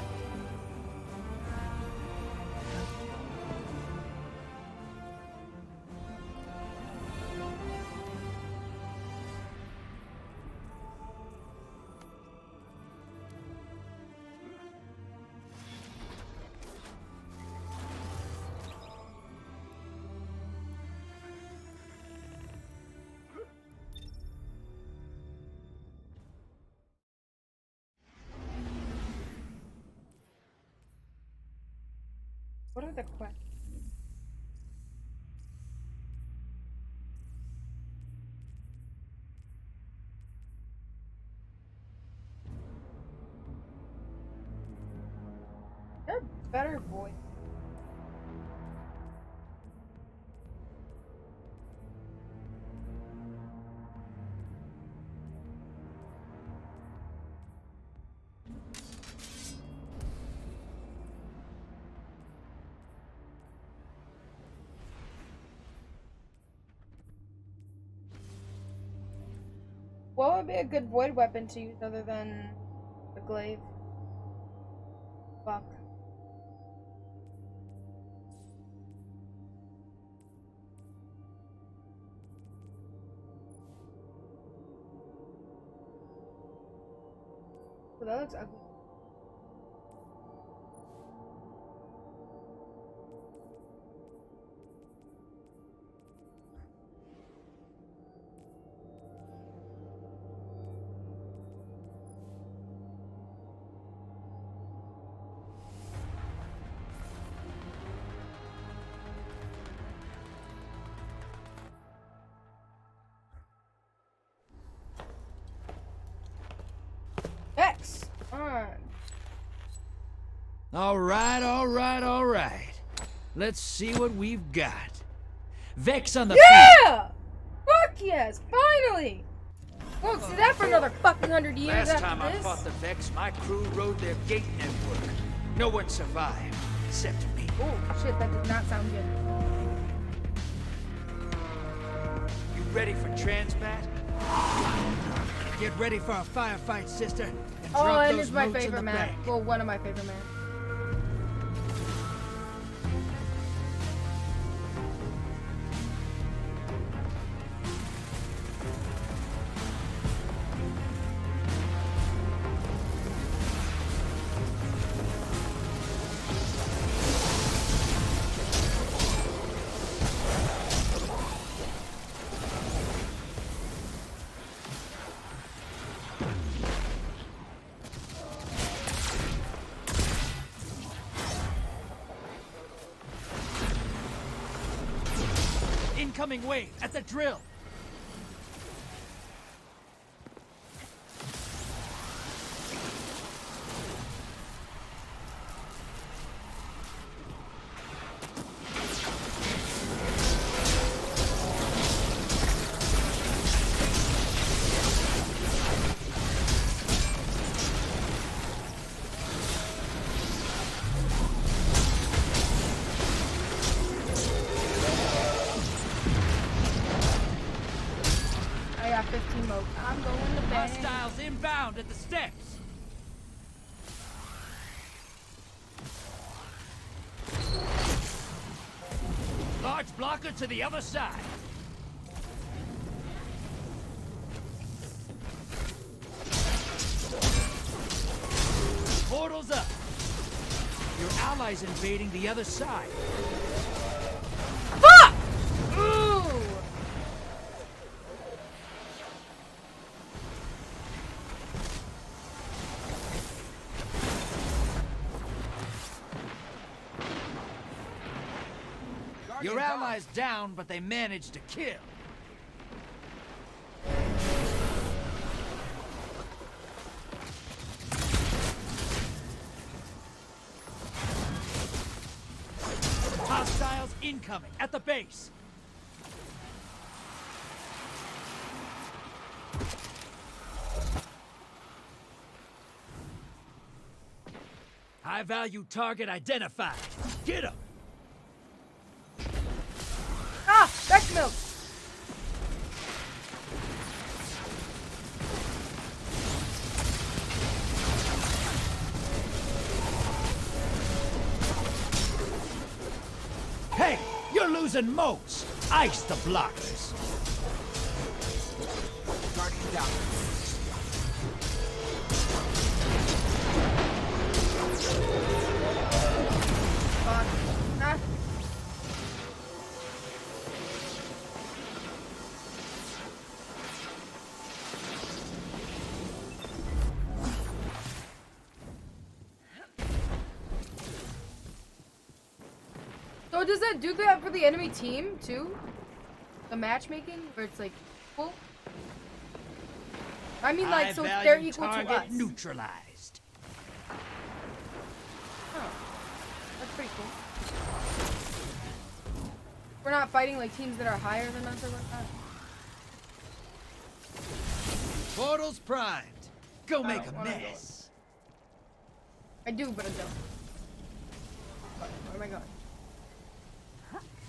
What are the questions? They're better boys. What would be a good void weapon to use other than the glaive? Fuck. Well, that looks ugly. X on. All right. Let's see what we've got. Vex on the Yeah! Fuck yes! Finally! Won't see that for another fucking 100 years Last after time I this. fought the Vex, my crew rode their gate network. No one survived. accept me. Oh shit, that did not sound good. You ready for transmat? Get ready for a firefight, sister. And Oh, drop and those it's my notes in favorite the map. bank. Well, one of my favorite maps. Incoming wave at the drill. I got 15 mode. I'm going to bed. Hostiles inbound at the steps. Large blocker to the other side. Portal's up. Your allies invading the other side. Fuck! Ooh! Your allies down, but they managed to kill. Hostiles incoming at the base. High-value target identified. Get him! Ah! Back milk! Hey! You're losing motes! Ice the blockers! Guardian down. Fuck. Ah. So does that do that for the enemy team too? The matchmaking, where it's like equal? I mean, like, so they're High-value equal to target us. neutralized. Oh, that's pretty cool. We're not fighting like teams that are higher than us or whatnot. Portal's primed. Go I make don't a wanna mess. I do, but I don't. Where am I going?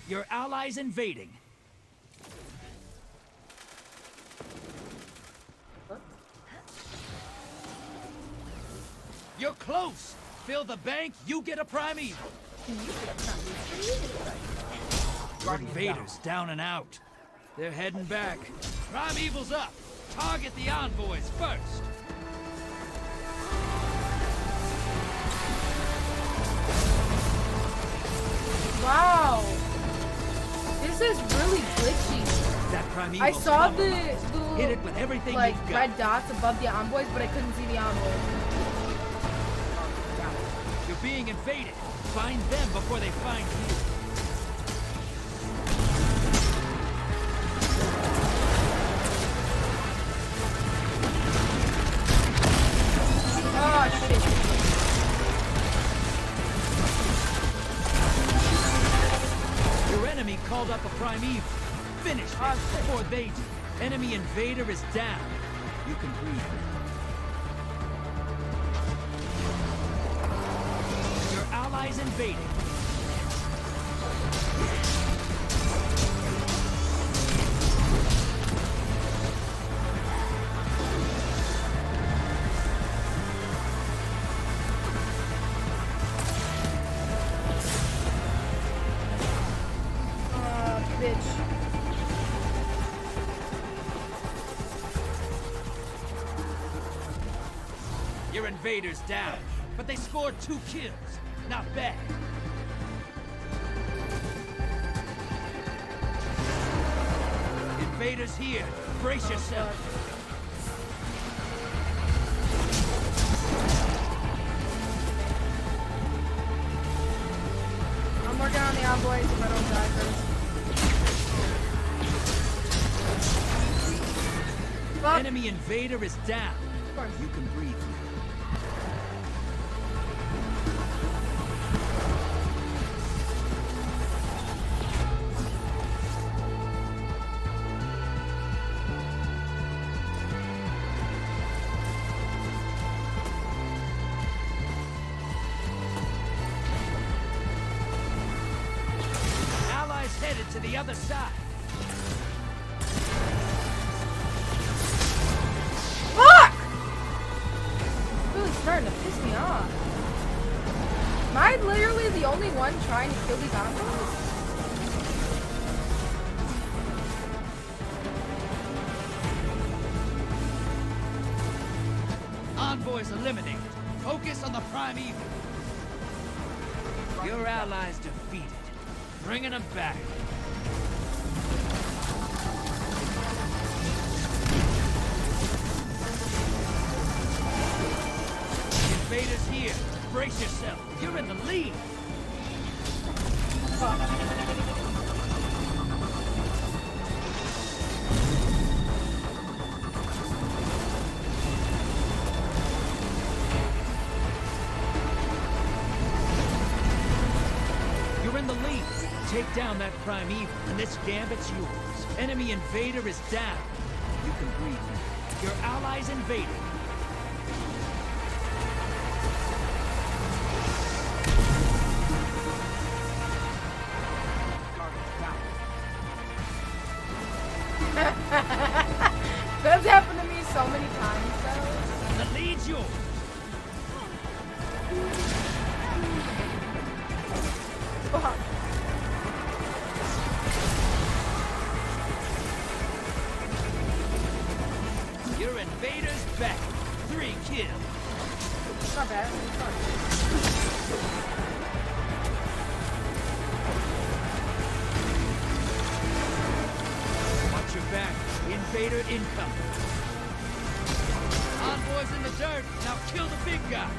Your allies invading. You're close. Fill the bank, you get a primeval. Your invaders down and out. They're heading back. Primeval's up. Target the envoys first. Wow. This is really glitchy. That primeval's I saw the compromised. little, Hit it with everything like, you've got. red dots above the envoys, but I couldn't see the envoys. You're being invaded. Find them before they find you. Oh, shit. Your enemy called up a primeval. Finish it before they do. Enemy invader is down. You can breathe now. Your ally allies invading. Bitch. Your invaders down, but they scored 2 kills. Not bad. Invaders here. Brace yourself. I'm working on the envoys if I don't die first. Fuck. Enemy invader is down. You can breathe now. Allies headed to the other side. Fuck! Really starting to piss me off. Am I literally the only one trying to kill these envoys? Envoys eliminated. Focus on the primeval. Your allies defeated. Bringing them back. Invaders here. Brace yourself. You're in the lead. You're in the lead. Take down that primeval, and this gambit's yours. Enemy invader is down. You can breathe now. Your allies invaded. That's happened to me so many times, though. The lead's yours. Fuck. Your invaders back. 3 kills. Not bad. It's fun. Watch your back. Invader incoming. Envoys in the dirt. Now kill the big guy.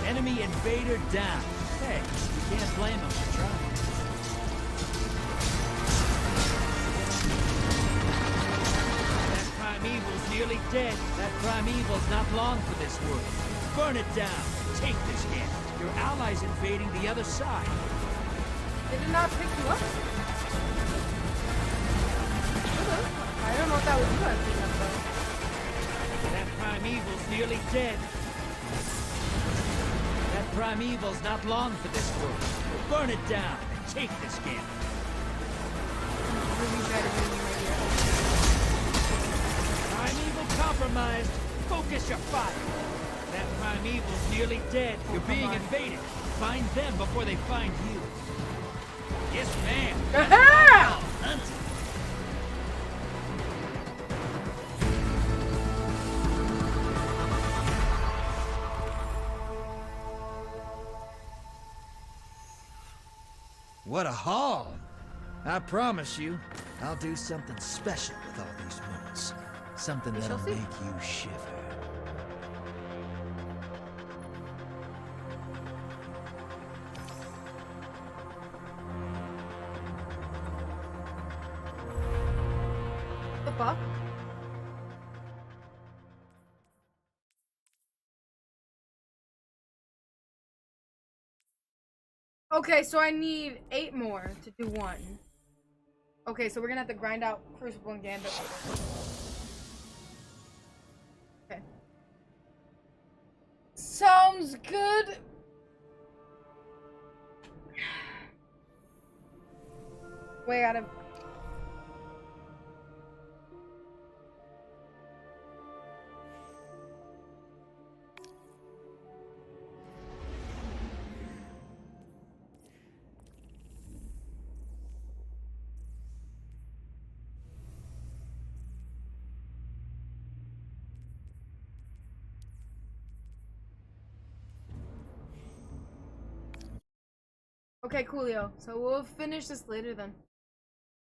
Enemy invader down. Hey, you can't blame him for trying. That primeval's nearly dead. That primeval's not long for this world. Burn it down. Take this hit. Your allies invading the other side. They did not pick you up. I don't know if that was you guys picking up though. That primeval's nearly dead. That primeval's not long for this world. Burn it down and take this game. Primeval compromised. Focus your fire. That primeval's nearly dead. You're being invaded. Find them before they find you. Yes, ma'am. Aha! Hunting. What a haul! I promise you, I'll do something special with all these wounds. Something We shall that'll see. make you shiver. The fuck? Okay, so I need 8 more to do 1. Okay, so we're gonna have to grind out Crucible and Gambit later. Okay. Sounds good. Wait, I gotta. Okay, coolio. So we'll finish this later then.